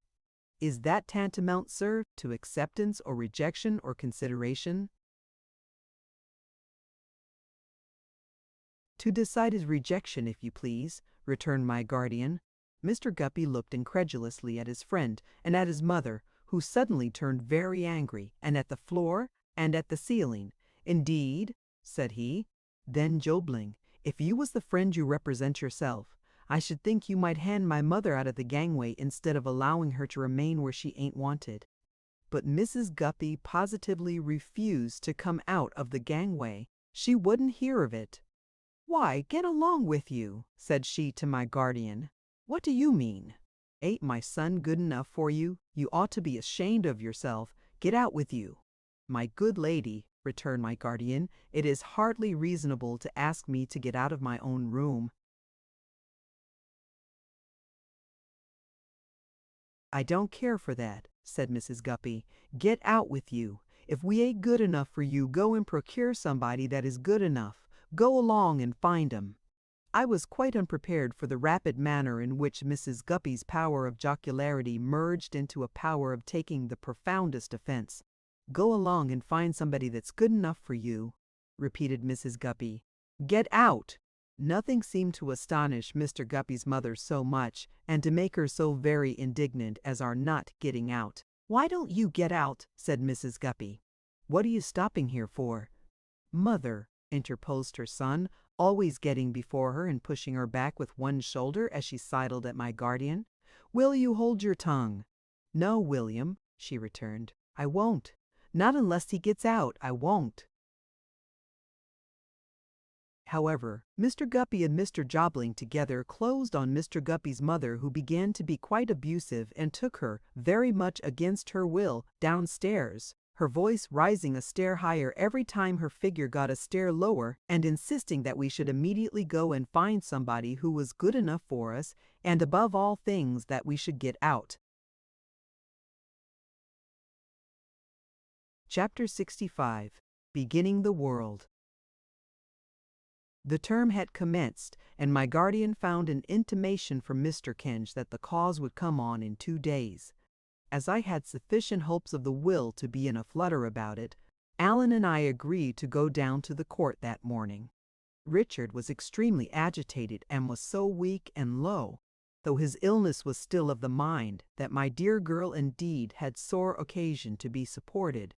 "Is that tantamount, sir, to acceptance or rejection or consideration?" "To decided rejection, if you please," returned my guardian. Mr. Guppy looked incredulously at his friend and at his mother, who suddenly turned very angry, and at the floor and at the ceiling. "Indeed?" said he. "Then, Jobling, if you was the friend you represent yourself, I should think you might hand my mother out of the gangway instead of allowing her to remain where she ain't wanted." But Mrs. Guppy positively refused to come out of the gangway. She wouldn't hear of it. "Why, get along with you," said she to my guardian. "What do you mean? Ain't my son good enough for you? You ought to be ashamed of yourself. Get out with you." "My good lady," returned my guardian, "it is hardly reasonable to ask me to get out of my own room." "I don't care for that," said Mrs. Guppy. "Get out with you. If we ain't good enough for you, go and procure somebody that is good enough. Go along and find 'em." I was quite unprepared for the rapid manner in which Mrs. Guppy's power of jocularity merged into a power of taking the profoundest offense. "Go along and find somebody that's good enough for you," repeated Mrs. Guppy. "Get out!" Nothing seemed to astonish Mr. Guppy's mother so much, and to make her so very indignant, as our not getting out. "Why don't you get out?" said Mrs. Guppy. "What are you stopping here for?" "Mother," interposed her son, always getting before her and pushing her back with one shoulder as she sidled at my guardian. "Will you hold your tongue?" "No, William," she returned. "I won't. Not unless he gets out, I won't." However, Mr. Guppy and Mr. Jobling together closed on Mr. Guppy's mother, who began to be quite abusive and took her, very much against her will, downstairs, her voice rising a stair higher every time her figure got a stair lower, and insisting that we should immediately go and find somebody who was good enough for us, and above all things that we should get out. Chapter 65. Beginning the World. The term had commenced, and my guardian found an intimation from Mr. Kinch that the cause would come on in 2 days. As I had sufficient hopes of the will to be in a flutter about it, Alan and I agreed to go down to the court that morning. Richard was extremely agitated and was so weak and low, though his illness was still of the mind, that my dear girl indeed had sore occasion to be supported.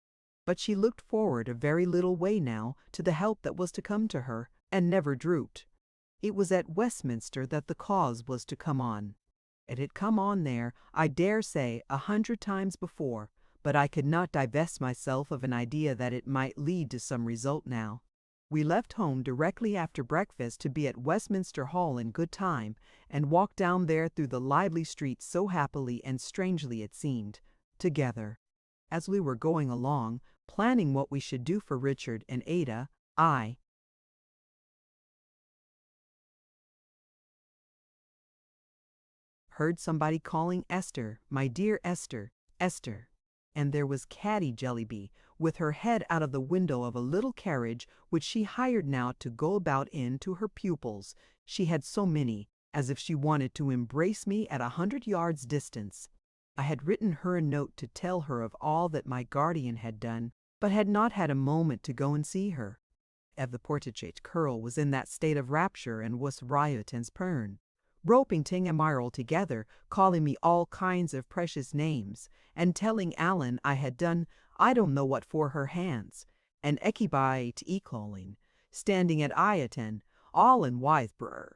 But she looked forward a very little way now to the help that was to come to her, and never drooped. It was at Westminster that the cause was to come on. It had come on there, I dare say, 100 times before, but I could not divest myself of an idea that it might lead to some result now. We left home directly after breakfast to be at Westminster Hall in good time, and walked down there through the lively streets so happily and strangely it seemed, together. As we were going along, planning what we should do for Richard and Ada, I heard somebody calling Esther, my dear Esther, Esther. And there was Caddy Jellyby, with her head out of the window of a little carriage which she hired now to go about in to her pupils. She had so many, as if she wanted to embrace me at 100 yards distance. I had written her a note to tell her of all that my guardian had done, but had not had a moment to go and see her. Eve the portugais curl was in that state of rapture and was riot and spurn, roping Ting and Myrle together, calling me all kinds of precious names, and telling Alan I had done I don't know what for her hands, and Ekibai to calling, standing at Iaten, all in Wythborough,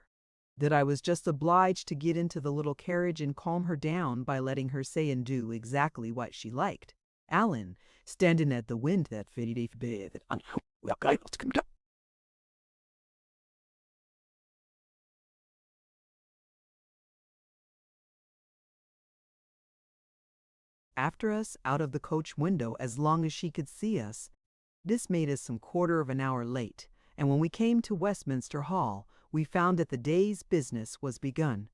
that I was just obliged to get into the little carriage and calm her down by letting her say and do exactly what she liked. Alan, standing at the wind that fitted that after us out of the coach window as long as she could see us. This made us some quarter of an hour late, and when we came to Westminster Hall, we found that the day's business was begun.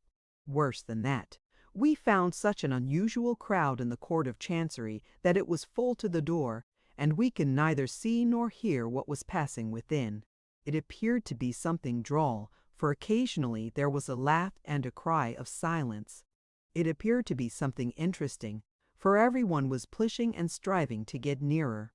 Worse than that, we found such an unusual crowd in the Court of Chancery that it was full to the door, and we could neither see nor hear what was passing within. It appeared to be something droll, for occasionally there was a laugh and a cry of silence. It appeared to be something interesting, for everyone was pushing and striving to get nearer.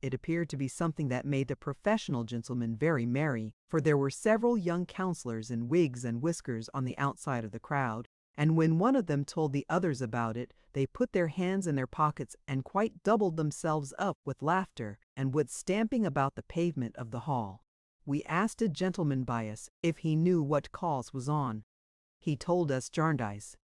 It appeared to be something that made the professional gentlemen very merry, for there were several young councillors in wigs and whiskers on the outside of the crowd, and when one of them told the others about it, they put their hands in their pockets and quite doubled themselves up with laughter, and went stamping about the pavement of the hall. We asked a gentleman by us if he knew what cause was on. He told us Jarndyce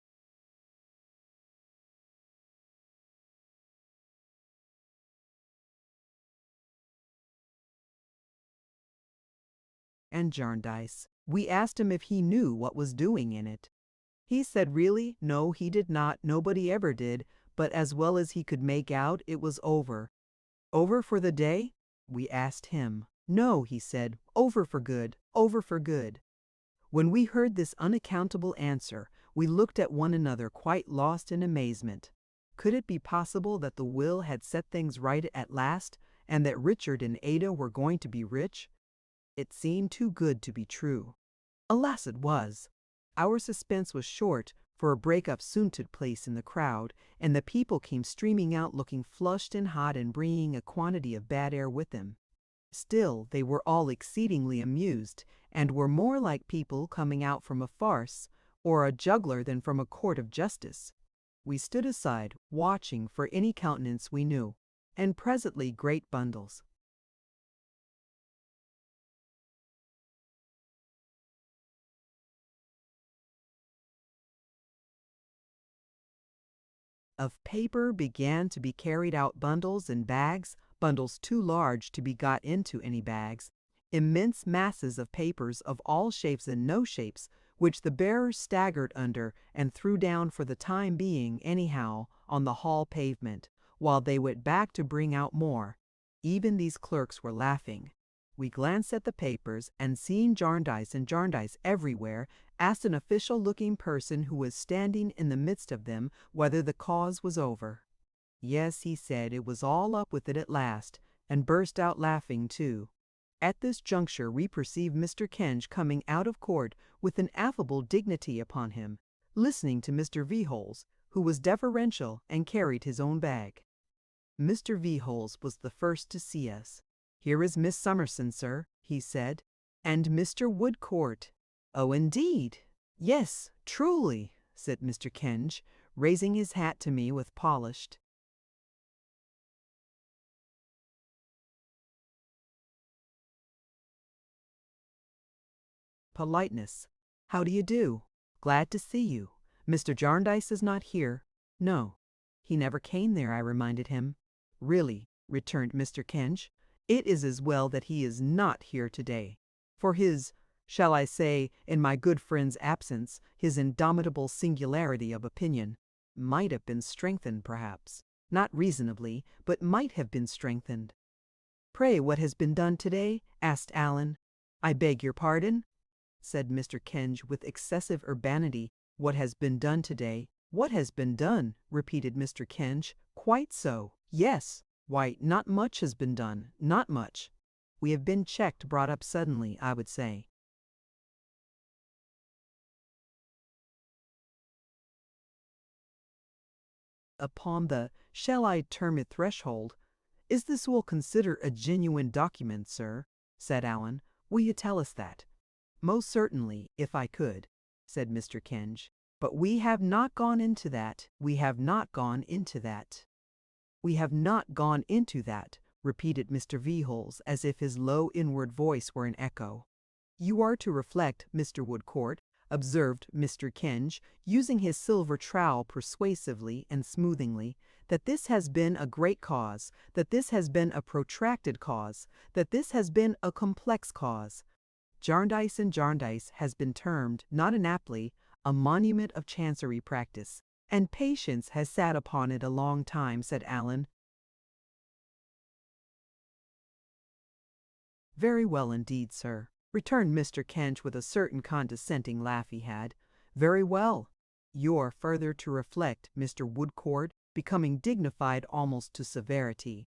and Jarndyce. We asked him if he knew what was doing in it. He said really, no, he did not, nobody ever did, but as well as he could make out, it was over. Over for the day? We asked him. No, he said, over for good, over for good. When we heard this unaccountable answer, we looked at one another quite lost in amazement. Could it be possible that the will had set things right at last, and that Richard and Ada were going to be rich? It seemed too good to be true. Alas, it was. Our suspense was short, for a break-up soon took place in the crowd, and the people came streaming out looking flushed and hot and bringing a quantity of bad air with them. Still, they were all exceedingly amused, and were more like people coming out from a farce or a juggler than from a court of justice. We stood aside, watching for any countenance we knew, and presently great bundles of paper began to be carried out, bundles and bags, bundles too large to be got into any bags, immense masses of papers of all shapes and no shapes, which the bearers staggered under and threw down for the time being anyhow on the hall pavement, while they went back to bring out more. Even these clerks were laughing. We glanced at the papers, and seeing Jarndyce and Jarndyce everywhere, asked an official-looking person who was standing in the midst of them whether the cause was over. Yes, he said, it was all up with it at last, and burst out laughing too. At this juncture we perceived Mr. Kenge coming out of court with an affable dignity upon him, listening to Mr. Veholes, who was deferential and carried his own bag. Mr. Veholes was the first to see us. "Here is Miss Summerson, sir," he said, "and Mr. Woodcourt." "Oh, indeed! Yes, truly," said Mr. Kenge, raising his hat to me with polished politeness. "How do you do? Glad to see you. Mr. Jarndyce is not here." "No, he never came there," I reminded him. "Really," returned Mr. Kenge, "it is as well that he is not here today, for his, shall I say, in my good friend's absence, his indomitable singularity of opinion might have been strengthened, perhaps. Not reasonably, but might have been strengthened." "Pray, what has been done today?" asked Allen. "I beg your pardon?" said Mr. Kenge with excessive urbanity. "What has been done today?" "What has been done?" repeated Mr. Kenge. "Quite so. Yes. Why, not much has been done, not much. We have been checked, brought up suddenly, I would say." Upon the, shall I term it, threshold. "Is this will consider a genuine document, sir?" said Allen. "Will you tell us that?" "Most certainly, if I could," said Mr. Kenge. "But we have not gone into that. We have not gone into that." "We have not gone into that," repeated Mr. Veholes, as if his low inward voice were an echo. "You are to reflect, Mr. Woodcourt," observed Mr. Kenge, using his silver trowel persuasively and smoothingly, "that this has been a great cause, that this has been a protracted cause, that this has been a complex cause. Jarndyce and Jarndyce has been termed, not inaptly, a monument of chancery practice, and patience has sat upon it a long time," said Allen. "Very well indeed, sir," returned Mr. Kenge with a certain condescending laugh he had. "Very well. You are further to reflect, Mr. Woodcourt," becoming dignified almost to severity,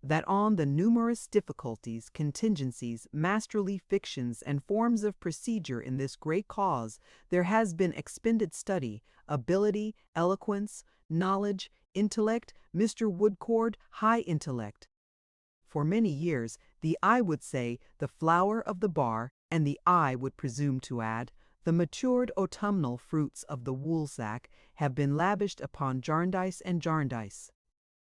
that on the numerous difficulties, contingencies, masterly fictions, and forms of procedure in this great cause, there has been expended study, ability, eloquence, knowledge, intellect, Mr. Woodcourt, high intellect. For many years, the eye would say the flower of the bar, and the eye would presume to add, the matured autumnal fruits of the woolsack have been lavished upon Jarndyce and Jarndyce.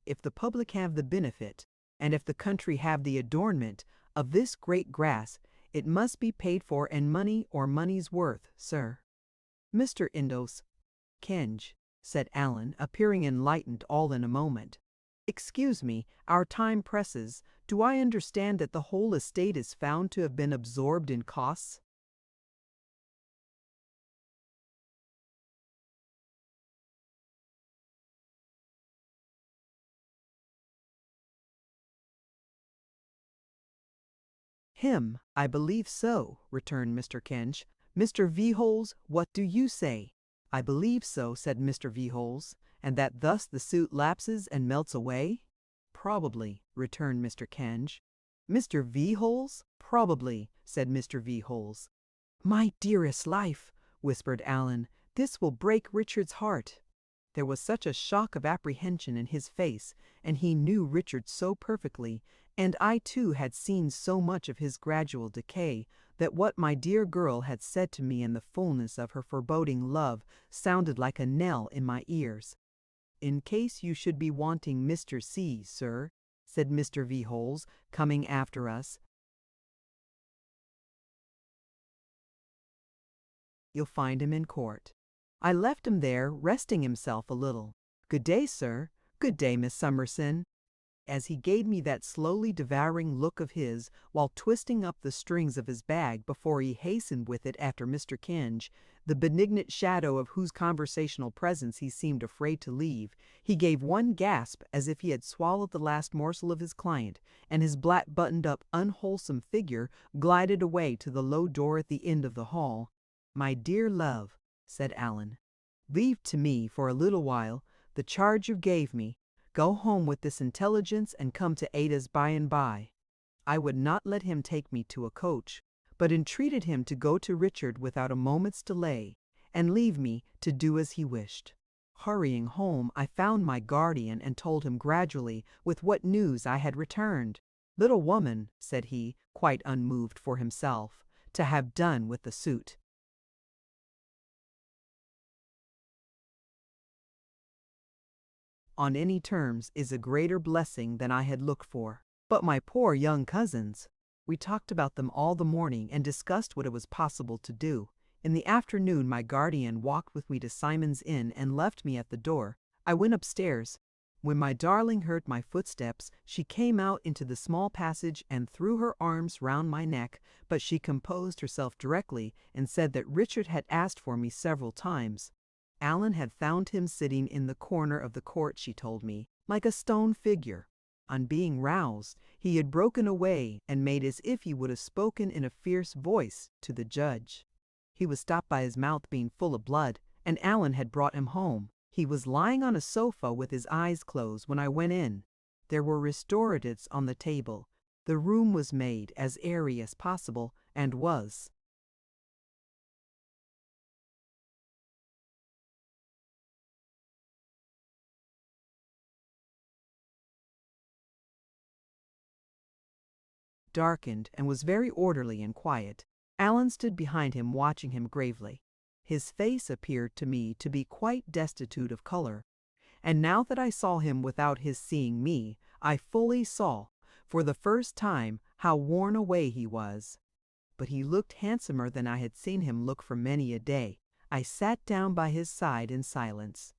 If the public have the benefit, and if the country have the adornment, of this great grass, it must be paid for in money or money's worth, sir. Mr. Indos, Kenge, said Allen, appearing enlightened all in a moment. Excuse me, our time presses. Do I understand that the whole estate is found to have been absorbed in costs? I believe so, returned Mr. Kenge. Mr. Veholes, what do you say? I believe so, said Mr. Veholes, and that thus the suit lapses and melts away? Probably, returned Mr. Kenge. Mr. Veholes? Probably, said Mr. Veholes. My dearest life, whispered Allen, this will break Richard's heart. There was such a shock of apprehension in his face, and he knew Richard so perfectly, and I too had seen so much of his gradual decay, that what my dear girl had said to me in the fullness of her foreboding love sounded like a knell in my ears. In case you should be wanting Mr. C, sir, said Mr. Veholes, coming after us, you'll find him in court. I left him there, resting himself a little. Good day, sir. Good day, Miss Summerson. As he gave me that slowly devouring look of his, while twisting up the strings of his bag before he hastened with it after Mr. Kenge, the benignant shadow of whose conversational presence he seemed afraid to leave, he gave one gasp as if he had swallowed the last morsel of his client, and his black buttoned-up, unwholesome figure glided away to the low door at the end of the hall. My dear love, said Allen, leave to me for a little while the charge you gave me. Go home with this intelligence and come to Ada's by and by. I would not let him take me to a coach, but entreated him to go to Richard without a moment's delay, and leave me to do as he wished. Hurrying home, I found my guardian and told him gradually with what news I had returned. Little woman, said he, quite unmoved for himself, to have done with the suit. On any terms is a greater blessing than I had looked for. But my poor young cousins! We talked about them all the morning and discussed what it was possible to do. In the afternoon my guardian walked with me to Simon's Inn and left me at the door. I went upstairs. When my darling heard my footsteps, she came out into the small passage and threw her arms round my neck, but she composed herself directly and said that Richard had asked for me several times. Allen had found him sitting in the corner of the court, she told me, like a stone figure. On being roused, he had broken away and made as if he would have spoken in a fierce voice to the judge. He was stopped by his mouth being full of blood, and Allen had brought him home. He was lying on a sofa with his eyes closed when I went in. There were restoratives on the table. The room was made as airy as possible, and was. Darkened and was very orderly and quiet. Allen stood behind him watching him gravely. His face appeared to me to be quite destitute of color, and now that I saw him without his seeing me, I fully saw, for the first time, how worn away he was. But he looked handsomer than I had seen him look for many a day. I sat down by his side in silence.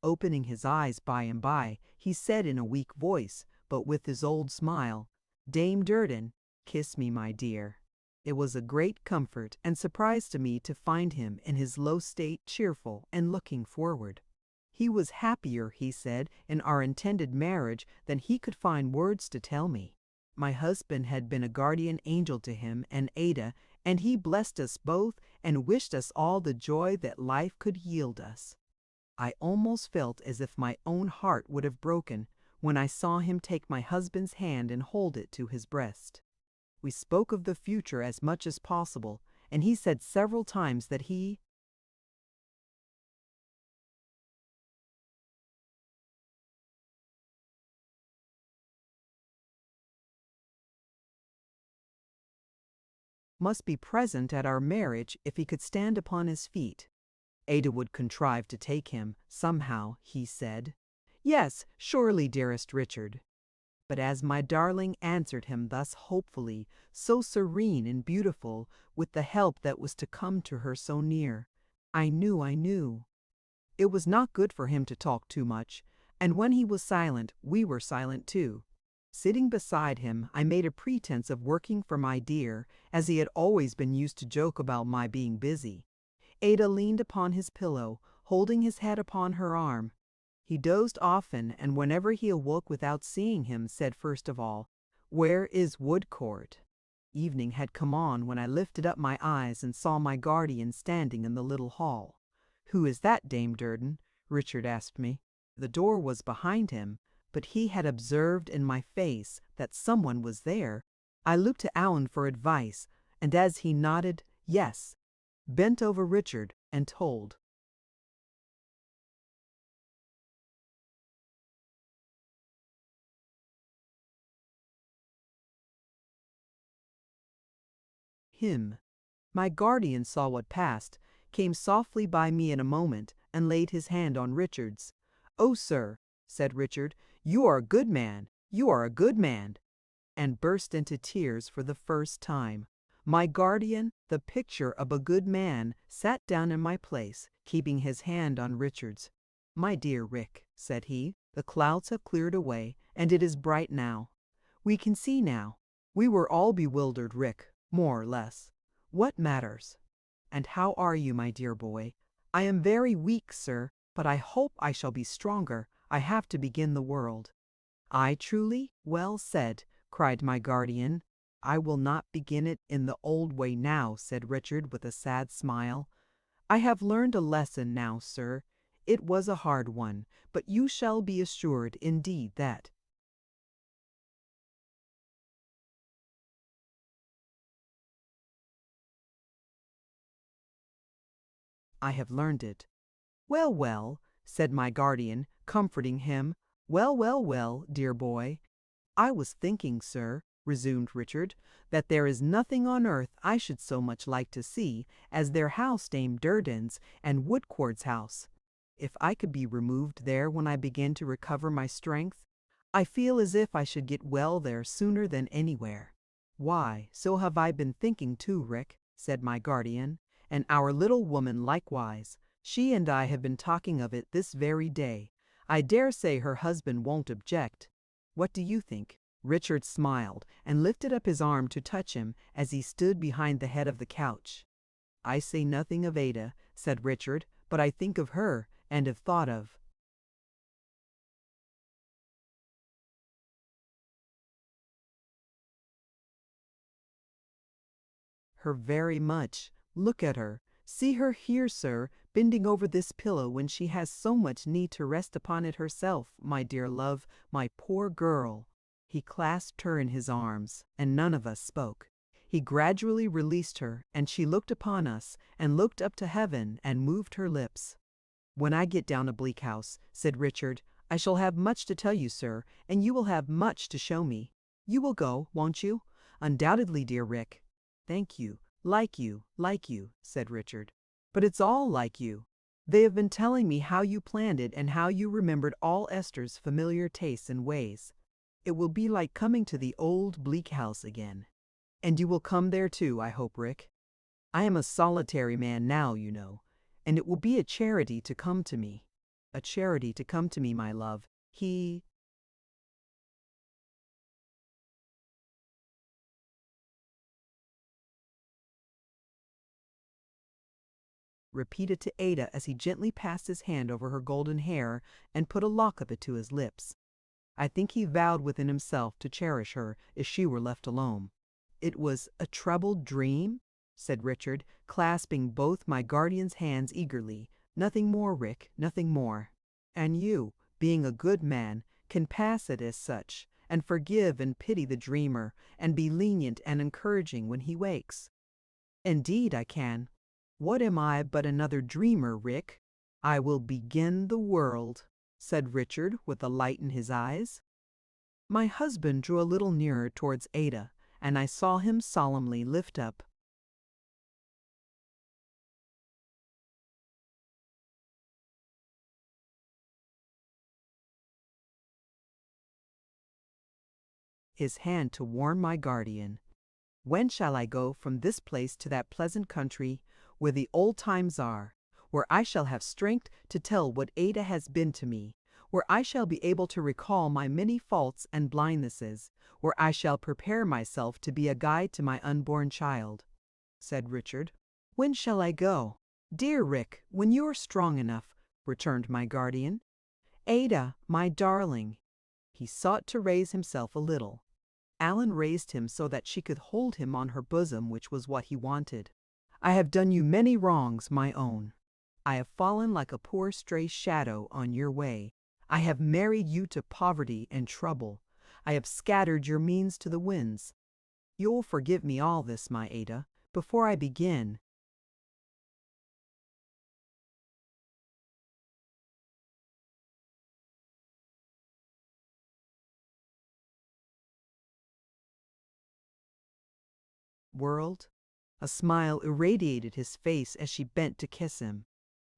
Opening his eyes by and by, he said in a weak voice, but with his old smile, Dame Durden, kiss me, my dear. It was a great comfort and surprise to me to find him in his low state cheerful and looking forward. He was happier, he said, in our intended marriage than he could find words to tell me. My husband had been a guardian angel to him and Ada, and he blessed us both and wished us all the joy that life could yield us. I almost felt as if my own heart would have broken when I saw him take my husband's hand and hold it to his breast. We spoke of the future as much as possible, and he said several times that he must be present at our marriage if he could stand upon his feet. Ada would contrive to take him, somehow, he said. Yes, surely, dearest Richard. But as my darling answered him thus hopefully, so serene and beautiful, with the help that was to come to her so near, I knew. It was not good for him to talk too much, and when he was silent, we were silent too. Sitting beside him, I made a pretense of working for my dear, as he had always been used to joke about my being busy. Ada leaned upon his pillow, holding his head upon her arm. He dozed often, and whenever he awoke without seeing him, said first of all, "Where is Woodcourt?" Evening had come on when I lifted up my eyes and saw my guardian standing in the little hall. "Who is that, Dame Durden?" Richard asked me. The door was behind him, but he had observed in my face that someone was there. I looked to Alan for advice, and as he nodded yes, bent over Richard and told. Him. My guardian saw what passed, came softly by me in a moment, and laid his hand on Richard's. "Oh, sir," said Richard, "you are a good man, you are a good man," and burst into tears for the first time. My guardian, the picture of a good man, sat down in my place, keeping his hand on Richard's. "My dear Rick," said he, "the clouds have cleared away, and it is bright now. We can see now. We were all bewildered, Rick, more or less. What matters? And how are you, my dear boy?" "I am very weak, sir, but I hope I shall be stronger. I have to begin the world." "I truly? Well said," cried my guardian. "I will not begin it in the old way now," said Richard with a sad smile. "I have learned a lesson now, sir. It was a hard one, but you shall be assured indeed that I have learned it." "Well, well," said my guardian, comforting him. Well, dear boy." "I was thinking, sir," resumed Richard, "that there is nothing on earth I should so much like to see as their house, Dame Durden's, and Woodcourt's house. If I could be removed there when I begin to recover my strength, I feel as if I should get well there sooner than anywhere." "Why, so have I been thinking too, Rick," said my guardian, "and our little woman likewise. She and I have been talking of it this very day. I dare say her husband won't object. What do you think?" Richard smiled and lifted up his arm to touch him as he stood behind the head of the couch. "I say nothing of Ada," said Richard, "but I think of her, and have thought of her very much. Look at her. See her here, sir, bending over this pillow when she has so much need to rest upon it herself, my dear love, my poor girl." He clasped her in his arms, and none of us spoke. He gradually released her, and she looked upon us, and looked up to heaven, and moved her lips. "When I get down to Bleak House," said Richard, "I shall have much to tell you, sir, and you will have much to show me. You will go, won't you?" "Undoubtedly, dear Rick." "Thank you. Like you," said Richard. "But it's all like you. They have been telling me how you planned it and how you remembered all Esther's familiar tastes and ways. It will be like coming to the old Bleak House again. And you will come there too, I hope, Rick. I am a solitary man now, you know, and it will be a charity to come to me. A charity to come to me, my love. He repeated to Ada as he gently passed his hand over her golden hair and put a lock of it to his lips. I think he vowed within himself to cherish her if she were left alone. "It was a troubled dream?" said Richard, clasping both my guardian's hands eagerly. "Nothing more, Rick, nothing more. And you, being a good man, can pass it as such, and forgive and pity the dreamer, and be lenient and encouraging when he wakes. Indeed I can. What am I but another dreamer, Rick? I will begin the world, said Richard with a light in his eyes. My husband drew a little nearer towards Ada, and I saw him solemnly lift up his hand to warn my guardian. When shall I go from this place to that pleasant country where the old times are, where I shall have strength to tell what Ada has been to me, where I shall be able to recall my many faults and blindnesses, where I shall prepare myself to be a guide to my unborn child, said Richard. When shall I go? Dear Rick, when you are strong enough, returned my guardian. Ada, my darling. He sought to raise himself a little. Alan raised him so that she could hold him on her bosom, which was what he wanted. I have done you many wrongs, my own. I have fallen like a poor stray shadow on your way. I have married you to poverty and trouble. I have scattered your means to the winds. You will forgive me all this, my Ada, before I begin. World. A smile irradiated his face as she bent to kiss him.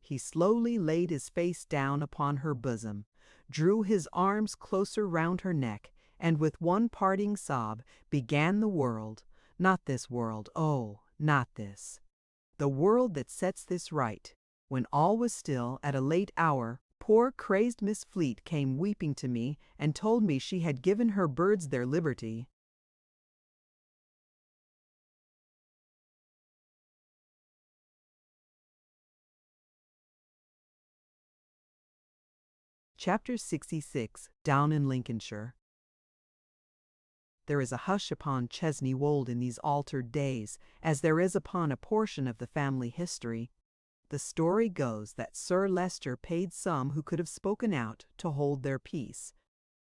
He slowly laid his face down upon her bosom, drew his arms closer round her neck, and with one parting sob began the world. Not this world, oh, not this. The world that sets this right. When all was still, at a late hour, poor crazed Miss Fleet came weeping to me and told me she had given her birds their liberty. Chapter 66, Down in Lincolnshire. There is a hush upon Chesney Wold in these altered days, as there is upon a portion of the family history. The story goes that Sir Leicester paid some who could have spoken out to hold their peace.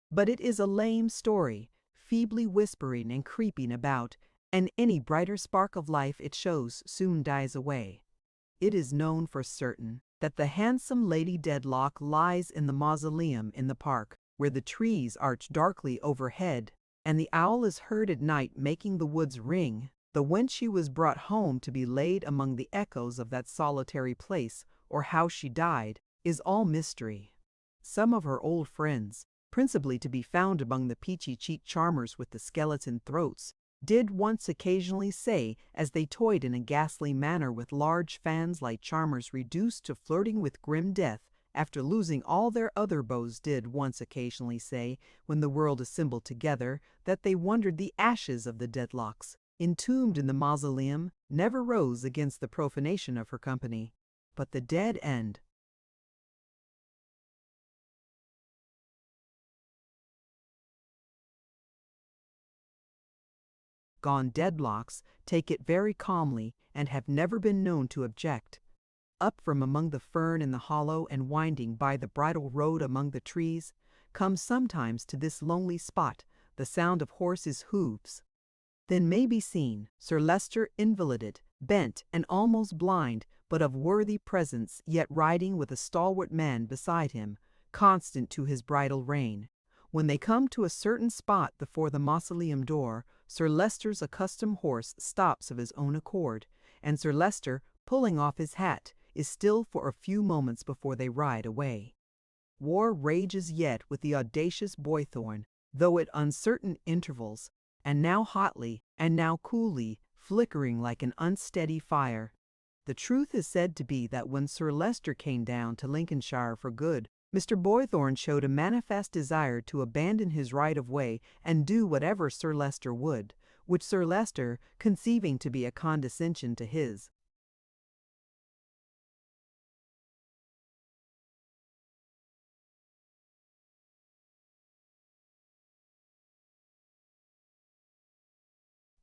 But it is a lame story, feebly whispering and creeping about, and any brighter spark of life it shows soon dies away. It is known for certain that the handsome Lady Dedlock lies in the mausoleum in the park, where the trees arch darkly overhead, and the owl is heard at night making the woods ring, though when she was brought home to be laid among the echoes of that solitary place, or how she died, is all mystery. Some of her old friends, principally to be found among the peachy-cheeked charmers with the skeleton throats, did once occasionally say, as they toyed in a ghastly manner with large fans like charmers reduced to flirting with grim death, after losing all their other beaux, did once occasionally say, when the world assembled together, that they wondered the ashes of the Dedlocks, entombed in the mausoleum, never rose against the profanation of her company. But the dead end, gone Dedlocks, take it very calmly, and have never been known to object. Up from among the fern in the hollow and winding by the bridle road among the trees, comes sometimes to this lonely spot the sound of horses' hoofs. Then may be seen Sir Leicester invalided, bent, and almost blind, but of worthy presence, yet riding with a stalwart man beside him, constant to his bridle rein. When they come to a certain spot before the mausoleum door, Sir Leicester's accustomed horse stops of his own accord, and Sir Leicester, pulling off his hat, is still for a few moments before they ride away. War rages yet with the audacious Boythorn, though at uncertain intervals, and now hotly, and now coolly, flickering like an unsteady fire. The truth is said to be that when Sir Leicester came down to Lincolnshire for good, Mr. Boythorn showed a manifest desire to abandon his right of way and do whatever Sir Leicester would, which Sir Leicester, conceiving to be a condescension to his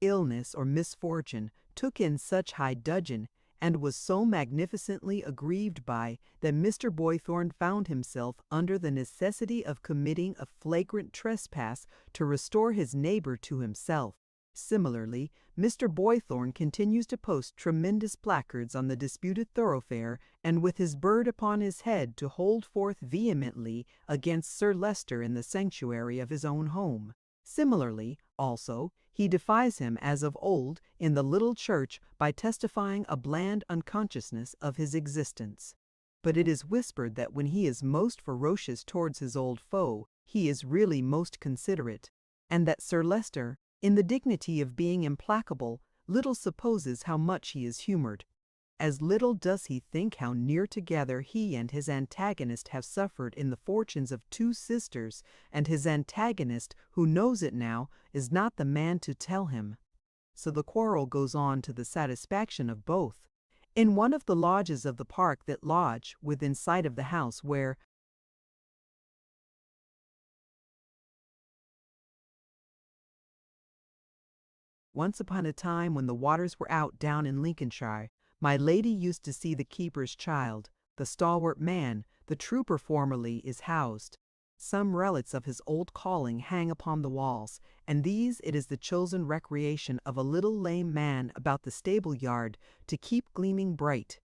illness or misfortune, took in such high dudgeon and was so magnificently aggrieved by that Mr. Boythorn found himself under the necessity of committing a flagrant trespass to restore his neighbor to himself. Similarly, Mr. Boythorn continues to post tremendous placards on the disputed thoroughfare, and with his bird upon his head to hold forth vehemently against Sir Leicester in the sanctuary of his own home. Similarly, also, he defies him as of old in the little church by testifying a bland unconsciousness of his existence. But it is whispered that when he is most ferocious towards his old foe, he is really most considerate, and that Sir Leicester, in the dignity of being implacable, little supposes how much he is humored. As little does he think how near together he and his antagonist have suffered in the fortunes of two sisters, and his antagonist, who knows it now, is not the man to tell him. So the quarrel goes on to the satisfaction of both. In one of the lodges of the park that lodge within sight of the house where, once upon a time when the waters were out down in Lincolnshire, my lady used to see the keeper's child, the stalwart man, the trooper formerly, is housed. Some relics of his old calling hang upon the walls, and these it is the chosen recreation of a little lame man about the stable yard to keep gleaming bright.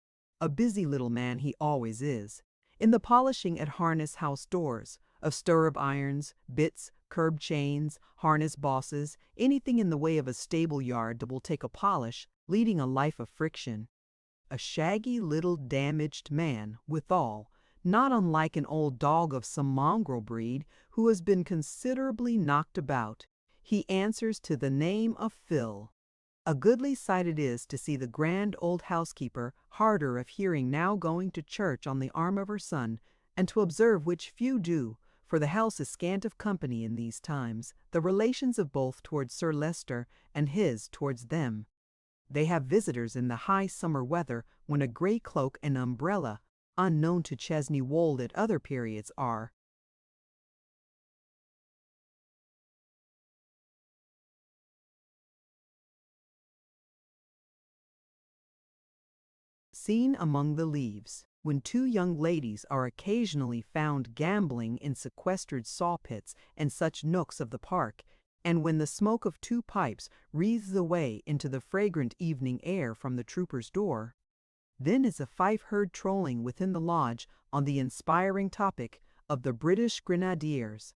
A busy little man he always is. In the polishing at harness house doors, of stirrup irons, bits, curb chains, harness bosses, anything in the way of a stable yard that will take a polish, leading a life of friction. A shaggy little damaged man, withal, not unlike an old dog of some mongrel breed who has been considerably knocked about. He answers to the name of Phil. A goodly sight it is to see the grand old housekeeper, harder of hearing now going to church on the arm of her son, and to observe which few do, for the house is scant of company in these times, the relations of both towards Sir Leicester and his towards them. They have visitors in the high summer weather, when a grey cloak and umbrella, unknown to Chesney Wold at other periods, are seen among the leaves, when two young ladies are occasionally found gambling in sequestered saw-pits and such nooks of the park, and when the smoke of two pipes wreathes away into the fragrant evening air from the trooper's door. Then is a fife heard trolling within the lodge on the inspiring topic of the British Grenadiers.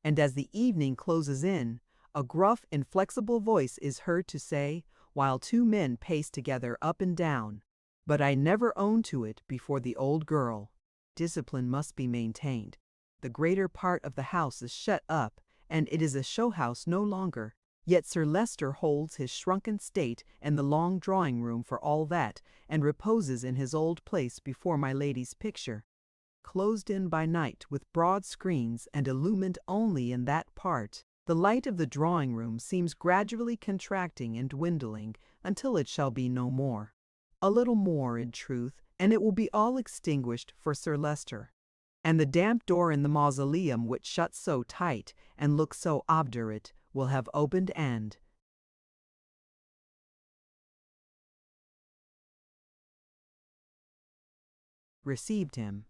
And as the evening closes in, a gruff, inflexible voice is heard to say, while two men pace together up and down, "But I never owned to it before the old girl." Discipline must be maintained. The greater part of the house is shut up, and it is a show house no longer. Yet Sir Leicester holds his shrunken state in the long drawing-room for all that, and reposes in his old place before my lady's picture. Closed in by night with broad screens and illumined only in that part, the light of the drawing-room seems gradually contracting and dwindling until it shall be no more. A little more, in truth, and it will be all extinguished for Sir Leicester. And the damp door in the mausoleum, which shuts so tight and looks so obdurate, will have opened and received him.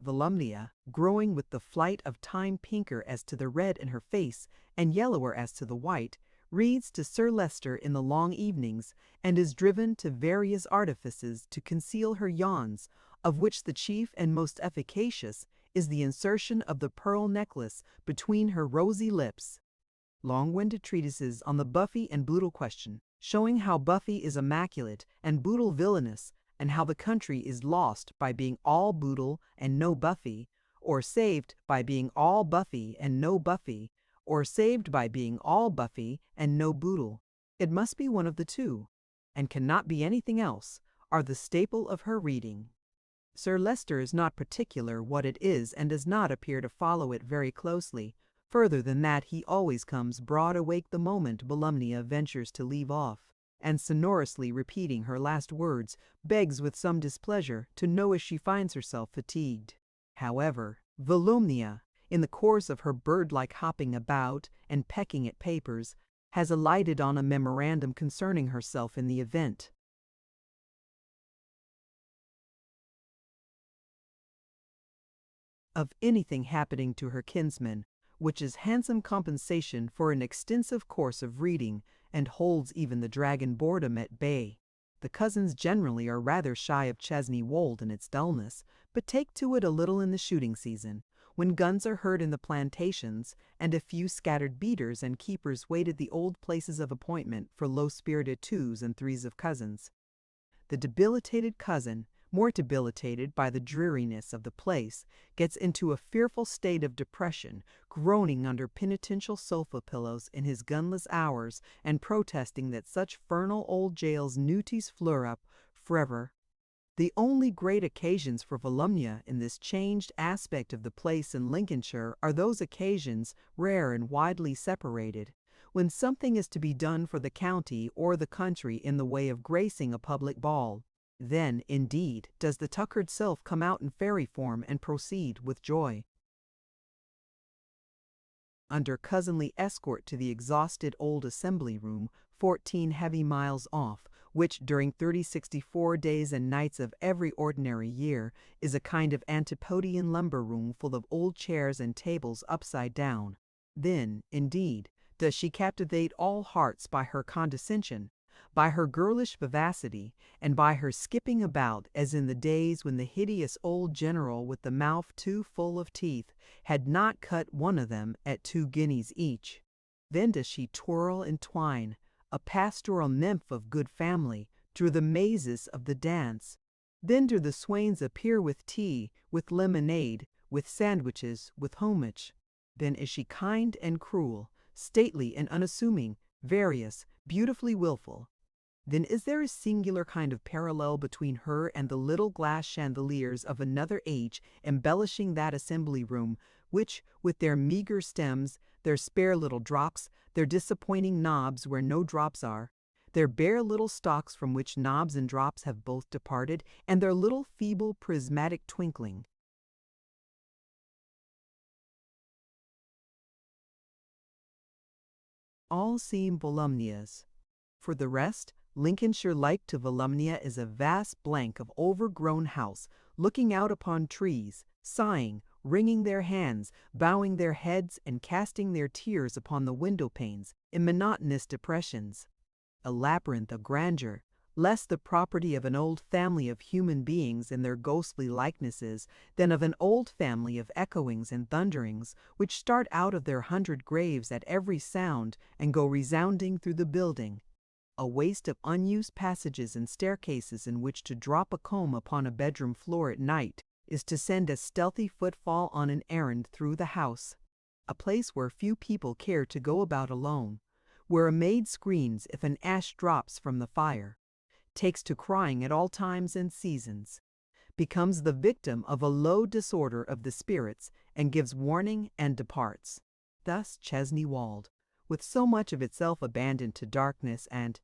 Volumnia, growing with the flight of time pinker as to the red in her face and yellower as to the white, reads to Sir Leicester in the long evenings, and is driven to various artifices to conceal her yawns, of which the chief and most efficacious is the insertion of the pearl necklace between her rosy lips. Long-winded treatises on the Buffy and Bootle question, showing how Buffy is immaculate and Bootle villainous, and how the country is lost by being all Bootle and no Buffy, or saved by being all Buffy and no Buffy, or saved by being all Buffy and no Bootle. It must be one of the two, and cannot be anything else, are the staple of her reading. Sir Leicester is not particular what it is and does not appear to follow it very closely. Further than that, he always comes broad awake the moment Volumnia ventures to leave off, and sonorously repeating her last words, begs with some displeasure to know if she finds herself fatigued. However, Volumnia, in the course of her bird-like hopping about and pecking at papers, has alighted on a memorandum concerning herself in the event. of anything happening to her kinsman, which is handsome compensation for an extensive course of reading, and holds even the dragon boredom at bay. The cousins generally are rather shy of Chesney Wold and its dullness, but take to it a little in the shooting season, when guns are heard in the plantations, and a few scattered beaters and keepers wait at the old places of appointment for low-spirited twos and threes of cousins. The debilitated cousin, more debilitated by the dreariness of the place, gets into a fearful state of depression, groaning under penitential sofa pillows in his gunless hours, and protesting that such fernal old jails nutis flurup forever. The only great occasions for Volumnia in this changed aspect of the place in Lincolnshire are those occasions, rare and widely separated, when something is to be done for the county or the country in the way of gracing a public ball. Then, indeed, does the tuckered sylph come out in fairy form and proceed with joy, under cousinly escort, to the exhausted old assembly room, 14 heavy miles off, which during 64 days and nights of every ordinary year is a kind of antipodean lumber room full of old chairs and tables upside down. Then, indeed, does she captivate all hearts by her condescension, by her girlish vivacity, and by her skipping about as in the days when the hideous old general with the mouth too full of teeth had not cut one of them at 2 guineas each. Then does she twirl and twine, a pastoral nymph of good family, through the mazes of the dance. Then do the swains appear with tea, with lemonade, with sandwiches, with homage. Then is she kind and cruel, stately and unassuming, various, beautifully wilful. Then is there a singular kind of parallel between her and the little glass chandeliers of another age embellishing that assembly room, which, with their meager stems, their spare little drops, their disappointing knobs where no drops are, their bare little stalks from which knobs and drops have both departed, and their little feeble prismatic twinkling, all seem Volumnias. For the rest, Lincolnshire like to Volumnia is a vast blank of overgrown house, looking out upon trees, sighing, wringing their hands, bowing their heads, and casting their tears upon the window panes in monotonous depressions. A labyrinth of grandeur, less the property of an old family of human beings in their ghostly likenesses than of an old family of echoings and thunderings, which start out of their 100 graves at every sound and go resounding through the building. A waste of unused passages and staircases in which to drop a comb upon a bedroom floor at night is to send a stealthy footfall on an errand through the house. A place where few people care to go about alone, where a maid screams if an ash drops from the fire, takes to crying at all times and seasons, becomes the victim of a low disorder of the spirits, and gives warning and departs. Thus Chesney Wold, with so much of itself abandoned to darkness and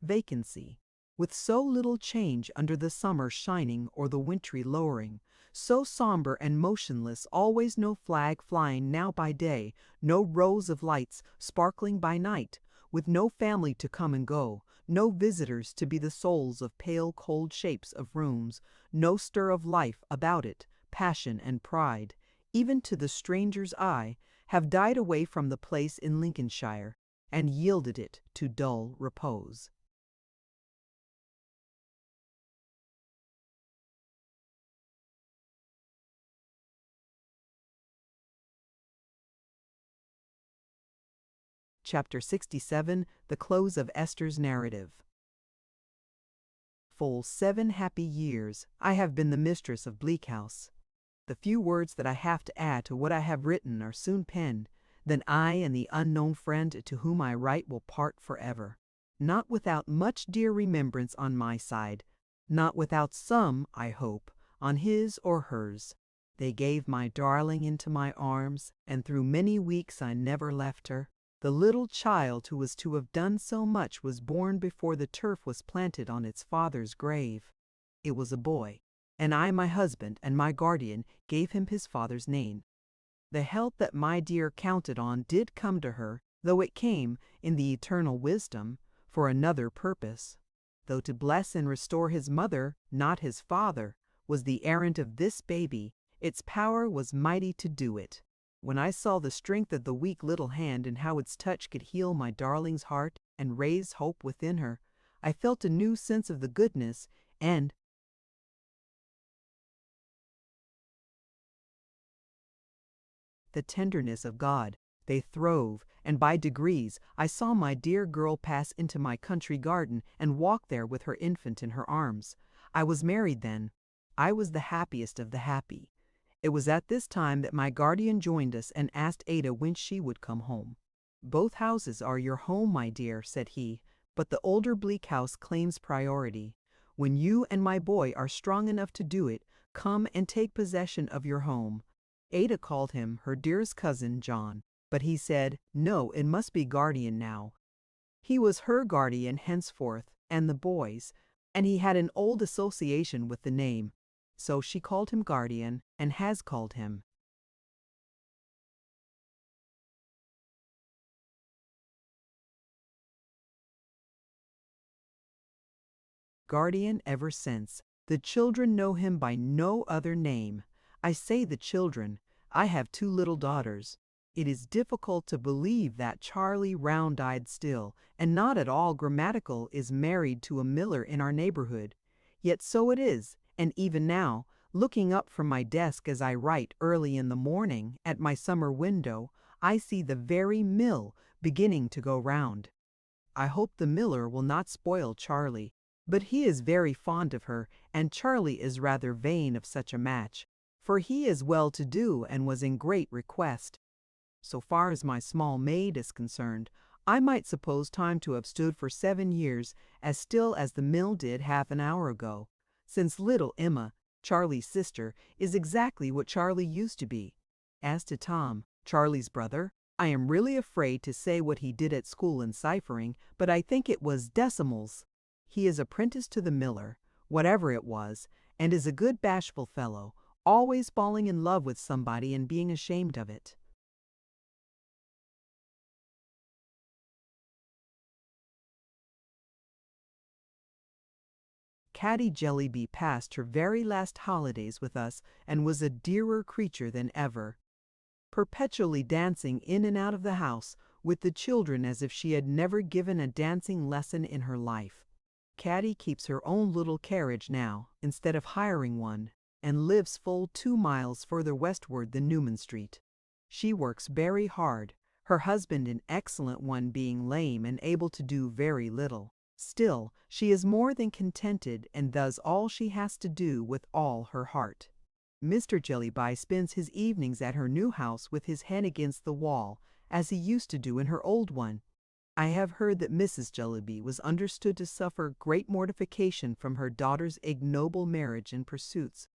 vacancy, with so little change under the summer shining or the wintry lowering, so somber and motionless, always no flag flying now by day, no rows of lights sparkling by night, with no family to come and go, no visitors to be the souls of pale cold shapes of rooms, no stir of life about it, passion and pride, even to the stranger's eye, have died away from the place in Lincolnshire, and yielded it to dull repose. Chapter 67, The Close of Esther's Narrative. Full 7 happy years I have been the mistress of Bleak House. The few words that I have to add to what I have written are soon penned, then I and the unknown friend to whom I write will part forever. Not without much dear remembrance on my side, not without some, I hope, on his or hers. They gave my darling into my arms, and through many weeks I never left her. The little child who was to have done so much was born before the turf was planted on its father's grave. It was a boy, and I, my husband and my guardian, gave him his father's name. The help that my dear counted on did come to her, though it came, in the eternal wisdom, for another purpose. though to bless and restore his mother, not his father, was the errand of this baby, its power was mighty to do it. When I saw the strength of the weak little hand and how its touch could heal my darling's heart and raise hope within her, I felt a new sense of the goodness and the tenderness of God. They throve, and by degrees I saw my dear girl pass into my country garden and walk there with her infant in her arms. I was married then. I was the happiest of the happy. It was at this time that my guardian joined us and asked Ada when she would come home. "Both houses are your home, my dear," said he, "but the older Bleak House claims priority. When you and my boy are strong enough to do it, come and take possession of your home." Ada called him her dearest cousin John, but he said, no, it must be guardian now. He was her guardian henceforth, and the boy's, and he had an old association with the name, so she called him guardian, and has called him guardian ever since. The children know him by no other name. I say the children. I have 2 little daughters. It is difficult to believe that Charlie, round-eyed still, and not at all grammatical, is married to a miller in our neighborhood. Yet so it is, and even now, looking up from my desk as I write early in the morning at my summer window, I see the very mill beginning to go round. I hope the miller will not spoil Charlie, but he is very fond of her, and Charlie is rather vain of such a match, for he is well-to-do and was in great request. So far as my small maid is concerned, I might suppose time to have stood for 7 years as still as the mill did half an hour ago, since little Emma, Charlie's sister, is exactly what Charlie used to be. As to Tom, Charlie's brother, I am really afraid to say what he did at school in ciphering, but I think it was decimals. He is apprenticed to the miller, whatever it was, and is a good bashful fellow, always falling in love with somebody and being ashamed of it. Caddy Jellyby passed her very last holidays with us and was a dearer creature than ever, perpetually dancing in and out of the house with the children as if she had never given a dancing lesson in her life. Caddy keeps her own little carriage now, instead of hiring one, and lives full 2 miles further westward than Newman Street. She works very hard, her husband an excellent one being lame and able to do very little. Still, she is more than contented and does all she has to do with all her heart. Mr. Jellyby spends his evenings at her new house with his head against the wall, as he used to do in her old one. I have heard that Mrs. Jellyby was understood to suffer great mortification from her daughter's ignoble marriage and pursuits,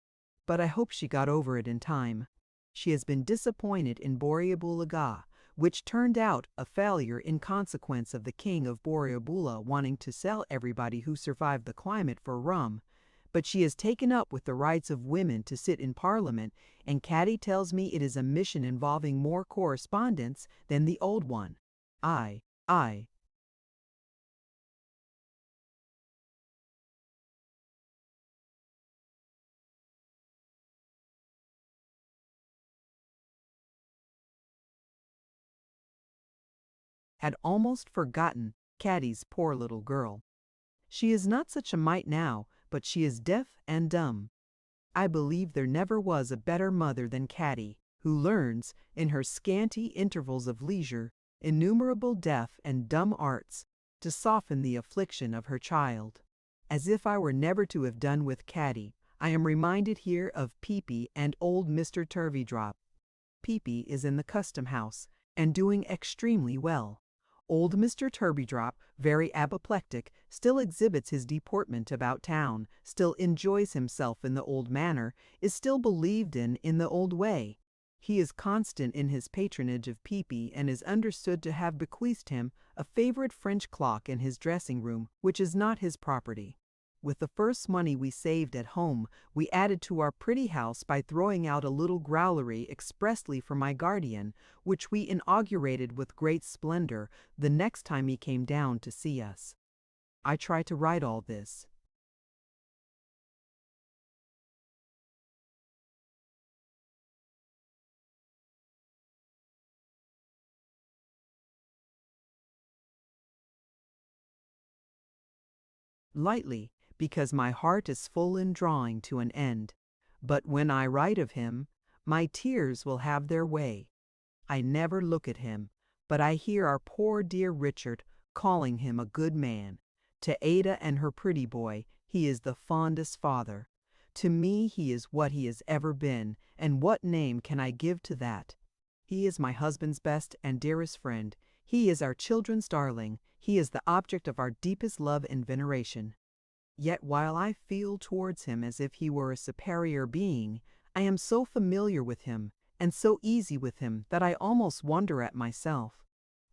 but I hope she got over it in time. She has been disappointed in Borrioboola, which turned out a failure in consequence of the king of Borrioboola wanting to sell everybody who survived the climate for rum, but she has taken up with the rights of women to sit in Parliament, and Caddy tells me it is a mission involving more correspondence than the old one. I had almost forgotten Caddy's poor little girl. She is not such a mite now, but she is deaf and dumb. I believe there never was a better mother than Caddy, who learns, in her scanty intervals of leisure, innumerable deaf and dumb arts, to soften the affliction of her child. As if I were never to have done with Caddy, I am reminded here of Peepy and old Mr. Turveydrop. Peepy is in the custom house, and doing extremely well. Old Mr. Turveydrop, very apoplectic, still exhibits his deportment about town, still enjoys himself in the old manner, is still believed in the old way. He is constant in his patronage of Peepy, and is understood to have bequeathed him a favorite French clock in his dressing room, which is not his property. With the first money we saved at home, we added to our pretty house by throwing out a little growlery expressly for my guardian, which we inaugurated with great splendor the next time he came down to see us. I try to write all this lightly, because my heart is full in drawing to an end. But when I write of him, my tears will have their way. I never look at him, but I hear our poor dear Richard calling him a good man. To Ada and her pretty boy, he is the fondest father. To me he is what he has ever been, and what name can I give to that? He is my husband's best and dearest friend. He is our children's darling. He is the object of our deepest love and veneration. Yet while I feel towards him as if he were a superior being, I am so familiar with him, and so easy with him, that I almost wonder at myself.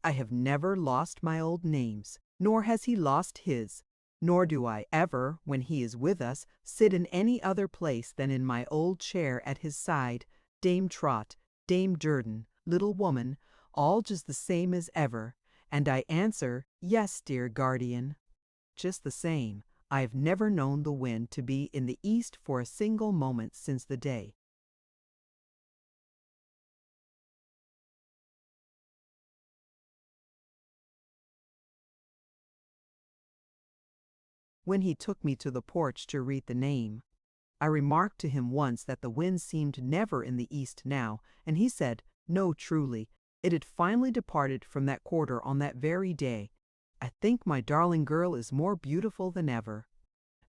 I have never lost my old names, nor has he lost his, nor do I ever, when he is with us, sit in any other place than in my old chair at his side, Dame Trot, Dame Durden, little woman, all just the same as ever, and I answer, yes, dear guardian. Just the same, I have never known the wind to be in the east for a single moment since the day when he took me to the porch to read the name. I remarked to him once that the wind seemed never in the east now, and he said, no, truly, it had finally departed from that quarter on that very day. I think my darling girl is more beautiful than ever.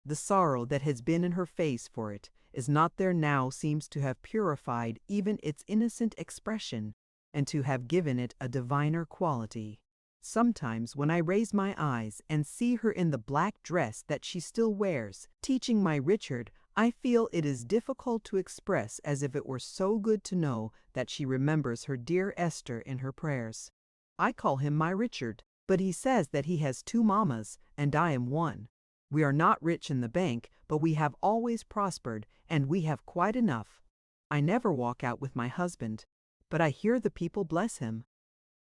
The sorrow that has been in her face for it is not there now seems to have purified even its innocent expression, and to have given it a diviner quality. Sometimes when I raise my eyes and see her in the black dress that she still wears, teaching my Richard, I feel it is difficult to express as if it were so good to know that she remembers her dear Esther in her prayers. I call him my Richard, but he says that he has two mammas, and I am one. We are not rich in the bank, but we have always prospered, and we have quite enough. I never walk out with my husband, but I hear the people bless him.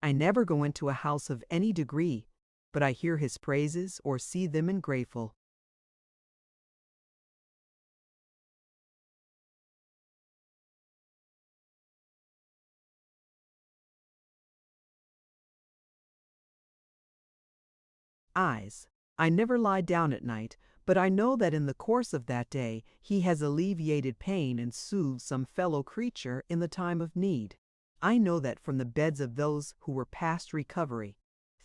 I never go into a house of any degree, but I hear his praises or see them in grateful. Eyes. I never lie down at night, but I know that in the course of that day he has alleviated pain and soothed some fellow creature in the time of need. I know that from the beds of those who were past recovery.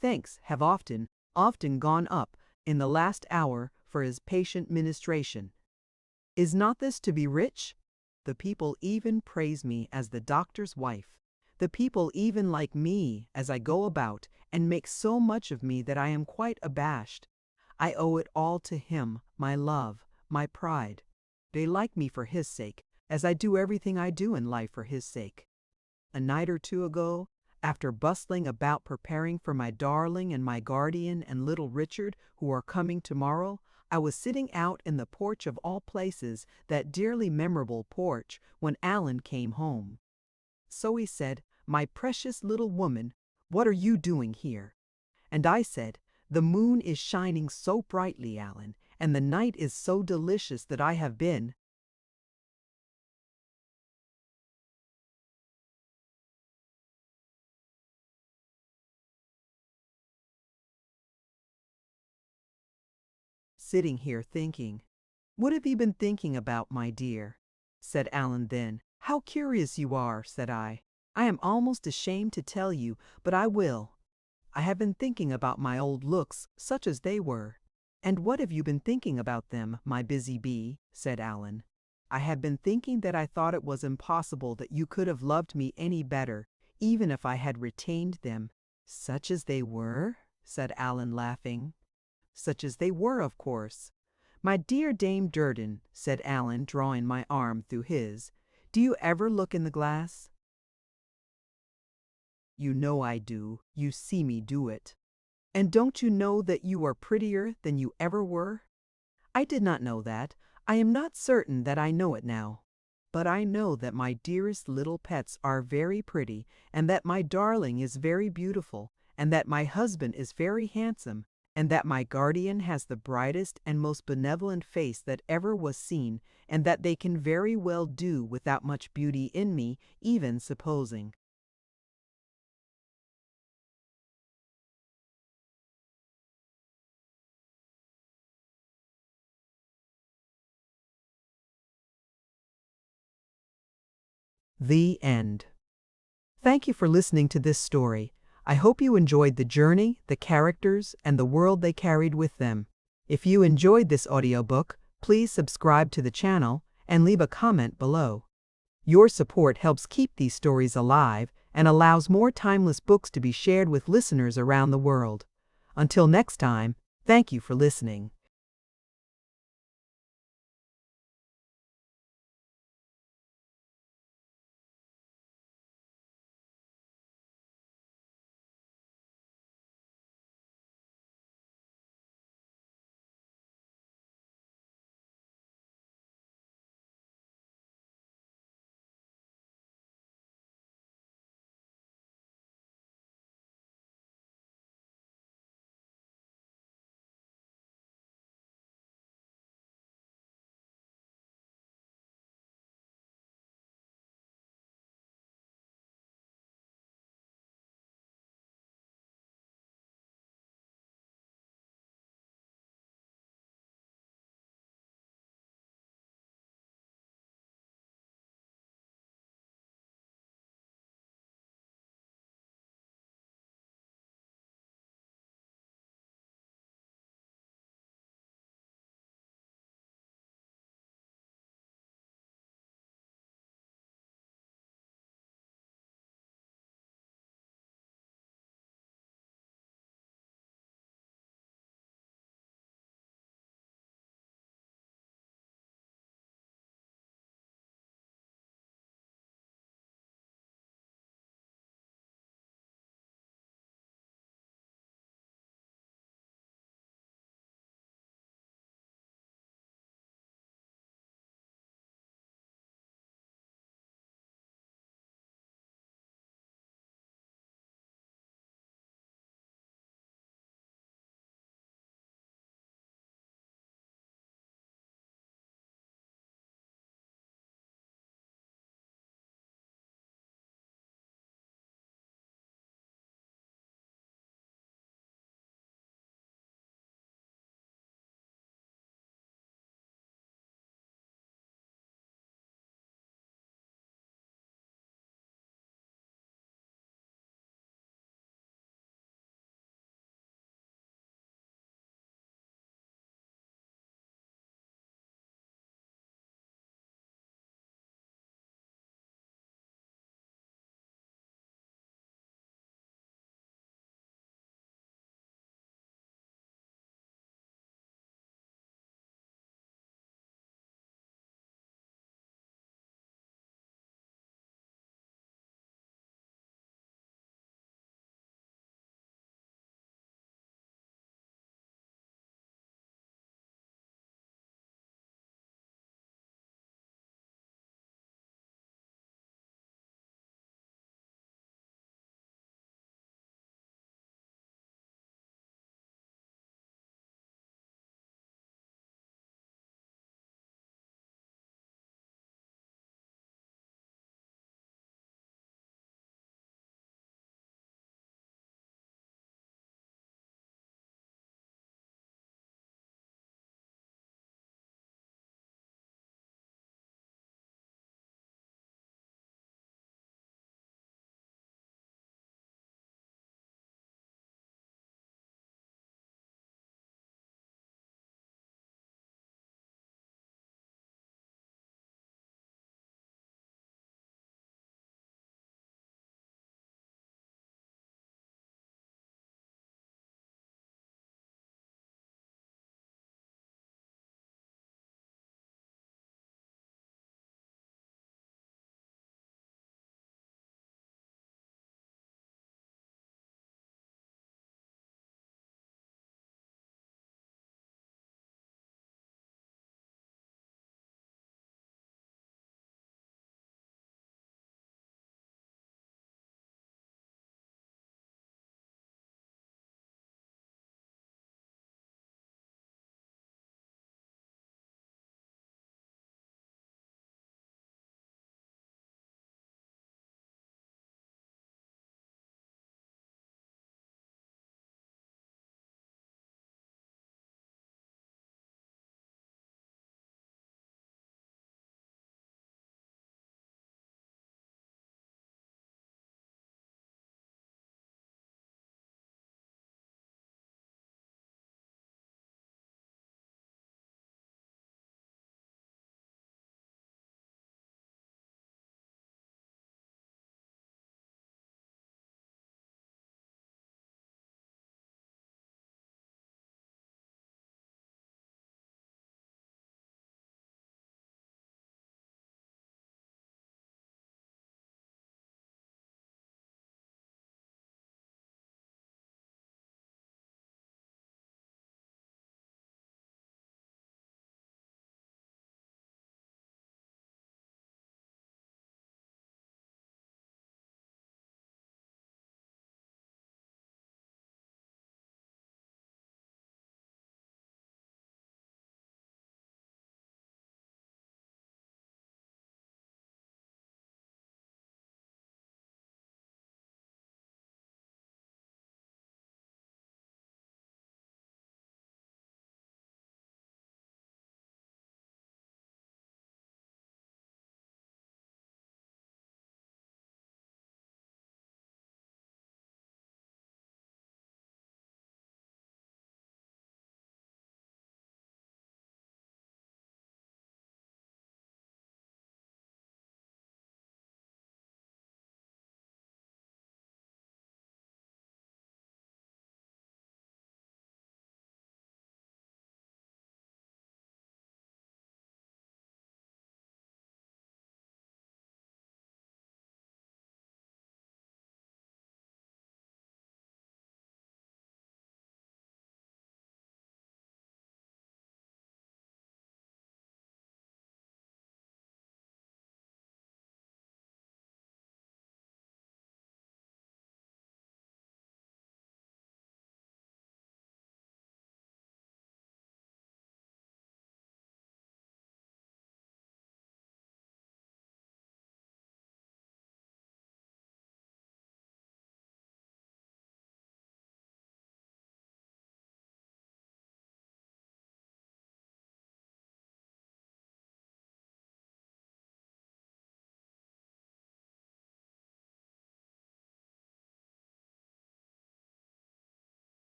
Thanks have often, often gone up in the last hour for his patient ministration. Is not this to be rich? The people even praise me as the doctor's wife. The people even like me as I go about, and make so much of me that I am quite abashed. I owe it all to him, my love, my pride. They like me for his sake, as I do everything I do in life for his sake. A night or two ago, after bustling about preparing for my darling and my guardian and little Richard, who are coming tomorrow, I was sitting out in the porch of all places, that dearly memorable porch, when Alan came home. So he said, my precious little woman, what are you doing here? And I said, the moon is shining so brightly, Alan, and the night is so delicious that I have been sitting here thinking. What have you been thinking about, my dear? Said Alan then. How curious you are, said I. I am almost ashamed to tell you, but I will. I have been thinking about my old looks, such as they were. And what have you been thinking about them, my busy bee? Said Alan. I have been thinking that I thought it was impossible that you could have loved me any better, even if I had retained them. Such as they were? Said Alan, laughing. Such as they were, of course. My dear Dame Durden, said Alan, drawing my arm through his, do you ever look in the glass? You know I do. You see me do it. And don't you know that you are prettier than you ever were? I did not know that. I am not certain that I know it now. But I know that my dearest little pets are very pretty, and that my darling is very beautiful, and that my husband is very handsome, and that my guardian has the brightest and most benevolent face that ever was seen, and that they can very well do without much beauty in me, even supposing. The end. Thank you for listening to this story. I hope you enjoyed the journey, the characters, and the world they carried with them. If you enjoyed this audiobook, please subscribe to the channel and leave a comment below. Your support helps keep these stories alive and allows more timeless books to be shared with listeners around the world. Until next time, thank you for listening.